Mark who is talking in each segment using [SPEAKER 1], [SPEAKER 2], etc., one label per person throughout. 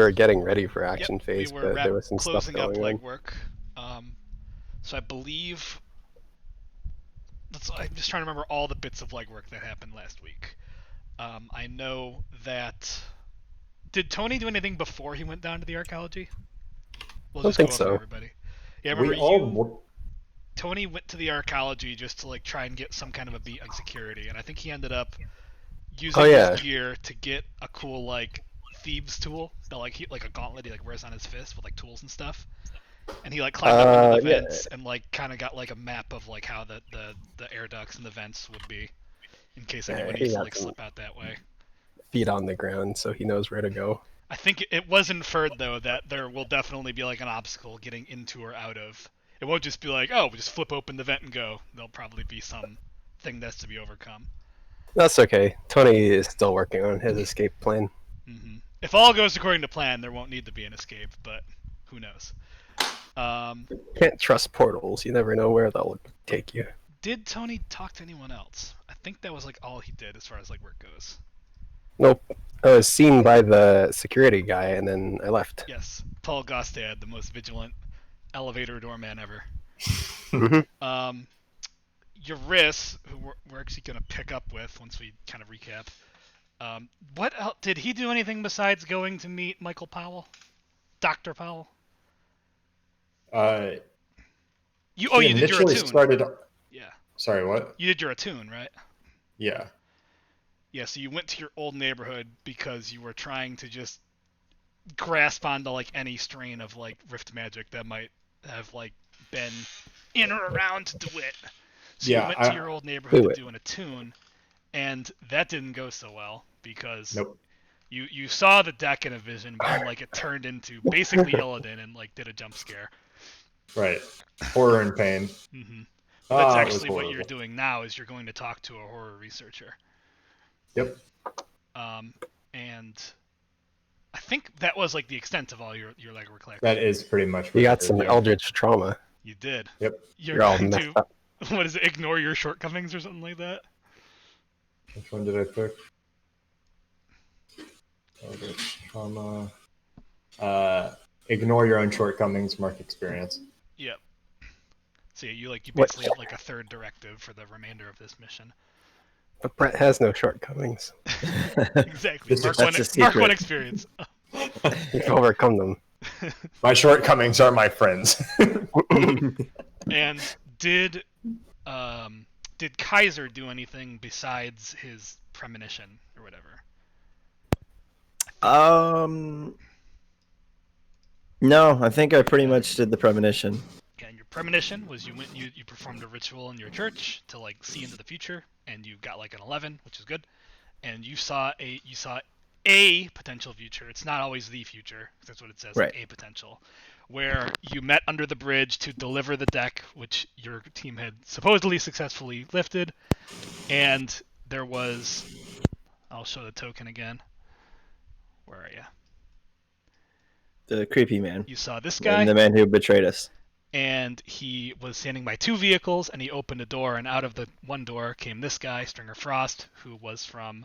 [SPEAKER 1] were getting ready for
[SPEAKER 2] Yep,
[SPEAKER 1] action
[SPEAKER 2] we
[SPEAKER 1] phase,
[SPEAKER 2] were
[SPEAKER 1] but there was some stuff
[SPEAKER 2] closing up
[SPEAKER 1] going on.
[SPEAKER 2] legwork. So I believe I'm just trying to remember all the bits of legwork that happened last week. I know that. Did Tony do anything before he went down to the archaeology? We'll
[SPEAKER 1] I don't
[SPEAKER 2] just go
[SPEAKER 1] think
[SPEAKER 2] over
[SPEAKER 1] so.
[SPEAKER 2] everybody. Yeah, I
[SPEAKER 3] We
[SPEAKER 2] remember
[SPEAKER 3] all
[SPEAKER 2] Tony went to the archaeology just to like try and get some kind of a beat on security, and I think he ended up using
[SPEAKER 1] yeah.
[SPEAKER 2] his gear to get a cool like thieves tool that like a gauntlet he like wears on his fist with like tools and stuff. And he like climbed up into the vents and like kind of got like a map of like how the air ducts and the vents would be in case anyone
[SPEAKER 1] he
[SPEAKER 2] needs to
[SPEAKER 1] got
[SPEAKER 2] like
[SPEAKER 1] some
[SPEAKER 2] slip out that way.
[SPEAKER 1] feet on the ground, so he knows where to go.
[SPEAKER 2] I think it was inferred though that there will definitely be like an obstacle getting into or out of. It won't just be like, oh, we just flip open the vent and go. There'll probably be some thing that's to be overcome.
[SPEAKER 1] That's okay. Tony is still working on his escape plan.
[SPEAKER 2] Mm-hmm. If all goes according to plan, there won't need to be an escape, but who knows?
[SPEAKER 1] Can't trust portals. You never know where they'll take you.
[SPEAKER 2] Did Tony talk to anyone else? I think that was like all he did as far as like work goes.
[SPEAKER 1] Nope. I was seen by the security guy, and then I left.
[SPEAKER 2] Yes, Paul Gostad, the most vigilant elevator doorman ever.
[SPEAKER 1] Mm-hmm.
[SPEAKER 2] Y'Ris, who we're actually going to pick up with once we kind of recap. What else, did he do anything besides going to meet Michael Powell? Dr. Powell? You did your attune.
[SPEAKER 3] started.
[SPEAKER 2] Yeah.
[SPEAKER 3] Sorry, what?
[SPEAKER 2] You did your attune, right?
[SPEAKER 3] Yeah.
[SPEAKER 2] Yeah, so you went to your old neighborhood because you were trying to just grasp onto like any strain of like rift magic that might have like been in or around Dewitt. So you went to your old neighborhood to do an attune, and that didn't go so well because you saw the deck in a vision, but then, like it turned into basically Illidan and like did a jump scare.
[SPEAKER 3] Right. Horror and pain.
[SPEAKER 2] Mm-hmm. That's actually what you're doing now. Is you're going to talk to a horror researcher.
[SPEAKER 3] Yep.
[SPEAKER 2] And I think that was like the extent of all your legwork.
[SPEAKER 3] That is pretty much.
[SPEAKER 1] You got some eldritch trauma.
[SPEAKER 2] You did.
[SPEAKER 3] Yep.
[SPEAKER 1] You're all messed up.
[SPEAKER 2] What is it? Ignore your shortcomings or something like that?
[SPEAKER 3] Which one did I pick? Eldritch trauma. Ignore your own shortcomings. Mark experience.
[SPEAKER 2] Yep. So yeah, you basically have like a third directive for the remainder of this mission.
[SPEAKER 1] But Brett has no shortcomings.
[SPEAKER 2] Exactly. Mark one experience.
[SPEAKER 1] You've overcome them.
[SPEAKER 3] My shortcomings are my friends.
[SPEAKER 2] And did Kaiser do anything besides his premonition or whatever?
[SPEAKER 4] No, I think I pretty much did the premonition.
[SPEAKER 2] Okay, and your premonition was you performed a ritual in your church to like see into the future, and you got like an 11, which is good. And you saw a potential future. It's not always the future, because that's what it says.
[SPEAKER 4] Right.
[SPEAKER 2] Like a potential, where you met under the bridge to deliver the deck, which your team had supposedly successfully lifted, and there was. I'll show the token again. Where are you?
[SPEAKER 4] The creepy man.
[SPEAKER 2] You saw this guy.
[SPEAKER 4] And the man who betrayed us.
[SPEAKER 2] And he was standing by two vehicles, and he opened a door, and out of the one door came this guy, Stringer Frost, who was from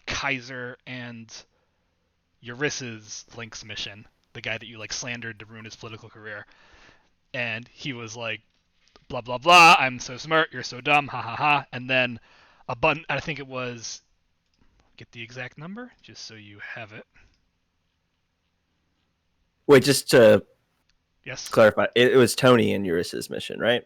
[SPEAKER 2] Kaiser and Y'Ris's Link's mission, the guy that you like slandered to ruin his political career. And he was like, blah, blah, blah, I'm so smart, you're so dumb, ha, ha, ha. And then I think it was, get the exact number, just so you have it.
[SPEAKER 4] Wait, just to clarify, it was Tony in Y'Ris's mission, right?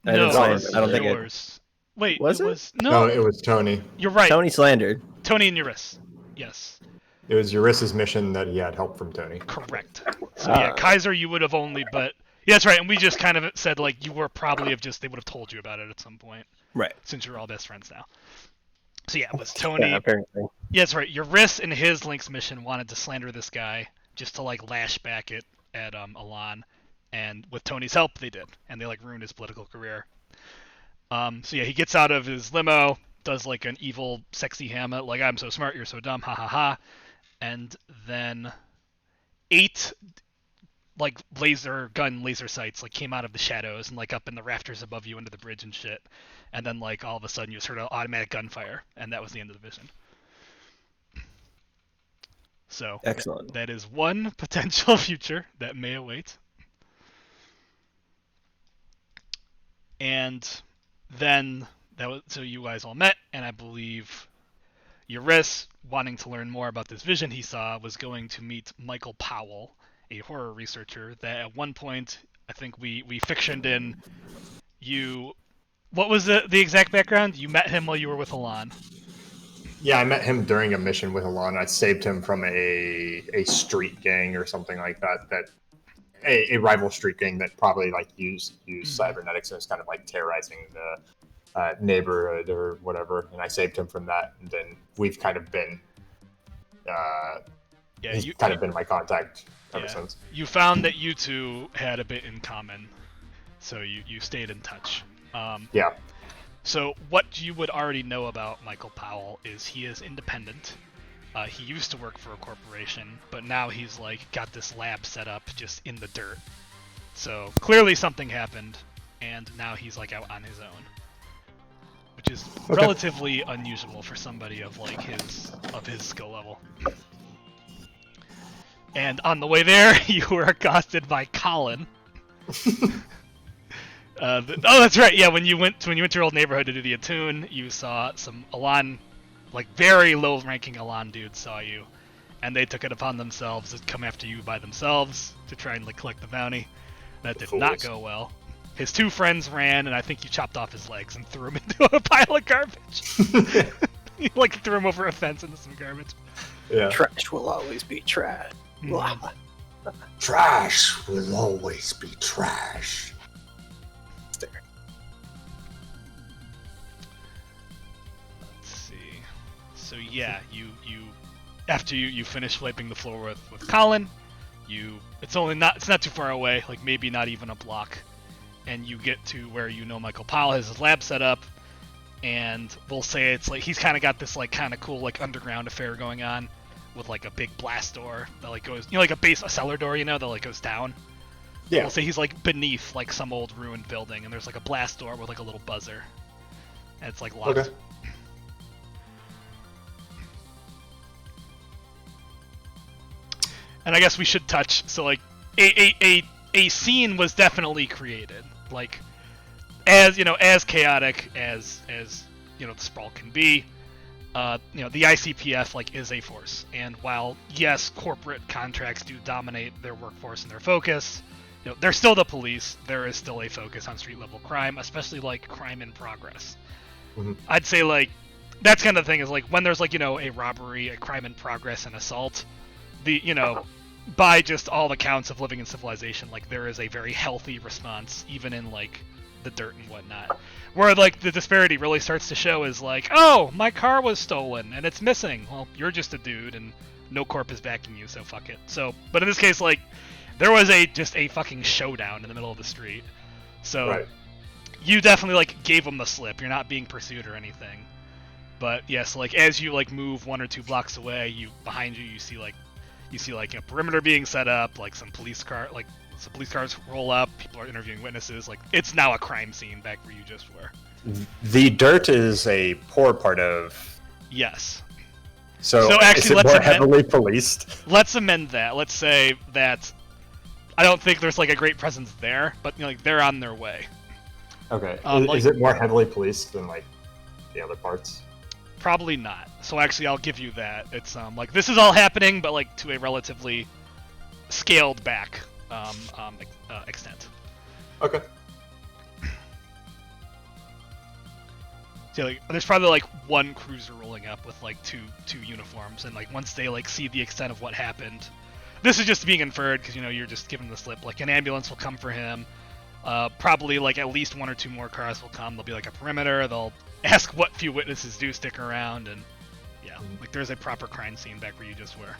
[SPEAKER 2] I don't think yours. Wait,
[SPEAKER 4] was
[SPEAKER 2] it?
[SPEAKER 3] No, it was Tony.
[SPEAKER 2] You're right.
[SPEAKER 4] Tony slandered.
[SPEAKER 2] Tony and Y'Ris. Yes.
[SPEAKER 3] It was Y'Ris's mission that he had help from Tony.
[SPEAKER 2] Correct. So yeah, Kaiser you would have only, but yeah, that's right. And we just kind of said like you were probably they would have told you about it at some point.
[SPEAKER 4] Right.
[SPEAKER 2] Since you're all best friends now. So yeah, it was Tony.
[SPEAKER 1] Yeah, apparently.
[SPEAKER 2] Yeah, that's right. Y'Ris and his Link's mission wanted to slander this guy just to like lash back at Alon, and with Tony's help they did, and they like ruined his political career. So yeah, he gets out of his limo, does like an evil sexy Hamlet, like I'm so smart, you're so dumb, ha ha ha, and then 8 like laser sights like came out of the shadows and like up in the rafters above you under the bridge and shit, and then like all of a sudden you just heard an automatic gunfire, and that was the end of the vision. So
[SPEAKER 4] Excellent.
[SPEAKER 2] that is one potential future that may await. And then so you guys all met, and I believe Y'Ris, wanting to learn more about this vision he saw, was going to meet Michael Powell, a horror researcher that at one point, I think we fictioned in you. What was the exact background? You met him while you were with Alon.
[SPEAKER 3] Yeah, I met him during a mission with Alon. I saved him from a street gang or something like that. A rival street gang that probably like used cybernetics and was kind of like terrorizing the neighborhood or whatever. And I saved him from that. And then we've kind of been he's kind of been my contact ever since.
[SPEAKER 2] You found that you two had a bit in common, so you stayed in touch.
[SPEAKER 3] Yeah.
[SPEAKER 2] So what you would already know about Michael Powell is he is independent. He used to work for a corporation, but now he's like got this lab set up just in the dirt. So clearly something happened, and now he's like out on his own, which is relatively unusual for somebody of like his skill level. And on the way there, you were accosted by Colin. That's right. Yeah, when you went to your old neighborhood to do the attune, you saw some Alon, like very low-ranking Alon dudes saw you, and they took it upon themselves to come after you by themselves to try and like collect the bounty. That did not go well. His two friends ran, and I think you chopped off his legs and threw him into a pile of garbage. You like threw him over a fence into some garbage.
[SPEAKER 3] Yeah.
[SPEAKER 1] Trash will always be trash.
[SPEAKER 3] Trash will always be trash.
[SPEAKER 2] So yeah, you after you finish wiping the floor with Colin, it's not too far away, like maybe not even a block, and you get to where you know Michael Powell has his lab set up, and we'll say it's like he's kind of got this like kind of cool like underground affair going on, with like a big blast door that like goes, like a cellar door, that like goes down.
[SPEAKER 3] Yeah.
[SPEAKER 2] We'll say he's like beneath like some old ruined building, and there's like a blast door with like a little buzzer, and it's like locked.
[SPEAKER 3] Okay.
[SPEAKER 2] And I guess we should touch, so like a scene was definitely created, like as chaotic as the Sprawl can be. The ICPF like is a force, and while yes, corporate contracts do dominate their workforce and their focus, they're still the police. There is still a focus on street level crime, especially like crime in progress.
[SPEAKER 3] Mm-hmm.
[SPEAKER 2] I'd say like that's kind of the thing is like when there's like a robbery, a crime in progress, an assault, by just all the counts of living in civilization, like there is a very healthy response, even in like the dirt and whatnot. Where like the disparity really starts to show is like, oh, my car was stolen and it's missing. Well, you're just a dude and no corp is backing you, so fuck it. So, but in this case, like there was just a fucking showdown in the middle of the street. So
[SPEAKER 3] right.
[SPEAKER 2] You definitely like gave them the slip. You're not being pursued or anything. But yes, like as you like move 1 or 2 blocks away, behind you see a perimeter being set up, like some police cars roll up, people are interviewing witnesses, like it's now a crime scene back where you just were.
[SPEAKER 3] The dirt is a poor part of.
[SPEAKER 2] Yes.
[SPEAKER 3] So
[SPEAKER 2] actually,
[SPEAKER 3] is it more heavily policed?
[SPEAKER 2] Let's amend that. Let's say that I don't think there's like a great presence there, but they're on their way.
[SPEAKER 3] Okay. Is it more heavily policed than like the other parts?
[SPEAKER 2] Probably not. So actually, I'll give you that. It's like this is all happening, but like to a relatively scaled back extent.
[SPEAKER 3] Okay.
[SPEAKER 2] So like, there's probably like 1 cruiser rolling up with like two uniforms, and like once they like see the extent of what happened, this is just being inferred because you're just giving the slip. Like an ambulance will come for him. Probably like at least 1 or 2 more cars will come. There'll be like a perimeter. They'll ask what few witnesses do stick around, and like there's a proper crime scene back where you just were.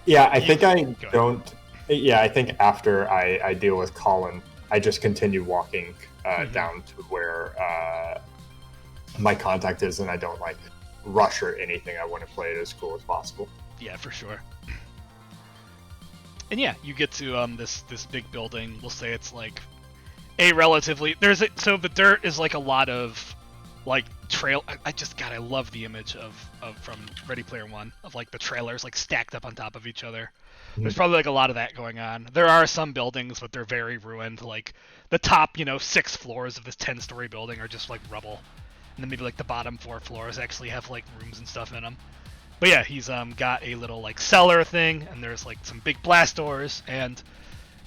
[SPEAKER 3] Yeah, I think I don't. Yeah, I think after I deal with Colin, I just continue walking down to where my contact is, and I don't like rush or anything. I want to play it as cool as possible.
[SPEAKER 2] Yeah, for sure. And yeah, you get to this big building. We'll say it's like a relatively so the dirt is like a lot of like trail. I love the image of from Ready Player One of like the trailers like stacked up on top of each other. There's probably like a lot of that going on. There are some buildings, but they're very ruined. Like the top, 6 floors of this 10-story building are just like rubble, and then maybe like the bottom 4 floors actually have like rooms and stuff in them. But yeah, he's got a little like cellar thing, and there's like some big blast doors, and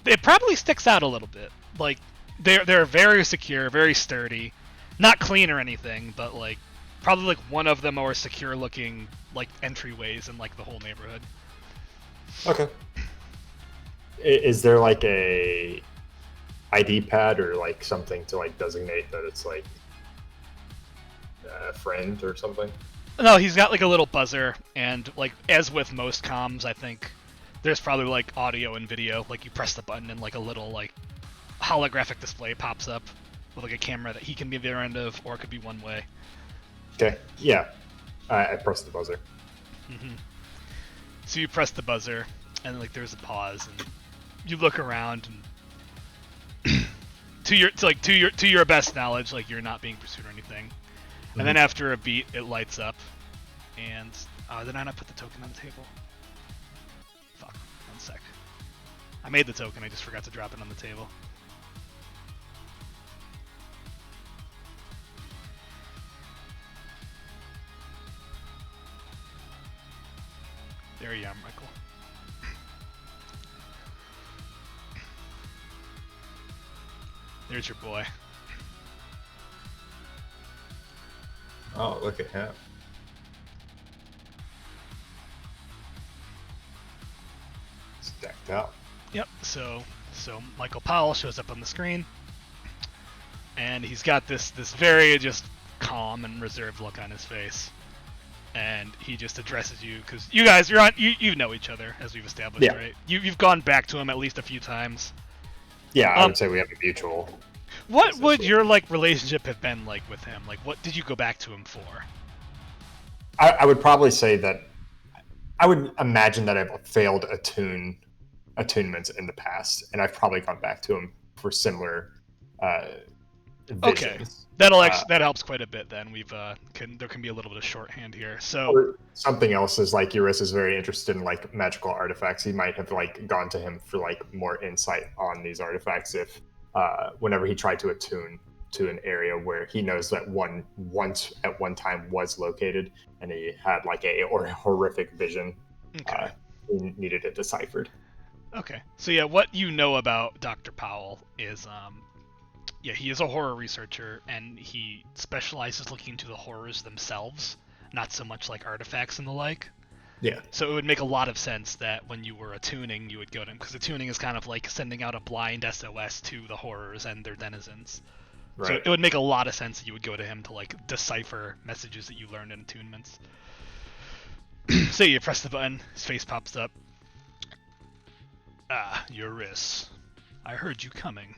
[SPEAKER 2] it probably sticks out a little bit. Like they're very secure, very sturdy, not clean or anything, but like probably like one of the more secure looking like entryways in like the whole neighborhood.
[SPEAKER 3] Okay. Is there like a ID pad or like something to like designate that it's like a friend or something?
[SPEAKER 2] No, he's got like a little buzzer, and like as with most comms, I think there's probably like audio and video. Like you press the button and like a little like holographic display pops up with like a camera that he can be the other end of, or it could be one way.
[SPEAKER 3] Okay. Yeah. I pressed the buzzer.
[SPEAKER 2] Mm-hmm. So you press the buzzer, and like there's a pause, and you look around, and to your best knowledge, like you're not being pursued or anything. And then after a beat, it lights up, and did I not put the token on the table? Fuck, 1 sec. I made the token, I just forgot to drop it on the table. There you are, Michael. There's your boy.
[SPEAKER 3] Oh, look at him. Stacked out.
[SPEAKER 2] Yep, so Michael Powell shows up on the screen, and he's got this very just calm and reserved look on his face. And he just addresses you because you guys, you know each other, as we've established,
[SPEAKER 3] Yeah.
[SPEAKER 2] right? You've gone back to him at least a few times.
[SPEAKER 3] Yeah, I would say we have a mutual.
[SPEAKER 2] What would your like relationship have been like with him? Like, what did you go back to him for?
[SPEAKER 3] I would probably say that I would imagine that I've failed attunements in the past, and I've probably gone back to him for similar visions.
[SPEAKER 2] Okay, that helps quite a bit. Then there can be a little bit of shorthand here. So
[SPEAKER 3] or something else is like Y'Ris is very interested in like magical artifacts. He might have like gone to him for like more insight on these artifacts if whenever he tried to attune to an area where he knows that once at one time was located, and he had like a horrific vision.
[SPEAKER 2] Okay.
[SPEAKER 3] He needed it deciphered.
[SPEAKER 2] Okay, so yeah, what you know about Dr. Powell is, he is a horror researcher, and he specializes looking into the horrors themselves, not so much like artifacts and the like.
[SPEAKER 3] Yeah.
[SPEAKER 2] So it would make a lot of sense that when you were attuning, you would go to him, because attuning is kind of like sending out a blind SOS to the horrors and their denizens.
[SPEAKER 3] Right.
[SPEAKER 2] So it would make a lot of sense that you would go to him to like decipher messages that you learned in attunements. So you press the button, his face pops up. Ah, Y'Ris. I heard you coming.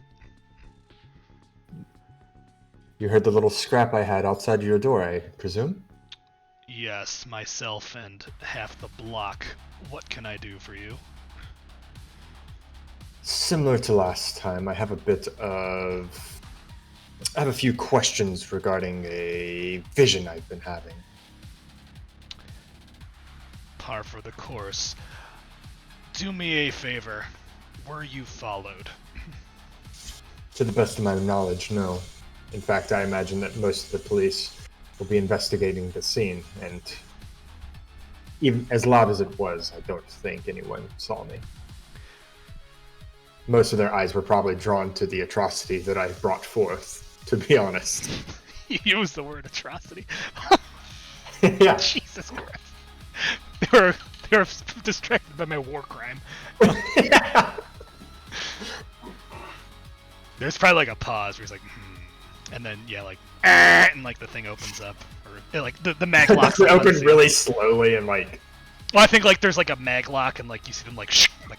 [SPEAKER 3] You heard the little scrap I had outside your door, I presume?
[SPEAKER 2] Yes, myself and half the block. What can I do for you?
[SPEAKER 3] Similar to last time, I have a few questions regarding a vision I've been having.
[SPEAKER 2] Par for the course. Do me a favor. Were you followed?
[SPEAKER 3] To the best of my knowledge, no. In fact, I imagine that most of the police will be investigating the scene, and even as loud as it was, I don't think anyone saw me. Most of their eyes were probably drawn to the atrocity that I brought forth, to be honest.
[SPEAKER 2] You used the word atrocity.
[SPEAKER 3] Yeah.
[SPEAKER 2] Jesus Christ. They were distracted by my war crime. There's probably like a pause where he's like, and then and like the thing opens up, or like the mag lock.
[SPEAKER 3] It opened really slowly and like.
[SPEAKER 2] Well, I think like there's like a mag lock, and like you see them like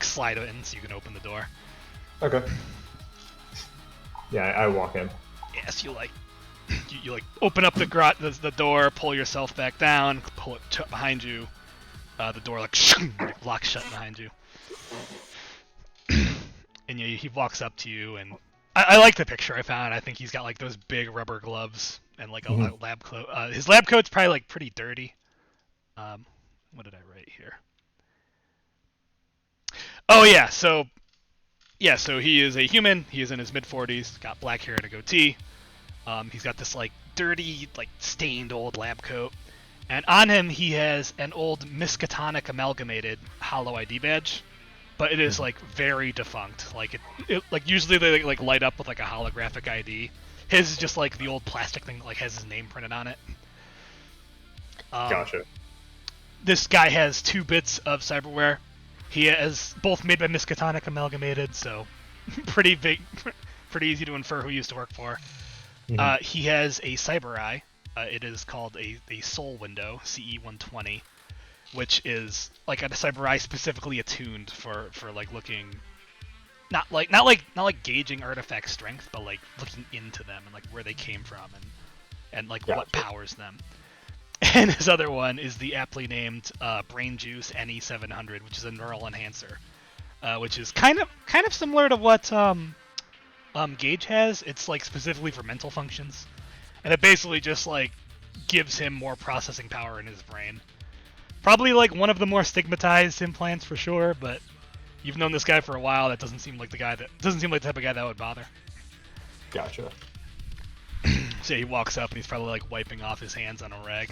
[SPEAKER 2] slide in so you can open the door.
[SPEAKER 3] Okay. Yeah, I walk in.
[SPEAKER 2] Yes, you like you like open up the door, pull yourself back down, pull it behind you. The door like locks shut behind you. And he walks up to you, and I like the picture I found. I think he's got like those big rubber gloves and like a lab coat. His lab coat's probably like pretty dirty. What did I write here? Oh yeah, so he is a human. He is in his mid-40s, got black hair and a goatee. He's got this like dirty, like stained old lab coat, and on him he has an old Miskatonic amalgamated hollow ID badge, but it is like very defunct. Like it like usually they like light up with like a holographic ID. His is just like the old plastic thing that like has his name printed on it.
[SPEAKER 3] Gotcha.
[SPEAKER 2] This guy has 2 bits of cyberware. He has both made by Miskatonic amalgamated, so pretty big, pretty easy to infer who he used to work for. He has a cyber eye. It is called a soul window, CE120, which is like a cyber eye specifically attuned for like looking, not like gauging artifact strength, but like looking into them and like where they came from and like what powers them. And his other one is the aptly named Brain Juice NE700, which is a neural enhancer, which is kind of similar to what Gage has. It's like specifically for mental functions, and it basically just like gives him more processing power in his brain. Probably like one of the more stigmatized implants for sure, but you've known this guy for a while. That doesn't seem like the type of guy that would bother.
[SPEAKER 3] Gotcha.
[SPEAKER 2] So he walks up and he's probably like wiping off his hands on a rag.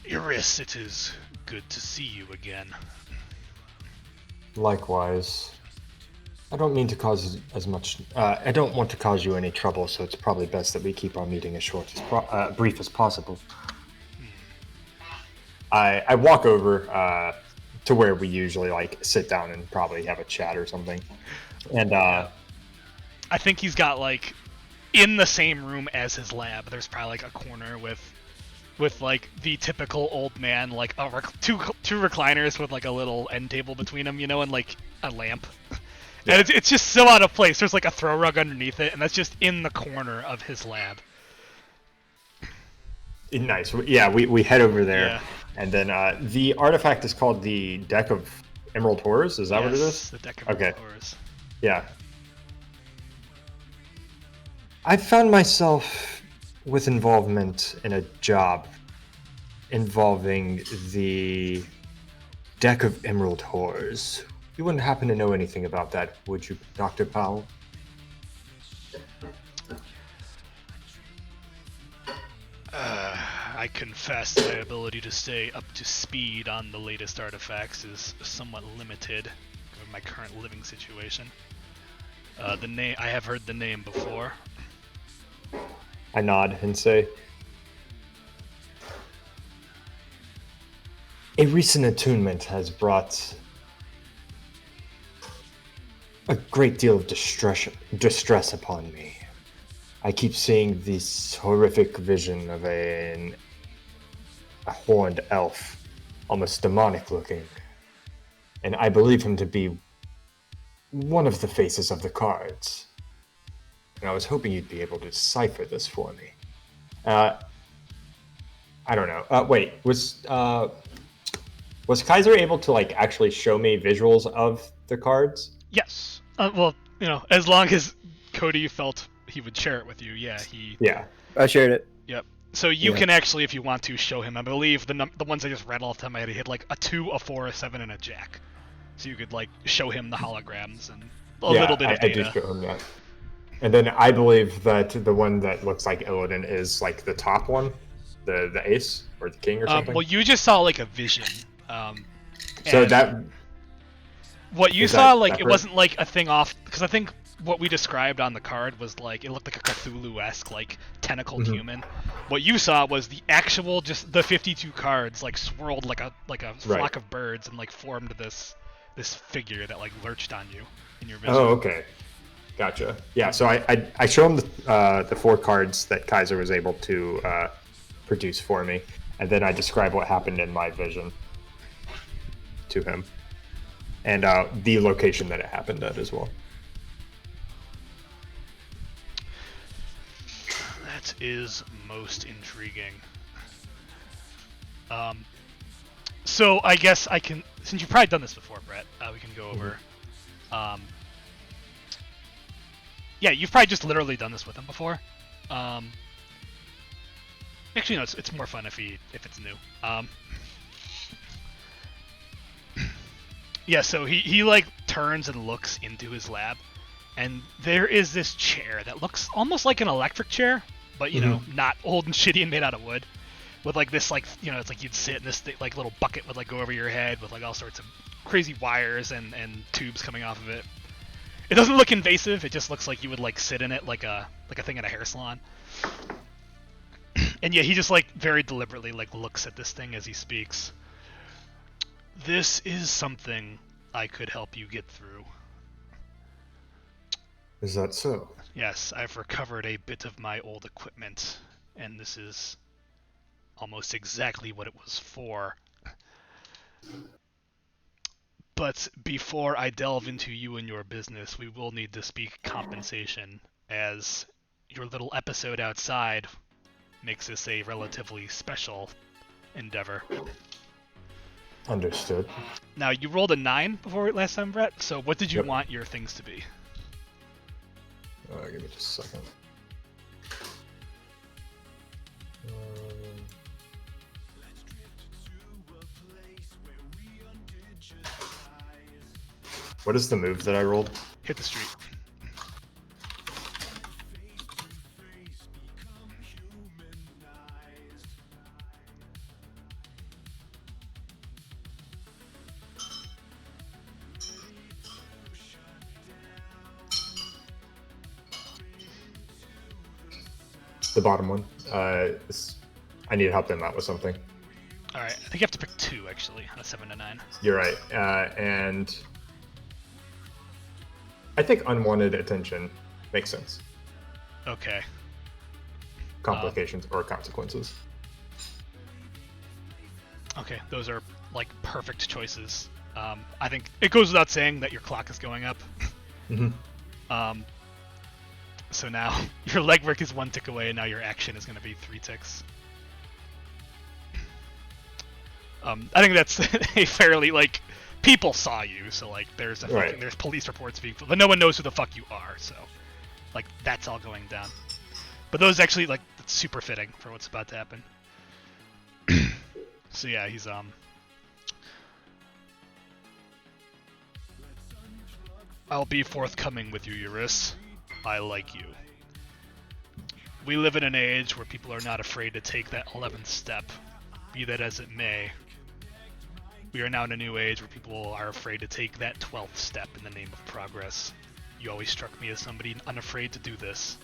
[SPEAKER 2] Y'Ris, it is good to see you again.
[SPEAKER 3] Likewise. I don't mean to cause as much. I don't want to cause you any trouble, so it's probably best that we keep our meeting as brief as possible. I walk over to where we usually like sit down and probably have a chat or something, and
[SPEAKER 2] I think he's got like in the same room as his lab. There's probably like a corner with like the typical old man, like two recliners with like a little end table between them, you know, and like a lamp. Yeah. And it's just so out of place. There's like a throw rug underneath it, and that's just in the corner of his lab.
[SPEAKER 3] Nice. Yeah, we head over there,
[SPEAKER 2] yeah.
[SPEAKER 3] And then the artifact is called the Deck of Emerald Horrors. Is that what it is?
[SPEAKER 2] The Deck of Emerald Horrors.
[SPEAKER 3] Yeah. I found myself with involvement in a job involving the Deck of Emerald Horrors. You wouldn't happen to know anything about that, would you, Dr. Powell?
[SPEAKER 2] I confess my ability to stay up to speed on the latest artifacts is somewhat limited given my current living situation. I have heard the name before.
[SPEAKER 3] I nod and say, a recent attunement has brought a great deal of distress upon me. I keep seeing this horrific vision of a horned elf, almost demonic looking, and I believe him to be one of the faces of the cards. And I was hoping you'd be able to decipher this for me. I don't know. Wait, was Kaiser able to like actually show me visuals of the cards?
[SPEAKER 2] Yes. Well, you know, as long as Cody felt he would share it with you, yeah,
[SPEAKER 3] Yeah,
[SPEAKER 4] I shared it.
[SPEAKER 2] Yep. So you can actually, if you want to, show him. I believe the ones I just read off the top of my head, he had like a 2, a 4, a 7, and a jack. So you could like show him the holograms and a little bit of data.
[SPEAKER 3] I do show him that. And then I believe that the one that looks like Illidan is like the top one, the ace or the king or something.
[SPEAKER 2] Well, you just saw like a vision.
[SPEAKER 3] So that
[SPEAKER 2] what you saw, like separate? It wasn't like a thing off, because I think what we described on the card was like it looked like a Cthulhu-esque like tentacled human. What you saw was the actual just the 52 cards like swirled like a flock of birds and like formed this figure that like lurched on you in your vision.
[SPEAKER 3] Oh, okay. Gotcha. Yeah, so I show him the 4 cards that Kaiser was able to produce for me, and then I describe what happened in my vision to him, and the location that it happened at as well.
[SPEAKER 2] That is most intriguing. So I guess I can, since you've probably done this before, Brett, we can go over. Yeah, you've probably just literally done this with him before. Actually, no, it's more fun if it's new. Yeah, so he like turns and looks into his lab, and there is this chair that looks almost like an electric chair, but you know, not old and shitty and made out of wood, with like this like it's like you'd sit in this like little bucket would like go over your head with like all sorts of crazy wires and tubes coming off of it. It doesn't look invasive. It just looks like you would like sit in it like a thing at a hair salon. And yeah, he just like very deliberately like looks at this thing as he speaks. This is something I could help you get through.
[SPEAKER 3] Is that so?
[SPEAKER 2] Yes, I've recovered a bit of my old equipment, and this is almost exactly what it was for. But before I delve into you and your business, we will need to speak compensation, as your little episode outside makes this a relatively special endeavor.
[SPEAKER 3] Understood.
[SPEAKER 2] Now, you rolled a 9 before last time, Brett, so what did you want your things to be?
[SPEAKER 3] Give me just a second. What is the move that I rolled?
[SPEAKER 2] Hit the street.
[SPEAKER 3] The bottom one. I need to help them out with something.
[SPEAKER 2] All right, I think you have to pick 2 actually on a 7 to 9.
[SPEAKER 3] You're right, and I think unwanted attention makes sense.
[SPEAKER 2] Okay.
[SPEAKER 3] Complications or consequences.
[SPEAKER 2] Okay, those are like perfect choices. I think it goes without saying that your clock is going up. So now your legwork is 1 tick away, and now your action is going to be 3 ticks. I think that's a fairly like people saw you, so like there's there's police reports being, but no one knows who the fuck you are, so like that's all going down. But those actually like it's super fitting for what's about to happen. So yeah, he's I'll be forthcoming with you, Y'Ris. I like you. We live in an age where people are not afraid to take that 11th step, be that as it may. We are now in a new age where people are afraid to take that 12th step in the name of progress. You always struck me as somebody unafraid to do this.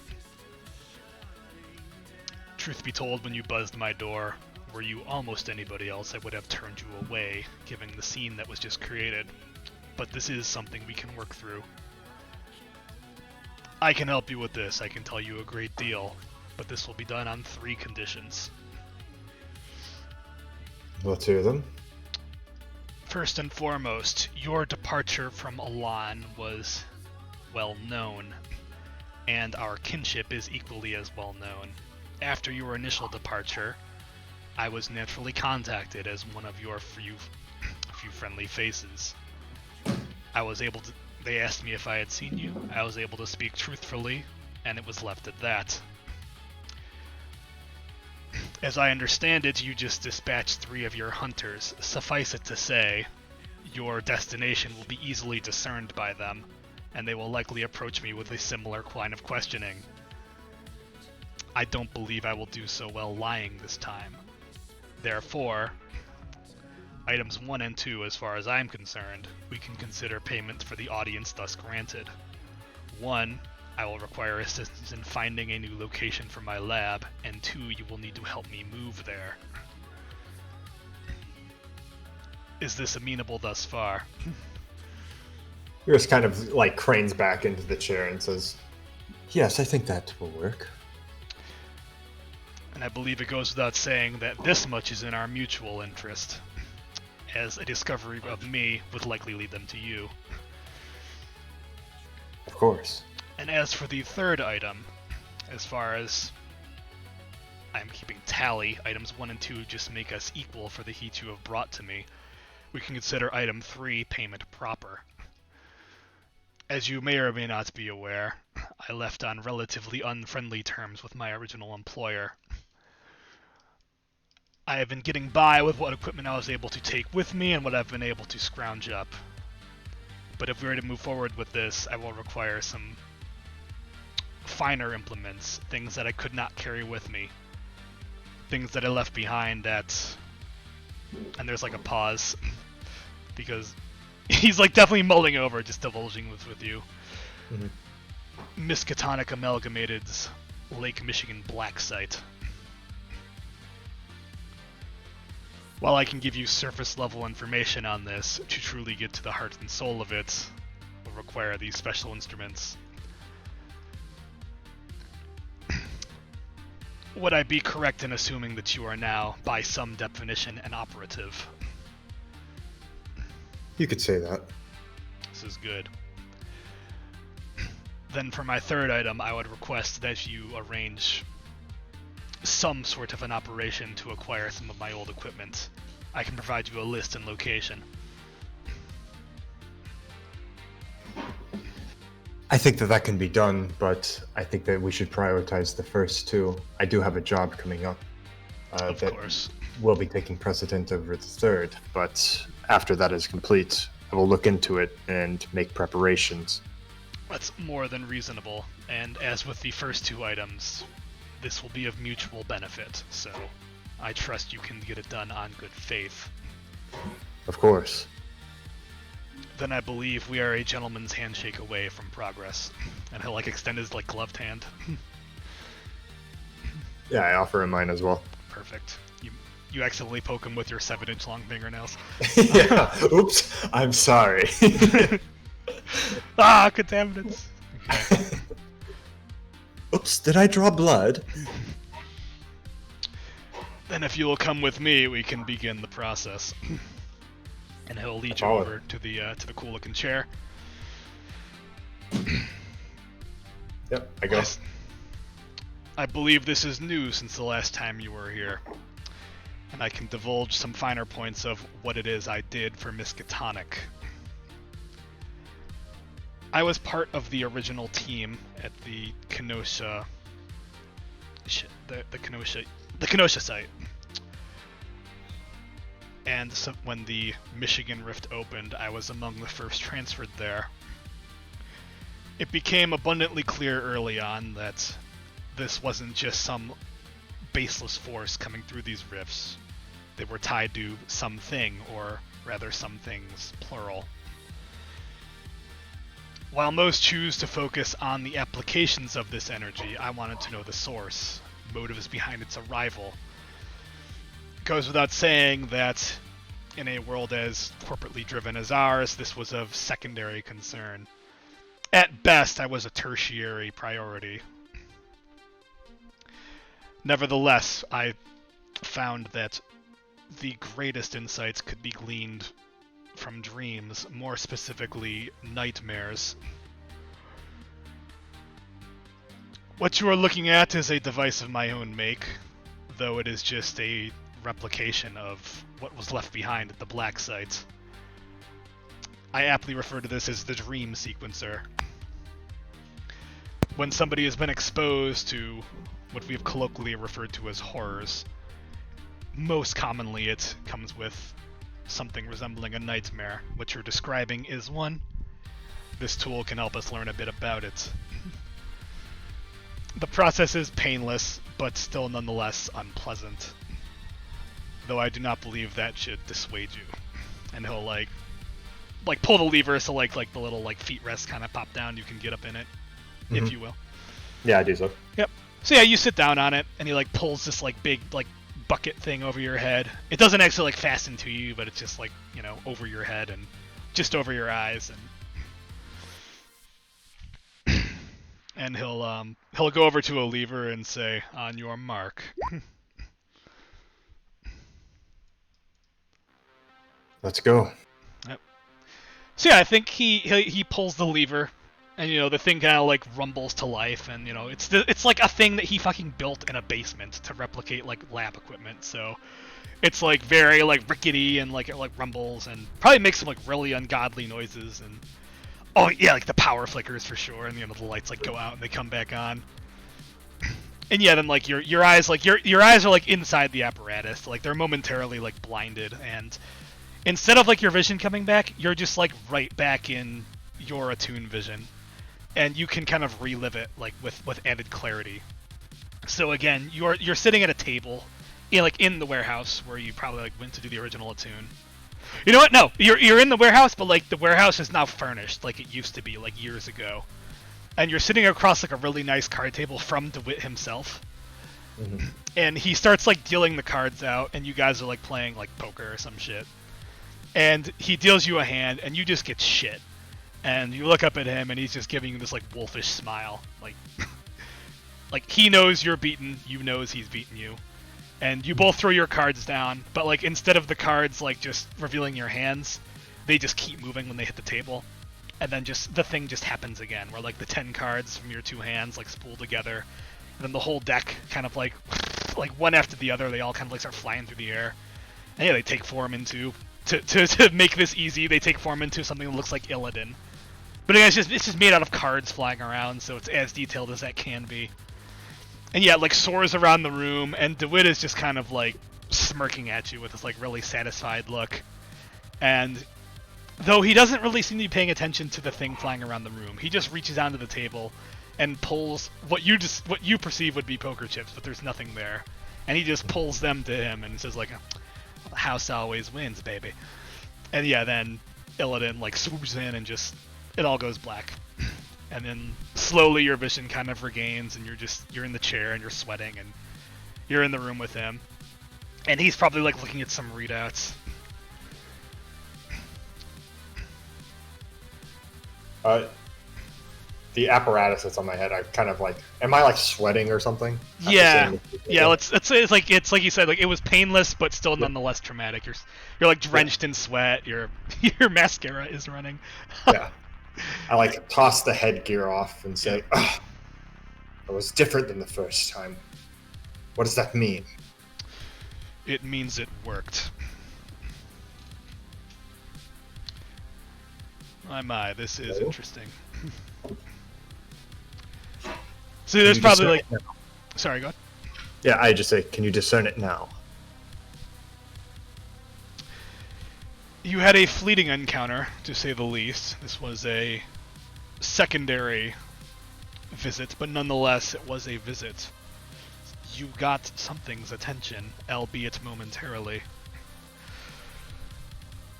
[SPEAKER 2] Truth be told, when you buzzed my door, were you almost anybody else, I would have turned you away, given the scene that was just created. But this is something we can work through. I can help you with this, I can tell you a great deal, but this will be done on 3 conditions.
[SPEAKER 3] Let's hear them.
[SPEAKER 2] First and foremost, your departure from Elan was well known, and our kinship is equally as well known. After your initial departure, I was naturally contacted as one of your few friendly faces. They asked me if I had seen you. I was able to speak truthfully, and it was left at that. As I understand it, you just dispatched 3 of your hunters. Suffice it to say, your destination will be easily discerned by them, and they will likely approach me with a similar line of questioning. I don't believe I will do so well lying this time. Therefore, items 1 and 2, as far as I'm concerned, we can consider payment for the audience thus granted. 1, I will require assistance in finding a new location for my lab, and 2, you will need to help me move there. Is this amenable thus far?
[SPEAKER 3] Y'Ris kind of like cranes back into the chair and says, "Yes, I think that will work."
[SPEAKER 2] And I believe it goes without saying that this much is in our mutual interest, as a discovery of me would likely lead them to you.
[SPEAKER 3] Of course.
[SPEAKER 2] And as for the 3rd item, as far as I'm keeping tally, items 1 and 2 just make us equal for the heat you have brought to me. We can consider item 3 payment proper. As you may or may not be aware, I left on relatively unfriendly terms with my original employer. I have been getting by with what equipment I was able to take with me and what I've been able to scrounge up. But if we were to move forward with this, I will require some finer implements, things that I could not carry with me. Things that I left behind at... And there's like a pause, because he's like definitely mulling over just divulging this with you. Miskatonic Amalgamated's Lake Michigan black site. While I can give you surface level information on this, to truly get to the heart and soul of it will require these special instruments. Would I be correct in assuming that you are now, by some definition, an operative?
[SPEAKER 3] You could say that.
[SPEAKER 2] This is good. Then for my third item, I would request that you arrange some sort of an operation to acquire some of my old equipment. I can provide you a list and location.
[SPEAKER 3] I think that can be done, but I think that we should prioritize the first two. I do have a job coming up
[SPEAKER 2] Of
[SPEAKER 3] that
[SPEAKER 2] course.
[SPEAKER 3] will be taking precedent over the third, but after that is complete, I will look into it and make preparations.
[SPEAKER 2] That's more than reasonable, and as with the first two items, this will be of mutual benefit, so I trust you can get it done on good faith.
[SPEAKER 3] Of course.
[SPEAKER 2] Then I believe we are a gentleman's handshake away from progress. And he'll like extend his like gloved hand.
[SPEAKER 3] Yeah, I offer him mine as well.
[SPEAKER 2] Perfect. You accidentally poke him with your 7-inch long fingernails.
[SPEAKER 3] Yeah, oops, I'm sorry.
[SPEAKER 2] Contaminants! Okay.
[SPEAKER 3] Oops, did I draw blood?
[SPEAKER 2] Then if you will come with me, we can begin the process. And he'll lead you over to the cool looking chair.
[SPEAKER 3] Yep, I go.
[SPEAKER 2] I believe this is new since the last time you were here. And I can divulge some finer points of what it is I did for Miskatonic. I was part of the original team at the Kenosha... the Kenosha site. And so when the Michigan Rift opened, I was among the first transferred there. It became abundantly clear early on that this wasn't just some baseless force coming through these rifts. They were tied to something, or rather some things, plural. While most choose to focus on the applications of this energy, I wanted to know the source, motives behind its arrival. It goes without saying that in a world as corporately driven as ours, this was of secondary concern. At best, I was a tertiary priority. Nevertheless, I found that the greatest insights could be gleaned from dreams, more specifically nightmares. What you are looking at is a device of my own make, though it is just a replication of what was left behind at the black site. I aptly refer to this as the dream sequencer. When somebody has been exposed to what we have colloquially referred to as horrors, most commonly it comes with something resembling a nightmare. What you're describing is one. This tool can help us learn a bit about it. The process is painless, but still nonetheless unpleasant. Though I do not believe that should dissuade you. And he'll like pull the lever so like the little like feet rest kind of pop down. You can get up in it, if you will.
[SPEAKER 3] Yeah, I do so.
[SPEAKER 2] Yep. So yeah, you sit down on it, and he like pulls this like big like bucket thing over your head. It doesn't actually like fasten to you, but it's just like, you know, over your head and just over your eyes, and he'll go over to a lever and say, "On your mark."
[SPEAKER 3] Let's go.
[SPEAKER 2] Yep. So yeah, I think he pulls the lever, and you know the thing kind of like rumbles to life, and you know it's like a thing that he fucking built in a basement to replicate like lab equipment. So it's like very like rickety and like it like rumbles and probably makes some like really ungodly noises. And Oh yeah, like the power flickers for sure, and the lights like go out and they come back on. And yeah, then like your eyes your eyes are like inside the apparatus, like they're momentarily like blinded, and instead of like your vision coming back, you're just like right back in your attuned vision, and you can kind of relive it like with added clarity. So again, you're sitting at a table, in the warehouse where you probably like went to do the original attune. You know what? No, you're in the warehouse, but like the warehouse is now furnished like it used to be like years ago, and you're sitting across like a really nice card table from Dewitt himself.
[SPEAKER 3] Mm-hmm.
[SPEAKER 2] And he starts like dealing the cards out, and you guys are like playing like poker or some shit. And he deals you a hand, and you just get shit. And you look up at him, and he's just giving you this like wolfish smile, like like he knows you're beaten, you knows he's beaten you. And you both throw your cards down, but like instead of the cards like just revealing your hands, they just keep moving when they hit the table. And then just the thing just happens again, where like the 10 cards from your 2 hands like spool together, and then the whole deck kind of like one after the other, they all kind of like start flying through the air. And yeah, they take form into to make this easy, they take form into something that looks like Illidan. But again, it's just made out of cards flying around, so it's as detailed as that can be. And yeah, it like soars around the room, and Dewitt is just kind of like smirking at you with this like really satisfied look. And though he doesn't really seem to be paying attention to the thing flying around the room, he just reaches onto the table and pulls what you perceive would be poker chips, but there's nothing there. And he just pulls them to him and says like, "The house always wins, baby." And yeah, then Illidan like swoops in and just it all goes black. And then slowly your vision kind of regains, and you're in the chair and you're sweating, and you're in the room with him. And he's probably like looking at some readouts.
[SPEAKER 3] The apparatus that's on my head, I kind of like, am I like sweating or something?
[SPEAKER 2] Yeah. Let's say it's like you said, like it was painless but still nonetheless traumatic. You're like drenched in sweat. Your mascara is running.
[SPEAKER 3] Yeah. I like toss the headgear off and say, "Ugh, it was different than the first time. What does that mean?"
[SPEAKER 2] It means it worked. My, this is interesting. So there's probably like... Sorry, go ahead.
[SPEAKER 3] Yeah, I just say, can you discern it now?
[SPEAKER 2] You had a fleeting encounter, to say the least. This was a secondary visit, but nonetheless, it was a visit. You got something's attention, albeit momentarily.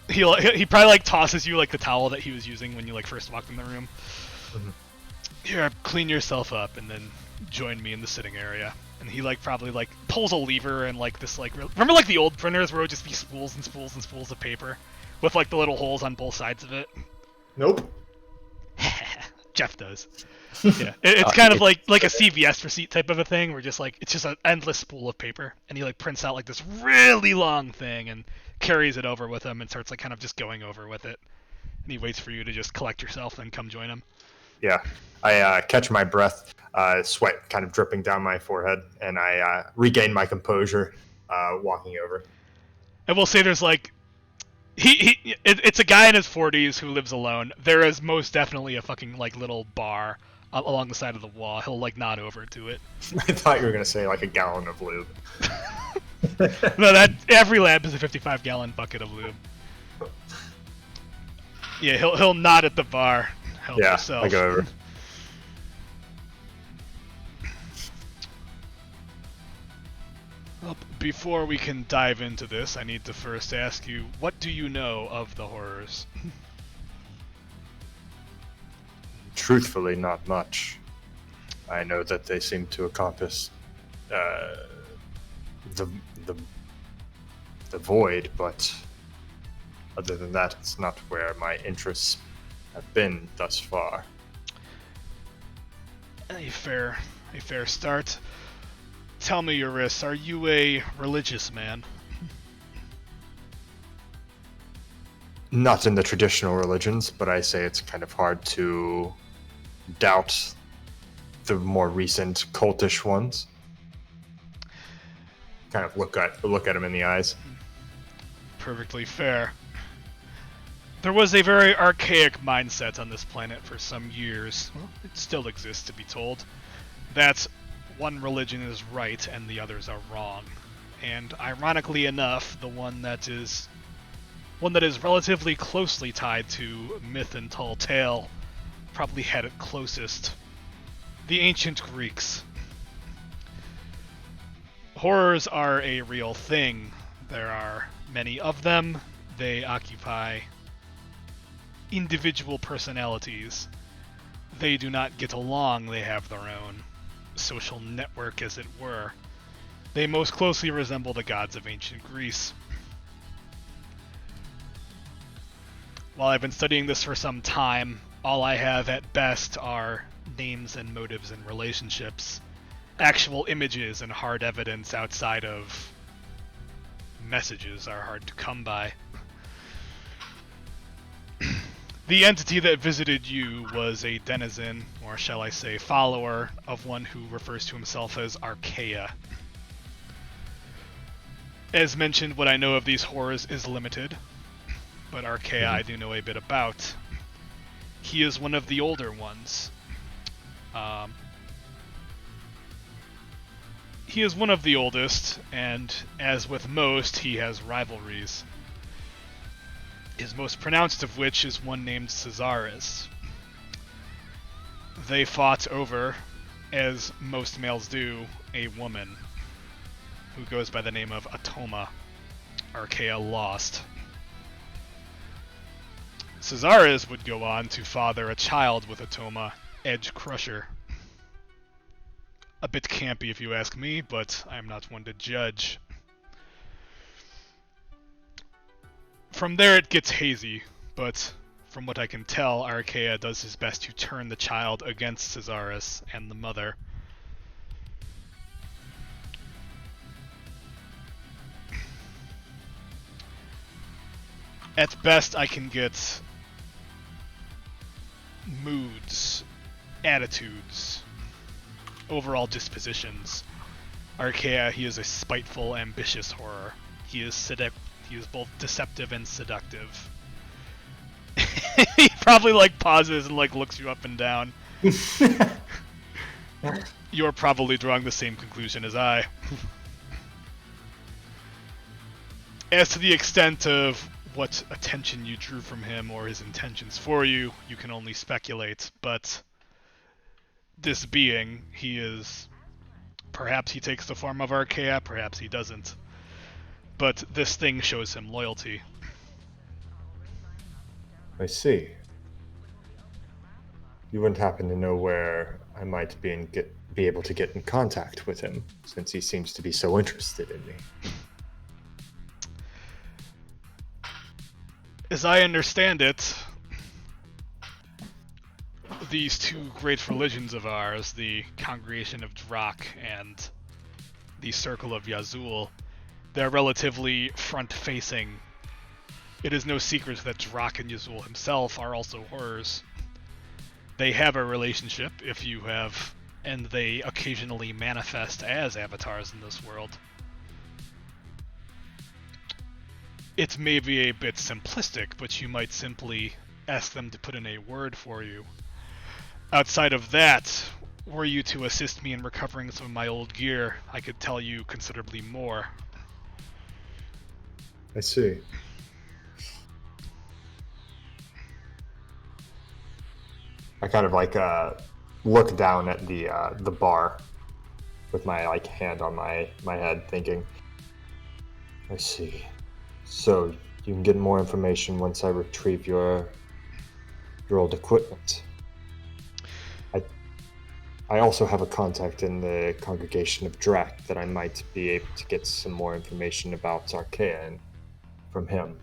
[SPEAKER 2] He probably like tosses you like the towel that he was using when you like first walked in the room. Mm-hmm. Here, clean yourself up, and then join me in the sitting area. And he like probably like pulls a lever, and like this like remember like the old printers where it would just be spools and spools and spools of paper with like the little holes on both sides of it.
[SPEAKER 3] Nope.
[SPEAKER 2] Jeff does. Yeah, it's kind of like a CVS receipt type of a thing, where just like it's just an endless spool of paper, and he like prints out like this really long thing and carries it over with him and starts like kind of just going over with it. And he waits for you to just collect yourself and come join him.
[SPEAKER 3] Yeah, I catch my breath, sweat kind of dripping down my forehead, and I regain my composure, walking over.
[SPEAKER 2] I will say there's like, it's a guy in his 40s who lives alone. There is most definitely a fucking like little bar along the side of the wall. He'll like nod over to it.
[SPEAKER 3] I thought you were gonna say like a gallon of lube.
[SPEAKER 2] No, that every lab is a 55-gallon bucket of lube. Yeah, he'll nod at the bar. Help yourself.
[SPEAKER 3] I go over.
[SPEAKER 2] Well, before we can dive into this, I need to first ask you, what do you know of the horrors?
[SPEAKER 3] Truthfully, not much. I know that they seem to encompass the void, but other than that, it's not where my interests have been thus far.
[SPEAKER 2] A fair start. Tell me, Y'Ris, are you a religious man?
[SPEAKER 3] Not in the traditional religions, but I say it's kind of hard to doubt the more recent cultish ones. Kind of look at him in the eyes.
[SPEAKER 2] Perfectly fair. There was a very archaic mindset on this planet for some years. Well, it still exists, to be told. That one religion is right and the others are wrong. And ironically enough, the one that is relatively closely tied to myth and tall tale probably had it closest. The ancient Greeks. Horrors are a real thing. There are many of them. They occupy individual personalities. They do not get along. They have their own social network, as it were. They most closely resemble the gods of ancient Greece. While I've been studying this for some time, all I have at best are names and motives and relationships. Actual images and hard evidence outside of messages are hard to come by. The entity that visited you was a denizen, or shall I say follower, of one who refers to himself as Archaea. As mentioned, what I know of these horrors is limited, but Archaea I do know a bit about. He is one of the older ones. He is one of the oldest, and as with most, he has rivalries. His most pronounced of which is one named Y'Ris. They fought over, as most males do, a woman who goes by the name of Atoma. Archaea lost. Y'Ris would go on to father a child with Atoma, Edge Crusher. A bit campy if you ask me, but I am not one to judge. From there it gets hazy, but from what I can tell, Archaea does his best to turn the child against Y'Ris and the mother. At best I can get moods, attitudes, overall dispositions. Archaea, he is a spiteful, ambitious horror. He is both deceptive and seductive. He probably pauses and looks you up and down. You're probably drawing the same conclusion as I. As to the extent of what attention you drew from him or his intentions for you, you can only speculate, but this being, perhaps he takes the form of Archaea, perhaps he doesn't. But this thing shows him loyalty.
[SPEAKER 3] I see. You wouldn't happen to know where I might be able to get in contact with him, since he seems to be so interested in me.
[SPEAKER 2] As I understand it, these two great religions of ours, the Congregation of Drak and the Circle of Yazul, they're relatively front-facing. It is no secret that Drak and Yazul himself are also horrors. They have a relationship, and they occasionally manifest as avatars in this world. It may be a bit simplistic, but you might simply ask them to put in a word for you. Outside of that, were you to assist me in recovering some of my old gear, I could tell you considerably more.
[SPEAKER 3] I see. I kind of look down at the bar with my hand on my head, thinking, I see. So you can get more information once I retrieve your old equipment. I also have a contact in the Congregation of Drak that I might be able to get some more information about Archaea from him.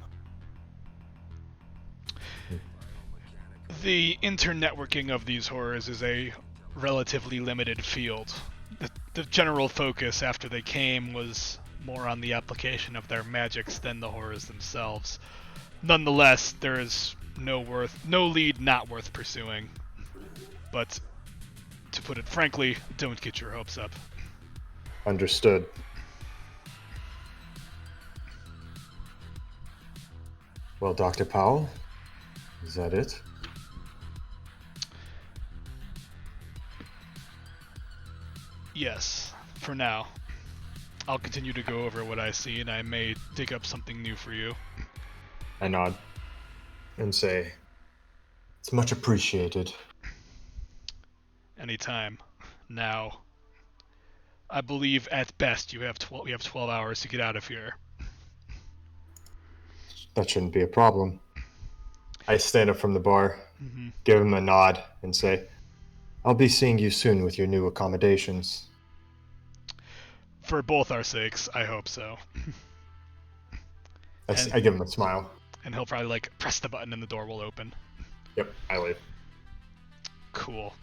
[SPEAKER 2] The internetworking of these horrors is a relatively limited field. The general focus after they came was more on the application of their magics than the horrors themselves. Nonetheless, there is no lead not worth pursuing. But to put it frankly, don't get your hopes up.
[SPEAKER 3] Understood. Well, Dr. Powell, Is that it?
[SPEAKER 2] Yes, for now. I'll continue to go over what I see, and I may dig up something new for you.
[SPEAKER 3] I nod and say, it's much appreciated.
[SPEAKER 2] Anytime. Now, I believe at best you have 12 hours to get out of here.
[SPEAKER 3] That shouldn't be a problem. I stand up from the bar, give him a nod, and say, I'll be seeing you soon with your new accommodations.
[SPEAKER 2] For both our sakes, I hope so.
[SPEAKER 3] I give him a smile.
[SPEAKER 2] And he'll probably like press the button and the door will open.
[SPEAKER 3] Yep, I leave.
[SPEAKER 2] Cool.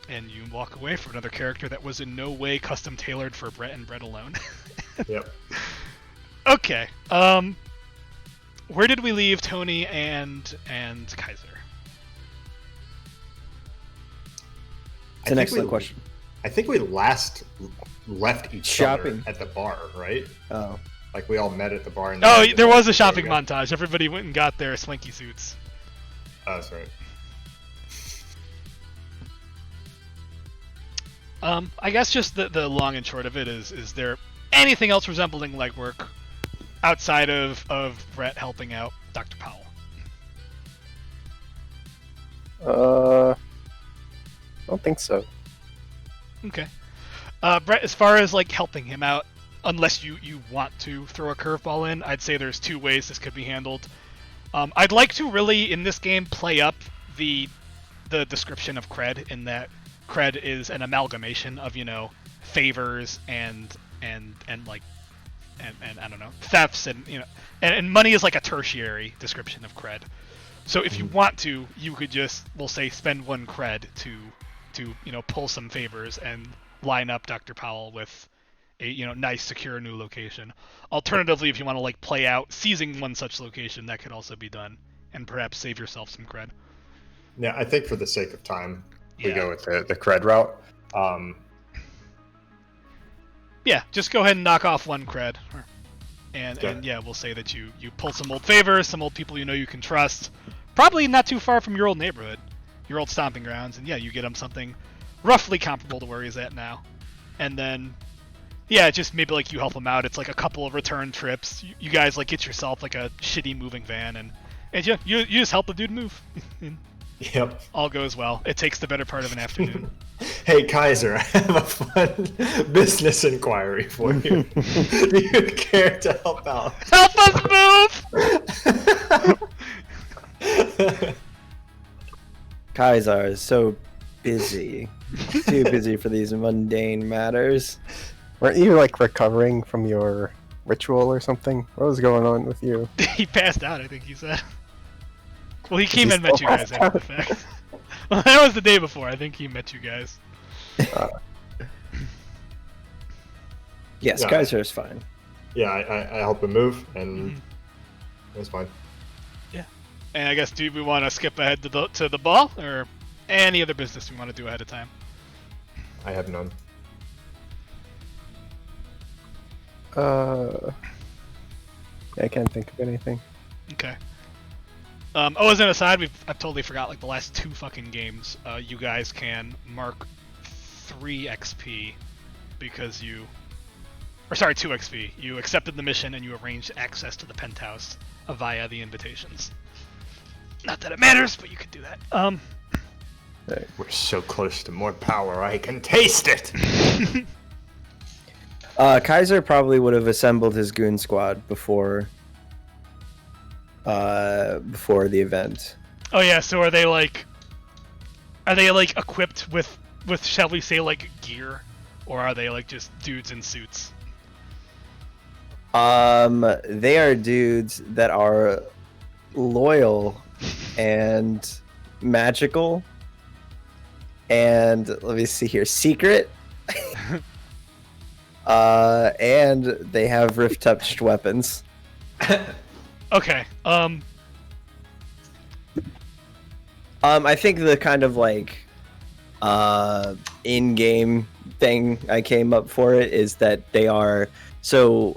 [SPEAKER 2] And you walk away for another character that was in no way custom tailored for Brett and Brett alone.
[SPEAKER 3] Yep.
[SPEAKER 2] Okay. Where did we leave Tony and Kaiser?
[SPEAKER 4] It's an excellent question.
[SPEAKER 3] I think we last left each other at the bar, right?
[SPEAKER 4] Oh.
[SPEAKER 3] Like we all met at the bar. And
[SPEAKER 2] There was a shopping montage. Everybody went and got their swanky suits.
[SPEAKER 3] Oh, that's right.
[SPEAKER 2] I guess just the long and short of it is there anything else resembling legwork outside of Brett helping out Dr. Powell?
[SPEAKER 1] I don't think so.
[SPEAKER 2] Okay. Brett, as far as like helping him out, unless you want to throw a curveball in, I'd say there's two ways this could be handled. I'd like to really in this game play up the description of cred in that cred is an amalgamation of favors and I don't know, thefts and and money is like a tertiary description of cred. So if you want to, you could just, we'll say, spend 1 cred to pull some favors and line up Dr. Powell with a nice secure new location. Alternatively, if you want to like play out seizing one such location, that could also be done and perhaps save yourself some cred.
[SPEAKER 3] Yeah, I think for the sake of time, we go with the cred route.
[SPEAKER 2] Yeah, just go ahead and knock off 1 cred. And we'll say that you pull some old favors, some old people you can trust. Probably not too far from your old neighborhood, your old stomping grounds. And you get him something roughly comparable to where he's at now. And then, just maybe like you help him out. It's like a couple of return trips. You guys like get yourself like a shitty moving van and you just help the dude move.
[SPEAKER 3] Yep.
[SPEAKER 2] All goes well. It takes the better part of an afternoon.
[SPEAKER 3] Hey, Kaiser, I have a fun business inquiry for you. Do you care to help out?
[SPEAKER 2] Help us move!
[SPEAKER 4] Kaiser is so busy. Too busy for these mundane matters.
[SPEAKER 1] Weren't you like recovering from your ritual or something? What was going on with you?
[SPEAKER 2] He passed out, I think he said. Well, he came and met you guys after the fact. Well, that was the day before. I think he met you guys.
[SPEAKER 4] Yes, Kaiser is fine.
[SPEAKER 3] Yeah, I help him move, and it's fine.
[SPEAKER 2] Yeah. And I guess, do we want to skip ahead to the ball, or any other business we want to do ahead of time?
[SPEAKER 3] I have none.
[SPEAKER 1] I can't think of anything.
[SPEAKER 2] Okay. As an aside, I've totally forgot, like, the last 2 fucking games, you guys can mark 3 XP because 2 XP. You accepted the mission and you arranged access to the penthouse via the invitations. Not that it matters, but you could do that.
[SPEAKER 3] We're so close to more power, I can taste it!
[SPEAKER 4] Kaiser probably would have assembled his goon squad before the event.
[SPEAKER 2] Oh yeah, so are they like equipped with shall we say like gear, or are they like just dudes in suits?
[SPEAKER 4] They are dudes that are loyal and magical and let me see here, secret. And they have rift-touched weapons.
[SPEAKER 2] Okay.
[SPEAKER 4] I think the kind of like in-game thing I came up for it is that they are so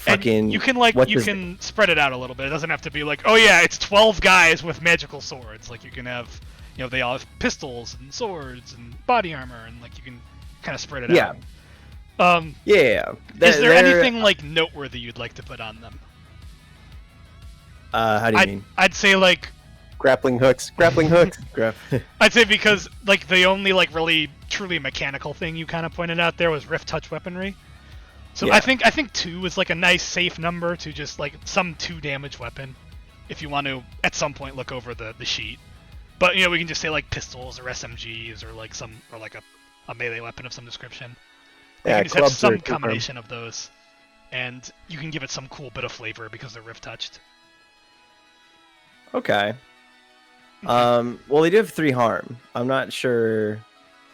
[SPEAKER 4] fucking.
[SPEAKER 2] You can spread it out a little bit. It doesn't have to be like, oh yeah, it's 12 guys with magical swords. Like you can have, they all have pistols and swords and body armor, and like you can kind of spread it out.
[SPEAKER 4] Yeah.
[SPEAKER 2] Is there anything like noteworthy you'd like to put on them?
[SPEAKER 4] How do you mean?
[SPEAKER 2] I'd say like
[SPEAKER 1] grappling hooks.
[SPEAKER 2] I'd say because like the only like really truly mechanical thing you kind of pointed out there was rift touch weaponry. So I think 2 is like a nice safe number to just like some 2 damage weapon, if you want to at some point look over the sheet. But we can just say like pistols or SMGs or like a melee weapon of some description. You can just have some combination of those, and you can give it some cool bit of flavor because they're rift touched.
[SPEAKER 4] Okay. Well, they do have 3 harm. I'm not sure.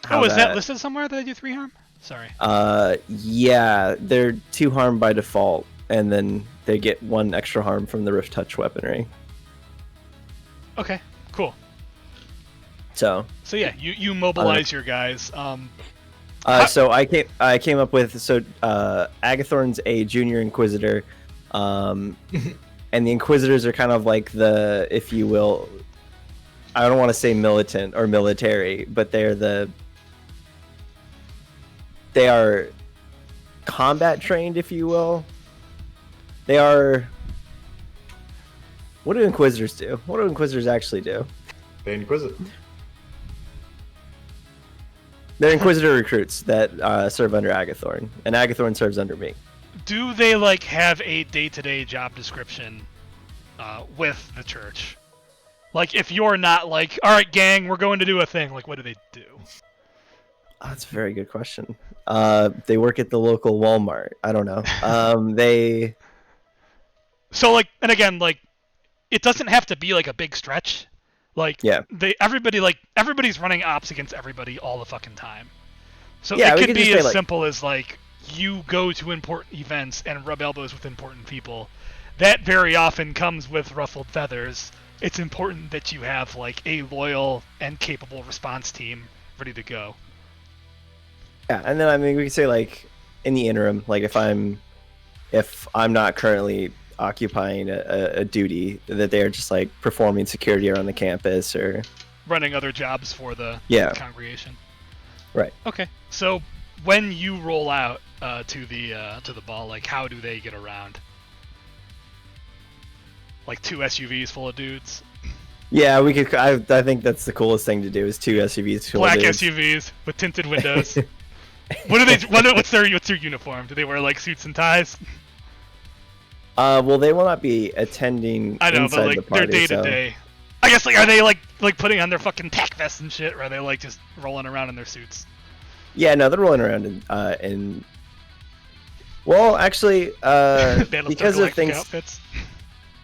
[SPEAKER 2] Is that listed somewhere that they do 3 harm? Sorry.
[SPEAKER 4] Yeah, they're 2 harm by default, and then they get 1 extra harm from the rift touch weaponry.
[SPEAKER 2] Okay, cool.
[SPEAKER 4] So
[SPEAKER 2] yeah, you mobilize your guys.
[SPEAKER 4] So I came up with Agathorn's a junior inquisitor, and the inquisitors are kind of like the, if you will, I don't want to say militant or military, but they are combat trained, if you will. They are. What do inquisitors do? What do inquisitors actually do?
[SPEAKER 3] They inquisit.
[SPEAKER 4] They're inquisitor recruits that serve under Agathorn, and Agathorn serves under me.
[SPEAKER 2] Do they like have a day-to-day job description with the church? Like, if you're not like, all right, gang, we're going to do a thing. Like, what do they do?
[SPEAKER 4] Oh, that's a very good question. They work at the local Walmart. I don't know. They.
[SPEAKER 2] So like, and again, like, it doesn't have to be like a big stretch. Like,
[SPEAKER 4] yeah.
[SPEAKER 2] Everybody's running ops against everybody all the fucking time. So
[SPEAKER 4] yeah,
[SPEAKER 2] it could be as simple as like, you go to important events and rub elbows with important people. That very often comes with ruffled feathers. It's important that you have like a loyal and capable response team ready to go.
[SPEAKER 4] Yeah, and then I mean we could say like in the interim, like if I'm not currently occupying a duty, that they are just like performing security around the campus or
[SPEAKER 2] running other jobs for the congregation.
[SPEAKER 4] Right.
[SPEAKER 2] Okay. So when you roll out to the ball, like how do they get around? Like 2 SUVs full of dudes.
[SPEAKER 4] Yeah, we could. I think that's the coolest thing to do is 2 SUVs full
[SPEAKER 2] Black
[SPEAKER 4] of dudes.
[SPEAKER 2] SUVs with tinted windows. What's their uniform? Do they wear like suits and ties?
[SPEAKER 4] Well, they will not be attending.
[SPEAKER 2] I know,
[SPEAKER 4] inside
[SPEAKER 2] but like
[SPEAKER 4] the party,
[SPEAKER 2] their day to day. I guess like are they like putting on their fucking tack vests and shit, or are they like just rolling around in their suits?
[SPEAKER 4] Yeah, no, they're rolling around in. Well, actually, because of things.
[SPEAKER 2] Outfits.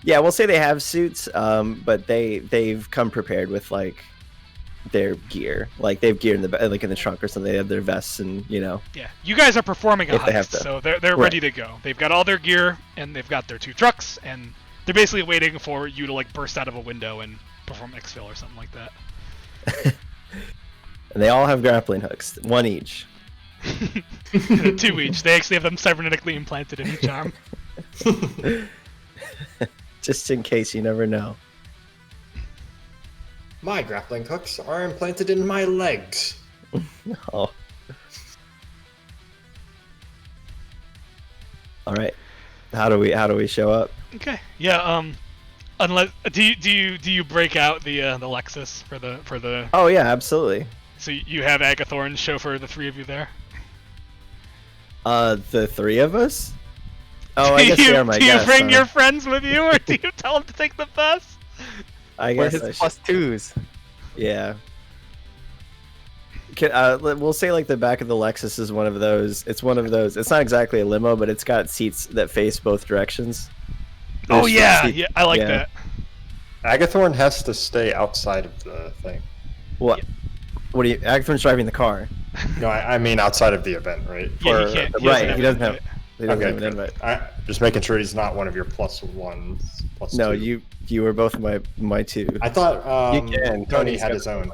[SPEAKER 4] Yeah, we'll say they have suits, but they've come prepared with like their gear. Like they have gear in the trunk or something. They have their vests and Yeah,
[SPEAKER 2] you guys are performing a heist,
[SPEAKER 4] to.
[SPEAKER 2] so they're ready to go. They've got all their gear and they've got their 2 trucks, and they're basically waiting for you to like burst out of a window and perform exfil or something like that.
[SPEAKER 4] And they all have grappling hooks, 1 each.
[SPEAKER 2] 2 each. They actually have them cybernetically implanted in each arm.
[SPEAKER 4] Just in case, you never know.
[SPEAKER 3] My grappling hooks are implanted in my legs.
[SPEAKER 4] Oh. All right. How do we show up?
[SPEAKER 2] Okay. Yeah. Unless do you break out the Lexus for the?
[SPEAKER 4] Oh yeah, absolutely.
[SPEAKER 2] So you have Agathorn chauffeur the 3 of you there.
[SPEAKER 4] The 3 of us. Oh, I guess they are my guests.
[SPEAKER 2] Do you bring your friends with you, or do you tell them to take the bus?
[SPEAKER 4] I guess
[SPEAKER 1] his +2s.
[SPEAKER 4] Yeah. We'll say like the back of the Lexus is one of those. It's one of those. It's not exactly a limo, but it's got seats that face both directions.
[SPEAKER 2] Oh yeah, I like that.
[SPEAKER 3] Agathorn has to stay outside of the thing.
[SPEAKER 4] What? What do you? Agathorn's driving the car.
[SPEAKER 3] No, I mean outside of the event, right?
[SPEAKER 2] Yeah, he can't.
[SPEAKER 4] He doesn't have.
[SPEAKER 3] Okay, just making sure he's not one of your +1s.
[SPEAKER 4] No,
[SPEAKER 3] +2.
[SPEAKER 4] you were both my 2.
[SPEAKER 3] I thought
[SPEAKER 1] You can.
[SPEAKER 3] Tony had his own.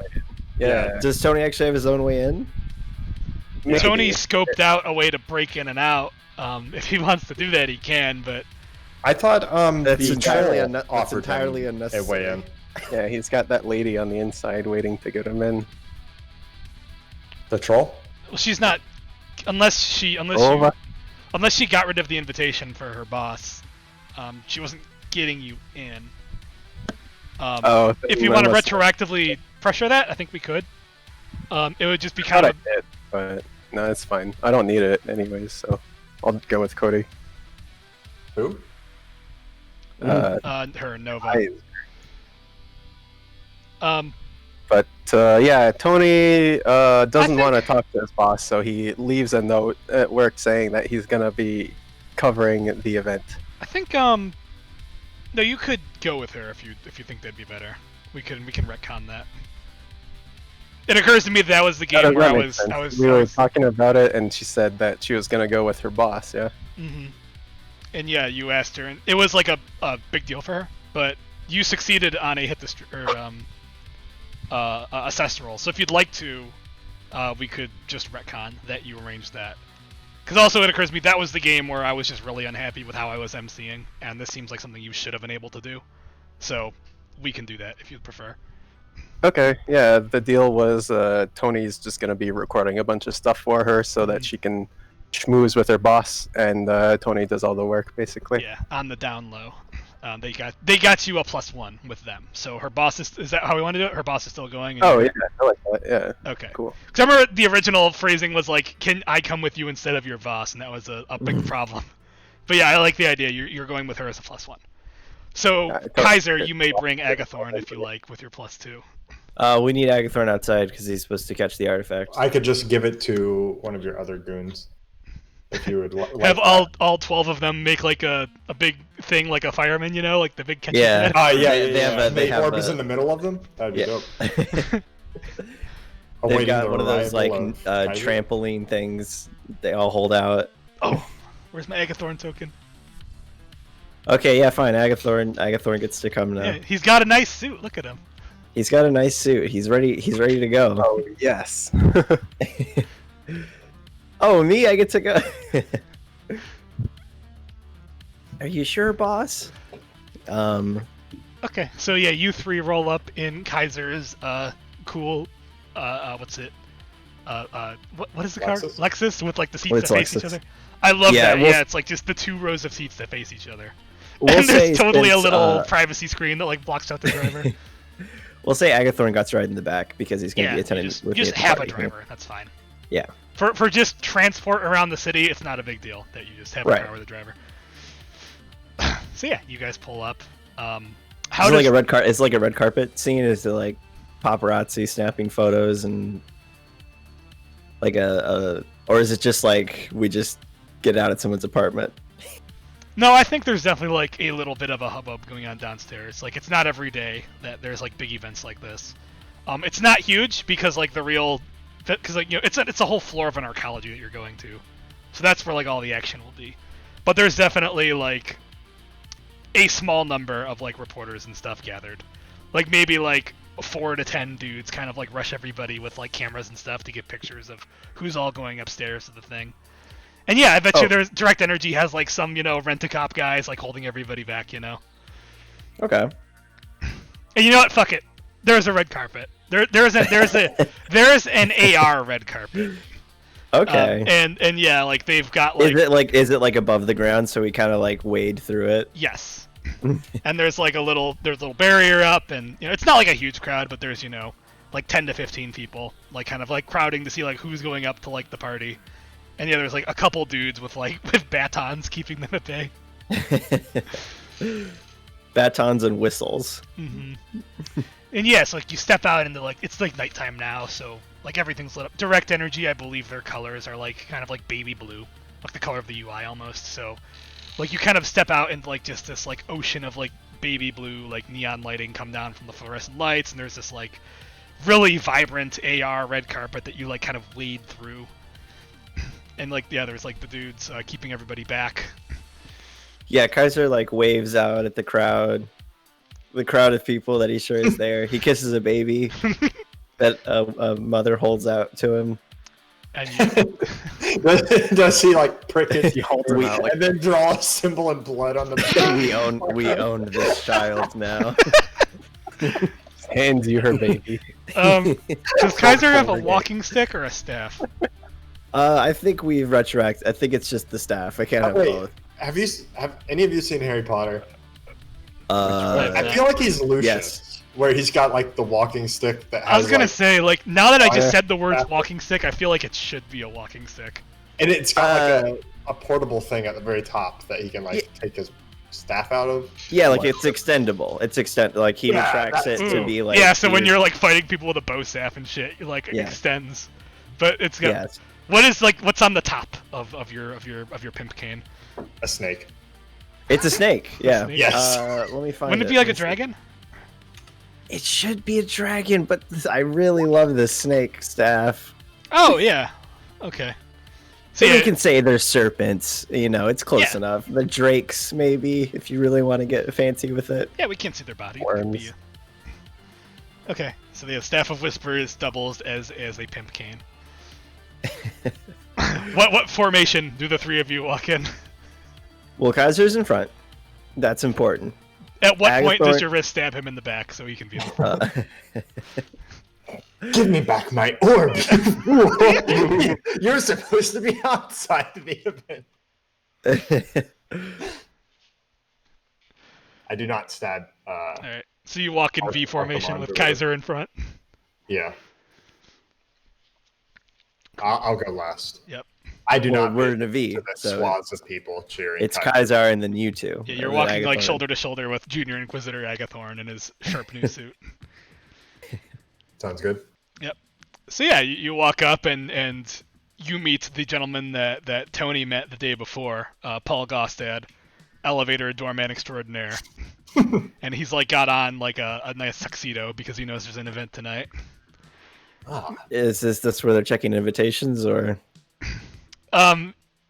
[SPEAKER 4] Yeah. Does Tony actually have his own way in?
[SPEAKER 1] Maybe.
[SPEAKER 2] Tony scoped out a way to break in and out. If he wants to do that, he can. But
[SPEAKER 3] I thought
[SPEAKER 1] That's
[SPEAKER 3] the
[SPEAKER 1] entirely
[SPEAKER 3] troll
[SPEAKER 1] unne- that's
[SPEAKER 3] offered
[SPEAKER 1] entirely
[SPEAKER 3] him a
[SPEAKER 1] unnecessary.
[SPEAKER 3] way in.
[SPEAKER 1] Yeah, he's got that lady on the inside waiting to get him in.
[SPEAKER 3] The troll?
[SPEAKER 2] she's not, unless she
[SPEAKER 1] Over.
[SPEAKER 2] got rid of the invitation for her boss. She wasn't getting you in. If you want to retroactively pressure that, I think we could. It would just be
[SPEAKER 1] I
[SPEAKER 2] kind
[SPEAKER 1] thought
[SPEAKER 2] of.
[SPEAKER 1] I did, but no, it's fine. I don't need it anyways, so I'll go with Cody.
[SPEAKER 3] Who?
[SPEAKER 2] Her Nova.
[SPEAKER 1] But yeah, Tony doesn't want to talk to his boss, so he leaves a note at work saying that he's gonna be covering the event.
[SPEAKER 2] I think no, you could go with her if you think that'd be better. We can retcon that. It occurs to me that was the game where I was
[SPEAKER 1] We were talking about it, and she said that she was gonna go with her boss. Yeah.
[SPEAKER 2] Mm-hmm. And yeah, you asked her, and it was like a big deal for her. But you succeeded on a hit the assess roll. So if you'd like to, we could just retcon that you arranged that. Because also it occurs to me that was the game where I was just really unhappy with how I was emceeing, and this seems like something you should have been able to do. So we can do that if you'd prefer.
[SPEAKER 1] Okay. Yeah. The deal was Tony's just gonna be recording a bunch of stuff for her so that she can schmooze with her boss, and Tony does all the work basically.
[SPEAKER 2] Yeah, on the down low. They got you a +1 with them. So her boss is that how we want to do it? Her boss is still going.
[SPEAKER 1] Oh yeah, I like that. Yeah.
[SPEAKER 2] Okay.
[SPEAKER 1] Cool.
[SPEAKER 2] Because I remember the original phrasing was like, "Can I come with you instead of your boss?" And that was a big problem. But yeah, I like the idea. You're going with her as a +1. So Kaiser, you may bring Agathorn if you like with your +2.
[SPEAKER 4] We need Agathorn outside because he's supposed to catch the artifact.
[SPEAKER 3] I could just give it to one of your other goons. If you would
[SPEAKER 2] have all 12 of them make like a big thing, like a fireman, you know, like the big catching
[SPEAKER 4] Yeah.
[SPEAKER 2] net.
[SPEAKER 4] They have
[SPEAKER 3] orbs in the middle of them. That'd be dope.
[SPEAKER 4] They've got one of those like trampoline things. They all hold out.
[SPEAKER 2] Oh, where's my Agathorn token?
[SPEAKER 4] Okay, yeah, fine. Agathorn gets to come now.
[SPEAKER 2] Yeah, he's got a nice suit. Look at him.
[SPEAKER 4] He's got a nice suit. He's ready. He's ready to go.
[SPEAKER 1] Oh yes.
[SPEAKER 4] Oh, me? I get to go. Are you sure, boss?
[SPEAKER 2] Okay, so yeah, you three roll up in Kaiser's cool. What's it? What is the car? Lexus with like the seats that face each other. I love that. Yeah, it's like just the 2 rows of seats that face each other. And there's totally a little privacy screen that like blocks out the driver.
[SPEAKER 4] We'll say Agathorn got to ride in the back because he's going to be attending with
[SPEAKER 2] you just have a driver. That's fine.
[SPEAKER 4] Yeah.
[SPEAKER 2] For just transport around the city, it's not a big deal that you just have a car with a driver. So yeah, you guys pull up.
[SPEAKER 4] It's like a red carpet scene. Is it like paparazzi snapping photos and like or is it just like we just get out at someone's apartment?
[SPEAKER 2] No, I think there's definitely like a little bit of a hubbub going on downstairs. Like it's not every day that there's like big events like this. It's not huge because like because like it's a whole floor of an arcology that you're going to, so that's where like all the action will be. But there's definitely like a small number of like reporters and stuff gathered, like maybe like 4 to 10 dudes kind of like rush everybody with like cameras and stuff to get pictures of who's all going upstairs to the thing. And yeah, I bet you there's Direct Energy has like some rent-a-cop guys like holding everybody back,
[SPEAKER 4] Okay.
[SPEAKER 2] And you know what? Fuck it. There's a red carpet. There's an AR red carpet.
[SPEAKER 4] Okay.
[SPEAKER 2] And yeah, like they've got like.
[SPEAKER 4] Is it like above the ground so we kind of like wade through it?
[SPEAKER 2] Yes. And there's like a little barrier up, and it's not like a huge crowd, but there's like 10 to 15 people like kind of like crowding to see like who's going up to like the party. And yeah, there's like a couple dudes with batons keeping them at bay.
[SPEAKER 4] Batons and whistles.
[SPEAKER 2] Mm-hmm. And yes, like you step out into like it's like nighttime now, so like everything's lit up. Direct Energy, I believe their colors are like kind of like baby blue, like the color of the UI almost. So like you kind of step out into like just this like ocean of like baby blue like neon lighting come down from the fluorescent lights, and there's this like really vibrant AR red carpet that you like kind of wade through. And like yeah, there's like the dudes keeping everybody back.
[SPEAKER 4] Yeah, Kaiser like waves out at the crowd of people that he's sure is there. He kisses a baby that a mother holds out to him.
[SPEAKER 2] And you,
[SPEAKER 3] Does he like prick it
[SPEAKER 1] He holds him out like
[SPEAKER 3] and then draw a symbol in blood on the back?
[SPEAKER 4] we own this child now.
[SPEAKER 1] hands you her baby.
[SPEAKER 2] does Kaiser have a walking stick or a staff?
[SPEAKER 4] I think we've retroacted. I think it's just the staff. I can't have
[SPEAKER 3] Wait,
[SPEAKER 4] both.
[SPEAKER 3] have any of you seen Harry Potter?
[SPEAKER 2] one?
[SPEAKER 3] I feel like he's Lucius,
[SPEAKER 4] Yes.
[SPEAKER 3] where he's got like the walking stick that has.
[SPEAKER 2] I was gonna
[SPEAKER 3] like,
[SPEAKER 2] say, like, now that I just
[SPEAKER 1] Fire.
[SPEAKER 2] said the words walking stick, I feel like it should be a walking stick.
[SPEAKER 3] and it's got like a portable thing at the very top that he can like take his staff out of.
[SPEAKER 4] Yeah, like it's extendable. Like he
[SPEAKER 3] Yeah,
[SPEAKER 4] retracts it
[SPEAKER 3] that's-
[SPEAKER 4] to be like.
[SPEAKER 2] yeah, so when
[SPEAKER 4] used-
[SPEAKER 2] you're like fighting people with a bow staff and shit, it like
[SPEAKER 4] Yeah.
[SPEAKER 2] extends. But it's got
[SPEAKER 4] Yeah.
[SPEAKER 2] what's on the top of your pimp cane?
[SPEAKER 3] A snake.
[SPEAKER 4] It's a snake. Yeah.
[SPEAKER 2] snake?
[SPEAKER 3] Yes.
[SPEAKER 4] Let me find.
[SPEAKER 2] Wouldn't it be like a
[SPEAKER 4] Let me see.
[SPEAKER 2] dragon?
[SPEAKER 4] It should be a dragon, but I really love this snake staff.
[SPEAKER 2] Oh yeah. Okay. So
[SPEAKER 4] So
[SPEAKER 2] yeah,
[SPEAKER 4] we can say they're serpents. You know, it's close
[SPEAKER 2] Yeah.
[SPEAKER 4] enough. The drakes, maybe, if you really want to get fancy with it.
[SPEAKER 2] yeah, we can't see their body. It could be-
[SPEAKER 1] Worms.
[SPEAKER 2] Okay, so the staff of whispers doubles as a pimp cane. What formation do the three of you walk in?
[SPEAKER 4] Well, Kaiser's in front. That's important.
[SPEAKER 2] At what point does
[SPEAKER 4] Agathorn-
[SPEAKER 2] your wrist stab him in the back so he can be in the front?
[SPEAKER 3] Give me back my orb. You're supposed to be outside the event. I do not stab.
[SPEAKER 2] Alright, so you walk in
[SPEAKER 3] I'll-
[SPEAKER 2] V
[SPEAKER 3] I'll
[SPEAKER 2] formation
[SPEAKER 3] come on
[SPEAKER 2] with
[SPEAKER 3] to it.
[SPEAKER 2] Kaiser in front.
[SPEAKER 3] Yeah. I'll go last.
[SPEAKER 2] Yep.
[SPEAKER 3] I do
[SPEAKER 4] Well,
[SPEAKER 3] not.
[SPEAKER 4] we're
[SPEAKER 3] make
[SPEAKER 4] in a V,
[SPEAKER 3] to the
[SPEAKER 4] so
[SPEAKER 3] swaths of people cheering.
[SPEAKER 4] it's Kaiser and then you two.
[SPEAKER 2] Yeah, you're
[SPEAKER 4] and then
[SPEAKER 2] walking like
[SPEAKER 4] Agathorn.
[SPEAKER 2] shoulder to shoulder with Junior Inquisitor Agathorn in his sharp new suit.
[SPEAKER 3] Sounds good.
[SPEAKER 2] So yeah, you walk up and you meet the gentleman that Tony met the day before, Paul Gostad, elevator doorman extraordinaire. And he's like got on like a nice tuxedo because he knows there's an event tonight.
[SPEAKER 3] Ah,
[SPEAKER 4] Is this where they're checking invitations or?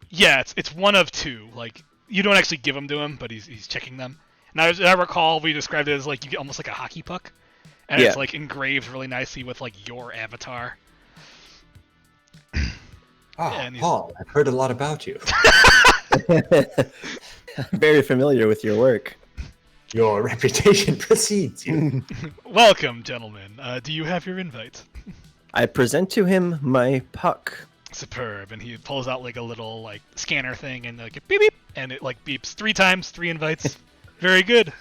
[SPEAKER 2] Yeah, it's one of two. Like you don't actually give them to him, but he's checking them. Now, as I recall, we described it as like you get almost like a hockey puck, and
[SPEAKER 4] Yeah.
[SPEAKER 2] it's like engraved really nicely with like your avatar. And he's-
[SPEAKER 3] Paul, I've heard a lot about you.
[SPEAKER 4] Very familiar with your work.
[SPEAKER 3] Your reputation precedes you.
[SPEAKER 2] Welcome, gentlemen. Do you have your invite?
[SPEAKER 4] I present to him my puck.
[SPEAKER 2] Superb. And he pulls out like a little like scanner thing and like a beep beep, and it like beeps 3 times, 3 invites. Very good.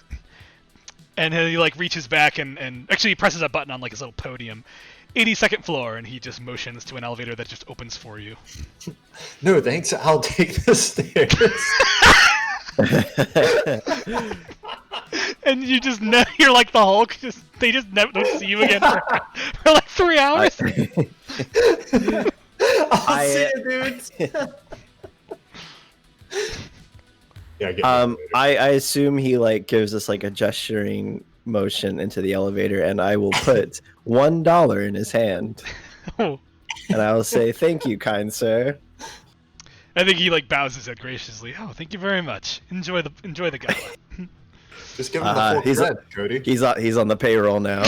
[SPEAKER 2] And then he like reaches back and actually he presses a button on like his little podium. 82nd floor, and he just motions to an elevator that just opens for you.
[SPEAKER 3] No, thanks. I'll take the stairs.
[SPEAKER 2] And you just you're like the Hulk. They just never don't see you again for like 3 hours.
[SPEAKER 3] I'll see you, dudes. Yeah, get
[SPEAKER 4] I assume he like gives us like a gesturing motion into the elevator, and I will put $1 in his hand,
[SPEAKER 2] Oh,
[SPEAKER 4] and I will say, "Thank you, kind sir."
[SPEAKER 2] I think he like bows his head graciously. Oh, thank you very much. Enjoy the gala.
[SPEAKER 3] Just give him the full
[SPEAKER 4] he's-
[SPEAKER 3] cred, Cody.
[SPEAKER 4] He's on the payroll now.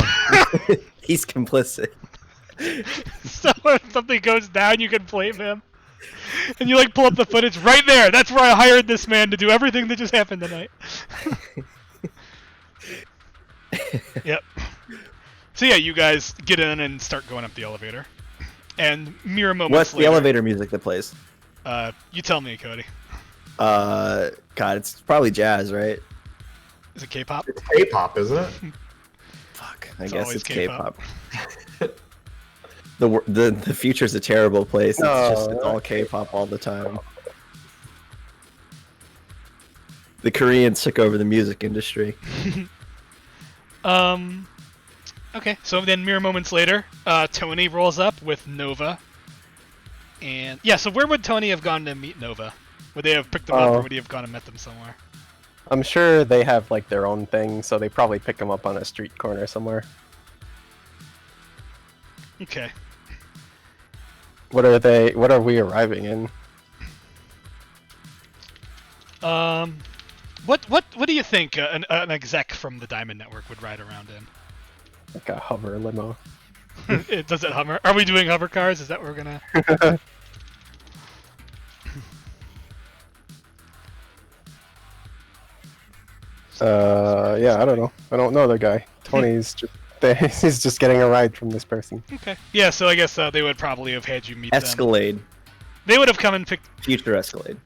[SPEAKER 4] He's complicit.
[SPEAKER 2] So if something goes down, you can blame him. And you like pull up the footage right there. That's where I hired this man to do everything that just happened tonight. Yep. So yeah, you guys get in and start going up the elevator. And mere moments
[SPEAKER 4] What's the
[SPEAKER 2] later,
[SPEAKER 4] elevator music that plays?
[SPEAKER 2] You tell me, Cody.
[SPEAKER 4] God, it's probably jazz, right?
[SPEAKER 2] Is it K-pop?
[SPEAKER 3] It's K-pop, isn't it?
[SPEAKER 4] Fuck, I
[SPEAKER 2] It's
[SPEAKER 4] guess
[SPEAKER 2] always
[SPEAKER 4] it's
[SPEAKER 2] K-pop.
[SPEAKER 4] K-pop. The future's a terrible place. It's
[SPEAKER 1] Oh,
[SPEAKER 4] all K-pop all the time. The Koreans took over the music industry.
[SPEAKER 2] Okay, so then mere moments later, Tony rolls up with Nova. And yeah, so where would Tony have gone to meet Nova? Would they have picked them up, or would he have gone and met them somewhere?
[SPEAKER 1] I'm sure they have like their own thing, so they probably pick them up on a street corner somewhere.
[SPEAKER 2] Okay.
[SPEAKER 1] What are we arriving in?
[SPEAKER 2] What do you think an exec from the Diamond Network would ride around in?
[SPEAKER 1] Like a hover limo.
[SPEAKER 2] Does it hover? Are we doing hover cars? Is that what we're gonna?
[SPEAKER 1] Yeah, I don't know. I don't know the guy. Tony's just he's just getting a ride from this person.
[SPEAKER 2] Okay. Yeah, so I guess they would probably have had you meet them.
[SPEAKER 4] Escalade.
[SPEAKER 2] They would have come and picked.
[SPEAKER 4] Future Escalade.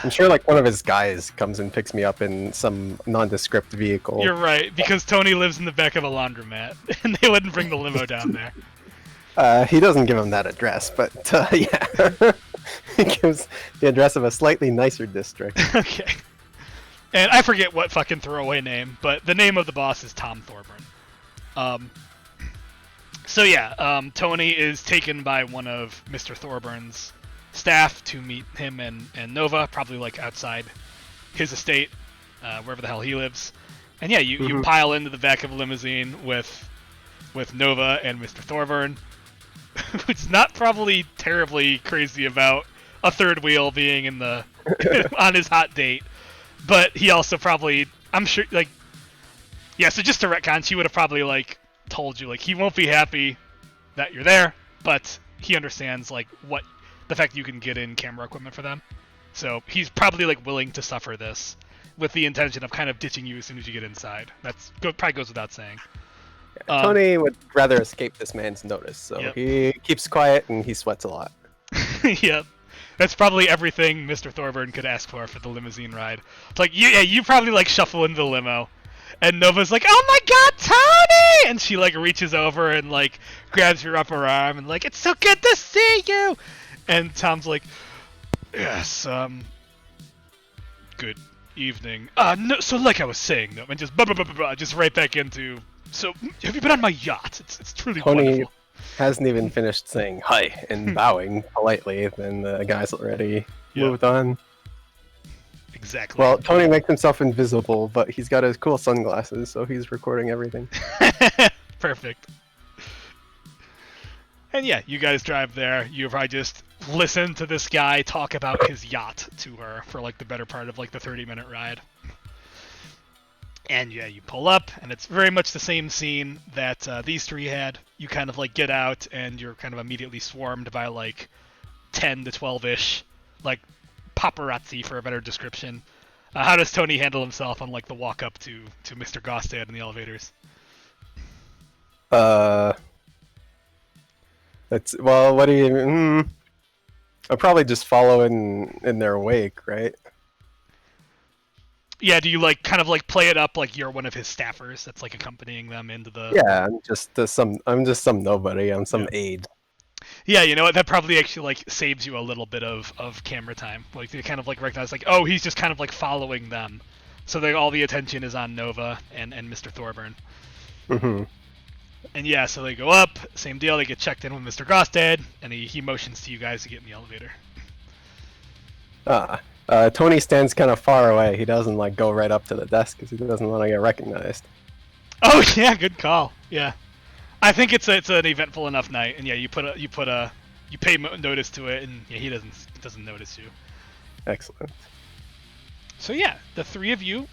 [SPEAKER 1] I'm sure like one of his guys comes and picks me up in some nondescript vehicle.
[SPEAKER 2] You're right, because Tony lives in the back of a laundromat, and they wouldn't bring the limo down there.
[SPEAKER 1] He doesn't give him that address, but yeah. He gives the address of a slightly nicer district.
[SPEAKER 2] Okay. And I forget what fucking throwaway name, but the name of the boss is Tom Thorburn. So yeah, Tony is taken by one of Mr. Thorburn's staff to meet him and Nova, probably like outside his estate, wherever the hell he lives. And yeah, you pile into the back of a limousine with Nova and Mr. Thorburn, who's not probably terribly crazy about a third wheel being in the on his hot date. But he also probably, I'm sure, like, yeah, so just to retcon, she would have probably, like, told you, like, he won't be happy that you're there, but he understands, like, what, the fact that you can get in camera equipment for them. So he's probably, like, willing to suffer this with the intention of kind of ditching you as soon as you get inside. Probably goes without saying.
[SPEAKER 1] Tony would rather escape this man's notice, so he keeps quiet and he sweats a lot.
[SPEAKER 2] Yep. That's probably everything Mr. Thorburn could ask for the limousine ride. It's like, you probably, like, shuffle into the limo. And Nova's like, oh my god, Tony! And she, like, reaches over and, like, grabs your upper arm and, like, it's so good to see you! And Tom's like, yes, good evening. No, so like I was saying, though, and just just right back into, so, have you been on my yacht? It's truly wonderful.
[SPEAKER 1] Hasn't even finished saying hi and bowing politely, then the guy's already moved on.
[SPEAKER 2] Exactly.
[SPEAKER 1] Well, Tony makes himself invisible, but he's got his cool sunglasses, so he's recording everything.
[SPEAKER 2] Perfect. And yeah, you guys drive there. You probably just listen to this guy talk about his yacht to her for like the better part of like the 30-minute ride. And yeah, you pull up, and it's very much the same scene that these three had. You kind of like get out, and you're kind of immediately swarmed by like 10 to 12-ish, like paparazzi for a better description. How does Tony handle himself on like the walk up to Mr. Gostad in the elevators?
[SPEAKER 1] Well, what do you? I'll probably just follow in their wake, right?
[SPEAKER 2] Yeah, do you like kind of like play it up like you're one of his staffers that's like accompanying them into the?
[SPEAKER 1] Yeah, I'm just some nobody. I'm some aide.
[SPEAKER 2] Yeah, you know what? That probably actually like saves you a little bit of camera time. Like they kind of like recognize like, oh, he's just kind of like following them, so that all the attention is on Nova and Mr. Thorburn.
[SPEAKER 1] Mm-hmm.
[SPEAKER 2] And yeah, so they go up, same deal. They get checked in with Mr. Gostad, and he motions to you guys to get in the elevator.
[SPEAKER 1] Tony stands kind of far away. He doesn't like go right up to the desk because he doesn't want to get recognized.
[SPEAKER 2] Oh yeah, good call. Yeah, I think it's an eventful enough night, and yeah, you pay notice to it, and yeah, he doesn't notice you.
[SPEAKER 1] Excellent.
[SPEAKER 2] So yeah, the three of you,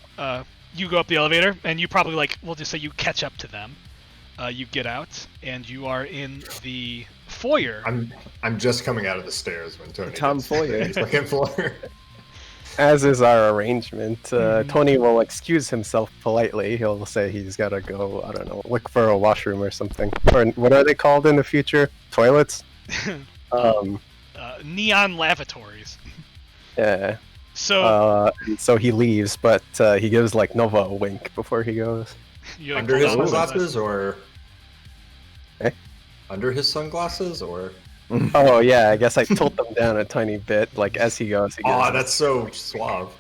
[SPEAKER 2] you go up the elevator, and you probably like, we'll just say you catch up to them. You get out, and you are in the foyer.
[SPEAKER 3] I'm just coming out of the stairs when Tony.
[SPEAKER 4] Tom Foyer.
[SPEAKER 3] He's looking for.
[SPEAKER 1] As is our arrangement, Tony will excuse himself politely. He'll say he's got to go, I don't know, look for a washroom or something. Or what are they called in the future? Toilets?
[SPEAKER 2] Neon lavatories.
[SPEAKER 1] Yeah.
[SPEAKER 2] So
[SPEAKER 1] he leaves, but he gives like Nova a wink before he goes.
[SPEAKER 2] Like,
[SPEAKER 3] under his sunglasses, or?
[SPEAKER 1] Eh?
[SPEAKER 3] Under his sunglasses, or?
[SPEAKER 1] Oh yeah, I guess I tilt them down a tiny bit, like as he goes.
[SPEAKER 3] Oh, that's so suave.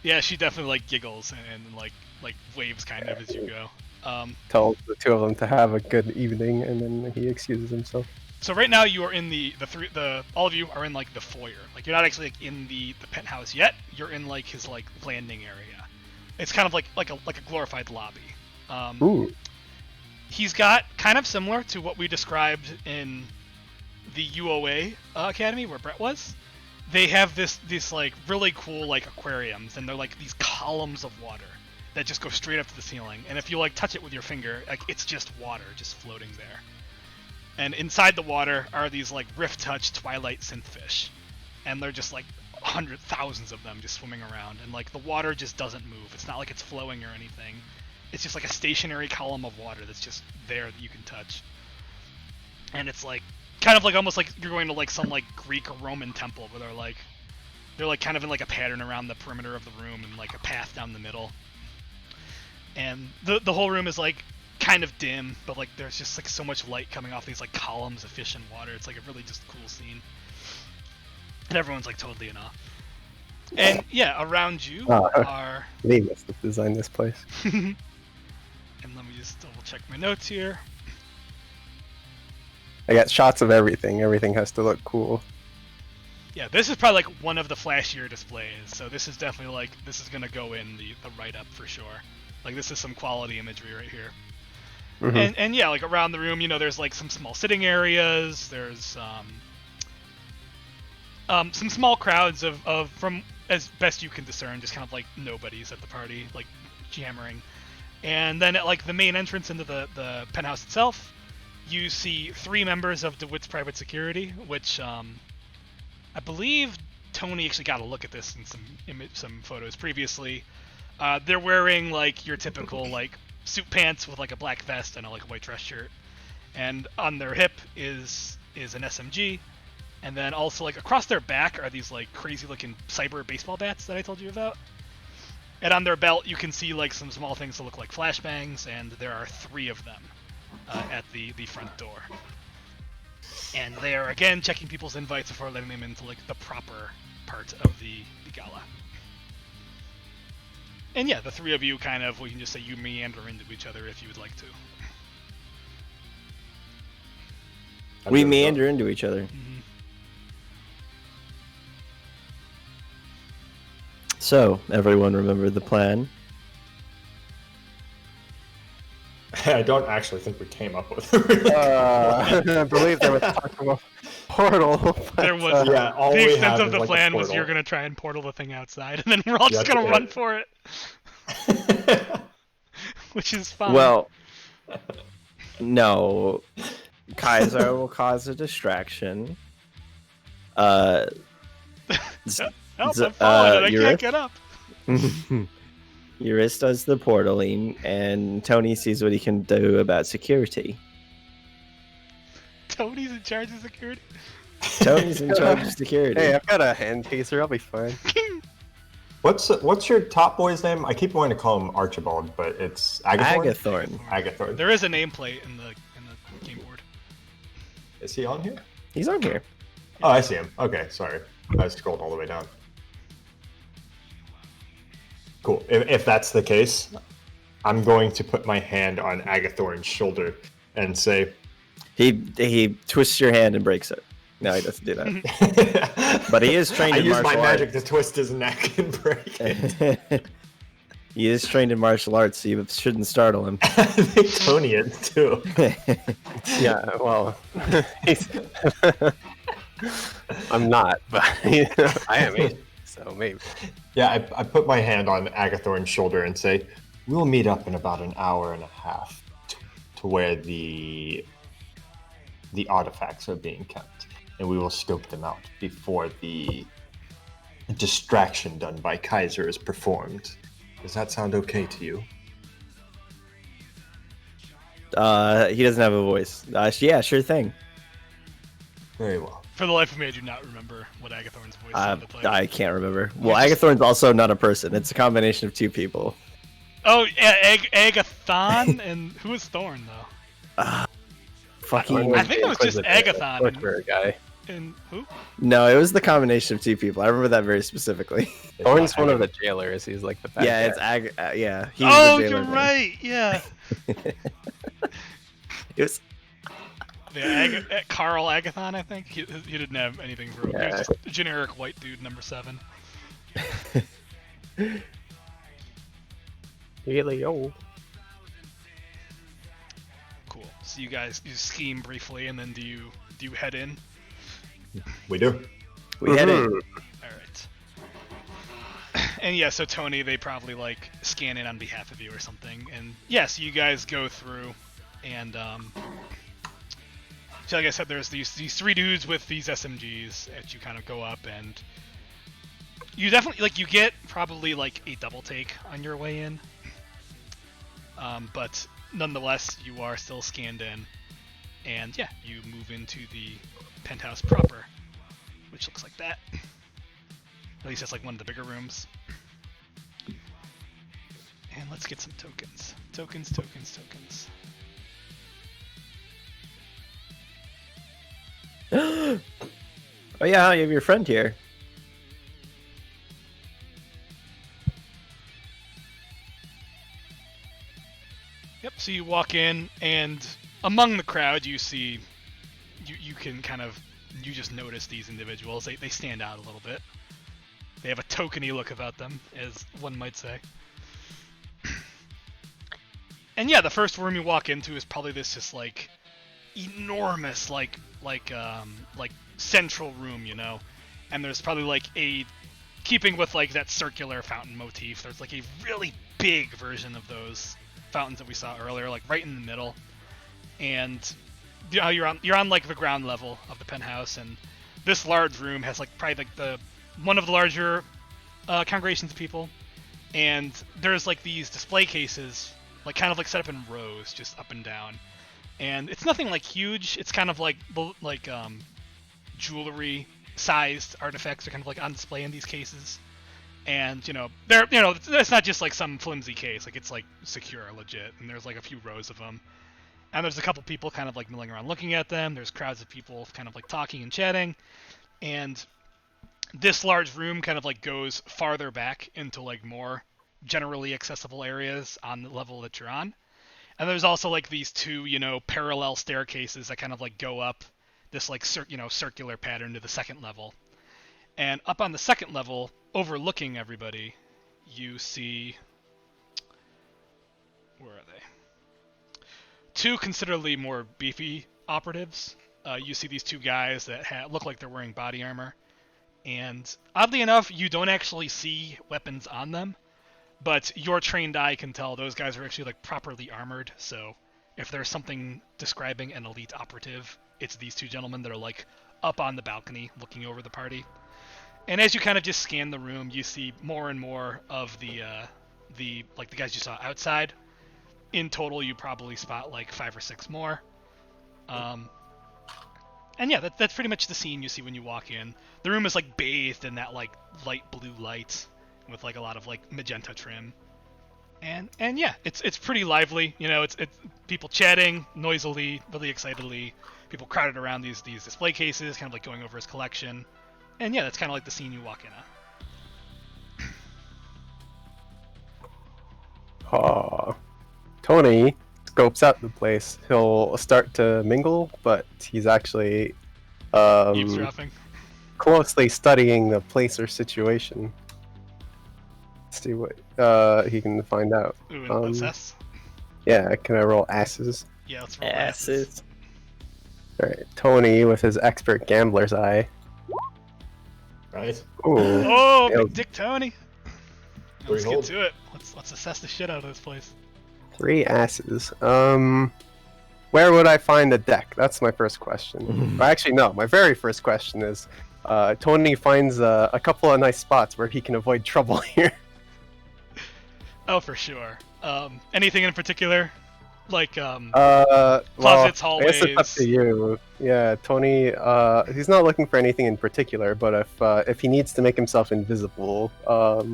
[SPEAKER 2] Yeah, she definitely like giggles and like waves kind of as you go.
[SPEAKER 1] Tells the two of them to have a good evening, and then he excuses himself.
[SPEAKER 2] So right now you are in all of you are in like the foyer. Like you're not actually like in the penthouse yet. You're in like his like landing area. It's kind of like a glorified lobby.
[SPEAKER 1] Ooh.
[SPEAKER 2] He's got kind of similar to what we described in the UOA Academy where Brett was. They have this like really cool like aquariums, and they're like these columns of water. that just go straight up to the ceiling. And if you like touch it with your finger, like it's just water just floating there. And inside the water are these like Rift Touch Twilight Synthfish, and they're just like thousands of them just swimming around. And like the water just doesn't move. It's not like it's flowing or anything. It's just like a stationary column of water that's just there that you can touch. And it's like kind of like almost like you're going to like some like Greek or Roman temple where they're like kind of in like a pattern around the perimeter of the room and like a path down the middle. And the whole room is like kind of dim, but like there's just like so much light coming off these like columns of fish and water. It's like a really just cool scene. And everyone's like totally in awe. And yeah, around you are
[SPEAKER 1] They must have designed this place.
[SPEAKER 2] and let me just double check my notes here.
[SPEAKER 1] I got shots of everything. Everything has to look cool.
[SPEAKER 2] Yeah, this is probably like one of the flashier displays, so this is definitely like, this is gonna go in the write-up for sure. Like this is some quality imagery right here.
[SPEAKER 1] Mhm.
[SPEAKER 2] And yeah, like around the room, you know, there's like some small sitting areas, there's some small crowds of from as best you can discern, just kind of like nobodies at the party, like jammering. And then at like the main entrance into the penthouse itself, you see 3 members of DeWitt's private security, which I believe Tony actually got a look at this in some photos previously. They're wearing like your typical like suit pants with like a black vest and a like white dress shirt, and on their hip is an SMG, and then also like across their back are these like crazy looking cyber baseball bats that I told you about. And on their belt you can see like some small things that look like flashbangs, and there are 3 of them at the front door. And they are again checking people's invites before letting them into like the proper part of the gala. And yeah, the 3 of you kind of, we can just say you meander into each other if you would like to.
[SPEAKER 4] We meander into each other.
[SPEAKER 2] Mm-hmm.
[SPEAKER 4] So, everyone remember the plan?
[SPEAKER 3] I don't actually think we came up with it.
[SPEAKER 1] I believe there was talk of a portal. But,
[SPEAKER 2] There was
[SPEAKER 3] yeah, all
[SPEAKER 2] the
[SPEAKER 3] we
[SPEAKER 2] extent
[SPEAKER 3] have
[SPEAKER 2] of
[SPEAKER 3] is,
[SPEAKER 2] the
[SPEAKER 3] like, a
[SPEAKER 2] plan was
[SPEAKER 3] portal.
[SPEAKER 2] you're gonna try and portal the thing outside, and then we're all just
[SPEAKER 3] Yeah,
[SPEAKER 2] gonna
[SPEAKER 3] yeah.
[SPEAKER 2] run for it, which is fine.
[SPEAKER 4] Well, no. Kaiser will cause a distraction.
[SPEAKER 2] Help, I'm falling and I
[SPEAKER 4] Y'Ris?
[SPEAKER 2] can't get up.
[SPEAKER 4] Y'Ris does the portaling, and Tony sees what he can do about security.
[SPEAKER 2] Tony's in charge of security.
[SPEAKER 4] Tony's in charge of security.
[SPEAKER 1] hey, I've got a hand taser. I'll be fine.
[SPEAKER 3] What's your top boy's name? I keep wanting to call him Archibald, but it's Agathorn. Agathorn.
[SPEAKER 2] There is a nameplate in the game board.
[SPEAKER 3] Is he on here?
[SPEAKER 4] He's on here.
[SPEAKER 3] Oh, I see him. Okay, sorry. I scrolled all the way down. Cool. If that's the case, I'm going to put my hand on Agathorn's shoulder and say,
[SPEAKER 4] He twists your hand and breaks it. No, he doesn't do that. But he is trained
[SPEAKER 3] I
[SPEAKER 4] in
[SPEAKER 3] use my
[SPEAKER 4] martial
[SPEAKER 3] magic
[SPEAKER 4] arts.
[SPEAKER 3] to twist his neck and break it.
[SPEAKER 4] He is trained in martial arts, so you shouldn't startle him.
[SPEAKER 3] I think Tony is too.
[SPEAKER 1] Yeah, well, I'm not, but I am. So maybe.
[SPEAKER 3] Yeah, I put my hand on Agathorn's shoulder and say, we'll meet up in about an hour and a half to where the artifacts are being kept, and we will scope them out before the distraction done by Kaiser is performed. Does that sound okay to you?
[SPEAKER 4] He doesn't have a voice. Yeah, sure thing.
[SPEAKER 3] Very well.
[SPEAKER 2] For the life of me, I do not remember what Agathorn's voice sounded like.
[SPEAKER 4] I can't remember. Well, Agathorn's also not a person. It's a combination of 2 people.
[SPEAKER 2] Oh, yeah, Agathon, and who is Thorn, though?
[SPEAKER 4] Fucking.
[SPEAKER 2] I think it was just Agathon.
[SPEAKER 1] Worker guy.
[SPEAKER 2] And who?
[SPEAKER 4] No, it was the combination of 2 people. I remember that very specifically.
[SPEAKER 1] Thorn's one of the jailers. He's like the bad
[SPEAKER 4] Yeah,
[SPEAKER 1] guy.
[SPEAKER 4] it's yeah. He's
[SPEAKER 2] Oh,
[SPEAKER 4] the jailer
[SPEAKER 2] you're
[SPEAKER 4] man.
[SPEAKER 2] right. Yeah.
[SPEAKER 4] It was.
[SPEAKER 2] Yeah, Carl Agathon, I think. He didn't have anything for him. He was
[SPEAKER 1] Yeah.
[SPEAKER 2] just a generic white dude, number 7.
[SPEAKER 1] Really old.
[SPEAKER 2] Cool. So you scheme briefly, and then do you head in?
[SPEAKER 3] We do.
[SPEAKER 4] We had it.
[SPEAKER 2] All right. And yeah, so Tony, they probably like scan in on behalf of you or something. And yes, you guys go through, and so like I said, there's these 3 dudes with these SMGs that you kind of go up, and you definitely like you get probably like a double take on your way in. But nonetheless, you are still scanned in, and yeah, you move into the penthouse proper, which looks like that. At least that's like one of the bigger rooms. And let's get some tokens. Tokens.
[SPEAKER 4] Oh yeah, you have your friend here.
[SPEAKER 2] Yep, so you walk in, and among the crowd you see, you can kind of, you just notice these individuals. They stand out a little bit. They have a tokeny look about them, as one might say. And yeah, the first room you walk into is probably this just like enormous like central room, you know. And there's probably like a, keeping with like that circular fountain motif, there's like a really big version of those fountains that we saw earlier, like right in the middle. And you know, you're on like the ground level of the penthouse, and this large room has like probably like one of the larger congregations of people, and there's like these display cases, like kind of like set up in rows, just up and down. And it's nothing like huge. It's kind of like jewelry sized artifacts are kind of like on display in these cases. And it's not just like some flimsy case. Like it's like secure, legit. And there's like a few rows of them. And there's a couple people kind of like milling around looking at them. There's crowds of people kind of like talking and chatting. And this large room kind of like goes farther back into like more generally accessible areas on the level that you're on. And there's also like these 2, parallel staircases that kind of like go up this like circular pattern to the second level. And up on the second level, overlooking everybody, you see, where are they? 2 considerably more beefy operatives. You see these 2 guys that look like they're wearing body armor. And oddly enough, you don't actually see weapons on them, but your trained eye can tell those guys are actually like properly armored. So if there's something describing an elite operative, it's these 2 gentlemen that are like up on the balcony looking over the party. And as you kind of just scan the room, you see more and more of the guys you saw outside. In total, you probably spot like 5 or 6 more. And yeah, that's pretty much the scene you see when you walk in. The room is like bathed in that like light blue light with like a lot of like magenta trim. And yeah, it's pretty lively. It's people chatting noisily, really excitedly. People crowded around these display cases, kind of like going over his collection. And yeah, that's kind of like the scene you walk in.
[SPEAKER 1] Tony scopes out the place. He'll start to mingle, but he's actually
[SPEAKER 2] Eavesdropping.
[SPEAKER 1] Closely studying the place or situation. Let's see what he can find out.
[SPEAKER 2] Ooh, and assess?
[SPEAKER 1] Yeah, can I roll asses?
[SPEAKER 2] Yeah, let's roll
[SPEAKER 4] Asses.
[SPEAKER 1] Alright, Tony with his expert gambler's eye.
[SPEAKER 3] Right.
[SPEAKER 1] Ooh.
[SPEAKER 2] Oh,
[SPEAKER 1] Nailed.
[SPEAKER 2] Big Dick Tony! Let's get to it. Let's assess the shit out of this place.
[SPEAKER 1] 3 asses. Where would I find a deck? That's my first question. Well, actually, no. My very first question is, Tony finds a couple of nice spots where he can avoid trouble here.
[SPEAKER 2] Oh, for sure. Anything in particular? Like, closets,
[SPEAKER 1] well,
[SPEAKER 2] hallways?
[SPEAKER 1] I guess it's up to you. Yeah, Tony, he's not looking for anything in particular, but if he needs to make himself invisible, or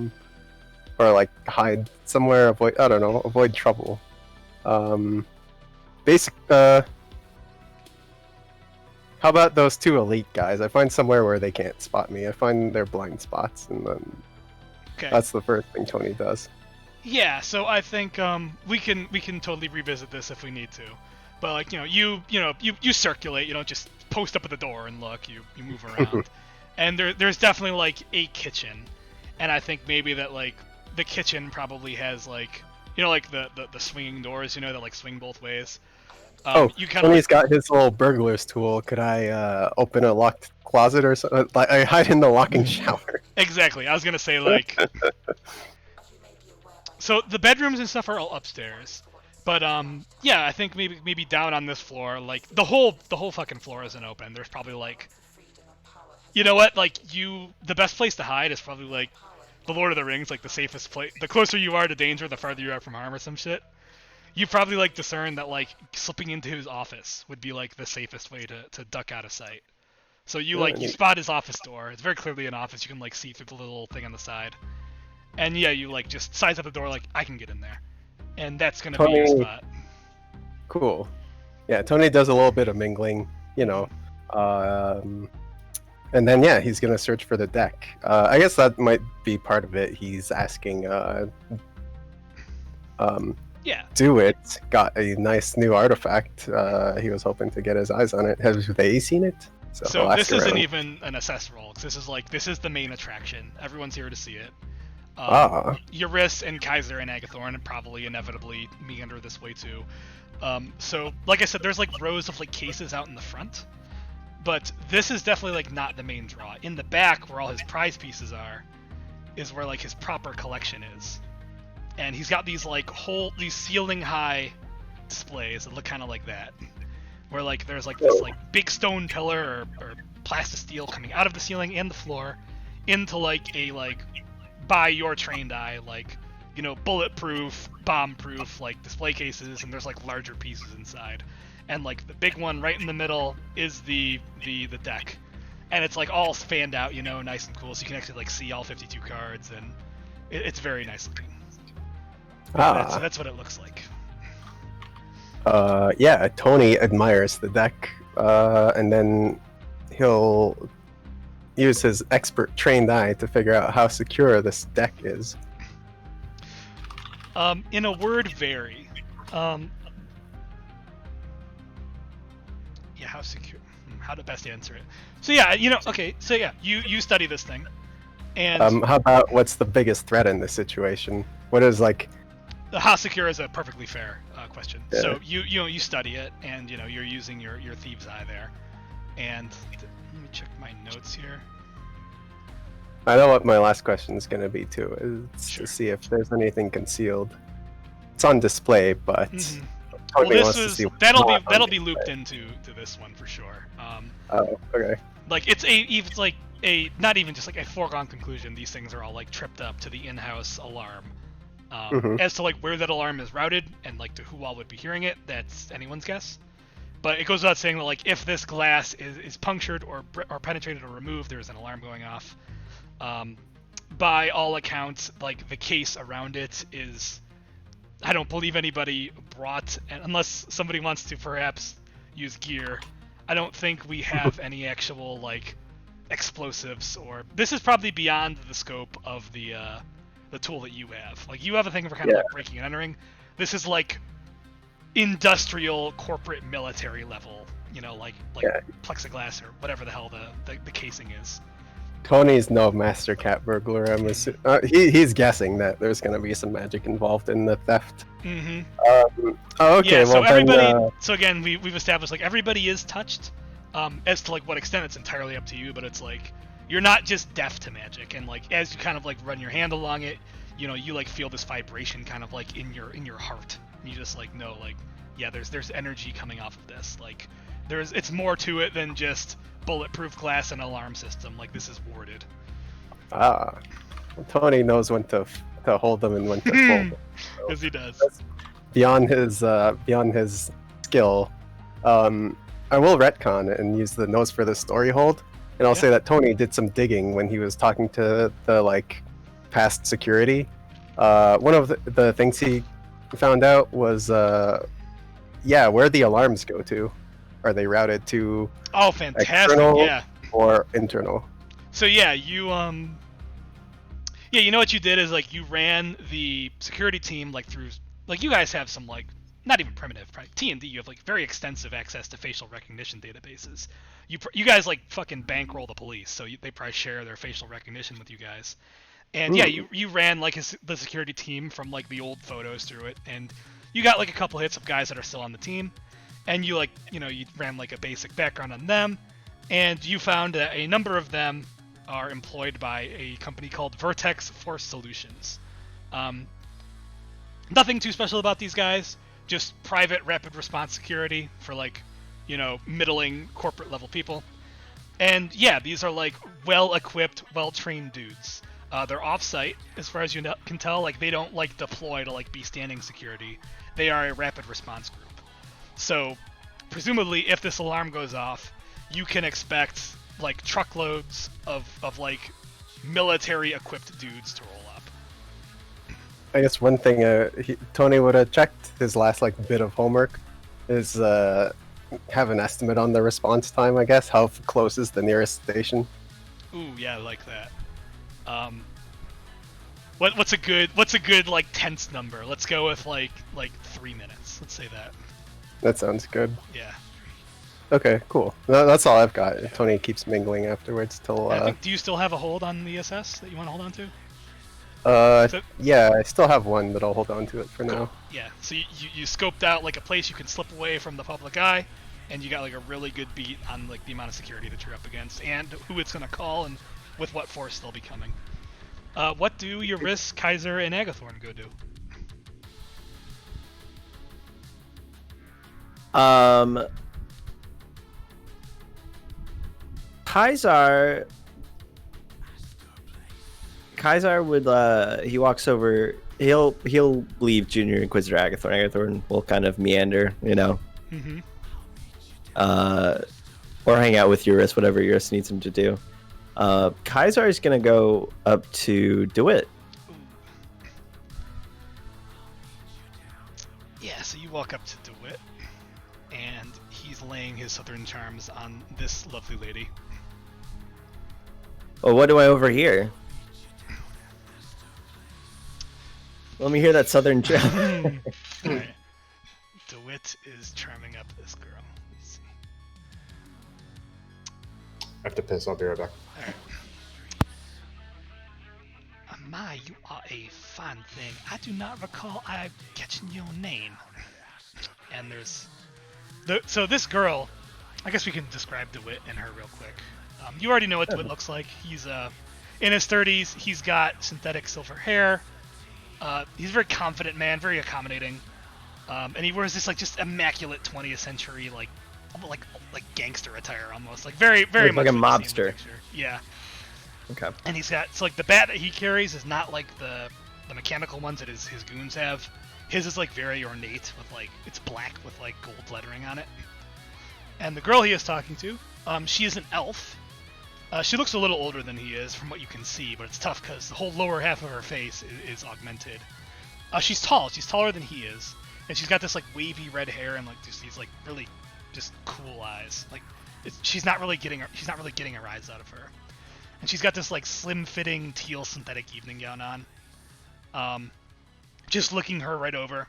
[SPEAKER 1] like hide somewhere, avoid trouble. How about those 2 elite guys? I find somewhere where they can't spot me. I find their blind spots, and then that's the first thing Tony does.
[SPEAKER 2] Yeah, so I think we can totally revisit this if we need to. But like, you circulate, you don't just post up at the door and look, you move around. And there's definitely like a kitchen. And I think maybe that like the kitchen probably has like, like the swinging doors, that like swing both ways.
[SPEAKER 1] Tony's got his little burglar's tool. Could I open a locked closet or something? I hide in the walk-in shower.
[SPEAKER 2] Exactly. I was gonna say like. So the bedrooms and stuff are all upstairs, but yeah, I think maybe down on this floor, like the whole fucking floor isn't open. There's probably like, you know what, like the best place to hide is probably like the Lord of the Rings, like the safest place. The closer you are to danger, the farther you are from harm or some shit. You probably like discern that like slipping into his office would be like the safest way to duck out of sight. So you like you spot his office door. It's very clearly an office. You can like see through the little thing on the side. And yeah, you like just size up the door like I can get in there. And that's gonna be your spot.
[SPEAKER 1] Cool. Yeah, Tony does a little bit of mingling, you know. And then yeah, he's gonna search for the deck. I guess that might be part of it. He's asking
[SPEAKER 2] Yeah.
[SPEAKER 1] Dewitt got a nice new artifact. He was hoping to get his eyes on it. Have they seen it?
[SPEAKER 2] So this isn't even an assess roll, because this is the main attraction. Everyone's here to see it. Y'Ris and Kaiser and Agathorn probably inevitably meander this way too. So like I said, there's like rows of like cases out in the front, but this is definitely like not the main draw. In the back, where all his prize pieces are, is where like his proper collection is, and he's got these like these ceiling high displays that look kind of like that. Where like there's like this like big stone pillar or plastisteel coming out of the ceiling and the floor into like a like by your trained eye like, you know, bulletproof, bomb-proof like display cases, and there's like larger pieces inside. And like the big one right in the middle is the deck. And it's like all fanned out, you know, nice and cool, so you can actually like see all 52 cards, and it's very nice looking. That's what it looks like.
[SPEAKER 1] Yeah, Tony admires the deck, and then he'll use his expert trained eye to figure out how secure this deck is.
[SPEAKER 2] In a word, very. Yeah, how secure? How to best answer it? So yeah, you know, okay, so yeah, you study this thing, and
[SPEAKER 1] how about what's the biggest threat in this situation? What is like?
[SPEAKER 2] How secure is a perfectly fair question.
[SPEAKER 1] Yeah.
[SPEAKER 2] So you study it, and you know you're using your thieves' eye there. And let me check my notes here.
[SPEAKER 1] I know what my last question is going to be too. Is to see if there's anything concealed. It's on display, but
[SPEAKER 2] well, that'll be looped into this one for sure.
[SPEAKER 1] Oh, okay.
[SPEAKER 2] Like it's like a not even just like a foregone conclusion. These things are all like tripped up to the in-house alarm. As to like where that alarm is routed and like to who all would be hearing it, that's anyone's guess. But it goes without saying that like if this glass is punctured or penetrated or removed, there's an alarm going off. By all accounts, like the case around it is, I don't believe anybody brought, unless somebody wants to perhaps use gear. I don't think we have any actual like explosives, or this is probably beyond the scope of the tool that you have. Like you have a thing for kind of like breaking and entering. This is like industrial, corporate, military level. You know, like plexiglass or whatever the hell the casing is.
[SPEAKER 1] Tony's no master cat burglar. He's guessing that there's going to be some magic involved in the theft. Okay.
[SPEAKER 2] Yeah,
[SPEAKER 1] well,
[SPEAKER 2] so everybody.
[SPEAKER 1] then,
[SPEAKER 2] So again, we've established like everybody is touched. As to like what extent, it's entirely up to you. But it's like you're not just deaf to magic, and like as you kind of like run your hand along it, you know, you like feel this vibration kind of like in your heart. And you just like know like yeah, there's energy coming off of this. Like it's more to it than just bulletproof glass and alarm system. Like this is warded.
[SPEAKER 1] Tony knows when to hold them and when to fold them.
[SPEAKER 2] Because he does.
[SPEAKER 1] Beyond his skill, I will retcon and use the nose for the story hold, and I'll say that Tony did some digging when he was talking to the like past security. One of the things he found out was where the alarms go to. Are they routed to
[SPEAKER 2] fantastic,
[SPEAKER 1] external or internal?
[SPEAKER 2] So yeah, you know what you did is like you ran the security team like through, like you guys have some like not even primitive, probably T&D, you have like very extensive access to facial recognition databases. You guys like fucking bankroll the police, so they probably share their facial recognition with you guys. And you ran like the security team from like the old photos through it, and you got like a couple hits of guys that are still on the team. And you like, you know, you ran like a basic background on them, and you found that a number of them are employed by a company called Vertex Force Solutions. Nothing too special about these guys, just private rapid response security for like, middling corporate level people. And yeah, these are like well-equipped, well-trained dudes. They're off-site, as far as you can tell. Like, they don't like deploy to like be standing security. They are a rapid response group. So, presumably, if this alarm goes off, you can expect like truckloads of like military-equipped dudes to roll up.
[SPEAKER 1] I guess one thing Tony would have checked his last like bit of homework is have an estimate on the response time. I guess how close is the nearest station?
[SPEAKER 2] Ooh, yeah, I like that. What's a good like tense number? Let's go with like 3 minutes. Let's say that.
[SPEAKER 1] That sounds good.
[SPEAKER 2] Yeah.
[SPEAKER 1] Okay, cool. That's all I've got. Tony keeps mingling afterwards till.
[SPEAKER 2] Do you still have a hold on the SS that you want to hold on to?
[SPEAKER 1] Yeah, I still have one, but I'll hold on to it for now.
[SPEAKER 2] Yeah. So you scoped out like a place you can slip away from the public eye, and you got like a really good beat on like the amount of security that you're up against and who it's gonna call and with what force they'll be coming. What do Y'Ris, Kaiser, and Agathorn go do?
[SPEAKER 4] Kaiser would he walks over. He'll leave Junior Inquisitor Agathorn. Agathorn will kind of meander,
[SPEAKER 2] Mm-hmm.
[SPEAKER 4] Or hang out with Y'Ris, whatever Y'Ris needs him to do. Kaiser is gonna go up to Dewitt.
[SPEAKER 2] Yeah, so you walk up to Dewitt, and he's laying his southern charms on this lovely lady.
[SPEAKER 4] Well, what do I overhear? Let me hear that southern charm.
[SPEAKER 2] Alright. DeWitt is charming up this girl. Let's see.
[SPEAKER 3] I have to piss. I'll be right back.
[SPEAKER 2] Alright. My, you are a fine thing. I do not recall I catching your name. And there's... So this girl, I guess we can describe DeWitt and her real quick. You already know what DeWitt looks like. He's in his 30s. He's got synthetic silver hair. He's a very confident man, very accommodating. And he wears this like just immaculate 20th century like gangster attire almost. Like very much
[SPEAKER 4] like a
[SPEAKER 2] what you see in the
[SPEAKER 4] mobster.
[SPEAKER 2] picture. Yeah.
[SPEAKER 4] Okay.
[SPEAKER 2] And he's got the bat that he carries is not like the mechanical ones that his goons have. His is like very ornate with like it's black with like gold lettering on it. And the girl he is talking to, she is an elf. She looks a little older than he is from what you can see, but it's tough because the whole lower half of her face is augmented. She's tall. She's taller than he is, and she's got this like wavy red hair and like just these like really just cool eyes. Like she's not really getting a rise out of her. And she's got this like slim-fitting teal synthetic evening gown on. Just looking her right over,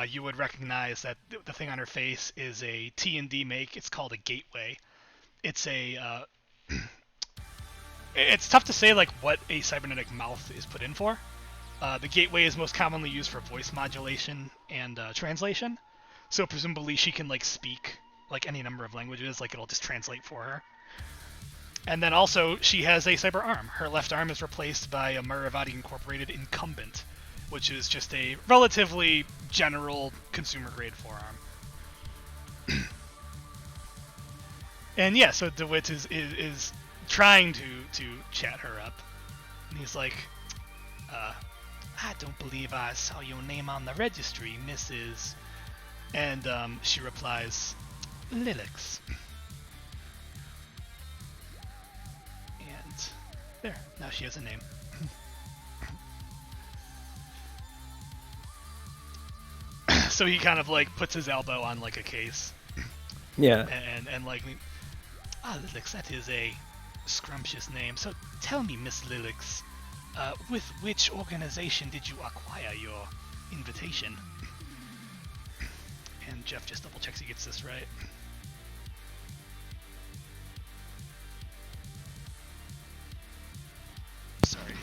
[SPEAKER 2] you would recognize that the thing on her face is a T&D make. It's called a gateway. It's a it's tough to say like what a cybernetic mouth is put in for. The gateway is most commonly used for voice modulation and translation. So presumably she can like speak like any number of languages, like it'll just translate for her. And then also, she has a cyber arm. Her left arm is replaced by a Maravati Incorporated Incumbent, which is just a relatively general consumer-grade forearm. And yeah, so DeWitt is trying to chat her up. And he's like, I don't believe I saw your name on the registry, Mrs. And she replies, Lillix. There, now she has a name. So he kind of like puts his elbow on like a case.
[SPEAKER 4] Yeah.
[SPEAKER 2] And like, Lillix, that is a scrumptious name. So tell me, Miss Lillix, with which organization did you acquire your invitation? And Jeff just double checks he gets this right. Sorry,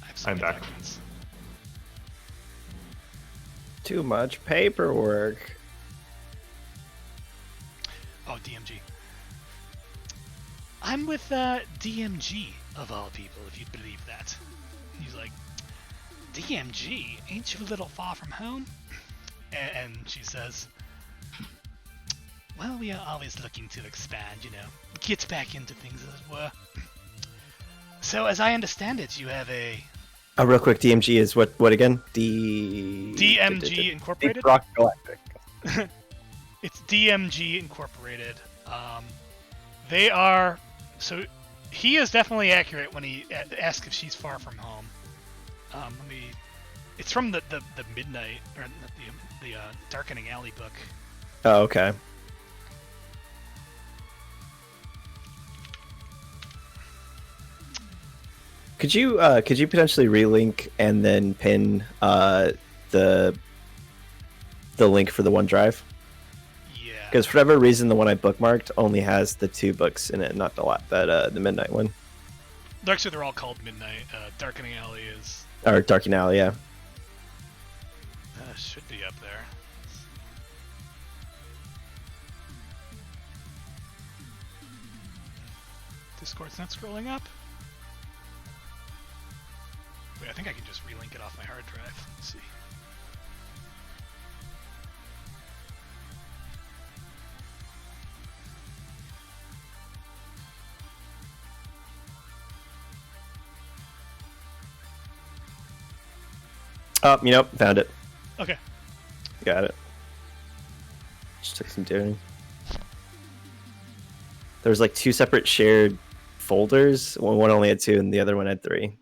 [SPEAKER 2] I have so
[SPEAKER 3] I'm
[SPEAKER 2] many
[SPEAKER 3] back.
[SPEAKER 2] documents.
[SPEAKER 4] Too much paperwork.
[SPEAKER 2] Oh, DMG. I'm with DMG. Of all people, if you'd believe that. He's like, DMG, ain't you a little far from home? And she says, well, we are always looking to expand, get back into things as it were. So, as I understand it, you have a...
[SPEAKER 4] Real quick, DMG is what again?
[SPEAKER 2] DMG Incorporated?
[SPEAKER 1] Deep Rock Galactic.
[SPEAKER 2] It's DMG Incorporated. They are... So, he is definitely accurate when he asks if she's far from home. It's from the Midnight, or the Darkening Alley book.
[SPEAKER 4] Oh, okay. Could you potentially relink and then pin the link for the OneDrive?
[SPEAKER 2] Yeah.
[SPEAKER 4] Because for whatever reason, the one I bookmarked only has the 2 books in it, not the Midnight one.
[SPEAKER 2] Actually, they're all called Midnight. Darkening Alley is...
[SPEAKER 4] Or Darkening Alley, yeah.
[SPEAKER 2] Should be up there. Discord's not scrolling up. Wait, I think I can just relink it off my hard drive. Let's see.
[SPEAKER 4] Oh, found it.
[SPEAKER 2] Okay.
[SPEAKER 4] Got it. Just took some doing. There was like 2 separate shared folders. One only had 2 and the other one had 3.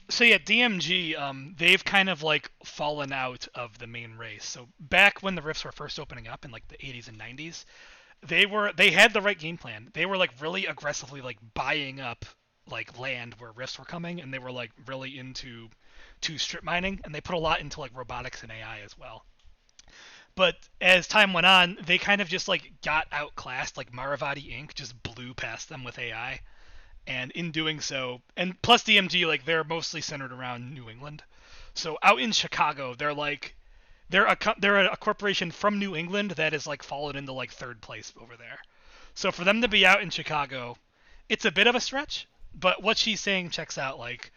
[SPEAKER 2] So yeah, DMG, they've kind of like fallen out of the main race. So back when the rifts were first opening up in like the 80s and 90s, they had the right game plan. They were like really aggressively like buying up like land where rifts were coming, and they were like really into strip mining, and they put a lot into like robotics and AI as well. But as time went on, they kind of just like got outclassed. Like Maravati Inc. just blew past them with AI. And in doing so, and plus DMG, like they're mostly centered around New England. So out in Chicago, they're a corporation from New England that is like fallen into like 3rd place over there. So for them to be out in Chicago, it's a bit of a stretch. But what she's saying checks out. Like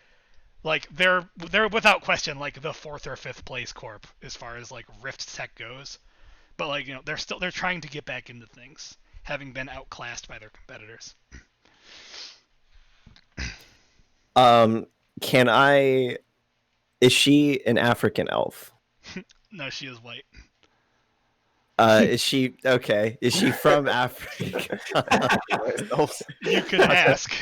[SPEAKER 2] they're without question like the 4th or 5th place corp as far as like Rift tech goes. But like they're trying to get back into things, having been outclassed by their competitors.
[SPEAKER 4] Is she an African elf?
[SPEAKER 2] No, she is white.
[SPEAKER 4] Is she okay? Is she from Africa?
[SPEAKER 2] You could ask.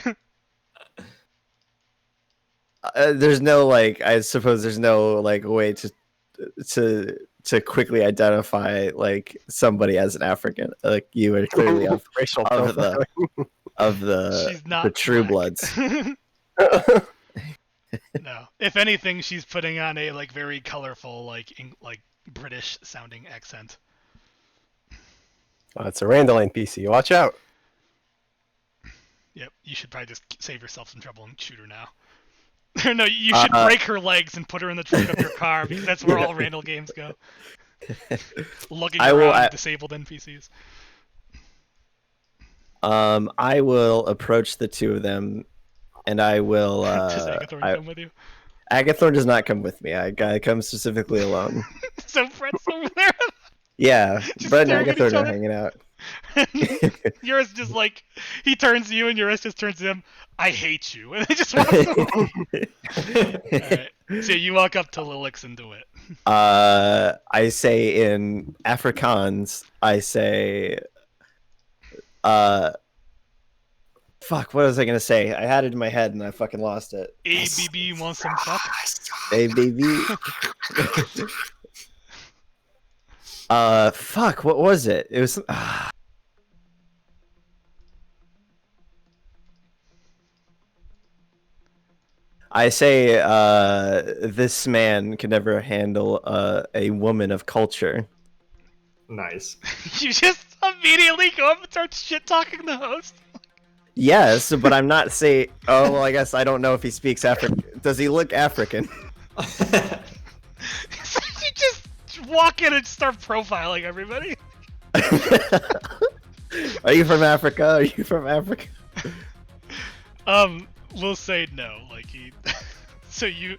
[SPEAKER 4] There's no I suppose there's no way to quickly identify like somebody as an African. Like you are clearly of the True Bloods.
[SPEAKER 2] No. If anything, she's putting on a like very colorful like British sounding accent.
[SPEAKER 1] It's a Randall NPC. Watch out.
[SPEAKER 2] Yep, you should probably just save yourself some trouble and shoot her now. No, you should break her legs and put her in the trunk of your car, because that's where all Randall games go. Lugging around disabled NPCs.
[SPEAKER 4] I will approach the 2 of them, and I will.
[SPEAKER 2] Does Agathorn come with you?
[SPEAKER 4] Agathorn does not come with me. I come specifically alone.
[SPEAKER 2] So Fred's over there.
[SPEAKER 4] Yeah, Fred and Agathorn are hanging out.
[SPEAKER 2] Y'Ris just he turns to you, and Y'Ris just turns to him. I hate you, and he just walks away. Alright. So you walk up to Lillix and do it.
[SPEAKER 4] I say in Afrikaans, fuck, what was I gonna say? I had it in my head and I fucking lost it.
[SPEAKER 2] ABB wants some fuck?
[SPEAKER 4] ABB? Fuck, what was it? It was... I say, this man can never handle a woman of culture.
[SPEAKER 3] Nice.
[SPEAKER 2] You just immediately go up and start shit-talking the host?
[SPEAKER 4] Yes, but I'm not saying... Oh, well, I guess I don't know if he speaks African. Does he look African?
[SPEAKER 2] You just walk in and start profiling everybody.
[SPEAKER 4] Are you from Africa? Are you from Africa?
[SPEAKER 2] will say no. Like he, so you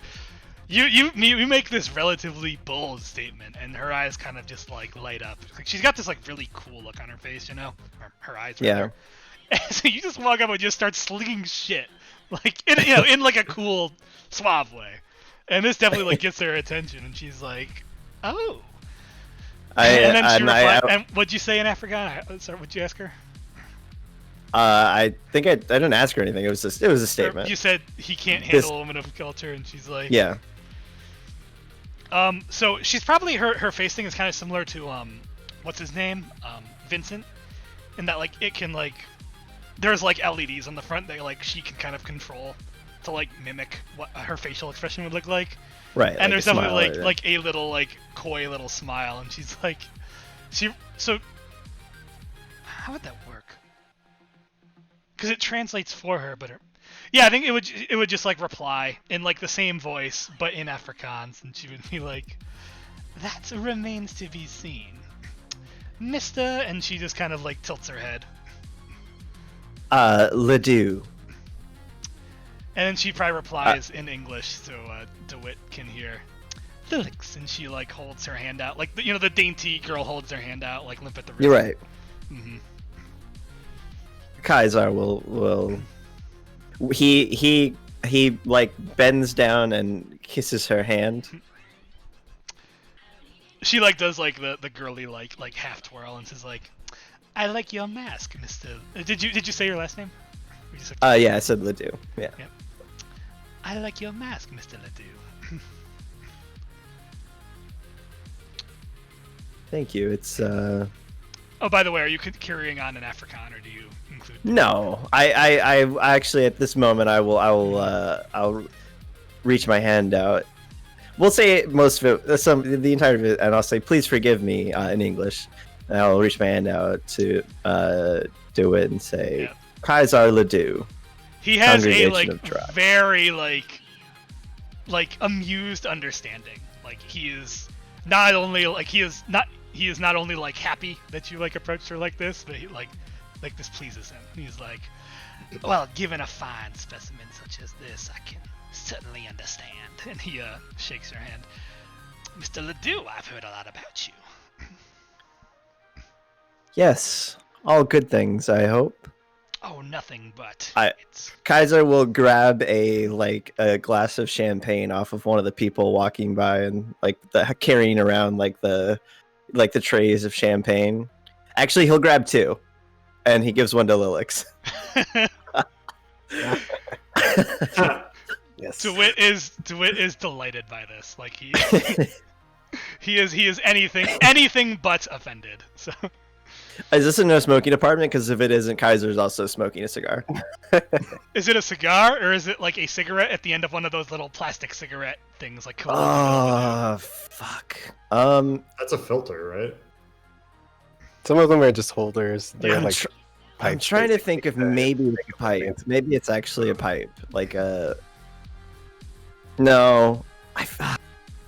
[SPEAKER 2] make this relatively bold statement, and her eyes kind of just like light up. Like she's got this like really cool look on her face, you know, her eyes. Right there. And so you just walk up and just start slinging shit, like in like a cool, suave way, and this definitely like gets her attention, and she's like, oh. And then she replied, and what'd you say in Afrikaans? Sorry, what'd you ask her?
[SPEAKER 4] I think I didn't ask her anything. It was a statement.
[SPEAKER 2] You said he can't handle a woman of culture, and she's like,
[SPEAKER 4] yeah.
[SPEAKER 2] So she's probably her face thing is kind of similar to what's his name, Vincent, in that like it can like there's like LEDs on the front that like she can kind of control to like mimic what her facial expression would look like.
[SPEAKER 4] Right.
[SPEAKER 2] And
[SPEAKER 4] like
[SPEAKER 2] there's definitely
[SPEAKER 4] smile,
[SPEAKER 2] like a little like coy little smile, and she's like, so how would that work? Because it translates for her, but yeah, I think it would just like reply in like the same voice but in Afrikaans, and she would be like, that remains to be seen, Mister, and she just kind of like tilts her head.
[SPEAKER 4] Ledoux.
[SPEAKER 2] And then she probably replies in English, so Dewitt can hear. Lillix, and she like holds her hand out, like the dainty girl holds her hand out, like limp at the wrist.
[SPEAKER 4] You're right.
[SPEAKER 2] Mm-hmm.
[SPEAKER 4] Kaiser will he like bends down and kisses her hand.
[SPEAKER 2] She like does like the girly like half twirl and says like, I like your mask, Mister. Did you say your last name?
[SPEAKER 4] Yeah, I said Ledoux. Yeah.
[SPEAKER 2] Yep. I like your mask, Mr. Ledoux.
[SPEAKER 4] Thank you. It's
[SPEAKER 2] Oh, by the way, are you carrying on an Afrikaan, or do you include?
[SPEAKER 4] No, I actually at this moment I'll reach my hand out. We'll say most of it, the entire of it, and I'll say, please forgive me in English. And I'll reach my hand out to do it and say,
[SPEAKER 2] yeah.
[SPEAKER 4] Kaiser Ledoux.
[SPEAKER 2] He has a like very like amused understanding. Like he is not only like he is not only like happy that you like approached her like this, but he like this pleases him. He's like, well, given a fine specimen such as this, I can certainly understand. And he shakes her hand. Mr. Ledoux, I've heard a lot about you.
[SPEAKER 4] Yes, all good things, I hope.
[SPEAKER 2] Oh, nothing but.
[SPEAKER 4] Kaiser will grab a glass of champagne off of one of the people walking by and carrying around the trays of champagne. Actually, he'll grab two, and he gives one to Lillix.
[SPEAKER 1] Yes.
[SPEAKER 2] Dewitt is delighted by this. Like he is anything but offended. So.
[SPEAKER 4] Is this a no smoking apartment? Because if it isn't, Kaiser's also smoking a cigar.
[SPEAKER 2] Is it a cigar, or is it like a cigarette at the end of one of those little plastic cigarette things? Like
[SPEAKER 4] fuck.
[SPEAKER 3] That's a filter, right?
[SPEAKER 1] Some of them are just holders. They're
[SPEAKER 4] Yeah, I'm trying to think if maybe it's a pipe. Maybe it's actually a pipe. No.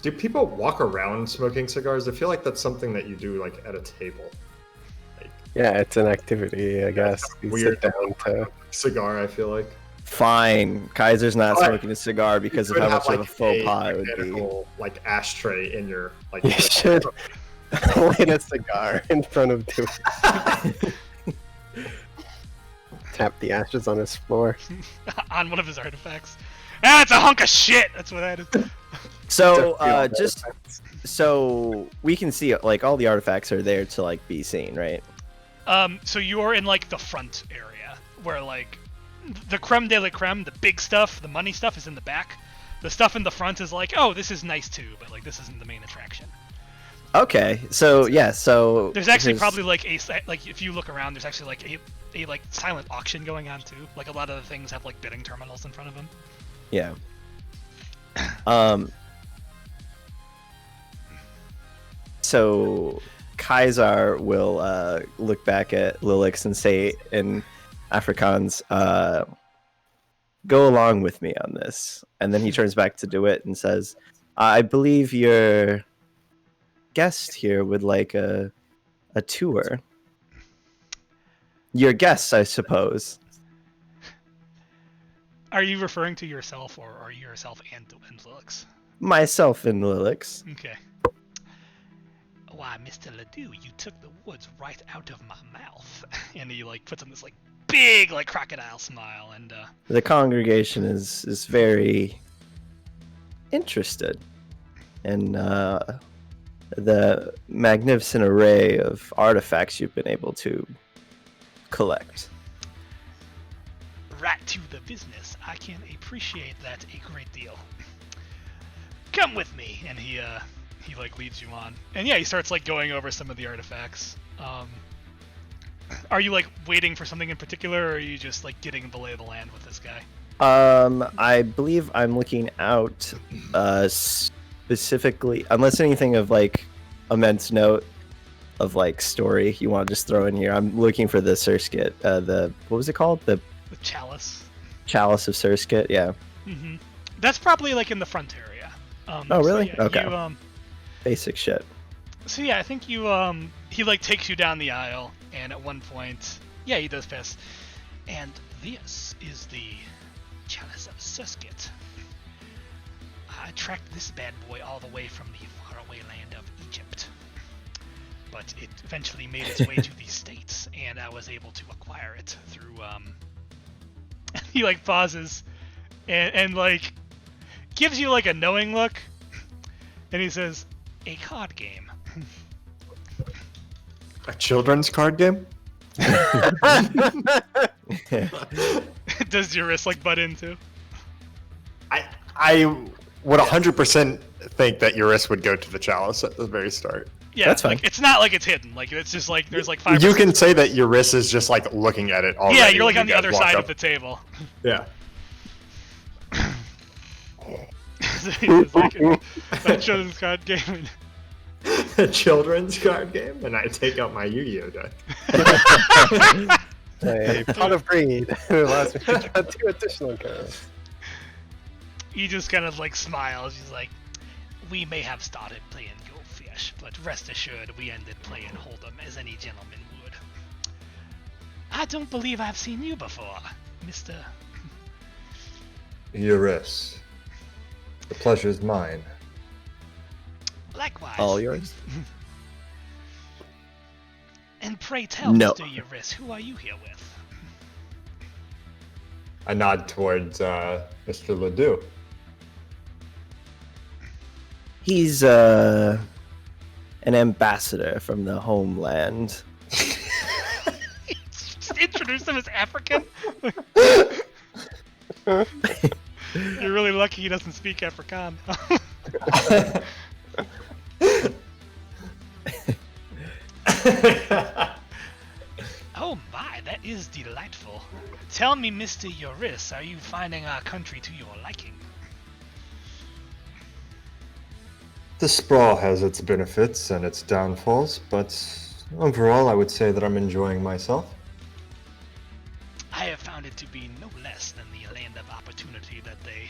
[SPEAKER 3] Do people walk around smoking cigars? I feel like that's something that you do at a table.
[SPEAKER 1] Yeah, it's an activity, I guess. You
[SPEAKER 3] Weird
[SPEAKER 1] sit down to...
[SPEAKER 3] cigar, I feel like.
[SPEAKER 4] Fine. Kaiser's not smoking a cigar because of how much of a faux pas it would be.
[SPEAKER 3] Ashtray in your
[SPEAKER 1] You should light a cigar in front of Dewitt. Tap the ashes on his floor.
[SPEAKER 2] On one of his artifacts. Ah, it's a hunk of shit. That's what that is.
[SPEAKER 4] So, just so we can see, all the artifacts are there to be seen, right?
[SPEAKER 2] So you're in the front area where the creme de la creme, the big stuff, the money stuff is in the back. The stuff in the front is oh, this is nice too, but this isn't the main attraction.
[SPEAKER 4] Okay, so yeah, so
[SPEAKER 2] there's actually probably if you look around, there's actually a silent auction going on too. A lot of the things have bidding terminals in front of them.
[SPEAKER 4] Yeah. So Kaiser will look back at Lillix and say in Afrikaans, go along with me on this. And then he turns back to Dewitt and says, I believe your guest here would like a tour. Your guests, I suppose.
[SPEAKER 2] Are you referring to yourself, or are you yourself and Lillix?
[SPEAKER 4] Myself and Lillix.
[SPEAKER 2] Okay. Why, Mr. Ledoux, you took the woods right out of my mouth. And he like puts on this like big like crocodile smile, and
[SPEAKER 4] The congregation is very interested in the magnificent array of artifacts you've been able to collect.
[SPEAKER 2] right to the business. I can appreciate that a great deal. Come with me, and he like leads you on. And yeah, he starts like going over some of the artifacts. Are you like waiting for something in particular, or are you just like getting the lay of the land with this guy?
[SPEAKER 4] I believe I'm looking out specifically, unless anything of like immense note of like story you want to just throw in here. I'm looking for the Surskit, what was it called? The
[SPEAKER 2] Chalice.
[SPEAKER 4] Chalice of Surskit, yeah.
[SPEAKER 2] Mm-hmm. That's probably like in the front area.
[SPEAKER 4] Oh, really?
[SPEAKER 2] So, yeah,
[SPEAKER 4] Okay.
[SPEAKER 2] You,
[SPEAKER 4] Basic shit.
[SPEAKER 2] so yeah, I think you he like takes you down the aisle, and at one point, yeah, he does pass. And this is the Chalice of Surskit. I tracked this bad boy all the way from the faraway land of Egypt, but it eventually made its way to the States, and I was able to acquire it through he like pauses and like gives you like a knowing look, and he says, a card game.
[SPEAKER 3] A children's card game?
[SPEAKER 2] Does your wrist like butt into?
[SPEAKER 3] I would 100% think that Y'Ris would go to the chalice at the very start.
[SPEAKER 2] Yeah,
[SPEAKER 4] That's fine.
[SPEAKER 2] Like, it's not like it's hidden. Like it's just like there's like 5.
[SPEAKER 3] You can say that Y'Ris is just like looking at it already.
[SPEAKER 2] Yeah, you're like
[SPEAKER 3] when
[SPEAKER 2] on
[SPEAKER 3] you
[SPEAKER 2] the
[SPEAKER 3] guys
[SPEAKER 2] other
[SPEAKER 3] walk
[SPEAKER 2] side
[SPEAKER 3] up.
[SPEAKER 2] of the table.
[SPEAKER 3] Yeah.
[SPEAKER 2] It's like a children's card game.
[SPEAKER 3] A children's card game, and I take out my Yu-Gi-Oh deck.
[SPEAKER 1] A pot of greed allows me to draw 2 additional cards.
[SPEAKER 2] He just kind of like smiles. He's like, we may have started playing Go Fish, but rest assured we ended playing Hold'em as any gentleman would. I don't believe I've seen you before, Mr.
[SPEAKER 3] Y'Ris, the pleasure's mine.
[SPEAKER 2] Likewise.
[SPEAKER 4] All yours?
[SPEAKER 2] And pray tell,
[SPEAKER 4] No.
[SPEAKER 2] Mr. Y'Ris, who are you here with?
[SPEAKER 3] I nod towards Mr. Ledoux.
[SPEAKER 4] He's an ambassador from the homeland.
[SPEAKER 2] Just introduce him as African? You're really lucky he doesn't speak Afrikaans. Oh my, that is delightful. Tell me, Mr. Y'Ris, are you finding our country to your liking?
[SPEAKER 3] The Sprawl has its benefits and its downfalls, but overall I would say that I'm enjoying myself.
[SPEAKER 2] I have found it to be no less than the land of opportunity that they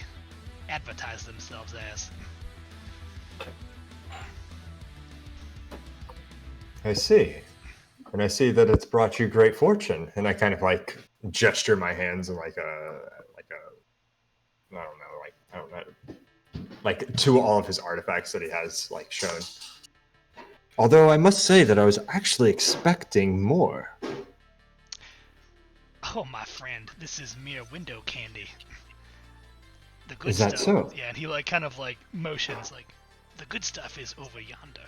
[SPEAKER 2] advertise themselves as.
[SPEAKER 3] I see. And I see that it's brought you great fortune. And I kind of like gesture my hands in like a I don't know, like to all of his artifacts that he has like shown. Although I must say that I was actually expecting more.
[SPEAKER 2] Oh, my friend, this is mere window candy. The good
[SPEAKER 3] Is that
[SPEAKER 2] stuff.
[SPEAKER 3] so?
[SPEAKER 2] Yeah, and he like kind of like motions like the good stuff is over yonder.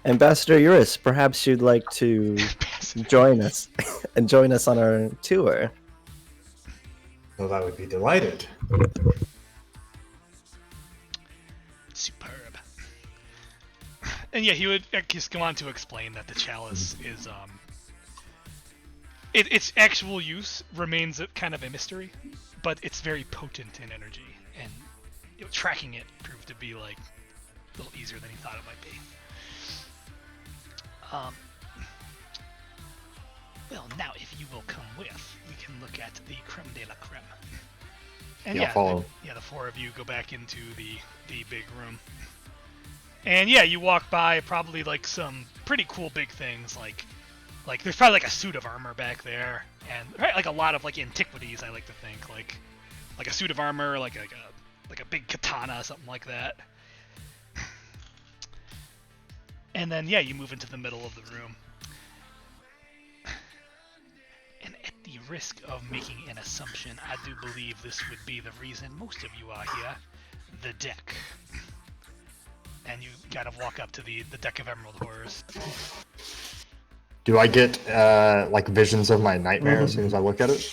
[SPEAKER 4] Ambassador Y'Ris, perhaps you'd like to join us and join us on our tour.
[SPEAKER 3] Well, I would be delighted.
[SPEAKER 2] Superb. And yeah, he would just go on to explain that the chalice is its actual use remains kind of a mystery, but it's very potent in energy, and tracking it proved to be like a little easier than he thought it might be. Well, now if you will come with, we can look at the creme de la creme. And
[SPEAKER 3] Yeah, follow.
[SPEAKER 2] the 4 of you go back into the big room. And yeah, you walk by probably like some pretty cool big things, like there's probably like a suit of armor back there, and right, like a lot of like antiquities. I like to think like like a suit of armor, like a big katana, something like that. And then yeah, you move into the middle of the room. And at the risk of making an assumption, I do believe this would be the reason most of you are here. The deck. And you kind of walk up to the deck of Emerald Horrors.
[SPEAKER 3] Do I get like visions of my nightmare as soon as I look at it?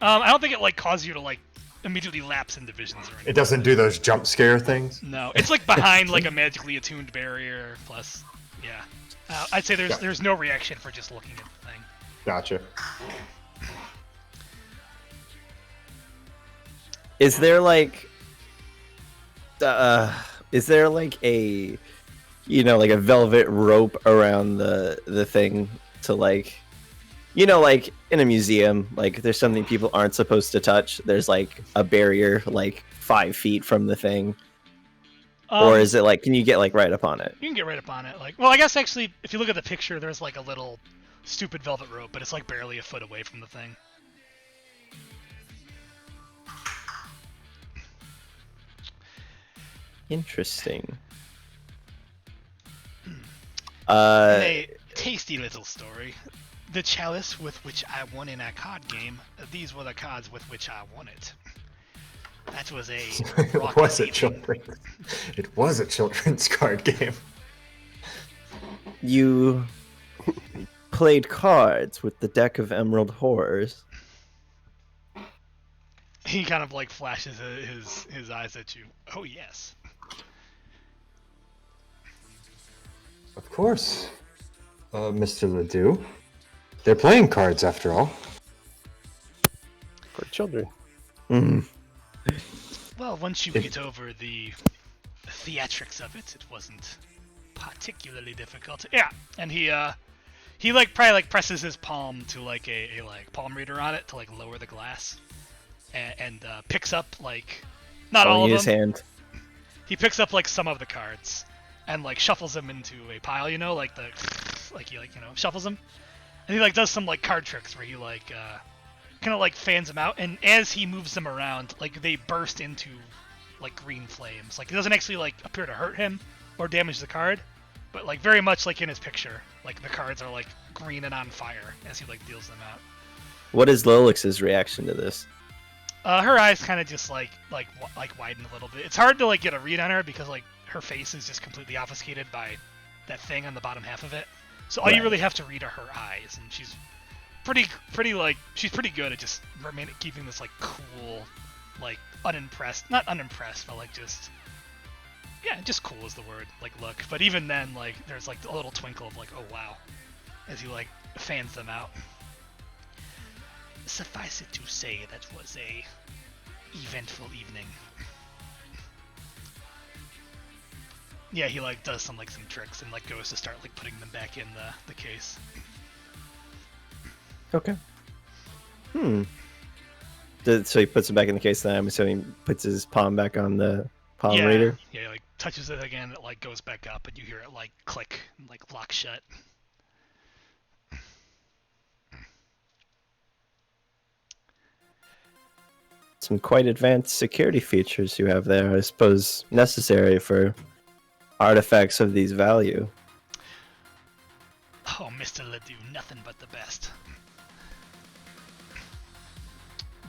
[SPEAKER 2] I don't think it like causes you to like immediately lapse into visions or anything.
[SPEAKER 3] It doesn't do those jump scare things?
[SPEAKER 2] No, it's like behind like a magically attuned barrier. Plus, yeah, I'd say there's no reaction for just looking at the thing.
[SPEAKER 3] Gotcha.
[SPEAKER 4] Is there like a, you know, like a velvet rope around the thing to like, you know, like in a museum, like there's something people aren't supposed to touch. There's like a barrier like 5 feet from the thing. Or is it like, can you get like right up on it?
[SPEAKER 2] You can get right up on it. Like, well, I guess actually, if you look at the picture, there's like a little stupid velvet rope, but it's like barely a foot away from the thing.
[SPEAKER 4] Interesting.
[SPEAKER 2] A tasty little story. The chalice with which I won in a card game, these were the cards with which I won it. That was a
[SPEAKER 3] It was a children's. It was a children's card game.
[SPEAKER 4] You played cards with the deck of Emerald Horrors.
[SPEAKER 2] He kind of like flashes his eyes at you. Oh yes.
[SPEAKER 3] Of course, Mr. Ledoux. They're playing cards after all.
[SPEAKER 1] For children.
[SPEAKER 4] Mm.
[SPEAKER 2] Well, once you get over the theatrics of it, it wasn't particularly difficult. Yeah, and he like probably like presses his palm to like a like palm reader on it to like lower the glass, and picks up like not all of them.
[SPEAKER 4] His hand.
[SPEAKER 2] He picks up like some of the cards and like shuffles them into a pile, you know, like he like, you know, shuffles them. And he like does some like card tricks where he like kind of like fans them out, and as he moves them around, like they burst into like green flames. Like it doesn't actually like appear to hurt him or damage the card, but like very much like in his picture, like the cards are like green and on fire as he like deals them out.
[SPEAKER 4] What is Lillix's reaction to this?
[SPEAKER 2] Her eyes kind of just like widen a little bit. It's hard to like get a read on her because like her face is just completely obfuscated by that thing on the bottom half of it. So all you really have to read are her eyes, and she's pretty like she's pretty good at just keeping this like cool, like not unimpressed, but like just cool is the word, like look. But even then, like there's like a little twinkle of like, oh wow, as he like fans them out. Suffice it to say, that was a eventful evening. Yeah, he like does some tricks and like goes to start like putting them back in the case.
[SPEAKER 4] Okay. So he puts it back in the case, then I'm assuming he puts his palm back on the palm reader?
[SPEAKER 2] Yeah, he like touches it again, it like goes back up, and you hear it like click and like lock shut.
[SPEAKER 4] Some quite advanced security features you have there, I suppose necessary for artifacts of these value.
[SPEAKER 2] Oh, Mr. Ledoux, nothing but the best.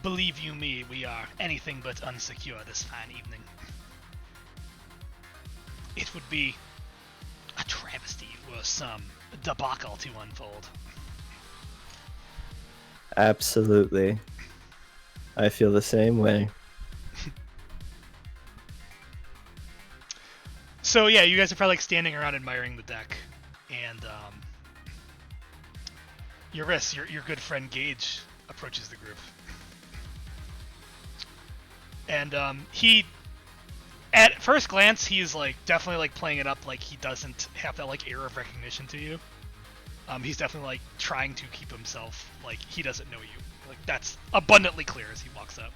[SPEAKER 2] Believe you me, we are anything but unsecure this fine evening. It would be a travesty were some debacle to unfold.
[SPEAKER 4] Absolutely. I feel the same way.
[SPEAKER 2] So yeah, you guys are probably like standing around admiring the deck, and Y'Ris, your good friend Gage, approaches the group, and he, at first glance, he's like definitely like playing it up like he doesn't have that like air of recognition to you. He's definitely like trying to keep himself like he doesn't know you. Like that's abundantly clear as he walks up.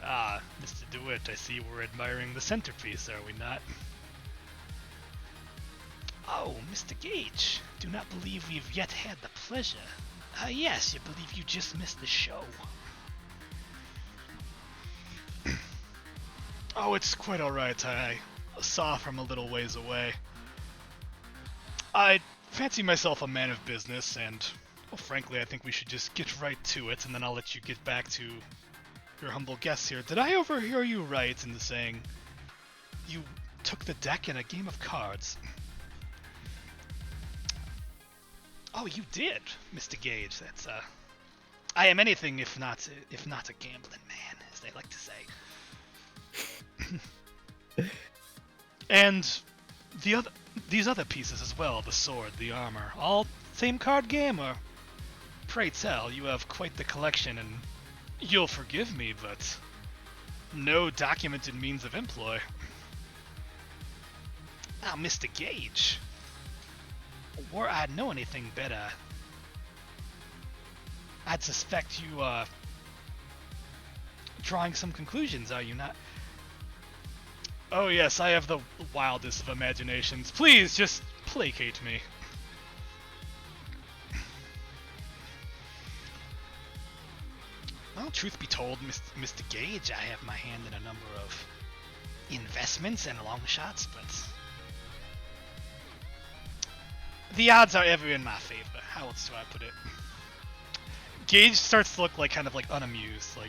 [SPEAKER 2] Ah, Mr. Dewitt, I see we're admiring the centerpiece, are we not? Oh, Mr. Gage, do not believe we've yet had the pleasure. Yes, you believe you just missed the show. Oh, it's quite alright. I saw from a little ways away. I fancy myself a man of business, and, well, frankly, I think we should just get right to it, and then I'll let you get back to your humble guests here. Did I overhear you right in saying you took the deck in a game of cards? Oh, you did, Mr. Gage. That's I am anything if not a gambling man, as they like to say. And these other pieces as well, the sword, the armor, all same card game, or pray tell, you have quite the collection, and you'll forgive me, but no documented means of employ. Now, Mr. Gage, were I know anything better, I'd suspect you drawing some conclusions, are you not? Oh yes, I have the wildest of imaginations. Please, just placate me. Well, truth be told, Mr. Gage, I have my hand in a number of investments and long shots, but the odds are ever in my favor. How else do I put it? Gage starts to look like kind of like unamused, like,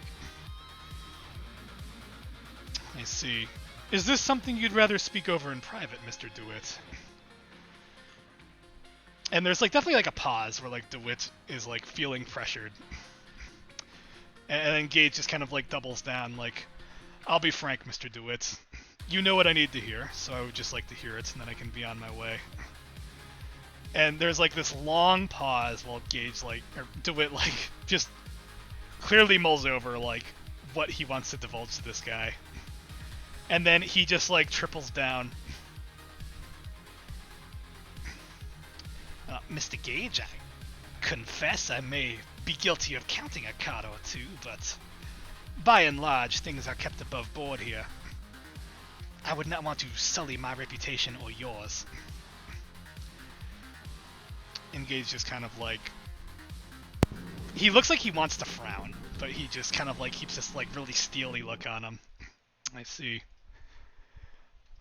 [SPEAKER 2] I see. Is this something you'd rather speak over in private, Mr. Dewitt? And there's like definitely like a pause where like Dewitt is like feeling pressured. And then Gage just kind of like doubles down like, I'll be frank, Mr. Dewitt. You know what I need to hear, so I would just like to hear it, and then I can be on my way. And there's like this long pause while Gage like, or Dewitt like, just clearly mulls over like what he wants to divulge to this guy. And then he just like triples down. Mr. Gage, I confess I may be guilty of counting a card or two, but by and large, things are kept above board here. I would not want to sully my reputation or yours. And Gage just kind of like, he looks like he wants to frown, but he just kind of like keeps this like really steely look on him. I see.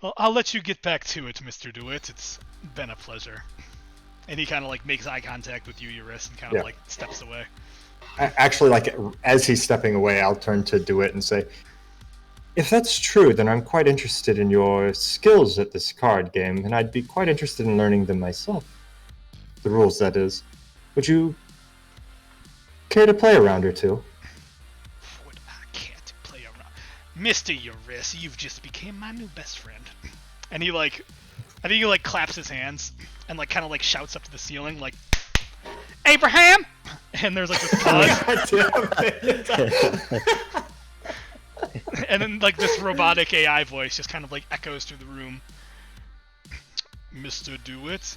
[SPEAKER 2] Well, I'll let you get back to it, Mr. Dewitt. It's been a pleasure. And he kind of like makes eye contact with you, Y'Ris, and kind of like steps away.
[SPEAKER 3] Actually, like as he's stepping away, I'll turn to Dewitt and say, if that's true, then I'm quite interested in your skills at this card game, and I'd be quite interested in learning them myself. The rules, that is. Would you care to play a round or two?
[SPEAKER 2] Would I care to play around? Mr. Y'Ris, you've just became my new best friend. And he like, I think he like claps his hands and like kind of like shouts up to the ceiling like, Abraham! And there's like this pause. And then like this robotic AI voice just kind of like echoes through the room. Mr. Dewitt?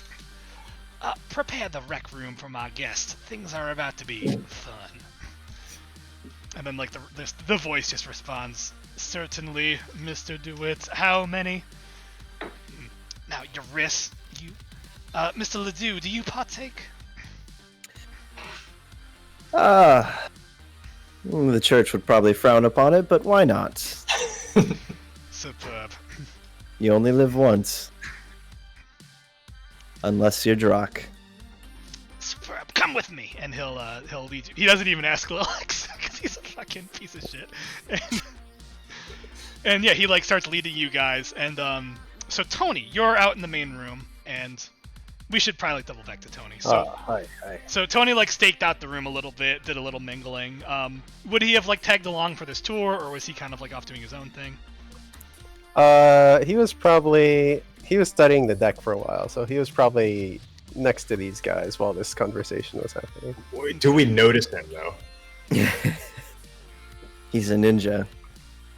[SPEAKER 2] Prepare the rec room for my guest. Things are about to be fun. And then like the voice just responds, certainly, Mr. Dewitt. How many? Now, Y'Ris, you... Mr. Ledoux, do you partake?
[SPEAKER 4] The church would probably frown upon it, but why not?
[SPEAKER 2] Superb.
[SPEAKER 4] You only live once. Unless you're Drock.
[SPEAKER 2] Superb. Come with me, and he'll lead you. He doesn't even ask Lillix, because he's a fucking piece of shit. And yeah, he like starts leading you guys, and so Tony, you're out in the main room, and we should probably like double back to Tony. So,
[SPEAKER 1] Hi.
[SPEAKER 2] So Tony like staked out the room a little bit, did a little mingling. Would he have like tagged along for this tour, or was he kind of like off doing his own thing?
[SPEAKER 1] He was studying the deck for a while, so he was probably next to these guys while this conversation was happening.
[SPEAKER 3] Do we notice him though?
[SPEAKER 4] He's a ninja.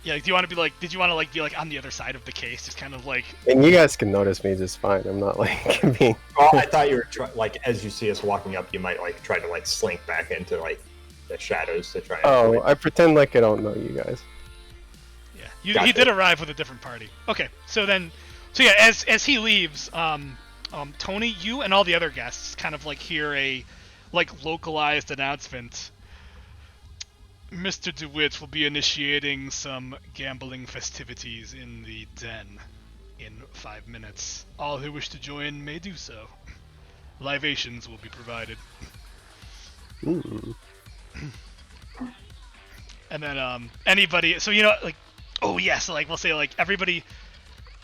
[SPEAKER 2] Yeah, do you want to be like? Did you want to like be like on the other side of the case, just kind of like?
[SPEAKER 1] And you guys can notice me just fine. I'm not like being.
[SPEAKER 3] Well, I thought you were like as you see us walking up, you might like try to like slink back into like the shadows to try.
[SPEAKER 1] Oh, I pretend like I don't know you guys.
[SPEAKER 2] Yeah,
[SPEAKER 3] Gotcha.
[SPEAKER 2] He did arrive with a different party. Okay, so yeah, as he leaves, Tony, you and all the other guests kind of like hear like localized announcement. Mr. DeWitt will be initiating some gambling festivities in the den in 5 minutes. All who wish to join may do so. Libations will be provided.
[SPEAKER 1] Ooh.
[SPEAKER 2] And then anybody, so like, oh yeah, so like we'll say like everybody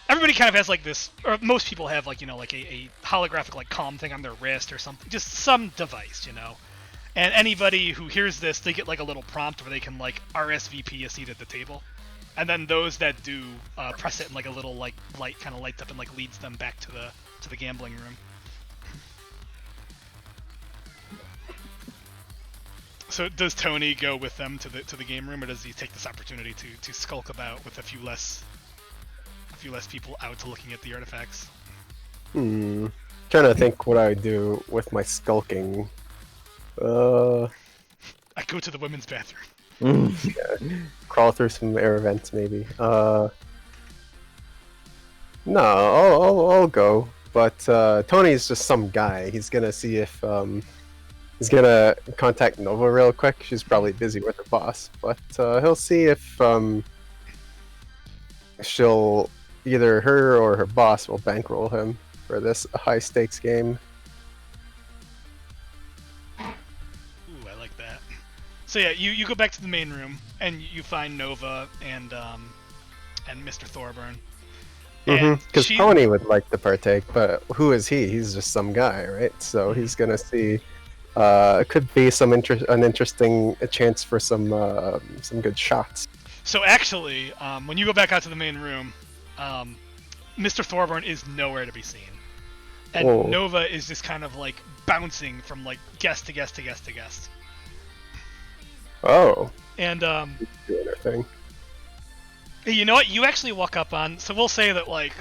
[SPEAKER 2] kind of has like this, or most people have like like a holographic like calm thing on their wrist or something, just some device, And anybody who hears this, they get like a little prompt where they can like RSVP a seat at the table, and then those that do press it, and like a little like light kind of lights up and like leads them back to the gambling room. So does Tony go with them to the game room, or does he take this opportunity to skulk about with a few less people out looking at the artifacts?
[SPEAKER 1] Trying to think what I would do with my skulking.
[SPEAKER 2] I go to the women's bathroom.
[SPEAKER 1] Yeah, crawl through some air vents, maybe. No, I'll go. But Tony's just some guy. He's gonna see if he's gonna contact Nova real quick. She's probably busy with her boss, but he'll see if she'll either her or her boss will bankroll him for this high stakes game.
[SPEAKER 2] So yeah, you go back to the main room and you find Nova and Mr. Thorburn.
[SPEAKER 1] Because Tony would like to partake, but who is he? He's just some guy, right? So he's gonna see. It could be an interesting chance for some good shots.
[SPEAKER 2] So actually, when you go back out to the main room, Mr. Thorburn is nowhere to be seen, and Nova is just kind of like bouncing from like guest to guest to guest to guest.
[SPEAKER 1] Oh.
[SPEAKER 2] And
[SPEAKER 1] doing her thing.
[SPEAKER 2] You know what? You actually walk up on. So we'll say that like,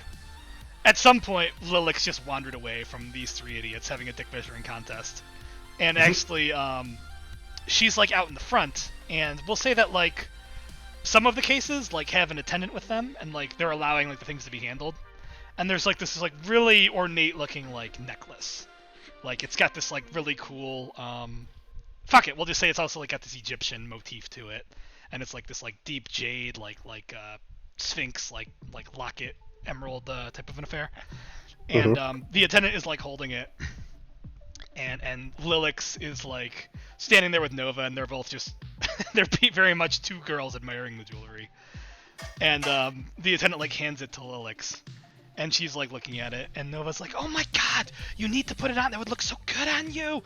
[SPEAKER 2] at some point, Lillix just wandered away from these three idiots having a dick measuring contest, and actually, she's like out in the front. And we'll say that like, some of the cases like have an attendant with them, and like they're allowing like the things to be handled. And there's like this like really ornate looking like necklace, like it's got this like really cool fuck it, we'll just say it's also like got this Egyptian motif to it, and it's like this like deep jade like sphinx like locket emerald type of an affair, and the attendant is like holding it, and Lillix is like standing there with Nova, and they're both just they're very much two girls admiring the jewelry, and the attendant like hands it to Lillix, and she's like looking at it, and Nova's like, oh my god, you need to put it on, that would look so good on you.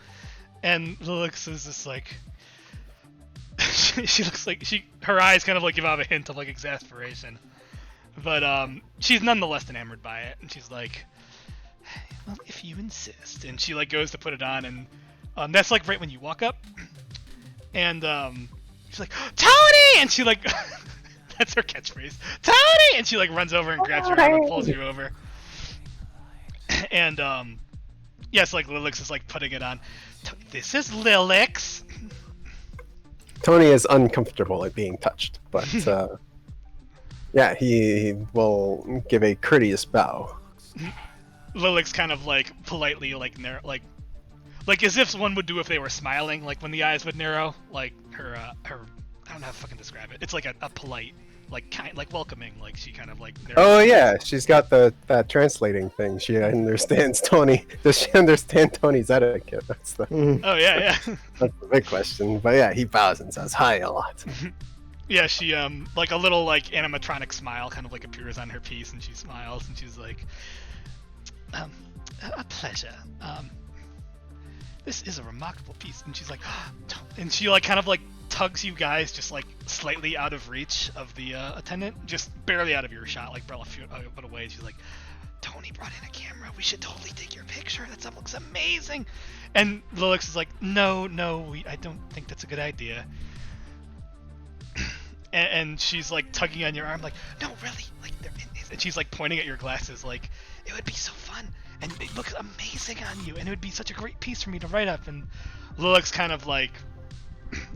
[SPEAKER 2] And Lillix is just like, she looks like her eyes kind of like give out a hint of like exasperation, but she's nonetheless enamored by it, and she's like, well, if you insist, and she like goes to put it on, and that's like right when you walk up, and she's like, Tony, and she like that's her catchphrase, Tony, and she like runs over and grabs your arm and pulls you over, and yes, like Lillix is like putting it on. This is Lillix.
[SPEAKER 1] Tony is uncomfortable at being touched, but yeah, he will give a courteous bow.
[SPEAKER 2] Lillix kind of like politely like like as if one would do if they were smiling, like when the eyes would narrow, like her I don't know how to fucking describe it. It's like a polite, like kind, like welcoming, like she kind of like narrows.
[SPEAKER 1] Oh yeah, she's got that translating thing. She understands Tony. Does she understand Tony's etiquette? That's the
[SPEAKER 2] Oh yeah.
[SPEAKER 1] That's the big question. But yeah, he bows and says hi a lot.
[SPEAKER 2] Yeah, she like a little like animatronic smile kind of like appears on her piece, and she smiles and she's like, a pleasure. This is a remarkable piece. And she's like, and she like kind of like tugs you guys just like slightly out of reach of the attendant, just barely out of your shot, like a foot away. She's like, Tony brought in a camera. We should totally take your picture. That stuff looks amazing. And Lillix is like, no, I don't think that's a good idea. And she's like tugging on your arm, like, no, really, like, and she's like pointing at your glasses, like, it would be so fun, and it looks amazing on you, and it would be such a great piece for me to write up. And Lillix kind of like,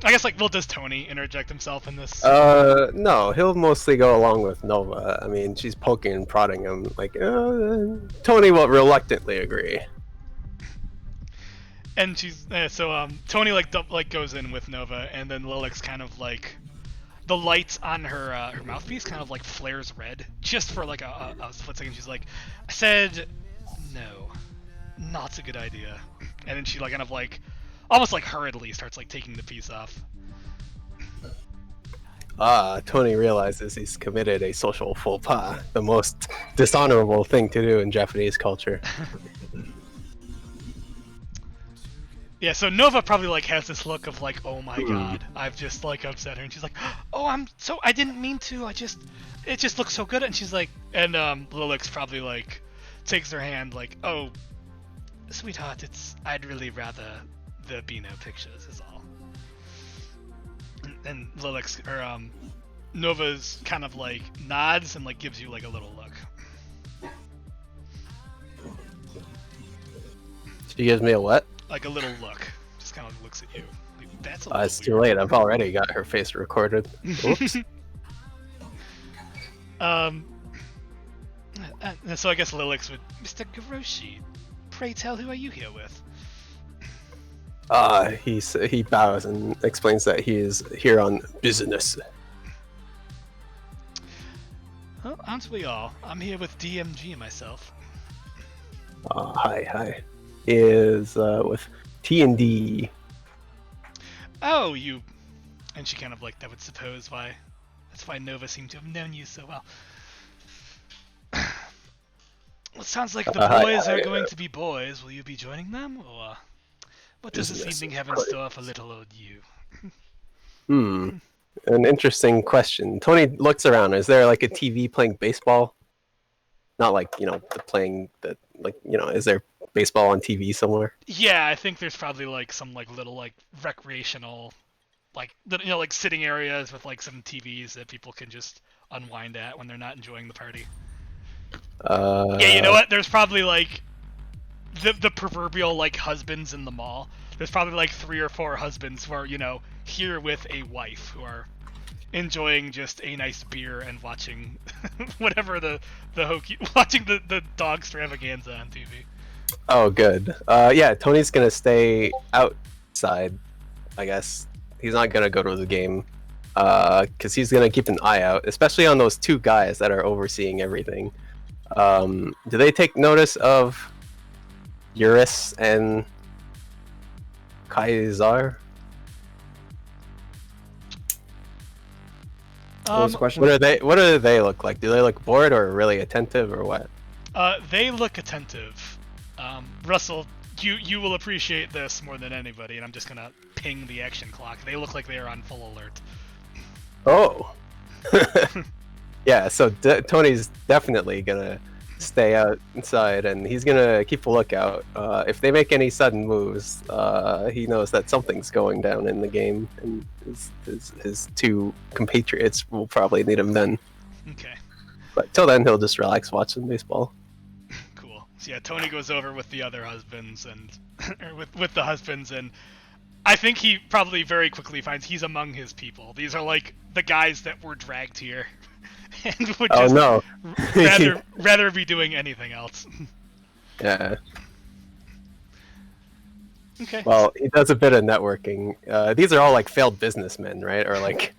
[SPEAKER 2] I guess like, well, does Tony interject himself in this?
[SPEAKER 1] No, he'll mostly go along with Nova. I mean, she's poking and prodding him, like, Tony will reluctantly agree.
[SPEAKER 2] And she's Tony like goes in with Nova, and then Lillix kind of like the lights on her her mouthpiece kind of like flares red just for like a split second. She's like, I said no, not a good idea. And then she like kind of like almost like hurriedly starts like taking the piece off.
[SPEAKER 1] Tony realizes he's committed a social faux pas, the most dishonorable thing to do in Japanese culture.
[SPEAKER 2] Yeah, so Nova probably like has this look of like, oh my god, I've just like upset her, and she's like, oh, I didn't mean to, it just looks so good, and she's like, and Lillix probably like takes her hand like, oh, sweetheart, I'd really rather there be no pictures is all. And Lillix or Nova's kind of like nods and like gives you like a little look.
[SPEAKER 1] She gives me a what?
[SPEAKER 2] Like a little look. Just kind of looks at you. Like, that's a
[SPEAKER 1] It's too late. I've already got her face recorded. Oops.
[SPEAKER 2] So I guess Lillix would, Mr. Garoshi, pray tell, who are you here with?
[SPEAKER 1] He bows and explains that he is here on business.
[SPEAKER 2] Well, aren't we all? I'm here with DMG myself.
[SPEAKER 1] Hi. He is with T&D.
[SPEAKER 2] Oh, you... And she kind of like, that would suppose why... That's why Nova seemed to have known you so well. Well, it sounds like the boys are going to be boys. Will you be joining them, or... What does this evening have in store for little old you?
[SPEAKER 1] An interesting question. Tony looks around. Is there like a TV playing baseball? Not like, playing the, like, is there baseball on TV somewhere?
[SPEAKER 2] Yeah, I think there's probably like some like little like recreational, like, like sitting areas with like some TVs that people can just unwind at when they're not enjoying the party. Yeah, you know what? There's probably like the proverbial like husbands in the mall. There's probably like 3 or 4 husbands who are, here with a wife who are enjoying just a nice beer and watching whatever watching the dog extravaganza on TV.
[SPEAKER 1] Oh, good. Yeah, Tony's gonna stay outside, I guess. He's not gonna go to the game, because he's gonna keep an eye out, especially on those 2 guys that are overseeing everything. Do they take notice of Y'Ris and Kaiser?
[SPEAKER 4] What was the question?
[SPEAKER 1] What do they look like? Do they look bored or really attentive or what?
[SPEAKER 2] They look attentive. Russell, you will appreciate this more than anybody, and I'm just gonna ping the action clock. They look like they are on full alert.
[SPEAKER 1] Oh. Yeah, so Tony's definitely gonna stay outside, and he's gonna keep a lookout. If they make any sudden moves, he knows that something's going down in the game, and his 2 compatriots will probably need him then.
[SPEAKER 2] Okay.
[SPEAKER 1] But till then, he'll just relax watching baseball.
[SPEAKER 2] Cool. So yeah, Tony goes over with the other husbands and or with the husbands, and I think he probably very quickly finds he's among his people. These are like the guys that were dragged here. And would just rather be doing anything else.
[SPEAKER 1] Yeah.
[SPEAKER 2] Okay.
[SPEAKER 1] Well, he does a bit of networking. These are all like failed businessmen, right? Or like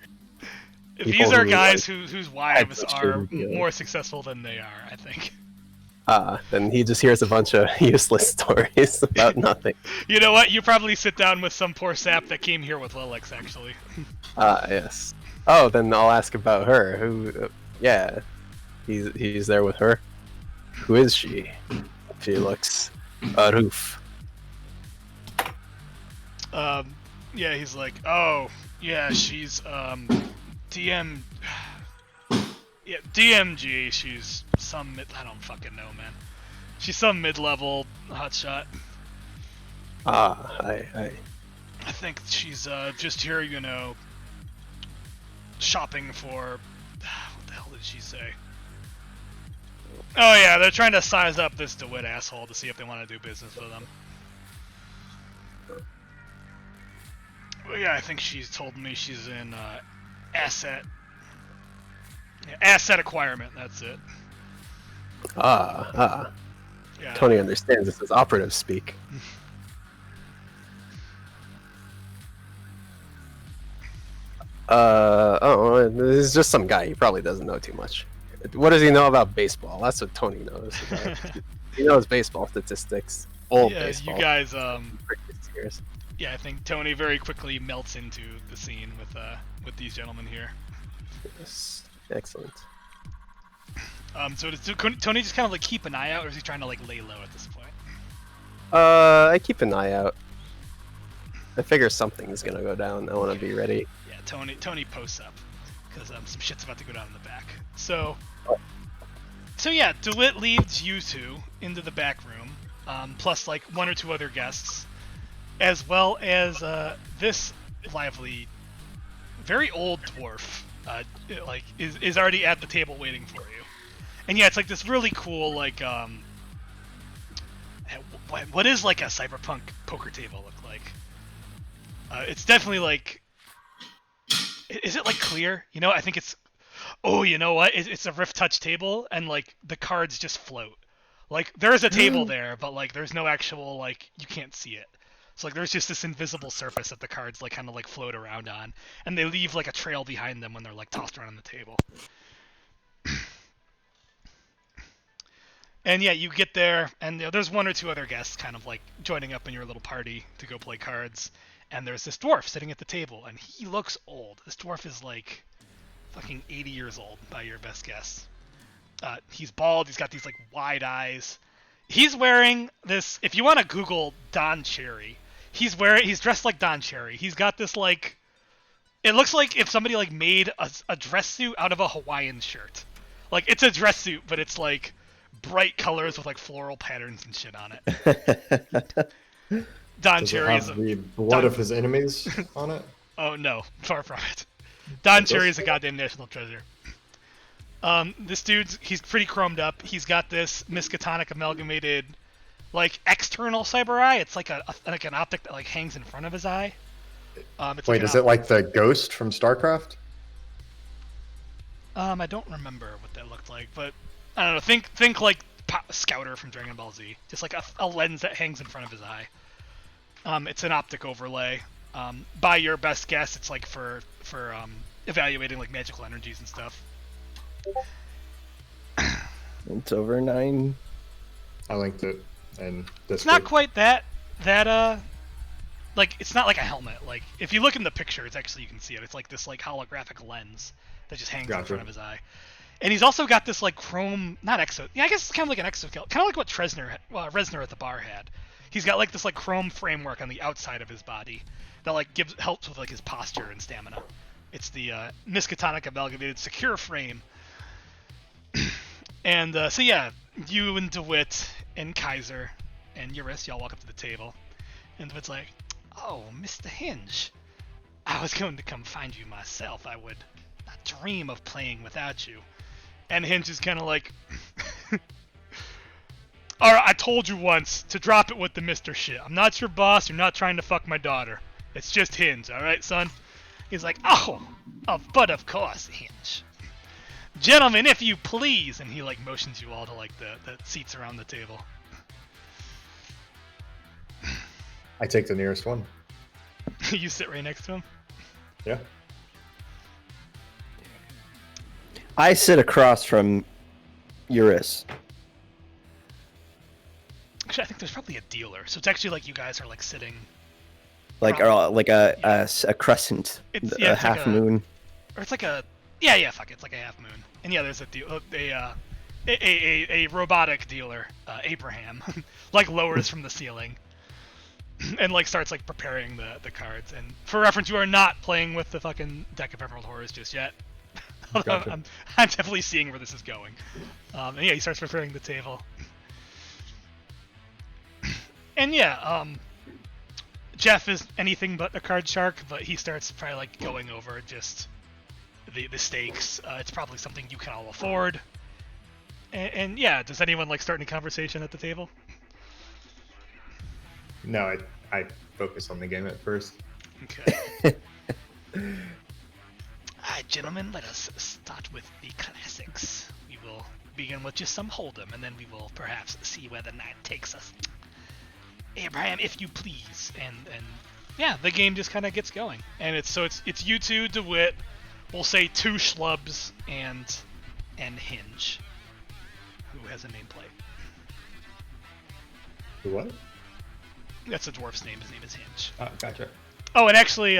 [SPEAKER 2] these are guys whose wives are more successful than they are, I think.
[SPEAKER 1] Then he just hears a bunch of useless stories about nothing.
[SPEAKER 2] You know what? You probably sit down with some poor sap that came here with Lillix, actually.
[SPEAKER 1] Yes. Oh, then I'll ask about her. Who? Yeah, he's there with her. Who is she? She looks aloof.
[SPEAKER 2] Yeah, he's like, oh, yeah, she's DM. Yeah, DMG. She's some I don't fucking know, man. She's some mid-level hotshot.
[SPEAKER 1] I
[SPEAKER 2] think she's just here, shopping for. What the hell did she say? Oh yeah, they're trying to size up this Dewitt asshole to see if they want to do business with him. Well, yeah, I think she's told me she's in asset acquirement. That's it.
[SPEAKER 1] Yeah. Tony understands this is operative speak. Oh, this is just some guy. He probably doesn't know too much. What does he know about baseball? That's what Tony knows about. He knows baseball statistics. Old
[SPEAKER 2] Yeah,
[SPEAKER 1] baseball.
[SPEAKER 2] you guys.
[SPEAKER 1] Previous years.
[SPEAKER 2] Yeah, I think Tony very quickly melts into the scene with these gentlemen here.
[SPEAKER 1] Yes. Excellent.
[SPEAKER 2] So does Tony just kind of like keep an eye out, or is he trying to like lay low at this point?
[SPEAKER 1] I keep an eye out. I figure something's gonna go down. I want to be ready.
[SPEAKER 2] Yeah, Tony posts up because some shit's about to go down in the back. So yeah, Dewitt leads you two into the back room, plus like one or two other guests, as well as this lively, very old dwarf, is already at the table waiting for you. And yeah, it's like this really cool like what is like a cyberpunk poker table look like? It's definitely like, is it like clear? You know, I think it's. Oh, you know what? It's a Rift Touch table, and like the cards just float. Like there is a table there, but like there's no actual like you can't see it. So like there's just this invisible surface that the cards like kind of like float around on, and they leave like a trail behind them when they're like tossed around on the table. And yeah, you get there, and you know, there's one or two other guests kind of like joining up in your little party to go play cards. And there's this dwarf sitting at the table, and he looks old. This dwarf is like fucking 80 years old by your best guess. He's bald. He's got these like wide eyes. He's wearing this. If you want to Google Don Cherry, he's dressed like Don Cherry. He's got this like. It looks like if somebody like made a dress suit out of a Hawaiian shirt. Like it's a dress suit, but it's like bright colors with like floral patterns and shit on it. Don Cherry is
[SPEAKER 3] the blood of his enemies on it.
[SPEAKER 2] Oh no, far from it. Don Cherry is a goddamn national treasure. This he's pretty chromed up. He's got this Miskatonic amalgamated, like external cyber eye. It's like an optic that like hangs in front of his eye.
[SPEAKER 3] Wait, is it like the ghost from StarCraft?
[SPEAKER 2] I don't remember what that looked like, but I don't know. Think like Scouter from Dragon Ball Z. Just like a lens that hangs in front of his eye. It's an optic overlay. By your best guess, it's like for evaluating like magical energies and stuff.
[SPEAKER 4] It's over 9.
[SPEAKER 3] I linked it, and this.
[SPEAKER 2] It's not quite that like it's not like a helmet. Like if you look in the picture, it's actually you can see it. It's like this like holographic lens that just hangs in front of his eye. And he's also got this like chrome, not exo. Yeah, I guess it's kind of like an exoskeleton, kind of like what Resner at the bar had. He's got like this like chrome framework on the outside of his body that like helps with like his posture and stamina. It's the Miskatonic amalgamated secure frame. And so yeah, you and Dewitt and Kaiser and Y'Ris, y'all walk up to the table, and Dewitt's like, "Oh, Mr. Hinge, I was going to come find you myself. I would not dream of playing without you." And Hinge is kind of like, "Alright, I told you once to drop it with the Mr. shit. I'm not your boss. You're not trying to fuck my daughter. It's just Hinge, alright, son?" He's like, "Oh, but of course, Hinge. Gentlemen, if you please." And he like motions you all to like the seats around the table.
[SPEAKER 3] I take the nearest one.
[SPEAKER 2] You sit right next to him.
[SPEAKER 3] Yeah.
[SPEAKER 4] I sit across from Y'Ris.
[SPEAKER 2] Actually, I think there's probably a dealer. So it's actually like you guys are like sitting.
[SPEAKER 4] Like a crescent,
[SPEAKER 2] It's
[SPEAKER 4] a half
[SPEAKER 2] like
[SPEAKER 4] moon.
[SPEAKER 2] Or it's like a fuck it, it's like a half moon. And yeah, there's a robotic dealer, Abraham, like lowers from the ceiling, and like starts like preparing the cards. And for reference, you are not playing with the fucking deck of Emerald Horrors just yet.
[SPEAKER 3] Gotcha.
[SPEAKER 2] I'm definitely seeing where this is going. And yeah, he starts preparing the table. And yeah, Jeff is anything but a card shark, but he starts probably like going over just the stakes. It's probably something you can all afford. And yeah, does anyone like start any conversation at the table?
[SPEAKER 3] No, I focus on the game at first.
[SPEAKER 2] Okay. Alright, gentlemen, let us start with the classics. We will begin with just some Hold'em, and then we will perhaps see where the night takes us. Abraham, if you please, and yeah, the game just kind of gets going, and it's you two, Dewitt, we'll say 2 schlubs, and Hinge, who has a nameplate.
[SPEAKER 3] What?
[SPEAKER 2] That's a dwarf's name. His name is Hinge.
[SPEAKER 5] Oh, gotcha.
[SPEAKER 2] Oh, and actually,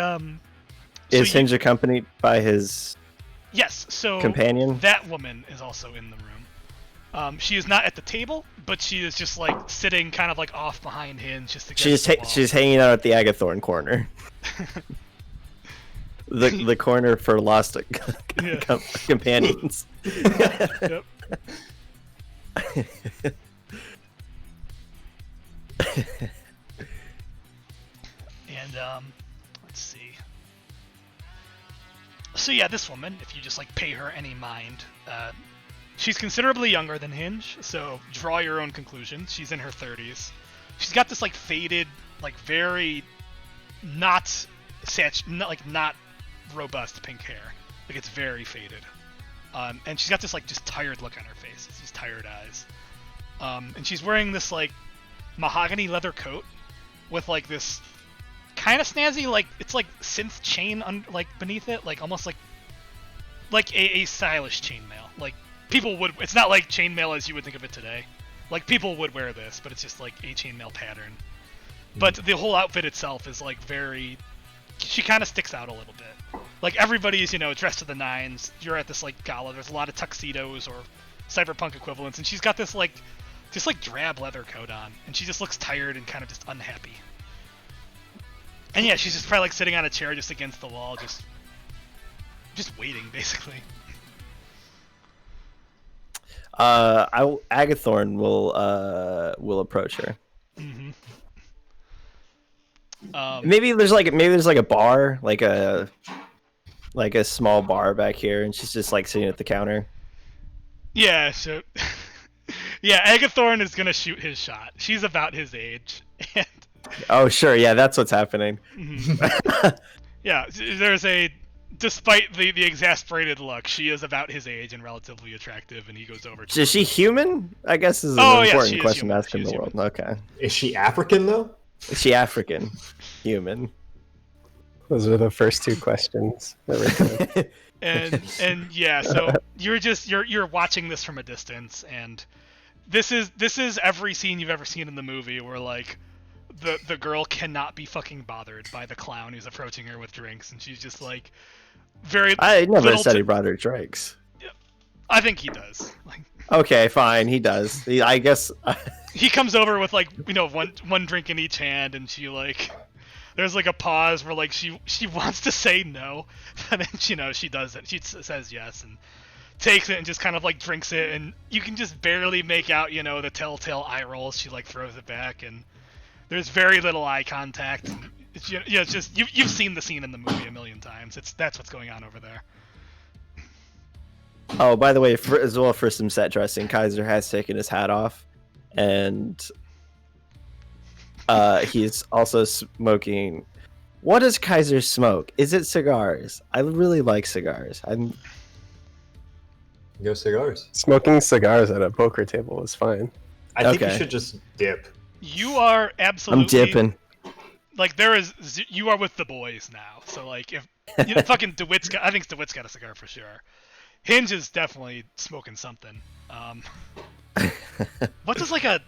[SPEAKER 4] Is Hinge accompanied by his
[SPEAKER 2] yes, so
[SPEAKER 4] companion?
[SPEAKER 2] That woman is also in the room. She is not at the table, but she is just like sitting kind of like off behind Hinge, just against the wall.
[SPEAKER 4] She's hanging out at the Agathorn corner. the corner for lost companions.
[SPEAKER 2] Yep. And let's see. So yeah, this woman, if you just like pay her any mind, she's considerably younger than Hinge, so draw your own conclusions. She's in her 30s. She's got this like faded, like very not robust pink hair. Like it's very faded. And she's got this like just tired look on her face. These tired eyes. And she's wearing this like mahogany leather coat with like this kind of snazzy, like it's like synth chain like beneath it, like almost like a stylish chainmail. Like people would, it's not like chainmail as you would think of it today. Like people would wear this, but it's just like a chainmail pattern. But the whole outfit itself is like very, she kind of sticks out a little bit. Like everybody's, dressed to the nines. You're at this like gala. There's a lot of tuxedos or cyberpunk equivalents, and she's got this like drab leather coat on, and she just looks tired and kind of just unhappy. And yeah, she's just probably like sitting on a chair just against the wall, just waiting basically.
[SPEAKER 4] Agathorn will approach her.
[SPEAKER 2] Mm-hmm.
[SPEAKER 4] Maybe there's like a bar, like a small bar back here, and she's just like sitting at the counter.
[SPEAKER 2] Yeah, so yeah, Agathorn is gonna shoot his shot. She's about his age, and
[SPEAKER 4] oh sure, yeah, that's what's happening.
[SPEAKER 2] Mm-hmm. Yeah, despite the exasperated look, she is about his age and relatively attractive, and he goes over to her.
[SPEAKER 4] Is she human? I guess is an important question to ask in the world. Okay.
[SPEAKER 3] Is she African though?
[SPEAKER 4] Is she African? Human.
[SPEAKER 1] Those are the first 2 questions.
[SPEAKER 2] and yeah, so you're watching this from a distance, and this is every scene you've ever seen in the movie where like the girl cannot be fucking bothered by the clown who's approaching her with drinks, and she's just like very.
[SPEAKER 4] I never said he brought her drinks.
[SPEAKER 2] I think he does. Like,
[SPEAKER 4] okay, fine, he does. I guess
[SPEAKER 2] he comes over with like one drink in each hand, and she like. There's like a pause where like she wants to say no, and then she does it. She says yes and takes it and just kind of like drinks it, and you can just barely make out the telltale eye rolls. She like throws it back, and there's very little eye contact. It's just you've seen the scene in the movie a million times. That's what's going on over there.
[SPEAKER 4] Oh, by the way, for some set dressing, Kaiser has taken his hat off, and he's also smoking. What does Kaiser smoke? Is it cigars? I really like cigars.
[SPEAKER 3] Go cigars.
[SPEAKER 1] Smoking cigars at a poker table is fine.
[SPEAKER 3] I think you should just dip.
[SPEAKER 2] You are absolutely.
[SPEAKER 4] I'm dipping.
[SPEAKER 2] Like you are with the boys now. So like if fucking Dewitt's got, I think Dewitt's got a cigar for sure. Hinge is definitely smoking something. What does like a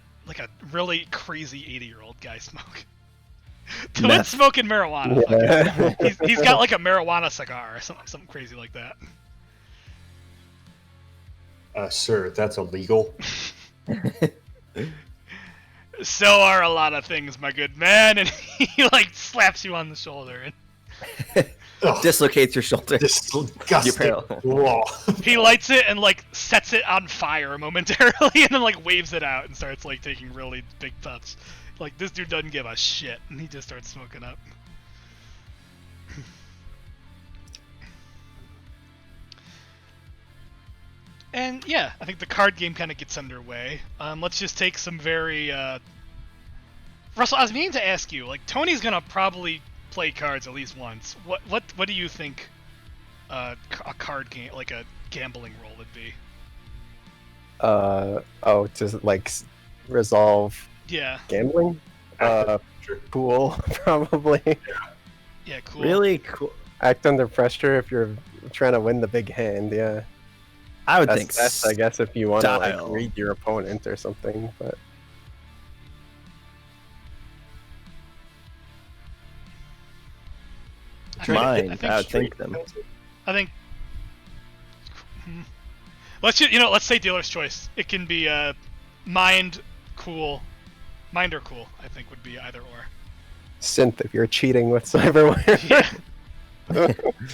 [SPEAKER 2] really crazy 80-year-old guy smoke? Dewitt's smoking marijuana.
[SPEAKER 1] Yeah.
[SPEAKER 2] He's got like a marijuana cigar or something crazy like that.
[SPEAKER 3] Sir, that's illegal.
[SPEAKER 2] So are a lot of things, my good man. And he like slaps you on the shoulder and
[SPEAKER 4] dislocates your shoulder.
[SPEAKER 3] Disgusting.
[SPEAKER 2] He lights it and like sets it on fire momentarily, and then like waves it out and starts like taking really big puffs. Like this dude doesn't give a shit, and he just starts smoking up. And yeah, I think the card game kind of gets underway. Let's just take some very Russell, I was meaning to ask you, like Tony's gonna probably play cards at least once. What do you think a card game, like a gambling roll, would be?
[SPEAKER 1] To like resolve
[SPEAKER 2] Yeah.
[SPEAKER 1] gambling.
[SPEAKER 3] Sure.
[SPEAKER 1] Cool, probably.
[SPEAKER 2] Yeah, cool.
[SPEAKER 4] Really cool.
[SPEAKER 1] Act under pressure if you're trying to win the big hand, yeah.
[SPEAKER 4] I would
[SPEAKER 1] That's
[SPEAKER 4] think
[SPEAKER 1] best, I guess, if you want to like
[SPEAKER 4] style.
[SPEAKER 1] read your opponent or something, but...
[SPEAKER 4] Mind outthink them.
[SPEAKER 2] I think. Let's say dealer's choice. It can be mind, cool, mind or cool. I think would be either or.
[SPEAKER 1] Synth if you're cheating with cyberware.
[SPEAKER 2] Yeah.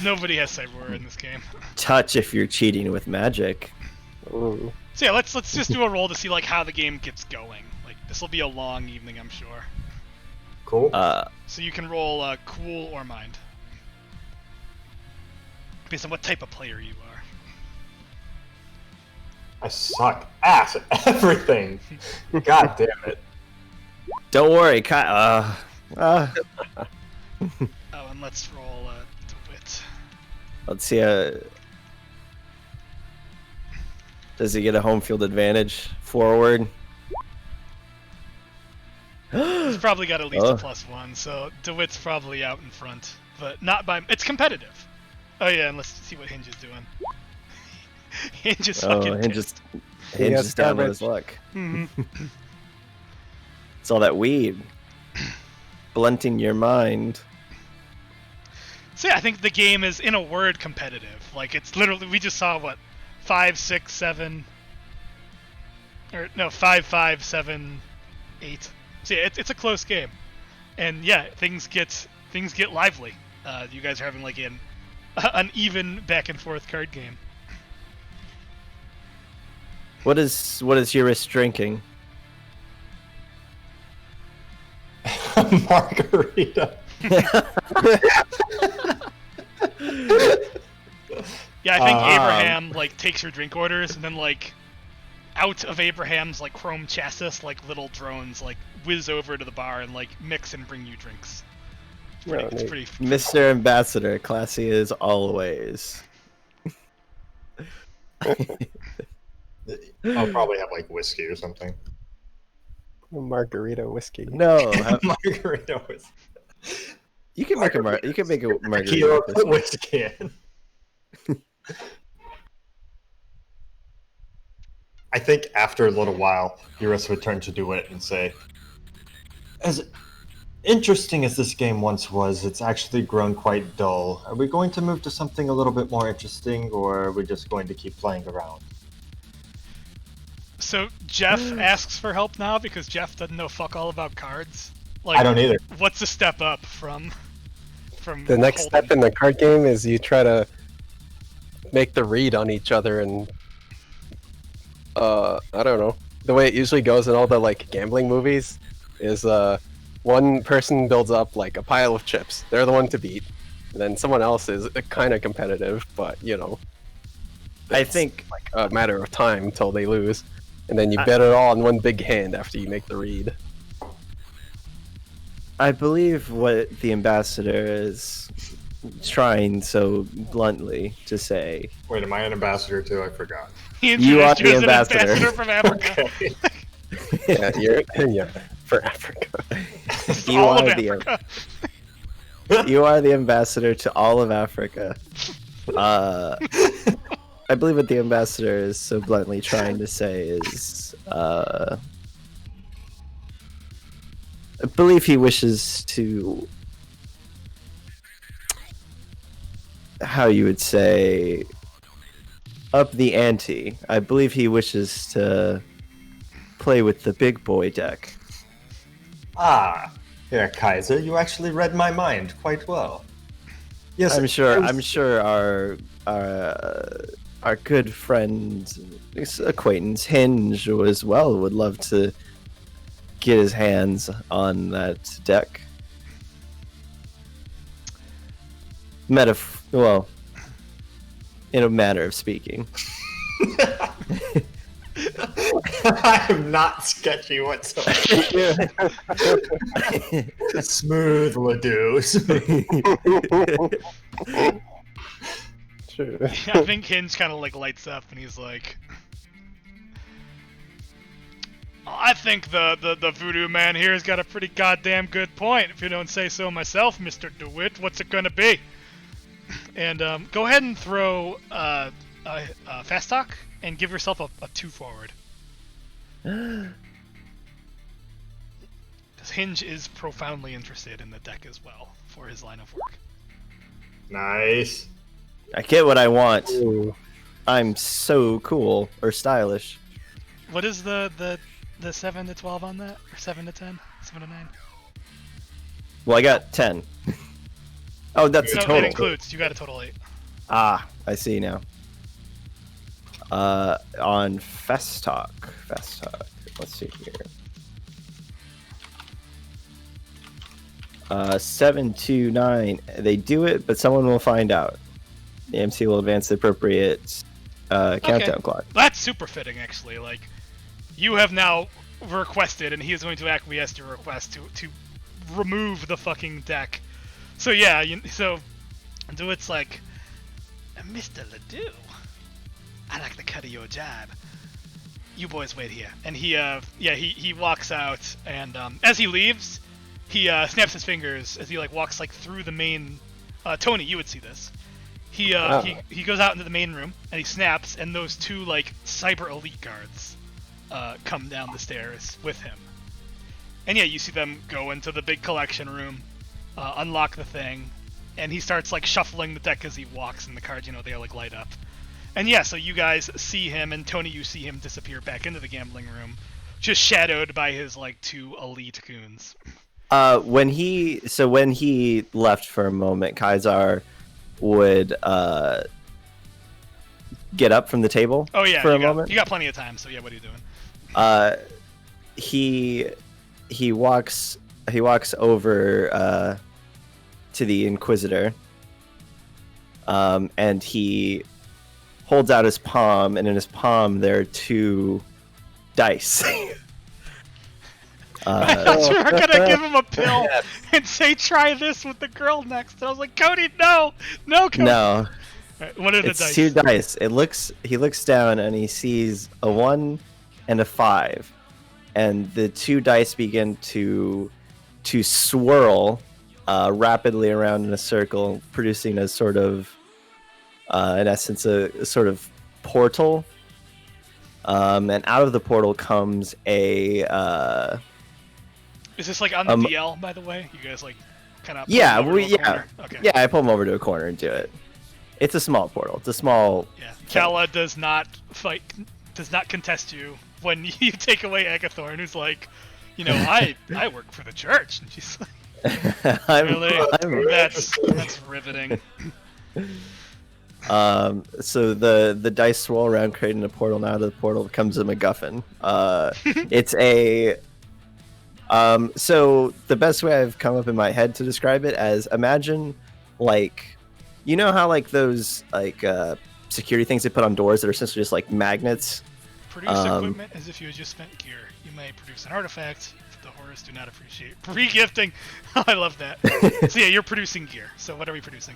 [SPEAKER 2] Nobody has cyberware in this game.
[SPEAKER 4] Touch if you're cheating with magic.
[SPEAKER 1] Ooh.
[SPEAKER 2] So yeah, let's just do a roll to see like how the game gets going. Like this will be a long evening, I'm sure.
[SPEAKER 3] Cool.
[SPEAKER 2] So you can roll cool or mind. Based on what type of player you are.
[SPEAKER 3] I suck ass at everything. God damn it.
[SPEAKER 4] Don't worry, Kyle.
[SPEAKER 2] Oh, and let's roll Dewitt.
[SPEAKER 4] Let's see. Does he get a home field advantage forward?
[SPEAKER 2] He's probably got at least a +1, so DeWitt's probably out in front, but not by. It's competitive. Oh yeah, and let's see what Hinge is doing. Hinge is fucking.
[SPEAKER 4] Hinge is down with his luck.
[SPEAKER 2] Mm-hmm.
[SPEAKER 4] It's all that weed, blunting your mind.
[SPEAKER 2] So yeah, I think the game is, in a word, competitive. Like it's literally, we just saw what, 5, 6, 7, or no, 5, 5, 7, 8. So yeah, it's a close game, and yeah, things get lively. You guys are having like an even back and forth card game.
[SPEAKER 4] What is Y'Ris drinking?
[SPEAKER 3] Margarita.
[SPEAKER 2] Yeah, I think Abraham like takes your drink orders, and then like out of Abraham's like chrome chassis, like little drones like whiz over to the bar and like mix and bring you drinks. It's pretty
[SPEAKER 4] Mr. Ambassador, classy as always.
[SPEAKER 3] I'll probably have like whiskey or something.
[SPEAKER 1] Margarita whiskey.
[SPEAKER 4] No,
[SPEAKER 3] Margarita whiskey.
[SPEAKER 4] you can make a margarita.
[SPEAKER 3] Kilo put whiskey in. I think after a little while, Y'Ris would turn to Dewitt and say, "As interesting as this game once was, it's actually grown quite dull. Are we going to move to something a little bit more interesting, or are we just going to keep playing around?"
[SPEAKER 2] So Jeff asks for help now because Jeff doesn't know fuck all about cards. Like,
[SPEAKER 3] I don't either.
[SPEAKER 2] What's the step up from
[SPEAKER 1] the next step in the card game is you try to make the read on each other, and I don't know. The way it usually goes in all the like gambling movies is one person builds up like a pile of chips. They're the one to beat. And then someone else is kind of competitive, but you know,
[SPEAKER 4] I think
[SPEAKER 1] like a matter of time until they lose. And then you bet it all on one big hand after you make the read.
[SPEAKER 4] I believe what the ambassador is trying so bluntly to say.
[SPEAKER 3] Wait, am I an ambassador too? I forgot.
[SPEAKER 4] You are the ambassador.
[SPEAKER 2] From Africa.
[SPEAKER 3] Okay.
[SPEAKER 1] Yeah, for Africa.
[SPEAKER 4] You
[SPEAKER 2] all
[SPEAKER 4] are
[SPEAKER 2] of
[SPEAKER 4] the
[SPEAKER 2] Africa.
[SPEAKER 4] you are the ambassador to all of Africa. I believe what the ambassador is so bluntly trying to say is, I believe he wishes to, how you would say, up the ante. I believe he wishes to play with the big boy deck.
[SPEAKER 3] Ah, yeah, Kaiser, you actually read my mind quite well. Yes,
[SPEAKER 4] I'm sure our good friend, acquaintance Hinge as well would love to get his hands on that deck. Well, in a manner of speaking.
[SPEAKER 3] I am not sketchy whatsoever. Smooth, Ledoux.
[SPEAKER 1] Sure.
[SPEAKER 2] I think Hinge kind of like lights up and he's like, I think the voodoo man here has got a pretty goddamn good point. If you don't say so myself, Mr. DeWitt, what's it gonna be? And go ahead and throw fast talk and give yourself a 2 forward. Because Hinge is profoundly interested in the deck as well for his line of work.
[SPEAKER 3] Nice.
[SPEAKER 4] I get what I want.
[SPEAKER 1] Ooh.
[SPEAKER 4] I'm so cool or stylish.
[SPEAKER 2] What is the 7 to 12 on that? Or 7 to 10? 7 to 9?
[SPEAKER 4] Well, I got 10. Oh, that's the
[SPEAKER 2] So
[SPEAKER 4] total.
[SPEAKER 2] that includes, you got a total 8.
[SPEAKER 4] Ah, I see now. On Fast Talk. Let's see here. 7 to 9. They do it, but someone will find out. The MC will advance the appropriate countdown clock.
[SPEAKER 2] That's super fitting, actually. Like, you have now requested, and he is going to acquiesce to your request to remove the fucking deck. So yeah, so DeWitt's like, Mr. Ledoux, I like the cut of your job. You boys wait here. And he walks out, and as he leaves, he snaps his fingers as he like walks like through the main. Tony, you would see this. He goes out into the main room and he snaps, and those 2 like cyber elite guards come down the stairs with him. And yeah, you see them go into the big collection room, unlock the thing, and he starts like shuffling the deck as he walks, and the cards, they like light up. And yeah, so you guys see him, and Tony, you see him disappear back into the gambling room, just shadowed by his like 2 elite goons.
[SPEAKER 4] When he left for a moment, Kaiser would get up from the table.
[SPEAKER 2] Oh yeah,
[SPEAKER 4] for a moment.
[SPEAKER 2] You got plenty of time. So yeah, what are you doing?
[SPEAKER 4] He walks over to the Inquisitor, and he holds out his palm, and in his palm there are 2 dice.
[SPEAKER 2] I thought you were gonna give him a pill and say, "Try this with the girl next." And I was like, "Cody, no, Cody."
[SPEAKER 4] No.
[SPEAKER 2] Right, what are the
[SPEAKER 4] It's
[SPEAKER 2] dice?
[SPEAKER 4] 2 dice. He looks down and he sees a 1 and a 5, and the 2 dice begin to swirl rapidly around in a circle, producing a sort of, in essence, a sort of portal. And out of the portal comes a.
[SPEAKER 2] Is this like on the DL, by the way? You guys like kind of
[SPEAKER 4] Yeah,
[SPEAKER 2] corner? Okay.
[SPEAKER 4] Yeah, I pull him over to a corner and do it. It's a small portal. It's a small.
[SPEAKER 2] Yeah, Cala does not contest you when you take away Agathorn, who's like, I work for the church, and she's like, that's riveting.
[SPEAKER 4] So the dice swirl around, creating a portal. Now the portal becomes a MacGuffin. It's a. So the best way I've come up in my head to describe it as, imagine, like, how like those like security things they put on doors that are essentially just like magnets.
[SPEAKER 2] Produce equipment as if you had just spent gear. You may produce an artifact if the horrors do not appreciate re-gifting. I love that. So yeah, you're producing gear. So what are we producing?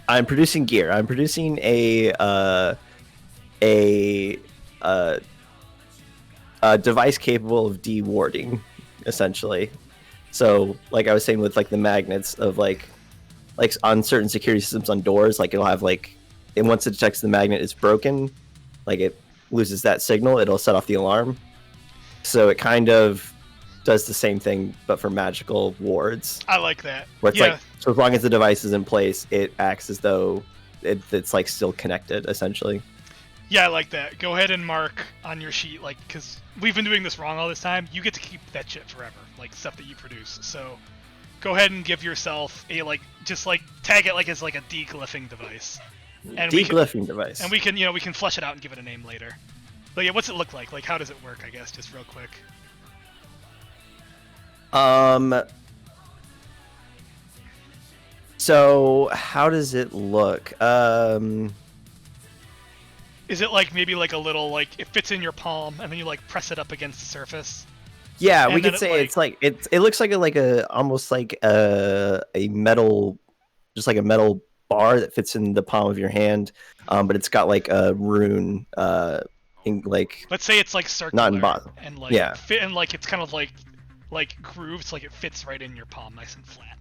[SPEAKER 4] I'm producing gear. I'm producing a device capable of de-warding, essentially. So, like I was saying with like the magnets of like on certain security systems on doors, like it'll have like, and once it detects the magnet is broken, like it loses that signal, it'll set off the alarm. So it kind of does the same thing, but for magical wards.
[SPEAKER 2] I like that.
[SPEAKER 4] Where it's like, so as long as the device is in place, it acts as though it's like still connected, essentially.
[SPEAKER 2] Yeah, I like that. Go ahead and mark on your sheet, like, because we've been doing this wrong all this time. You get to keep that shit forever, like stuff that you produce. So go ahead and give yourself a just tag it like as like a deglyphing device. And
[SPEAKER 4] device.
[SPEAKER 2] And we can flesh it out and give it a name later. But yeah, what's it look like? Like, how does it work? I guess just real quick.
[SPEAKER 4] So how does it look?
[SPEAKER 2] Is it like maybe like a little like it fits in your palm and then you like press it up against the surface?
[SPEAKER 4] Yeah, and we could say it's like it looks like almost like a metal, just like a metal bar that fits in the palm of your hand, but it's got like a rune like
[SPEAKER 2] Let's say it's like circular
[SPEAKER 4] not embossed.
[SPEAKER 2] and like
[SPEAKER 4] Yeah.
[SPEAKER 2] fit, and like it's kind of like grooved, so like it fits right in your palm, nice and flat.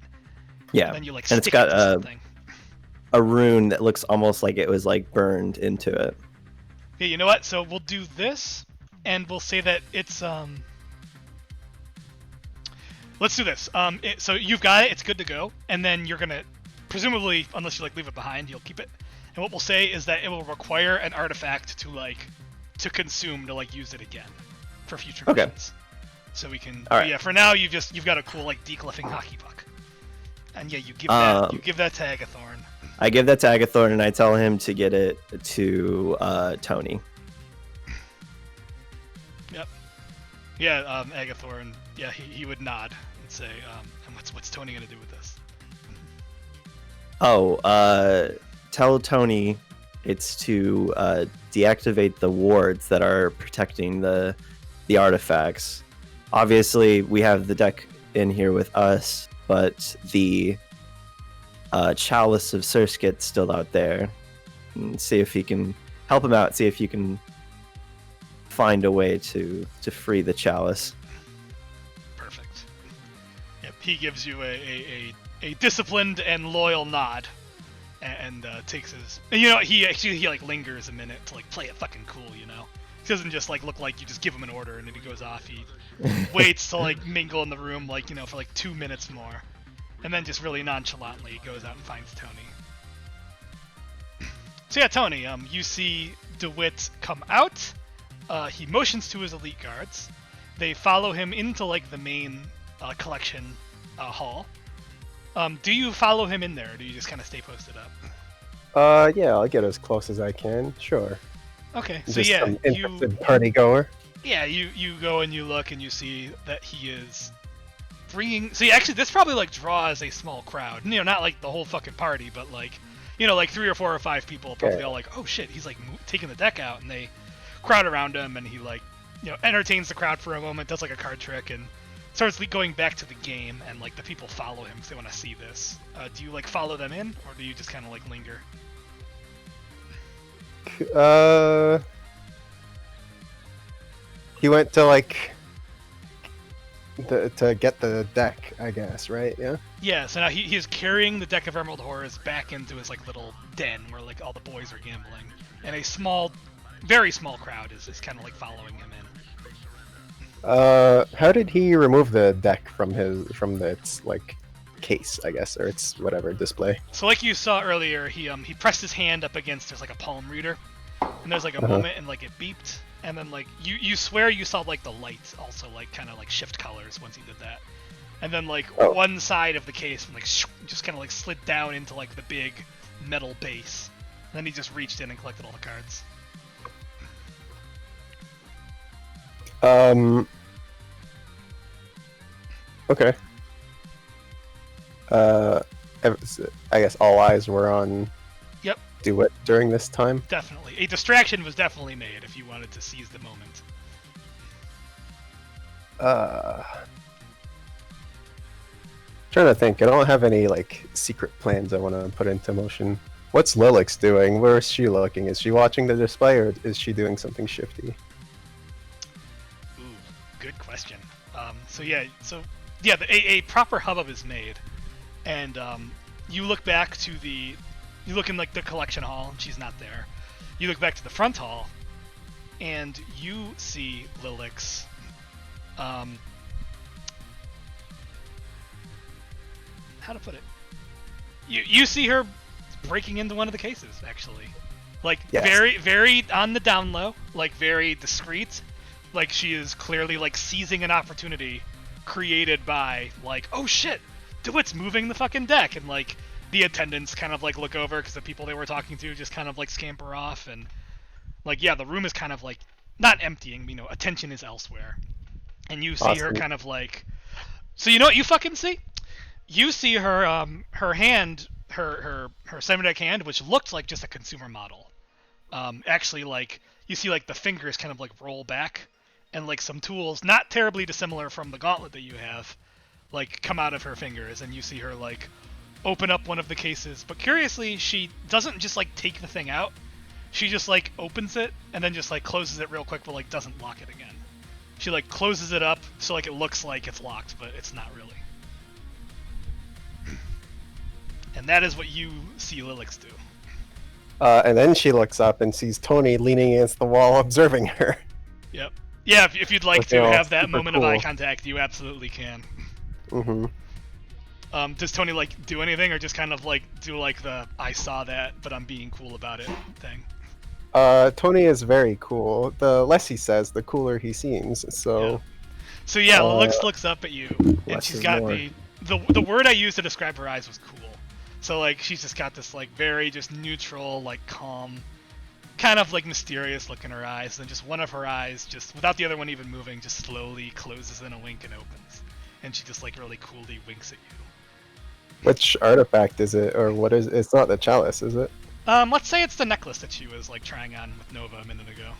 [SPEAKER 4] Yeah,
[SPEAKER 2] And then you like
[SPEAKER 4] and it's
[SPEAKER 2] stick
[SPEAKER 4] got
[SPEAKER 2] it to something.
[SPEAKER 4] a rune that looks almost like it was like burned into it.
[SPEAKER 2] Yeah, you know what? So we'll do this, and we'll say that it's Let's do this. So you've got it. It's good to go, and then you're gonna, presumably, unless you like leave it behind, you'll keep it. And what we'll say is that it will require an artifact to consume to like use it again for future missions. So we can.
[SPEAKER 4] All right.
[SPEAKER 2] Yeah. For now, you've got a cool like decliffing hockey puck. And yeah, you give that to Agathorn.
[SPEAKER 4] I give that to Agathorn, and I tell him to get it to Tony.
[SPEAKER 2] Yep. Yeah. Agathorn. Yeah, he would nod and say, "And what's Tony gonna do with this?"
[SPEAKER 4] Tell Tony it's to deactivate the wards that are protecting the artifacts. Obviously, we have the deck in here with us, but the Chalice of Surskit's still out there. And see if he can help him out. See if you can find a way to free the Chalice.
[SPEAKER 2] Perfect. Yep. He gives you a disciplined and loyal nod, and takes his. And you know, he like lingers a minute to like play it fucking cool. You know, he doesn't just like look like you just give him an order and then he goes off. He waits to like mingle in the room, like, you know, for like 2 minutes more, and then just really nonchalantly goes out and finds Tony. So yeah, Tony, you see Dewitt come out. He motions to his elite guards. They follow him into like the main collection hall. Do you follow him in there, or do you just kind of stay posted up?
[SPEAKER 1] Yeah, I'll get as close as I can. Sure.
[SPEAKER 2] Okay, so
[SPEAKER 1] Just
[SPEAKER 2] yeah,
[SPEAKER 1] some interested party goer.
[SPEAKER 2] Yeah, you go and you look and you see that he is bringing. See, actually, this probably like draws a small crowd. You know, not like the whole fucking party, but like, you know, like 3 or 4 or 5 people probably all like, oh shit, he's like taking the deck out, and they crowd around him, and he like, you know, entertains the crowd for a moment, does like a card trick, and starts going back to the game, and like the people follow him because they want to see this. Do you like follow them in, or do you just kind of like linger?
[SPEAKER 1] He went to like to get the deck, I guess, right? Yeah.
[SPEAKER 2] Yeah. So now he is carrying the deck of Emerald Horrors back into his like little den where like all the boys are gambling, and a small, very small crowd is kind of like following him in.
[SPEAKER 1] How did he remove the deck from its like case, I guess, or its whatever display?
[SPEAKER 2] So like you saw earlier, he pressed his hand up against there's like a palm reader, and there's like a moment and like it beeped, and then like you swear you saw like the lights also like kind of like shift colors once he did that, and then like one side of the case like just kind of like slid down into like the big metal base, and then he just reached in and collected all the cards.
[SPEAKER 1] Okay. I guess all eyes were on
[SPEAKER 2] Yep.
[SPEAKER 1] Dewitt during this time.
[SPEAKER 2] Definitely. A distraction was definitely made if you wanted to seize the moment.
[SPEAKER 1] Trying to think. I don't have any like secret plans I want to put into motion. What's Lillix doing? Where is she looking? Is she watching the display, or is she doing something shifty?
[SPEAKER 2] Ooh, good question. A proper hubbub is made, and you look back to you look in like the collection hall, and she's not there. You look back to the front hall, and you see Lillix. How to put it? You see her breaking into one of the cases, actually. Like,
[SPEAKER 1] yes.
[SPEAKER 2] Very, very on the down low, like very discreet. Like, she is clearly like seizing an opportunity created by like, oh shit, DeWitt's moving the fucking deck, and like the attendants kind of like look over because the people they were talking to just kind of like scamper off, and like, yeah, the room is kind of like not emptying, you know, attention is elsewhere, and you see her kind of like, so you know what you fucking see? You see her her hand, her semi-deck hand, which looked like just a consumer model. Actually, like, you see like the fingers kind of like roll back, and like some tools, not terribly dissimilar from the gauntlet that you have, like come out of her fingers, and you see her like open up one of the cases. But curiously, she doesn't just like take the thing out. she just like opens it and then just like closes it real quick, but like doesn't lock it again. She like closes it up so like it looks like it's locked, but it's not really. And that is what you see Lillix do.
[SPEAKER 1] And then she looks up and sees Tony leaning against the wall, observing her.
[SPEAKER 2] Yep. Yeah, if you'd like
[SPEAKER 1] Okay,
[SPEAKER 2] to
[SPEAKER 1] well,
[SPEAKER 2] have that
[SPEAKER 1] super
[SPEAKER 2] moment of eye
[SPEAKER 1] cool.
[SPEAKER 2] contact, you absolutely can.
[SPEAKER 1] Mm-hmm.
[SPEAKER 2] Does Tony like do anything, or just kind of like do like the "I saw that, but I'm being cool about it" thing?
[SPEAKER 1] Tony is very cool. The less he says, the cooler he seems. So,
[SPEAKER 2] So yeah, Lillix looks up at you, and
[SPEAKER 4] less
[SPEAKER 2] she's
[SPEAKER 4] is
[SPEAKER 2] got
[SPEAKER 4] more.
[SPEAKER 2] the word I used to describe her eyes was cool. So like she's just got this like very just neutral, like calm, kind of like mysterious look in her eyes, and just one of her eyes, just without the other one even moving, just slowly closes in a wink and opens, and she just like really coolly winks at you.
[SPEAKER 1] which artifact is it, or what is? It's not the chalice, is it?
[SPEAKER 2] Let's say it's the necklace that she was like trying on with Nova a minute ago.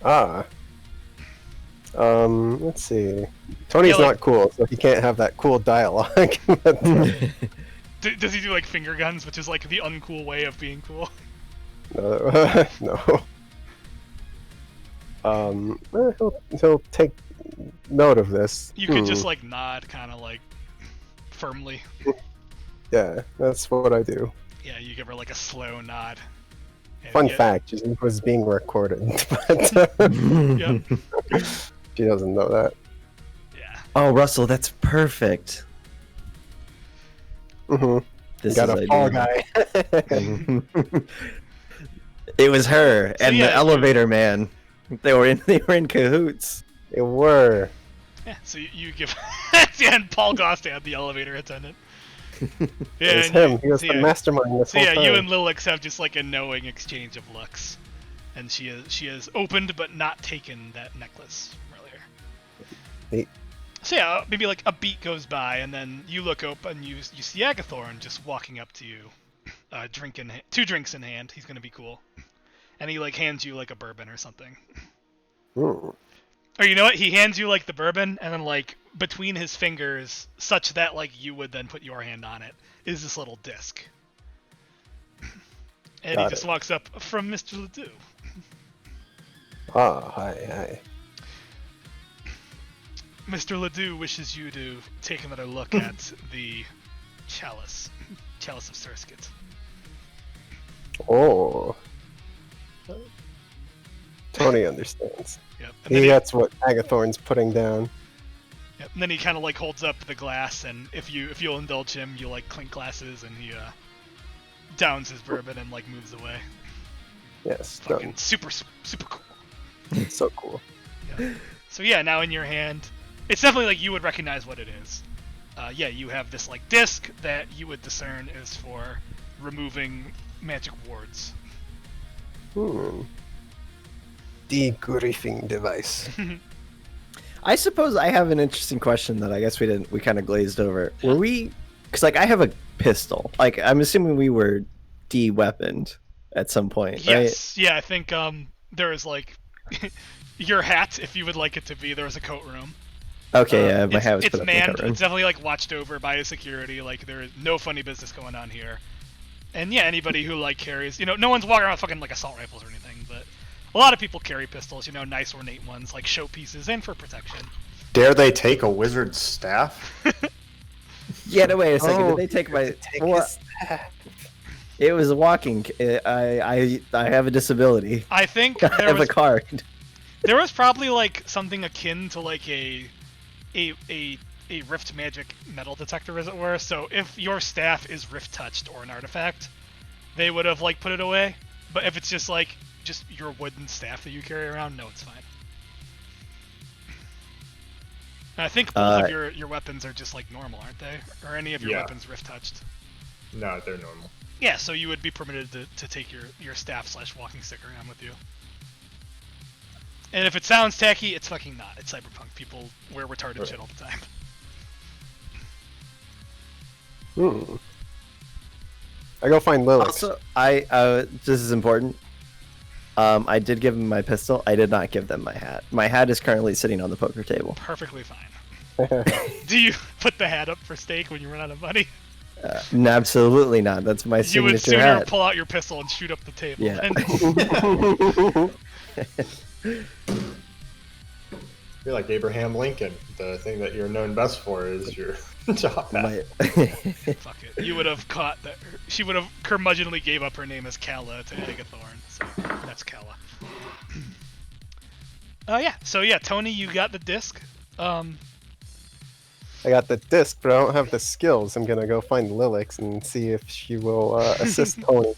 [SPEAKER 1] Ah. Let's see. Tony's
[SPEAKER 2] Yeah, like-
[SPEAKER 1] not cool, so he can't have that cool dialogue. But,
[SPEAKER 2] Does he do like finger guns, which is like the uncool way of being cool?
[SPEAKER 1] no. He'll take note of this.
[SPEAKER 2] You could just like nod, kind of like firmly.
[SPEAKER 1] Yeah, that's what I do.
[SPEAKER 2] Yeah, you give her like a slow nod. And
[SPEAKER 1] Fun
[SPEAKER 2] yeah,
[SPEAKER 1] fact, she was being recorded, but
[SPEAKER 2] Yep.
[SPEAKER 1] she doesn't know that.
[SPEAKER 2] Yeah.
[SPEAKER 4] Oh, Russell, that's perfect.
[SPEAKER 1] Mm-hmm.
[SPEAKER 4] This
[SPEAKER 1] Got
[SPEAKER 4] is
[SPEAKER 1] a fall
[SPEAKER 4] ideal.
[SPEAKER 1] guy.
[SPEAKER 4] It was her and
[SPEAKER 2] yeah,
[SPEAKER 4] the elevator man. They were in cahoots.
[SPEAKER 1] They were.
[SPEAKER 2] Yeah. So you give. Yeah, and Paul Gostad, the elevator attendant. Yeah,
[SPEAKER 1] It was
[SPEAKER 2] and
[SPEAKER 1] him.
[SPEAKER 2] you-
[SPEAKER 1] He was
[SPEAKER 2] so
[SPEAKER 1] the
[SPEAKER 2] yeah,
[SPEAKER 1] mastermind this
[SPEAKER 2] So
[SPEAKER 1] whole
[SPEAKER 2] yeah,
[SPEAKER 1] time.
[SPEAKER 2] you and Lillix have just like a knowing exchange of looks, and she has opened but not taken that necklace from earlier.
[SPEAKER 1] Neat.
[SPEAKER 2] So yeah, maybe like a beat goes by, and then you look up and you see Agathorn just walking up to you, two drinks in hand. He's gonna be cool, and he like hands you like a bourbon or something.
[SPEAKER 1] Ooh.
[SPEAKER 2] Or you know what? He hands you like the bourbon, and then like between his fingers, such that like you would then put your hand on it, is this little disc. And
[SPEAKER 1] Got
[SPEAKER 2] he just
[SPEAKER 1] it.
[SPEAKER 2] walks up from Mr. Ledoux.
[SPEAKER 1] Ah, hi.
[SPEAKER 2] Mr. Ledoux wishes you to take another look at the chalice of Surskit.
[SPEAKER 1] Oh. Tony understands.
[SPEAKER 2] Yep. And then
[SPEAKER 1] He gets what Agathorn's putting down.
[SPEAKER 2] yep. And then he kind of like holds up the glass, and if you'll indulge him, you like clink glasses, and he downs his bourbon and like moves away.
[SPEAKER 1] Yes,
[SPEAKER 2] Fucking
[SPEAKER 1] done.
[SPEAKER 2] super cool.
[SPEAKER 1] So cool.
[SPEAKER 2] Yeah. So yeah, now in your hand, it's definitely like you would recognize what it is. Yeah, you have this like disc that you would discern is for removing magic wards.
[SPEAKER 1] Degriefing device.
[SPEAKER 4] I suppose I have an interesting question that I guess we kind of glazed over. Were we? Because like I have a pistol. Like I'm assuming we were de-weaponed at some point, right?
[SPEAKER 2] Yes. Yeah, I think there is like your hat, if you would like it to be. There was a coat room.
[SPEAKER 4] Okay, yeah, my
[SPEAKER 2] it's,
[SPEAKER 4] hat was
[SPEAKER 2] it's
[SPEAKER 4] put up in the
[SPEAKER 2] manned.
[SPEAKER 4] coat room.
[SPEAKER 2] It's definitely like watched over by a security. Like there is no funny business going on here. And yeah, anybody who like carries, no one's walking around with fucking like assault rifles or anything, but a lot of people carry pistols. Nice ornate ones like showpieces and for protection.
[SPEAKER 3] Dare they take a wizard's staff?
[SPEAKER 4] Yeah, no, wait a second.
[SPEAKER 1] Oh,
[SPEAKER 4] Did they take my?
[SPEAKER 1] Take
[SPEAKER 4] Well,
[SPEAKER 1] his staff.
[SPEAKER 4] it was walking. I have a disability.
[SPEAKER 2] I think
[SPEAKER 4] I
[SPEAKER 2] there
[SPEAKER 4] have
[SPEAKER 2] was
[SPEAKER 4] a card.
[SPEAKER 2] there was probably like something akin to like a rift magic metal detector, as it were. So if your staff is rift touched or an artifact, they would have like put it away. But if it's just your wooden staff that you carry around, no, it's fine. And I think both of your weapons are just like normal, aren't they? Or any of your
[SPEAKER 3] Yeah.
[SPEAKER 2] weapons rift touched?
[SPEAKER 3] No, they're normal.
[SPEAKER 2] Yeah, so you would be permitted to take your staff / walking stick around with you. And if it sounds tacky, it's fucking not. It's cyberpunk. People wear retarded shit all the time.
[SPEAKER 1] I go find Lillix.
[SPEAKER 4] Also, this is important. I did give them my pistol. I did not give them my hat. My hat is currently sitting on the poker table.
[SPEAKER 2] Perfectly fine. Do you put the hat up for stake when you run out of money?
[SPEAKER 4] No, absolutely not. That's my
[SPEAKER 2] You would
[SPEAKER 4] signature
[SPEAKER 2] sooner
[SPEAKER 4] hat.
[SPEAKER 2] pull out your pistol and shoot up the table.
[SPEAKER 4] Yeah.
[SPEAKER 3] You're like Abraham Lincoln. The thing that you're known best for is your job hat.
[SPEAKER 2] Fuck it. You would have caught that. She would have curmudgeonly gave up her name as Cala to Agathorn. So that's Cala. Yeah. So yeah, Tony, you got the disc.
[SPEAKER 1] I got the disc, but I don't have the skills. I'm gonna go find Lillix and see if she will assist Tony,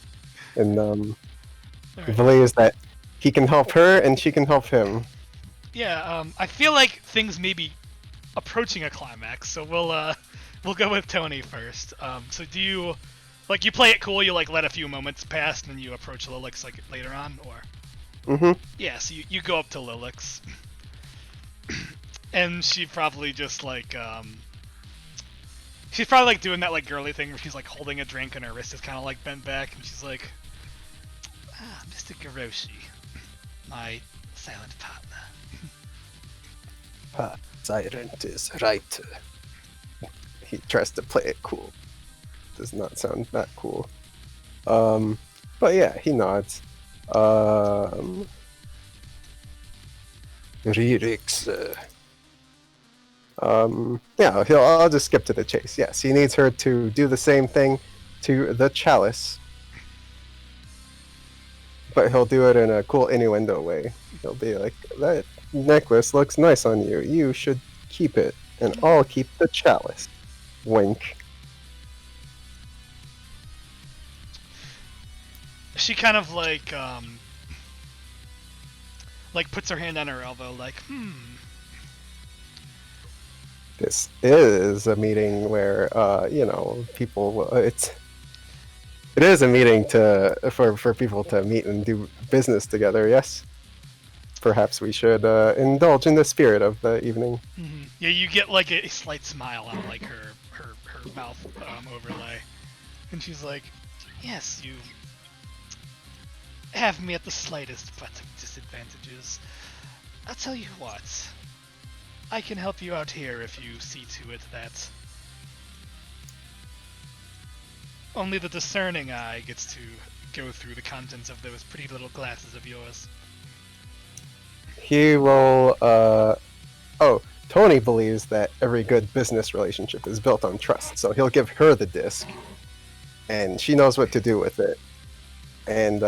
[SPEAKER 1] and
[SPEAKER 2] Alright.
[SPEAKER 1] believes that he can help her and she can help him.
[SPEAKER 2] Yeah. I feel like things may be approaching a climax, so we'll go with Tony first. So do you you play it cool? You let a few moments pass, and then you approach Lillix later on, or?
[SPEAKER 1] Mm-hmm.
[SPEAKER 2] Yeah. So you go up to Lillix. And she probably just she's probably doing that girly thing where she's holding a drink and her wrist is kind of bent back, and she's like, Mr. Garoshi, my silent partner.
[SPEAKER 1] Silent is right. He tries to play it cool. Does not sound that cool. But yeah, he nods. Y'Ris. Yeah, I'll just skip to the chase. Yes, he needs her to do the same thing to the chalice, but he'll do it in a cool innuendo way. He'll be like, that necklace looks nice on you. You should keep it, and I'll keep the chalice. Wink.
[SPEAKER 2] She kind of puts her hand on her elbow
[SPEAKER 1] This is a meeting where, people. It is a meeting for people to meet and do business together. Yes. Perhaps we should indulge in the spirit of the evening.
[SPEAKER 2] Mm-hmm. Yeah, you get a slight smile on her mouth overlay, and she's like, yes, you have me at the slightest but of disadvantages. I'll tell you what. I can help you out here if you see to it that only the discerning eye gets to go through the contents of those pretty little glasses of yours.
[SPEAKER 1] He will. Tony believes that every good business relationship is built on trust, so he'll give her the disc, and she knows what to do with it. And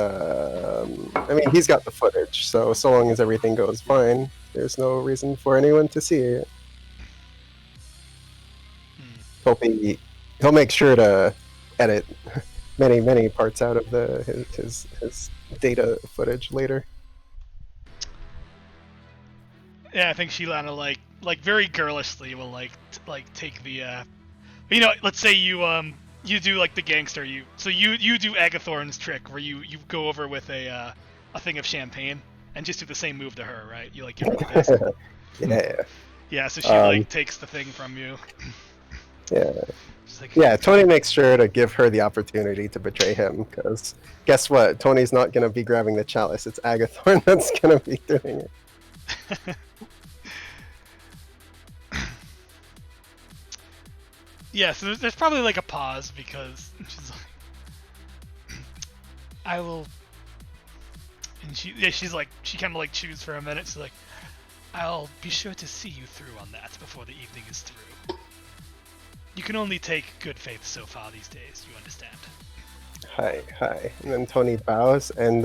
[SPEAKER 1] he's got the footage, so long as everything goes fine, there's no reason for anyone to see it. He'll make sure to edit many parts out of his data footage later.
[SPEAKER 2] Yeah, I think she kind of very girlishly will take the let's say you do the gangster, you do Agathorn's trick where you go over with a thing of champagne and just do the same move to her, right? You give her the disc.
[SPEAKER 1] Yeah.
[SPEAKER 2] Yeah, so she takes the thing from you.
[SPEAKER 1] Yeah.
[SPEAKER 2] She's
[SPEAKER 1] Tony makes sure to give her the opportunity to betray him, because guess what? Tony's not gonna be grabbing the chalice. It's Agathorn that's gonna be doing it.
[SPEAKER 2] Yeah, so there's probably a pause because she's like, I will, and she kind of chews for a minute. She's like, I'll be sure to see you through on that before the evening is through. You can only take good faith so far these days, you understand?
[SPEAKER 1] Hi. And then Tony bows, and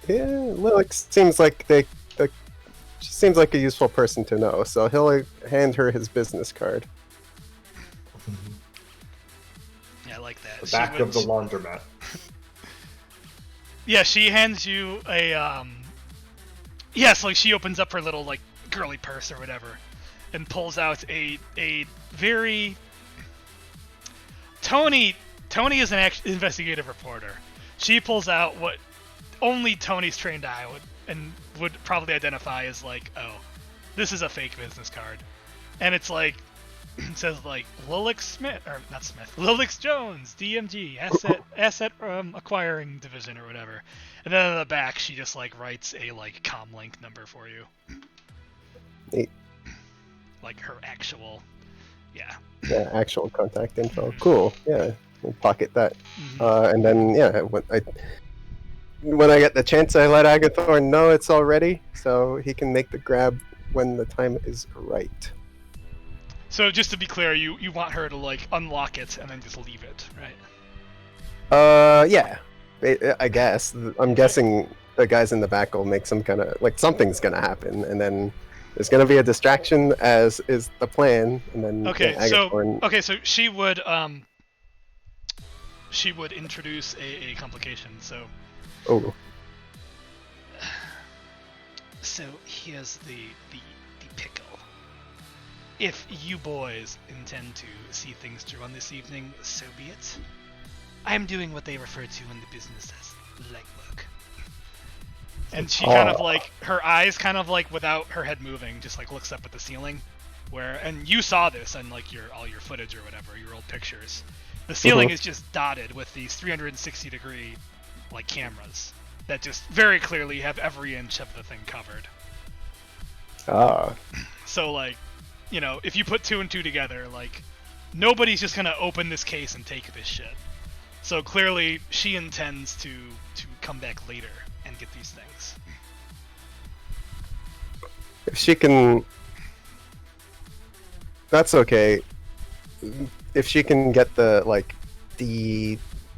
[SPEAKER 1] Lillix seems like she seems like a useful person to know, so he'll hand her his business card.
[SPEAKER 2] Yeah, I like that.
[SPEAKER 3] The back of the laundromat.
[SPEAKER 2] Yeah, she hands you a she opens up her little girly purse or whatever, and pulls out a very Tony is an investigative reporter. She pulls out what only Tony's trained eye would probably identify as this is a fake business card, and it's it says Lillix Smith, or not Smith, Lillix Jones, DMG, asset acquiring division or whatever, and then on the back she just writes a comlink number for you,
[SPEAKER 1] Neat.
[SPEAKER 2] her actual Yeah.
[SPEAKER 1] Yeah, actual contact info. Cool. Yeah, we'll pocket that.
[SPEAKER 2] Mhm.
[SPEAKER 1] And then yeah, when I get the chance, I let Agathorn know it's all ready, so he can make the grab when the time is right.
[SPEAKER 2] So just to be clear, you want her to like unlock it and then just leave it, right?
[SPEAKER 1] Yeah. I guess. I'm guessing the guys in the back will make some kind of like something's gonna happen, and then there's gonna be a distraction, as is the plan, and then
[SPEAKER 2] Okay,
[SPEAKER 1] yeah, Agathorn.
[SPEAKER 2] so she would introduce a complication. So
[SPEAKER 1] Oh,
[SPEAKER 2] here's the pickle. If you boys intend to see things through on this evening, so be it. I am doing what they refer to in the business as legwork. And she kind of like, her eyes kind of like without her head moving, just like looks up at the ceiling. And you saw this on like all your footage or whatever, your old pictures. The ceiling is just dotted with these 360-degree like cameras that just very clearly have every inch of the thing covered. So like, you know, if you put 2 and 2 together, like, nobody's just gonna open this case and take this shit. So clearly, she intends to come back later and get these things.
[SPEAKER 1] if she can, that's okay. If she can get the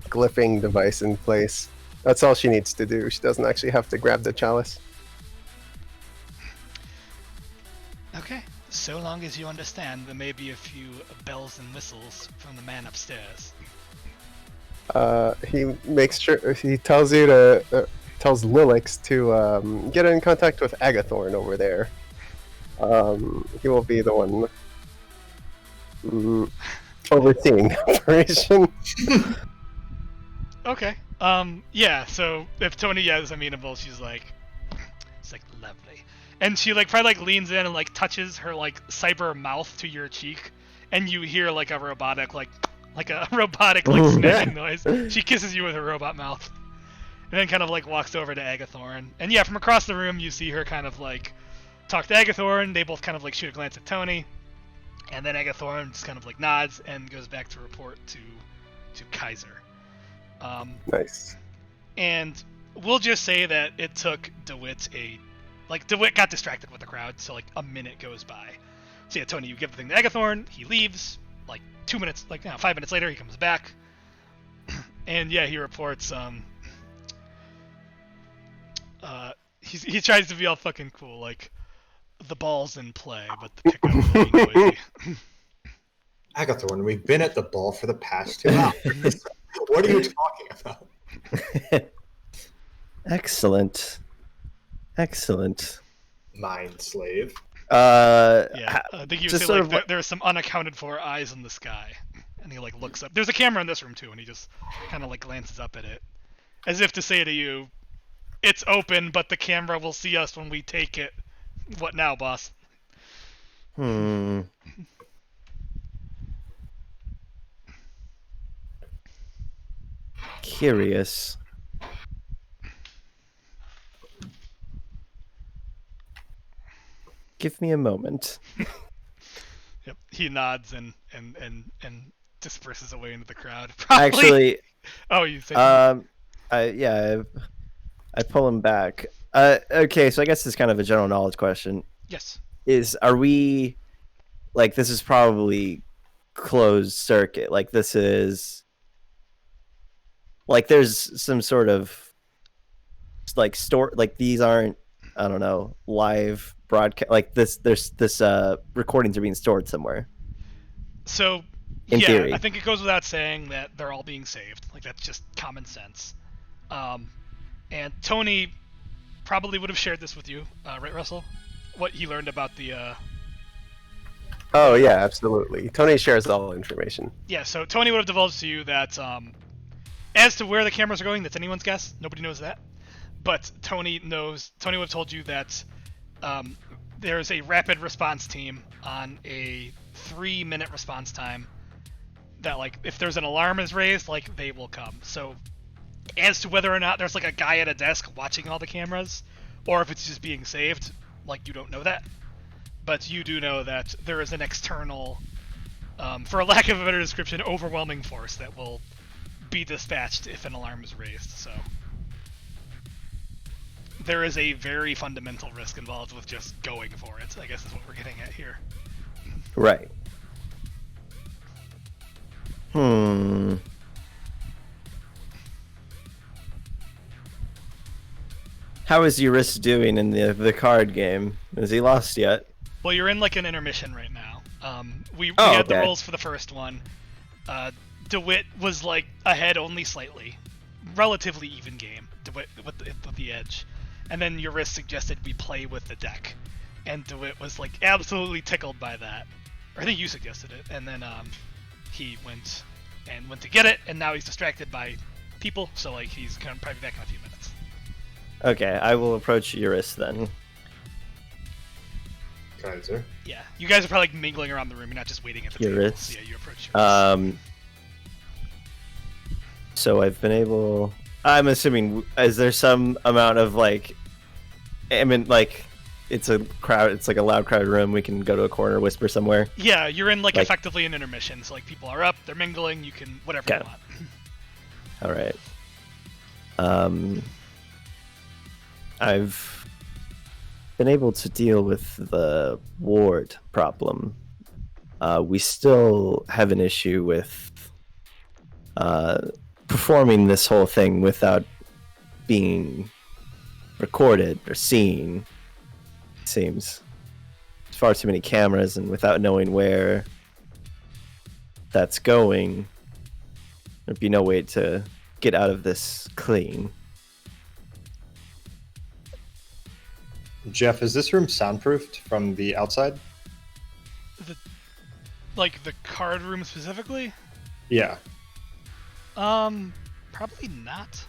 [SPEAKER 1] glyphing device in place, that's all she needs to do. She doesn't actually have to grab the chalice.
[SPEAKER 2] Okay. So long as you understand, there may be a few bells and whistles from the man upstairs.
[SPEAKER 1] He makes sure he tells you to tells Lillix to get in contact with Agathorn over there. He will be the one overseeing the operation.
[SPEAKER 2] Okay. Yeah. So if Tony is amenable, she's like, it's like lovely, and she like probably like leans in and like touches her like cyber mouth to your cheek, and you hear like a robotic like smacking noise. She kisses you with her robot mouth, and then kind of like walks over to Agathorn. And yeah, from across the room you see her kind of like talk to Agathorn. They both kind of like shoot a glance at Tony, and then Agathorn just kind of like nods and goes back to report to Kaiser.
[SPEAKER 1] Nice.
[SPEAKER 2] And we'll just say that it took Dewitt Dewitt got distracted with the crowd, so like a minute goes by. So yeah, Tony, you give the thing to Agathorn, he leaves, like 2 minutes, 5 minutes later, he comes back. And yeah, he reports, he tries to be all fucking cool, like, the ball's in play, but the pickup will be noisy.
[SPEAKER 3] Agathorn, we've been at the ball for the past 2 hours. What are you talking about?
[SPEAKER 4] Excellent.
[SPEAKER 3] Mind slave.
[SPEAKER 2] Yeah, I think you
[SPEAKER 4] just
[SPEAKER 2] say
[SPEAKER 4] sort
[SPEAKER 2] like
[SPEAKER 4] of
[SPEAKER 2] there's some unaccounted for eyes in the sky, and he like looks up. There's a camera in this room too, and he just kind of like glances up at it, as if to say to you, "It's open, but the camera will see us when we take it. What now, boss?"
[SPEAKER 4] Curious. Give me a moment.
[SPEAKER 2] Yep. He nods and disperses away into the crowd. Probably...
[SPEAKER 4] Actually,
[SPEAKER 2] oh, you say?
[SPEAKER 4] I pull him back. Okay, so I guess it's kind of a general knowledge question.
[SPEAKER 2] Yes.
[SPEAKER 4] Are we like, this is probably closed circuit? Like, this is like, there's some sort of like store, like these aren't, I don't know, live broadcast, like there's recordings are being stored somewhere.
[SPEAKER 2] So
[SPEAKER 4] in theory,
[SPEAKER 2] I think it goes without saying that they're all being saved. Like, that's just common sense. And Tony probably would have shared this with you, right, Russell? What he learned about the
[SPEAKER 1] Oh yeah, absolutely. Tony shares all information.
[SPEAKER 2] Yeah, so Tony would have divulged to you that as to where the cameras are going, that's anyone's guess. Nobody knows that. But Tony knows. Tony would have told you that there's a rapid response team on a 3-minute response time. That like, if there's an alarm is raised, like they will come. So, as to whether or not there's like a guy at a desk watching all the cameras, or if it's just being saved, like you don't know that. But you do know that there is an external For a lack of a better description, overwhelming force that will be dispatched if an alarm is raised. So there is a very fundamental risk involved with just going for it, I guess is what we're getting at here.
[SPEAKER 4] Right. How is Y'Ris doing in the card game? Is he lost yet?
[SPEAKER 2] Well, you're in like an intermission right now. We
[SPEAKER 4] Oh,
[SPEAKER 2] had the
[SPEAKER 4] okay.
[SPEAKER 2] rolls for the first one. Dewitt was like ahead only slightly, relatively even game. Dewitt with the edge, and then Y'Ris suggested we play with the deck, and Dewitt was like absolutely tickled by that. Or I think you suggested it, and then he went to get it, and now he's distracted by people, so like he's gonna probably be back in a few minutes.
[SPEAKER 4] Okay, I will approach Y'Ris then.
[SPEAKER 3] Kaiser.
[SPEAKER 2] Yeah, you guys are probably like, mingling around the room. You're not just waiting at the table.
[SPEAKER 4] Y'Ris.
[SPEAKER 2] So yeah, you approach Y'Ris.
[SPEAKER 4] So I've been able. I'm assuming, is there some amount of like, I mean, like, it's a crowd. It's like a loud crowded room. We can go to a corner, whisper somewhere.
[SPEAKER 2] Yeah, you're in like
[SPEAKER 4] Like-
[SPEAKER 2] effectively an intermission. So like people are up, they're mingling. You can whatever
[SPEAKER 4] Okay.
[SPEAKER 2] you want.
[SPEAKER 4] All right. I've been able to deal with the ward problem. We still have an issue with performing this whole thing without being recorded or seen. It seems far too many cameras, and without knowing where that's going, there'd be no way to get out of this clean.
[SPEAKER 3] Jeff, is this room soundproofed from the outside?
[SPEAKER 2] Like the card room specifically?
[SPEAKER 3] Yeah.
[SPEAKER 2] Probably not.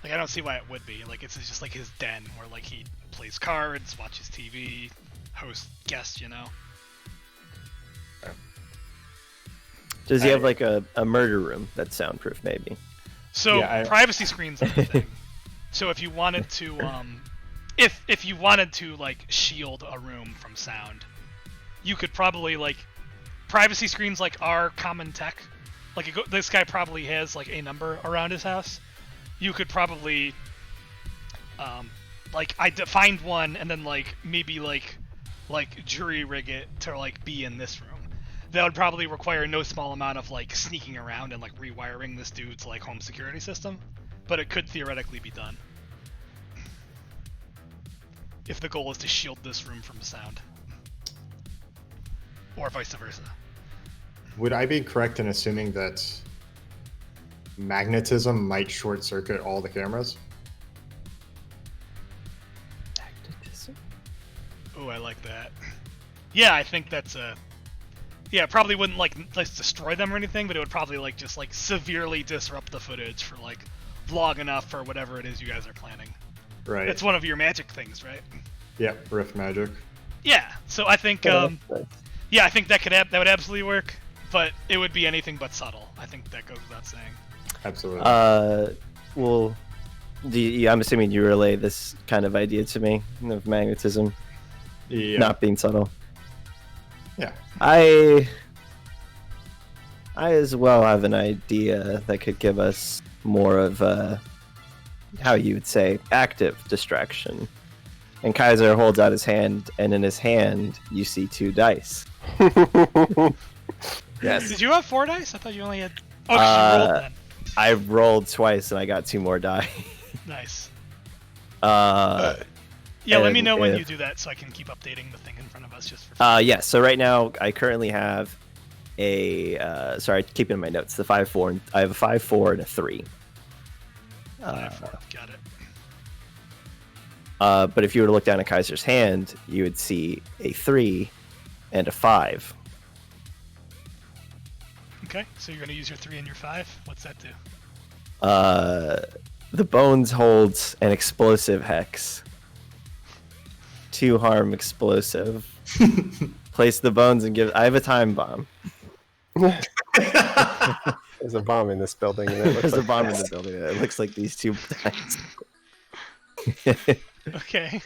[SPEAKER 2] Like I don't see why it would be. Like it's just like his den where like he plays cards, watches TV, hosts guests, you know.
[SPEAKER 4] Does he have like a murder room that's soundproof, maybe?
[SPEAKER 2] So
[SPEAKER 3] Yeah,
[SPEAKER 2] privacy screens are a thing. So if you wanted to, if you wanted to like shield a room from sound, you could probably like privacy screens like are common tech. Like this guy probably has like a number around his house. You could probably like find one and then like maybe like jury rig it to like be in this room. That would probably require no small amount of like sneaking around and like rewiring this dude's like home security system, but it could theoretically be done if the goal is to shield this room from sound, or vice versa.
[SPEAKER 3] Would I be correct in assuming that magnetism might short circuit all the cameras?
[SPEAKER 2] Oh, I like that. Yeah, I think that's a. Yeah, it probably wouldn't like let's destroy them or anything, but it would probably like just like severely disrupt the footage for like long enough for whatever it is you guys are planning.
[SPEAKER 3] Right.
[SPEAKER 2] It's one of your magic things, right?
[SPEAKER 3] Yeah, rift magic.
[SPEAKER 2] Yeah. So I think yeah, I think that that would absolutely work, but it would be anything but subtle. I think that goes without saying.
[SPEAKER 3] Absolutely.
[SPEAKER 4] Well, I'm assuming you relay this kind of idea to me of magnetism
[SPEAKER 3] Yeah.
[SPEAKER 4] not being subtle.
[SPEAKER 3] Yeah.
[SPEAKER 4] I as well have an idea that could give us more of a, how you would say, active distraction. And Kaiser holds out his hand, and in his hand you see 2 dice. Yes.
[SPEAKER 2] Did you have 4 dice? I thought you only had. Oh, 'cause you rolled then.
[SPEAKER 4] I rolled twice and I got 2 more die.
[SPEAKER 2] Nice.
[SPEAKER 4] Yeah,
[SPEAKER 2] Yeah, let me know when you do that so I can keep updating the thing in front of us just for.
[SPEAKER 4] Yes, so right now I currently have a sorry, keep in my notes, the 5-4, and I have a 5-4 and a 3.
[SPEAKER 2] Got it.
[SPEAKER 4] But if you were to look down at Kaiser's hand, you would see a 3 and a 5.
[SPEAKER 2] Okay, so you're gonna use your 3 and your 5. What's that do?
[SPEAKER 4] The bones holds an explosive hex. 2 harm explosive. Place the bones and give. I have a time bomb.
[SPEAKER 1] There's a bomb in this building. And it looks
[SPEAKER 4] There's a
[SPEAKER 1] like
[SPEAKER 4] bomb in the building. It looks like these 2 dice.
[SPEAKER 2] Okay.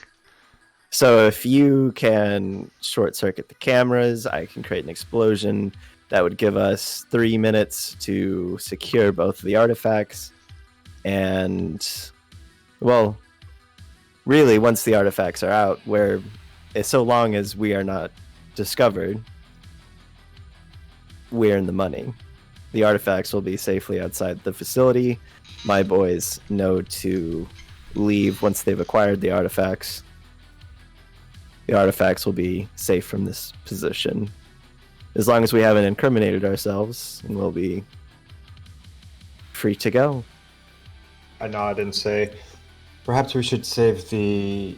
[SPEAKER 4] So if you can short circuit the cameras, I can create an explosion That would give us 3 minutes to secure both of the artifacts. And, well, really, once the artifacts are out, where so long as we are not discovered, we're in the money. The artifacts will be safely outside the facility. My boys know to leave once they've acquired the artifacts. The artifacts will be safe from this position. As long as we haven't incriminated ourselves, we'll be free to go.
[SPEAKER 3] I nod and say, perhaps we should save the...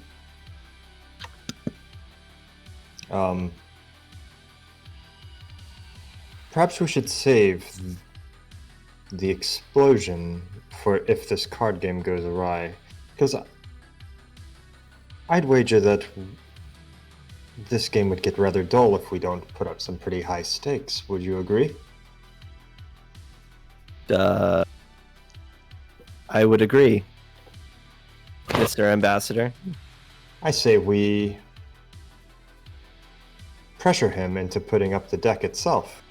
[SPEAKER 3] Perhaps we should save the explosion for if this card game goes awry. Because I'd wager that this game would get rather dull if we don't put up some pretty high stakes. Would you agree?
[SPEAKER 4] I would agree, Mr. Ambassador.
[SPEAKER 3] I say we pressure him into putting up the deck itself.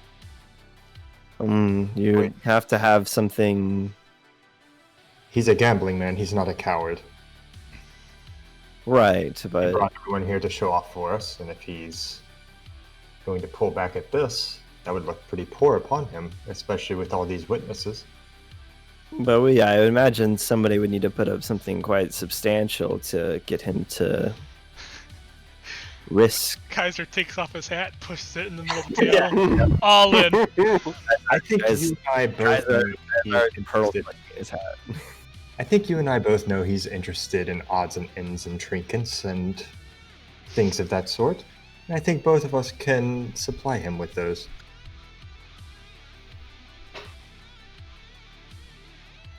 [SPEAKER 4] You
[SPEAKER 3] Wait.
[SPEAKER 4] have to have something...
[SPEAKER 3] He's a gambling man, he's not a coward.
[SPEAKER 4] Right,
[SPEAKER 3] He
[SPEAKER 4] but...
[SPEAKER 3] brought everyone here to show off for us, and if he's going to pull back at this, that would look pretty poor upon him, especially with all these witnesses.
[SPEAKER 4] But I would imagine somebody would need to put up something quite substantial to get him to risk.
[SPEAKER 2] Kaiser takes off his hat, pushes it in the middle of the table. All in.
[SPEAKER 3] I think
[SPEAKER 4] Guys-
[SPEAKER 3] you and I both know he's interested.
[SPEAKER 4] His hat.
[SPEAKER 3] I think you and I both know he's interested in odds and ends and trinkets and things of that sort. And I think both of us can supply him with those.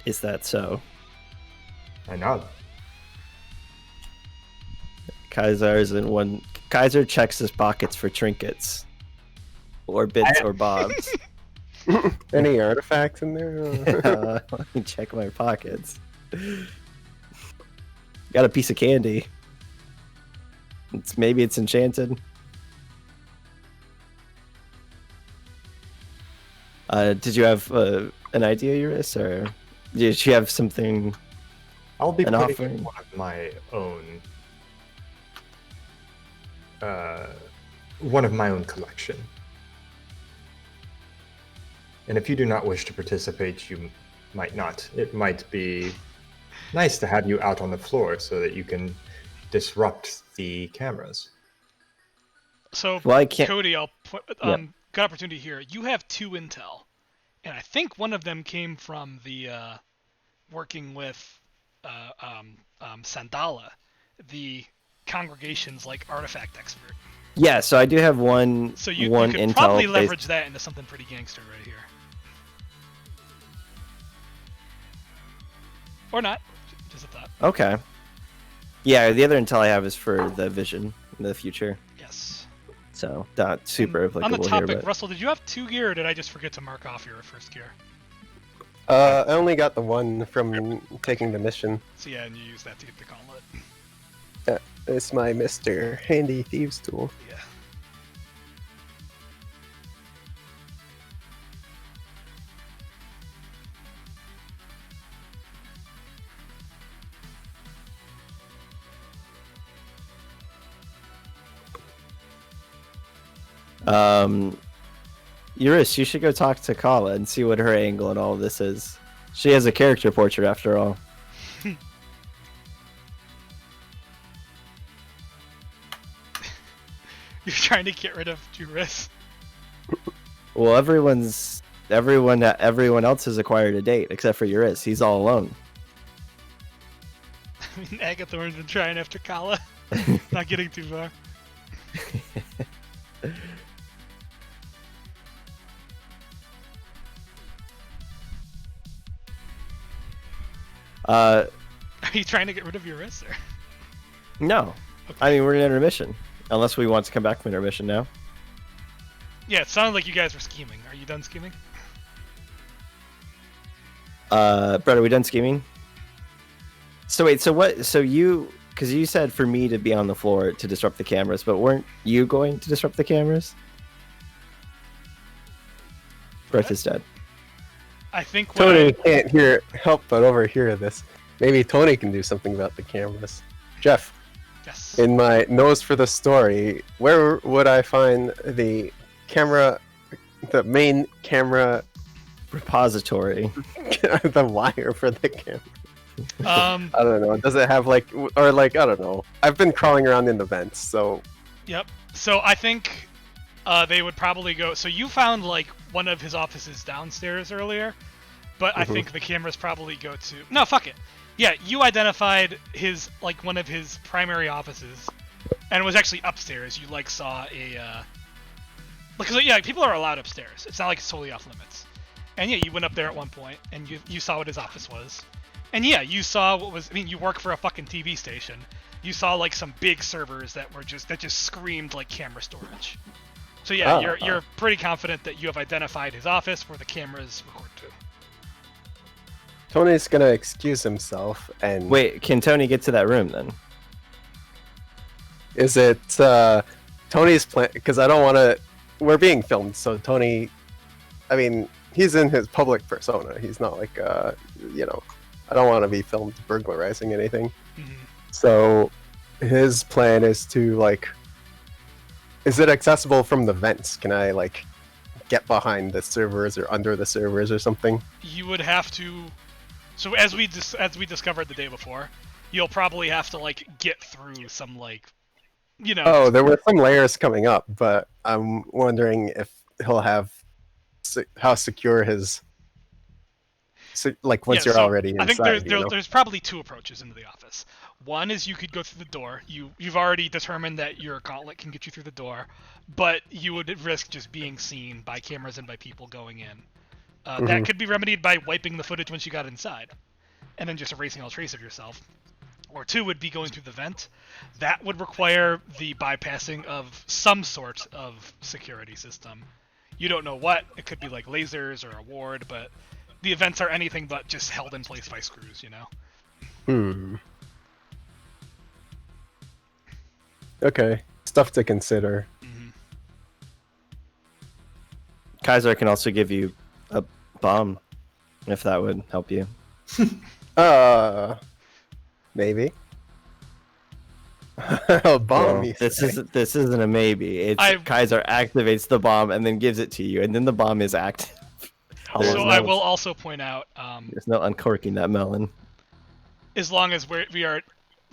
[SPEAKER 4] Is that so?
[SPEAKER 3] I nod.
[SPEAKER 4] Kaiser checks his pockets for trinkets. Or bits or bobs.
[SPEAKER 1] Any artifacts in there?
[SPEAKER 4] Let me check my pockets. Got a piece of candy. Maybe it's enchanted. Did you have an idea, Y'Ris, or did you have something?
[SPEAKER 3] I'll be
[SPEAKER 4] An
[SPEAKER 3] putting
[SPEAKER 4] offering?
[SPEAKER 3] in one of my own collection. And if you do not wish to participate, you might not. It might be nice to have you out on the floor so that you can disrupt the cameras.
[SPEAKER 2] So,
[SPEAKER 4] Well, I can't.
[SPEAKER 2] Cody, I'll put,
[SPEAKER 4] Yeah.
[SPEAKER 2] good opportunity here. You have 2 intel, and I think one of them came from the working with Sandala, the congregation's like artifact expert.
[SPEAKER 4] Yeah, so I do have one.
[SPEAKER 2] So you
[SPEAKER 4] one
[SPEAKER 2] could
[SPEAKER 4] intel
[SPEAKER 2] probably
[SPEAKER 4] based-
[SPEAKER 2] leverage that into something pretty gangster right here. Or not. Just a thought.
[SPEAKER 4] Okay. Yeah, the other intel I have is for the vision in the future,
[SPEAKER 2] Yes.
[SPEAKER 4] so not super
[SPEAKER 2] And
[SPEAKER 4] applicable
[SPEAKER 2] on the topic,
[SPEAKER 4] here. But
[SPEAKER 2] Russell, did you have 2 gear, or did I just forget to mark off your first gear?
[SPEAKER 1] I only got the one from taking the mission.
[SPEAKER 2] So yeah, and you use that to get the gauntlet.
[SPEAKER 1] It's my Mr. Handy Thieves tool.
[SPEAKER 2] Yeah.
[SPEAKER 4] Y'Ris, you should go talk to Cala and see what her angle in all of this is. She has a character portrait after all.
[SPEAKER 2] You're trying to get rid of Y'Ris.
[SPEAKER 4] Well, everyone else has acquired a date except for Y'Ris. He's all alone.
[SPEAKER 2] I mean, Agathorn's been trying after Cala. Not getting too far. Are you trying to get rid of Y'Ris, or?
[SPEAKER 4] No. I mean, we're in intermission. Unless we want to come back from intermission now.
[SPEAKER 2] Yeah, it sounded like you guys were scheming. Are you done scheming?
[SPEAKER 4] Brett, are we done scheming? So wait, so you, because you said for me to be on the floor to disrupt the cameras, but weren't you going to disrupt the cameras? Brett is dead.
[SPEAKER 2] I think what
[SPEAKER 1] Tony can't help but overhear this. Maybe Tony can do something about the cameras. Jeff,
[SPEAKER 2] yes.
[SPEAKER 1] in my nose for the story, where would I find the main camera,
[SPEAKER 4] Repository.
[SPEAKER 1] the wire for the camera?
[SPEAKER 2] Um.
[SPEAKER 1] I don't know. Does it have I don't know. I've been crawling around in the vents, so.
[SPEAKER 2] Yep. So I think they would probably go. So you found like one of his offices downstairs earlier, but I think the cameras probably go to. No, fuck it. Yeah, you identified his one of his primary offices, and it was actually upstairs. You saw a. Because people are allowed upstairs. It's not like it's totally off limits. And yeah, you went up there at one point, and you saw what his office was. And yeah, you saw what was. I mean, you work for a fucking TV station. You saw some big servers that just screamed camera storage. So yeah, you're pretty confident that you have identified his office where the cameras record to.
[SPEAKER 1] Tony's gonna excuse himself and.
[SPEAKER 4] Wait, can Tony get to that room then?
[SPEAKER 1] Is it Tony's plan? Because I don't want to. We're being filmed, so Tony. I mean, he's in his public persona. He's not I don't want to be filmed burglarizing anything.
[SPEAKER 2] Mm-hmm.
[SPEAKER 1] So his plan is to is it accessible from the vents? Can I get behind the servers or under the servers or something?
[SPEAKER 2] You would have to. So as we discovered the day before, you'll probably have to get through some
[SPEAKER 1] Oh, there were some layers coming up, but I'm wondering if he'll have how secure his. Once you're already inside.
[SPEAKER 2] I think there's probably two approaches into the office. One is you could go through the door. You've already determined that your gauntlet can get you through the door, but you would risk just being seen by cameras and by people going in. That could be remedied by wiping the footage once you got inside, and then just erasing all trace of yourself. Or two would be going through the vent. That would require the bypassing of some sort of security system. You don't know what. It could be lasers or a ward, but the events are anything but just held in place by screws,
[SPEAKER 1] Okay. Stuff to consider.
[SPEAKER 2] Mm-hmm.
[SPEAKER 4] Kaiser can also give you a bomb, if that would help you.
[SPEAKER 1] Maybe. A bomb.
[SPEAKER 4] Well, this isn't a maybe. It's Kaiser activates the bomb and then gives it to you, and then the bomb is active.
[SPEAKER 2] I will also point out.
[SPEAKER 4] There's no uncorking that melon.
[SPEAKER 2] As long as we are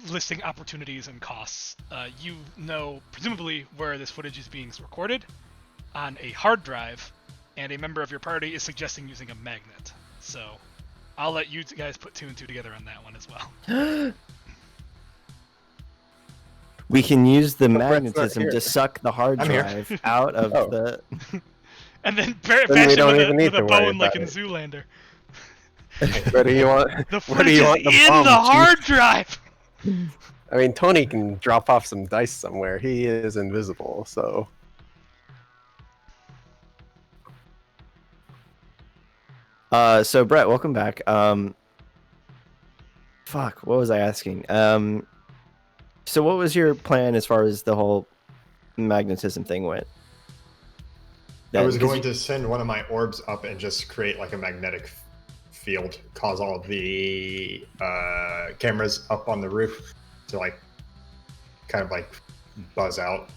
[SPEAKER 2] listing opportunities and costs, you know presumably where this footage is being recorded on a hard drive, and a member of your party is suggesting using a magnet. So I'll let you guys put 2 and 2 together on that one as well.
[SPEAKER 4] We can use the magnetism to suck the hard drive out of the.
[SPEAKER 2] And then bash it with a bone like in Zoolander.
[SPEAKER 1] Where do you want?
[SPEAKER 2] The footage is in the hard drive.
[SPEAKER 1] I mean, Tony can drop off some dice somewhere. He is invisible, so.
[SPEAKER 4] So Brett, welcome back. Fuck, what was I asking? So what was your plan as far as the whole magnetism thing went?
[SPEAKER 3] I was going to send one of my orbs up and just create a magnetic field, cause all of the cameras up on the roof to kind of buzz out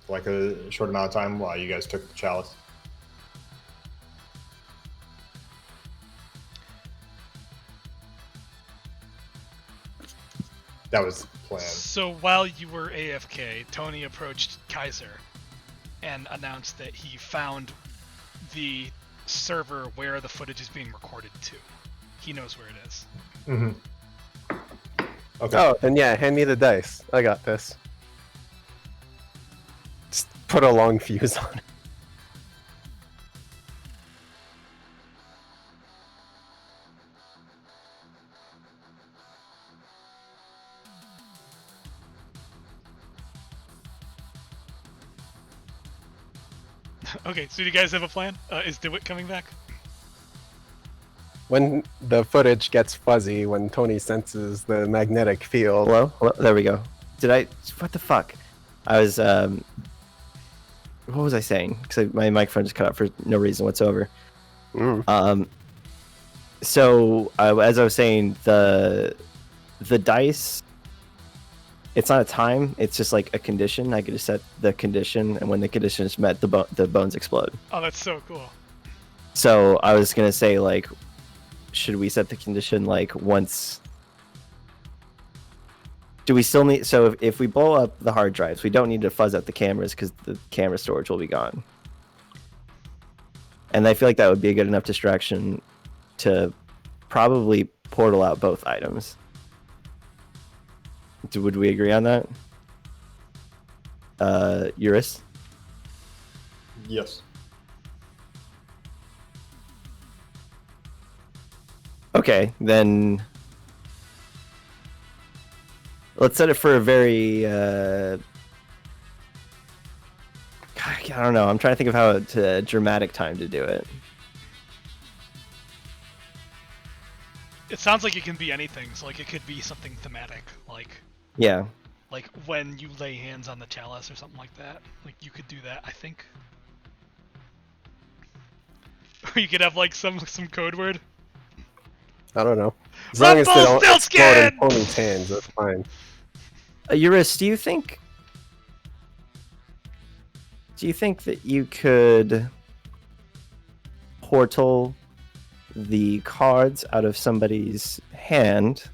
[SPEAKER 3] for a short amount of time while you guys took the chalice. That was the plan.
[SPEAKER 2] So while you were AFK, Tony approached Kaiser and announced that he found the server where the footage is being recorded to. He knows where it is.
[SPEAKER 3] Mm-hmm. Okay.
[SPEAKER 1] Oh, then yeah, hand me the dice. I got this. Just put a long fuse on it.
[SPEAKER 2] Okay, so do you guys have a plan? Is Dewitt coming back?
[SPEAKER 1] When the footage gets fuzzy, when Tony senses the magnetic field.
[SPEAKER 4] Hello? There we go. What the fuck? I was, what was I saying? Because my microphone just cut out for no reason whatsoever.
[SPEAKER 1] Mm.
[SPEAKER 4] So as I was saying, the dice, it's not a time. It's just like a condition. I get to set the condition, and when the condition is met, the bones explode.
[SPEAKER 2] Oh, that's so cool.
[SPEAKER 4] So I was gonna say, like, should we set the condition like once? Do we still need? So if we blow up the hard drives, we don't need to fuzz out the cameras because the camera storage will be gone. And I feel like that would be a good enough distraction to probably portal out both items. Would we agree on that? Y'Ris?
[SPEAKER 3] Yes.
[SPEAKER 4] Okay, then let's set it for a very I don't know. I'm trying to think of how a dramatic time to do it.
[SPEAKER 2] It sounds like it can be anything. So like it could be something thematic,
[SPEAKER 4] Yeah.
[SPEAKER 2] like when you lay hands on the chalice or something like that. Like you could do that, I think. Or you could have like some code word.
[SPEAKER 1] I don't know. As long as they don't explode in
[SPEAKER 2] Rumpelstiltskin!
[SPEAKER 1] Tony's hands, that's fine.
[SPEAKER 4] Y'Ris, do you think that you could portal the cards out of somebody's hand?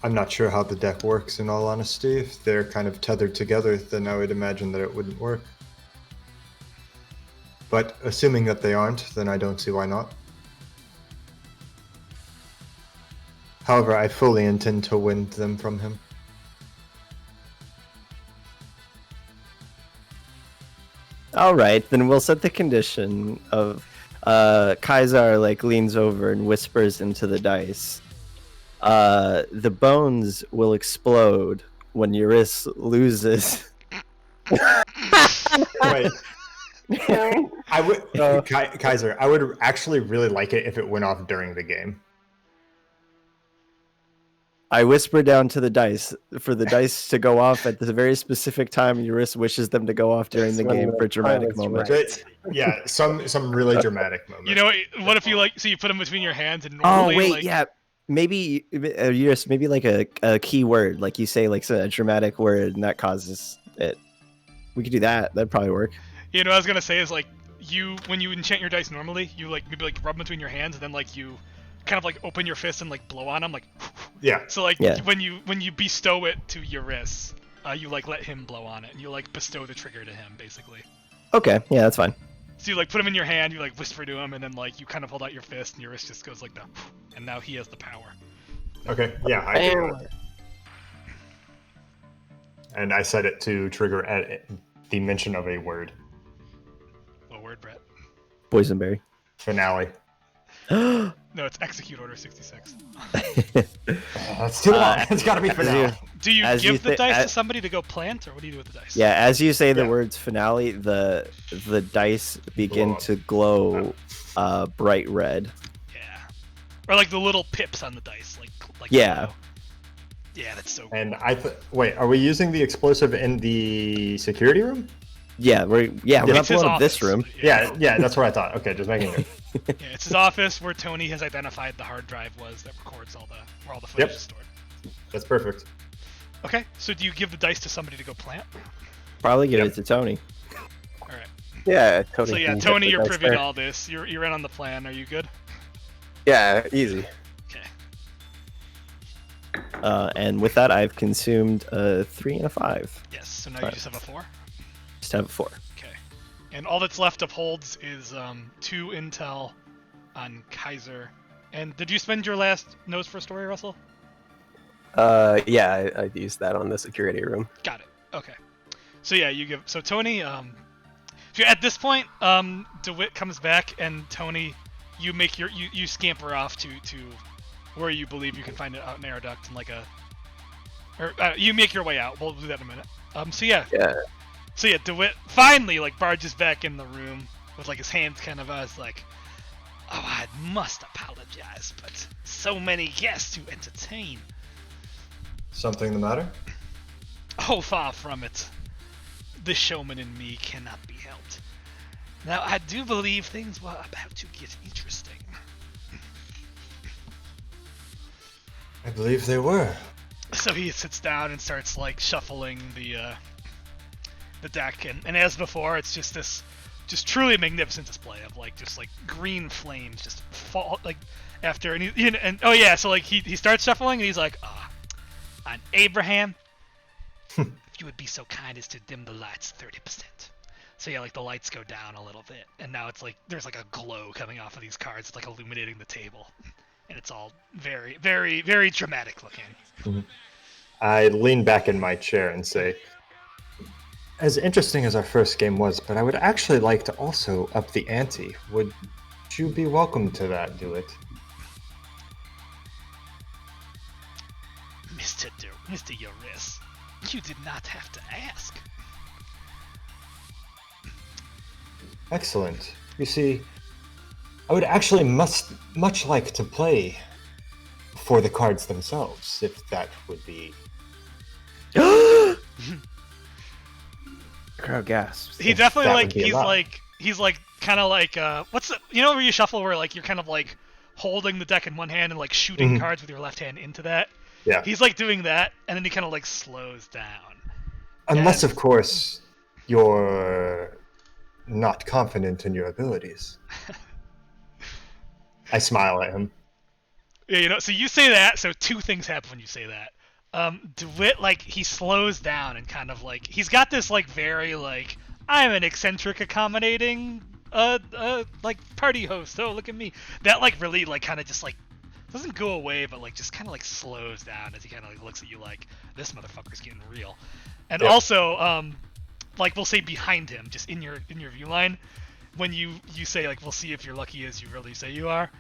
[SPEAKER 3] I'm not sure how the deck works, in all honesty. If they're kind of tethered together, then I would imagine that it wouldn't work. But assuming that they aren't, then I don't see why not. However, I fully intend to win them from him.
[SPEAKER 4] All right, then we'll set the condition of Kaiser like leans over and whispers into the dice. The bones will explode when Y'Ris loses.
[SPEAKER 3] Right. I would, Kaiser, I would actually really like it if it went off during the game.
[SPEAKER 4] I whisper down to the dice for the dice to go off at the very specific time Y'Ris wishes them to go off during the game for a dramatic moment.
[SPEAKER 3] Yeah, some really dramatic moment.
[SPEAKER 2] You know, what if you so you put them between your hands and
[SPEAKER 4] Oh
[SPEAKER 2] normally
[SPEAKER 4] wait, yeah, maybe Y'Ris, maybe like a key word, like you say like a dramatic word, and that causes it. We could do that. That'd probably work.
[SPEAKER 2] You know what I was gonna say is like when you enchant your dice normally, you maybe rub them between your hands and then you kind of open your fist and blow on them
[SPEAKER 3] yeah.
[SPEAKER 2] So when you bestow it to Y'Ris, you let him blow on it and you bestow the trigger to him basically.
[SPEAKER 4] Okay, yeah, that's fine.
[SPEAKER 2] So you put him in your hand, you whisper to him, and then you kind of hold out your fist and Y'Ris just goes the, and now he has the power.
[SPEAKER 3] Okay, yeah, I agree with it. And I set it to trigger at the mention of a word.
[SPEAKER 2] What word, Brett?
[SPEAKER 4] Boysenberry.
[SPEAKER 3] Finale.
[SPEAKER 2] No, it's execute order 66.
[SPEAKER 3] That's too long. It's got to be finale.
[SPEAKER 2] Do you give the dice to somebody to go plant, or what do you do with the dice?
[SPEAKER 4] Yeah, as you say the words finale, the dice begin to glow bright red.
[SPEAKER 2] Yeah. Or the little pips on the dice,
[SPEAKER 4] yeah.
[SPEAKER 2] Yeah, that's so cool.
[SPEAKER 3] And wait, are we using the explosive in the security room?
[SPEAKER 4] Yeah, we're not blowing up this room.
[SPEAKER 3] Yeah, that's what I thought. Okay, just making it.
[SPEAKER 2] Yeah, it's his office where Tony has identified the hard drive was that records where all the footage is stored.
[SPEAKER 3] That's perfect.
[SPEAKER 2] Okay, so do you give the dice to somebody to go plant?
[SPEAKER 4] Probably give it to Tony.
[SPEAKER 2] All right.
[SPEAKER 1] Yeah, Tony.
[SPEAKER 2] So yeah, Tony, you're privy to all this. You're in on the plan. Are you good?
[SPEAKER 1] Yeah, easy.
[SPEAKER 2] Okay.
[SPEAKER 4] And with that, I've consumed a 3 and a 5.
[SPEAKER 2] Yes. So now you just have a 4.
[SPEAKER 4] Just have a 4.
[SPEAKER 2] Okay. And all that's left of holds is 2 intel on Kaiser. And did you spend your last nose for a story, Russell?
[SPEAKER 1] Yeah, I used that on the security room.
[SPEAKER 2] Got it. Okay. So yeah, you give. So Tony, if you're at this point, Dewitt comes back and Tony, you make you scamper off to where you believe you can find it out in Aeroduct and you make your way out. We'll do that in a minute. So yeah, Dewitt finally barges back in the room with his hands kind of oh, I must apologize, but so many guests to entertain.
[SPEAKER 3] Something the matter?
[SPEAKER 2] Oh, far from it. the showman in me cannot be helped. Now, I do believe things were about to get interesting.
[SPEAKER 3] I believe they were.
[SPEAKER 2] So he sits down and starts like shuffling the deck, and as before, it's just this just truly magnificent display of like just like green flames just fall like after and oh yeah, so like he starts shuffling and he's like, on Abraham, if you would be so kind as to dim the lights 30%. So yeah, like the lights go down a little bit, and now it's like there's like a glow coming off of these cards. It's like illuminating the table, and it's all very, very, very dramatic looking.
[SPEAKER 3] Mm-hmm. I lean back in my chair and say, as interesting as our first game was, but I would actually like to also up the ante. Would you be welcome to that, Dewitt?
[SPEAKER 2] Mr. Y'Ris, you did not have to ask.
[SPEAKER 3] Excellent. You see, I would actually much like to play for the cards themselves, if that would be...
[SPEAKER 4] Crowd gasps.
[SPEAKER 2] He definitely
[SPEAKER 3] That
[SPEAKER 2] like
[SPEAKER 3] would be
[SPEAKER 2] he's
[SPEAKER 3] allowed.
[SPEAKER 2] like kind of like what's the, you know where you shuffle where like you're kind of like holding the deck in one hand and like shooting cards with your left hand into that.
[SPEAKER 3] Yeah.
[SPEAKER 2] He's like doing that, and then he kind of like slows down.
[SPEAKER 3] Unless,
[SPEAKER 2] And-
[SPEAKER 3] of course, you're not confident in your abilities. I smile at him.
[SPEAKER 2] Yeah, you know, so you say that, so two things happen when you say that. Dewitt, like, he slows down and kind of, like, he's got this, like, very, like, I'm an eccentric, accommodating, like, party host, oh, look at me. That, like, really, like, kind of just, like, doesn't go away, but, like, just kind of, like, slows down as he kind of, like, looks at you like, this motherfucker's getting real. And
[SPEAKER 3] Yep.
[SPEAKER 2] also, like, we'll say behind him, just in your view line, when you say, like, we'll see if you're lucky as you really say you are,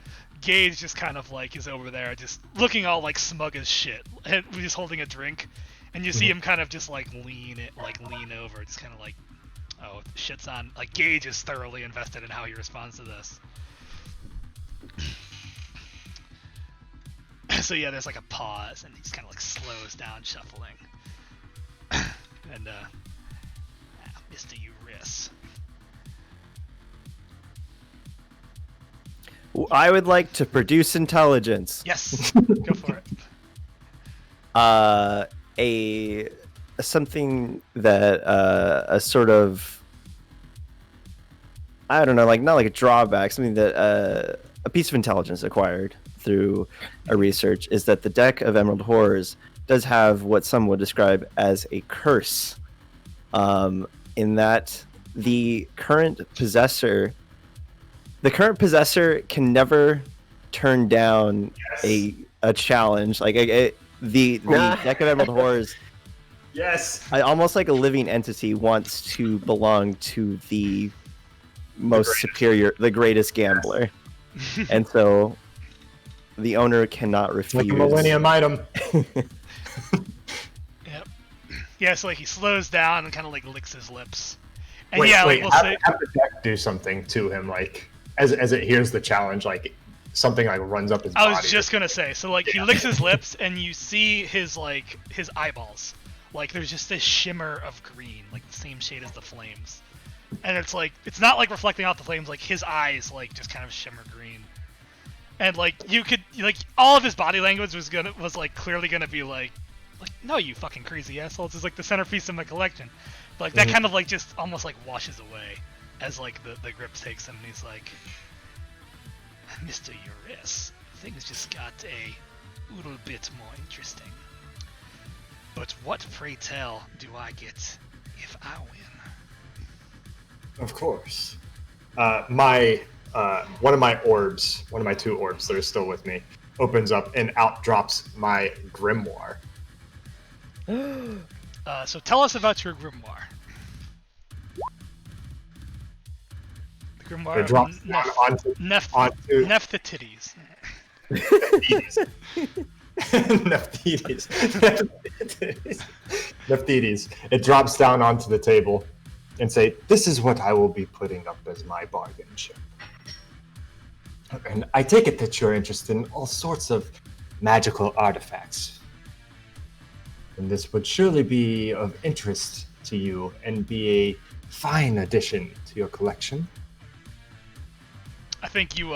[SPEAKER 2] Gage just kind of like is over there just looking all like smug as shit and just holding a drink, and you see him kind of just like lean over, just kind of like, oh, shit's on. Like, Gage is thoroughly invested in how he responds to this. So yeah, there's like a pause and he just kind of like slows down shuffling. And Mr. Y'Ris.
[SPEAKER 4] I would like to produce intelligence.
[SPEAKER 2] Yes, go for it.
[SPEAKER 4] Something that a sort of, I don't know, like not like a drawback, something that a piece of intelligence acquired through a research is that the deck of Emerald Horrors does have what some would describe as a curse, in that the current possessor can never turn down a challenge. Like the deck of Emerald Horrors,
[SPEAKER 3] Yes.
[SPEAKER 4] almost like a living entity, wants to belong to the most superior, the greatest gambler, and so the owner cannot refuse.
[SPEAKER 3] Like a Millennium item.
[SPEAKER 2] Yep. Yeah, so like he slows down and kind of like licks his lips. And
[SPEAKER 3] Wait,
[SPEAKER 2] yeah,
[SPEAKER 3] wait,
[SPEAKER 2] like we'll say,
[SPEAKER 3] have the deck do something to him, like as it hears the challenge, like something like runs up his body.
[SPEAKER 2] I was just gonna say, so like he licks his lips and you see his like his eyeballs. Like there's just this shimmer of green, like the same shade as the flames. And it's like it's not like reflecting off the flames, like his eyes like just kind of shimmer green. And like you could like all of his body language was like clearly gonna be like no, you fucking crazy assholes, is like the centerpiece of my collection. But like that kind of like just almost like washes away as like the grip takes him, and he's like, Mr. Y'Ris, things just got a little bit more interesting. But what, pray tell, do I get if I win?
[SPEAKER 3] Of course. My one of my orbs, one of my two orbs that are still with me, opens up and out drops my grimoire.
[SPEAKER 2] So tell us about your grimoire. The grimoire
[SPEAKER 3] It drops
[SPEAKER 2] of
[SPEAKER 3] down onto
[SPEAKER 2] Nephthetides.
[SPEAKER 3] Nephthetides. Nephthetides. It drops down onto the table and say, "This is what I will be putting up as my bargain chip. And I take it that you're interested in all sorts of magical artifacts. And this would surely be of interest to you and be a fine addition to your collection.
[SPEAKER 2] I think you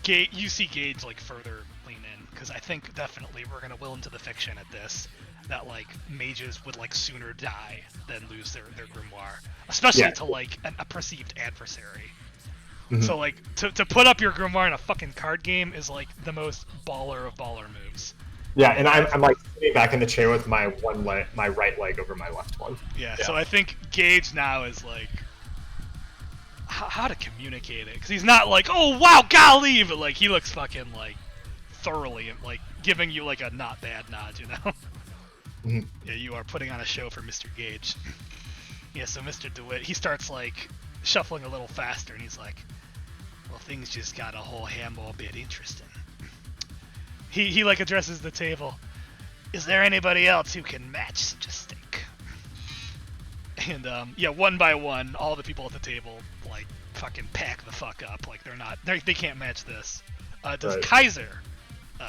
[SPEAKER 2] you see Gage like further lean in, because I think definitely we're gonna will into the fiction at this that like mages would like sooner die than lose their grimoire, especially to like a perceived adversary.
[SPEAKER 3] Mhm.
[SPEAKER 2] So like to put up your grimoire in a fucking card game is like the most baller of baller moves.
[SPEAKER 3] Yeah, and I'm like sitting back in the chair with my my right leg over my left one.
[SPEAKER 2] Yeah, so I think Gage now is like how to communicate it, because he's not like, oh wow, golly, but like he looks fucking like thoroughly like giving you like a not bad nod, you know?
[SPEAKER 3] Mhm.
[SPEAKER 2] Yeah, you are putting on a show for Mr. Gage. Yeah, so Mr. Dewitt, he starts like shuffling a little faster, and he's like, well, things just got a whole handful bit interesting. He like addresses the table. Is there anybody else who can match such a stink? And yeah, one by one, all the people at the table like fucking pack the fuck up. Like they can't match this. Does
[SPEAKER 3] Right.
[SPEAKER 2] Kaiser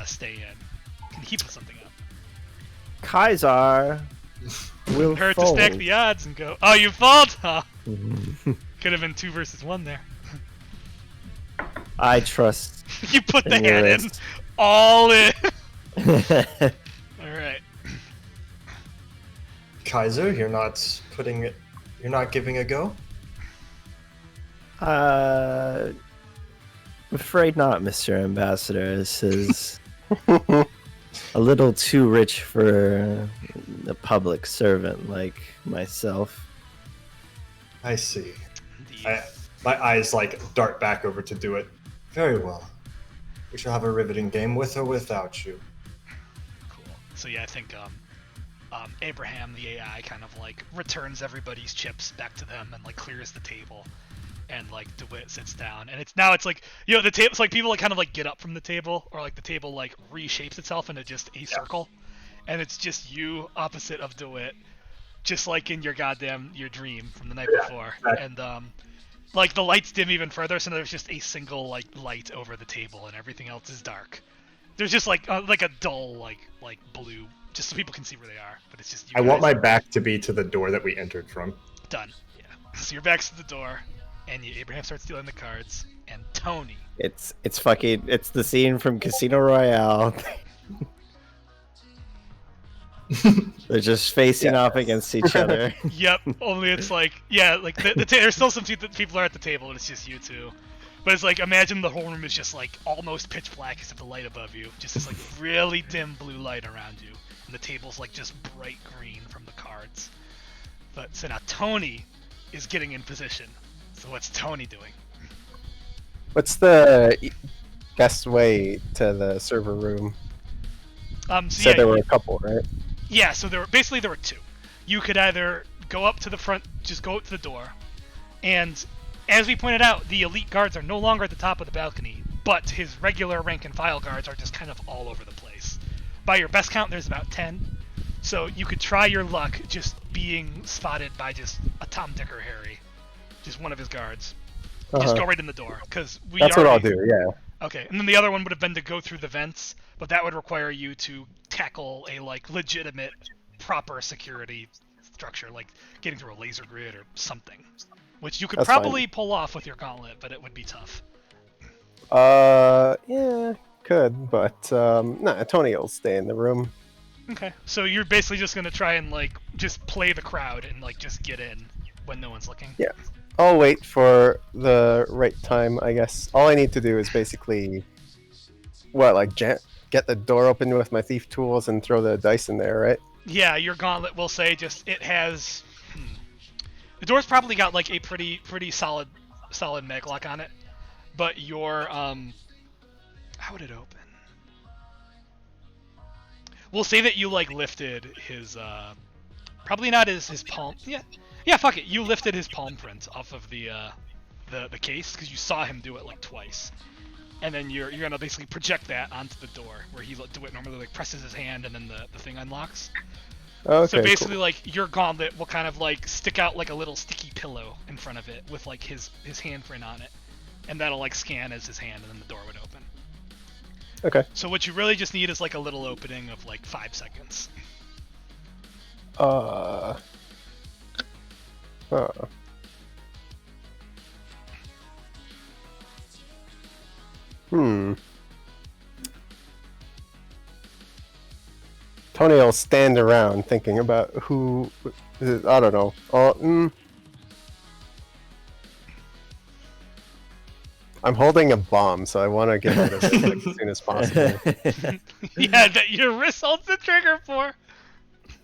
[SPEAKER 2] stay in? Can he put something up?
[SPEAKER 4] Kaiser will
[SPEAKER 2] Hurt to
[SPEAKER 4] fold.
[SPEAKER 2] stack the odds and go, oh, you fold? Huh. Could have been 2 versus 1 there.
[SPEAKER 4] I trust.
[SPEAKER 2] You put the
[SPEAKER 4] In your
[SPEAKER 2] hand in.
[SPEAKER 4] wrist.
[SPEAKER 2] All in. Alright.
[SPEAKER 3] Kaiser, you're not giving a go?
[SPEAKER 4] Afraid not, Mr. Ambassador. This is a little too rich for a public servant like myself.
[SPEAKER 3] I see.
[SPEAKER 2] Indeed.
[SPEAKER 3] My eyes like dart back over to do it. Very well. We shall have a riveting game with or without you.
[SPEAKER 2] Cool. So yeah, I think Abraham, the AI, kind of like returns everybody's chips back to them and like clears the table, and like DeWitt sits down, and it's like, you know, the table. It's like people like kind of like get up from the table, or like the table like reshapes itself into just a circle, and it's just you opposite of DeWitt, just like in your dream from the night before, and like the lights dim even further, so there's just a single like light over the table, and everything else is dark. There's just like a dull like blue, just so people can see where they are, but it's just you
[SPEAKER 3] I want
[SPEAKER 2] guys.
[SPEAKER 3] my back to be to the door that we entered from.
[SPEAKER 2] Done. Yeah. So your back's to the door, and Abraham starts dealing the cards, and Tony.
[SPEAKER 4] It's the scene from Casino Royale. They're just facing off against each other.
[SPEAKER 2] Yep. Only it's like, yeah, like there's still some people are at the table, and it's just you two. But it's like, imagine the whole room is just like almost pitch black except the light above you, just this like really dim blue light around you, and the table's like just bright green from the cards. But so now Tony is getting in position. So what's Tony doing?
[SPEAKER 1] What's the best way to the server room?
[SPEAKER 2] So
[SPEAKER 1] Said
[SPEAKER 2] yeah,
[SPEAKER 1] there were a couple, right?
[SPEAKER 2] Yeah, so there were 2. You could either go up to the front, just go up to the door, and as we pointed out, the elite guards are no longer at the top of the balcony, but his regular rank and file guards are just kind of all over the place. By your best count, there's about 10, so you could try your luck just being spotted by just a Tom, Dick, or Harry, just one of his guards. Just go right in the door, because
[SPEAKER 1] That's what I'll do, yeah.
[SPEAKER 2] Okay, and then the other one would have been to go through the vents, but that would require you to tackle a like legitimate, proper security structure, like getting through a laser grid or something, which you could
[SPEAKER 1] That's
[SPEAKER 2] probably pull off with your gauntlet, but it would be tough.
[SPEAKER 1] Yeah, could, but nah, Tony will stay in the room.
[SPEAKER 2] Okay, so you're basically just gonna try and like just play the crowd and like just get in when no one's looking.
[SPEAKER 1] Yeah. I'll wait for the right time, I guess. All I need to do is basically, get the door open with my thief tools and throw the dice in there, right?
[SPEAKER 2] Yeah, your gauntlet will say just it has. The door's probably got like a pretty solid maglock on it, but your how would it open? We'll say that you like lifted his probably not his palm. Yeah, fuck it. You lifted his palm print off of the case because you saw him do it like twice, and then you're gonna basically project that onto the door where he do it normally, like presses his hand and then the thing unlocks.
[SPEAKER 1] Okay,
[SPEAKER 2] So basically,
[SPEAKER 1] cool.
[SPEAKER 2] like your gauntlet will kind of like stick out like a little sticky pillow in front of it with like his handprint on it, and that'll like scan as his hand, and then the door would open.
[SPEAKER 1] Okay.
[SPEAKER 2] So what you really just need is like a little opening of like 5 seconds.
[SPEAKER 1] Huh. Hmm. Tony will stand around thinking about who. I don't know. I'm holding a bomb, so I want to get rid of it like, as soon as possible.
[SPEAKER 2] Yeah, that your wrist holds the trigger for.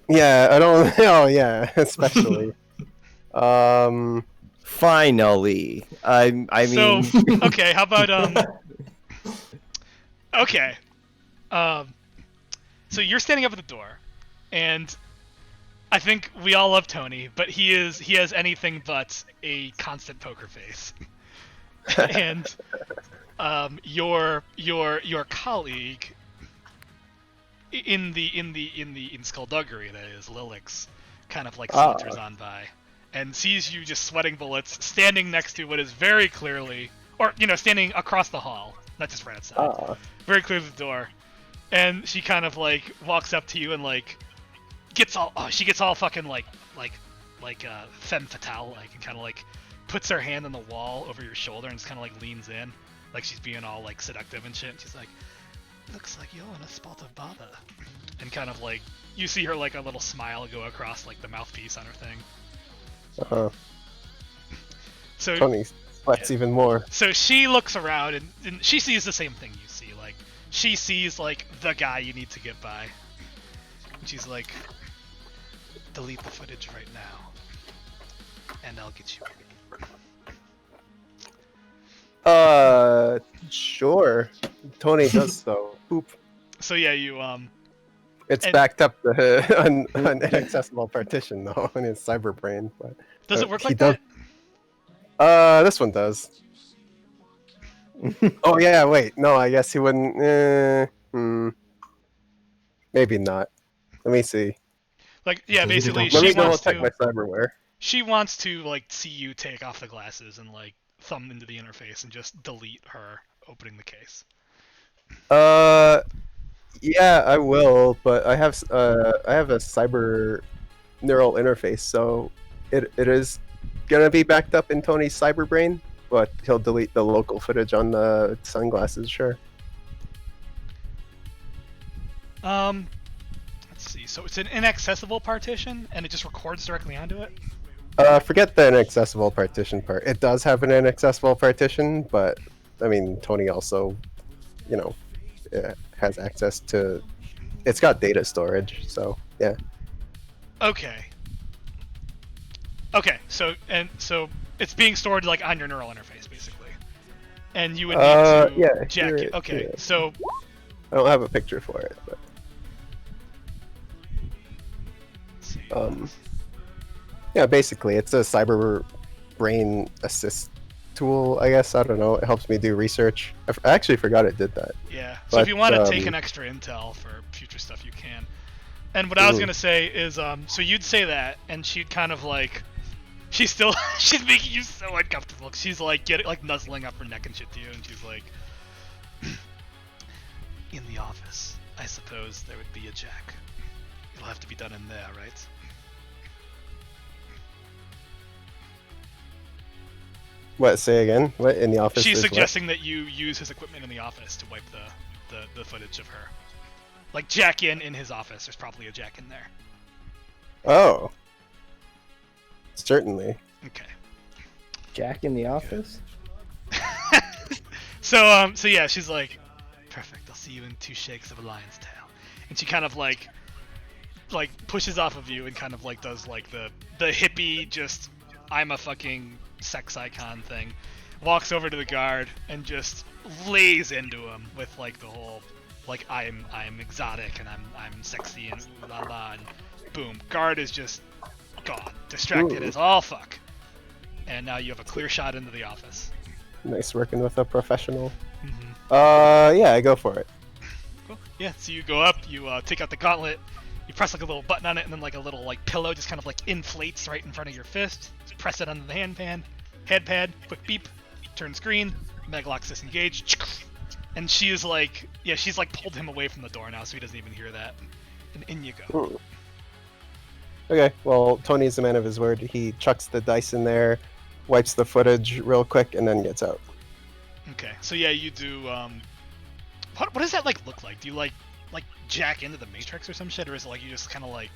[SPEAKER 1] Yeah, I don't. Oh yeah, especially.
[SPEAKER 4] Finally, I mean.
[SPEAKER 2] So okay, how about Okay, so you're standing up at the door, and I think we all love Tony, but he has anything but a constant poker face. And your colleague in skullduggery, that is Lillix, kind of like saunters on by and sees you just sweating bullets, standing next to what is very clearly, or standing across the hall, not just right outside, very clearly the door, and she kind of like walks up to you and like gets all fucking like femme fatale like, and kind of like puts her hand on the wall over your shoulder and just kind of like leans in, like she's being all like seductive and shit. And she's like, "Looks like you're in a spot of bother," and kind of like you see her like a little smile go across like the mouthpiece on her thing. So
[SPEAKER 1] Tony sweats even more.
[SPEAKER 2] So she looks around and she sees the same thing you see. Like she sees like the guy you need to get by. And she's like, "Delete the footage right now, and I'll get you."
[SPEAKER 1] Sure. Tony does so. Oop.
[SPEAKER 2] So yeah, you
[SPEAKER 1] It's
[SPEAKER 2] and-
[SPEAKER 1] backed up on an inaccessible partition though in his cyber brain. But
[SPEAKER 2] does it work
[SPEAKER 1] he
[SPEAKER 2] like
[SPEAKER 1] does.
[SPEAKER 2] that?
[SPEAKER 1] This one does. Oh yeah, wait. No, I guess he wouldn't. Maybe not. Let me see.
[SPEAKER 2] Like yeah, basically
[SPEAKER 1] Let me
[SPEAKER 2] she
[SPEAKER 1] double
[SPEAKER 2] wants
[SPEAKER 1] check
[SPEAKER 2] to.
[SPEAKER 1] my cyberware.
[SPEAKER 2] She wants to like see you take off the glasses and like thumb into the interface and just delete her opening the case.
[SPEAKER 1] Yeah, I will, but I have a cyber neural interface, so it is gonna be backed up in Tony's cyber brain, but he'll delete the local footage on the sunglasses, sure.
[SPEAKER 2] Let's see. So it's an inaccessible partition, and it just records directly onto it.
[SPEAKER 1] Forget the inaccessible partition part. It does have an inaccessible partition, but I mean, Tony also, has access to. It's got data storage, so yeah.
[SPEAKER 2] Okay. So it's being stored like on your neural interface, basically, and you would need to
[SPEAKER 1] yeah,
[SPEAKER 2] jack it. Okay,
[SPEAKER 1] yeah.
[SPEAKER 2] so
[SPEAKER 1] I don't have a picture for it, but
[SPEAKER 2] let's see.
[SPEAKER 1] yeah, basically, it's a cyber brain assist tool, I guess. I don't know. It helps me do research. I actually forgot it did that.
[SPEAKER 2] Yeah. So if
[SPEAKER 1] But,
[SPEAKER 2] you want to take an extra intel for future stuff, you can. And what I was gonna say is, so you'd say that, and she'd kind of like, she's making you so uncomfortable. She's like nuzzling up her neck and shit to you, and she's like, "In the office, I suppose there would be a jack. It'll have to be done in there, right?"
[SPEAKER 1] What? Say again? What in the office?
[SPEAKER 2] She's
[SPEAKER 1] is what?
[SPEAKER 2] suggesting that you use his equipment in the office to wipe the footage of her. Like jack in his office. There's probably a jack in there.
[SPEAKER 1] Oh, certainly.
[SPEAKER 2] Okay.
[SPEAKER 4] Jack in the office?
[SPEAKER 2] So yeah, she's like, "Perfect. I'll see you in 2 shakes of a lion's tail." And she kind of like pushes off of you and kind of like does like the hippie just I'm a fucking sex icon thing. Walks over to the guard and just lays into him with like the whole like I'm exotic and I'm sexy and ooh la la, and boom, guard is just gone, distracted as all fuck. And now you have a clear shot into the office.
[SPEAKER 1] Nice working with a professional.
[SPEAKER 2] Mm-hmm.
[SPEAKER 1] Yeah, I go for it.
[SPEAKER 2] Cool. Yeah. So you go up, you take out the gauntlet, you press like a little button on it, and then like a little like pillow just kind of like inflates right in front of your fist. Just press it under the head pad, quick beep, turn screen, maglock disengage, and she is like, yeah, she's like pulled him away from the door now, so he doesn't even hear that. And in you go.
[SPEAKER 1] Okay, well, Tony's a man of his word. He chucks the dice in there, wipes the footage real quick, and then gets out.
[SPEAKER 2] Okay, so yeah, you do. What does that like look like? Do you like jack into the matrix or some shit, or is it like you just kind of like?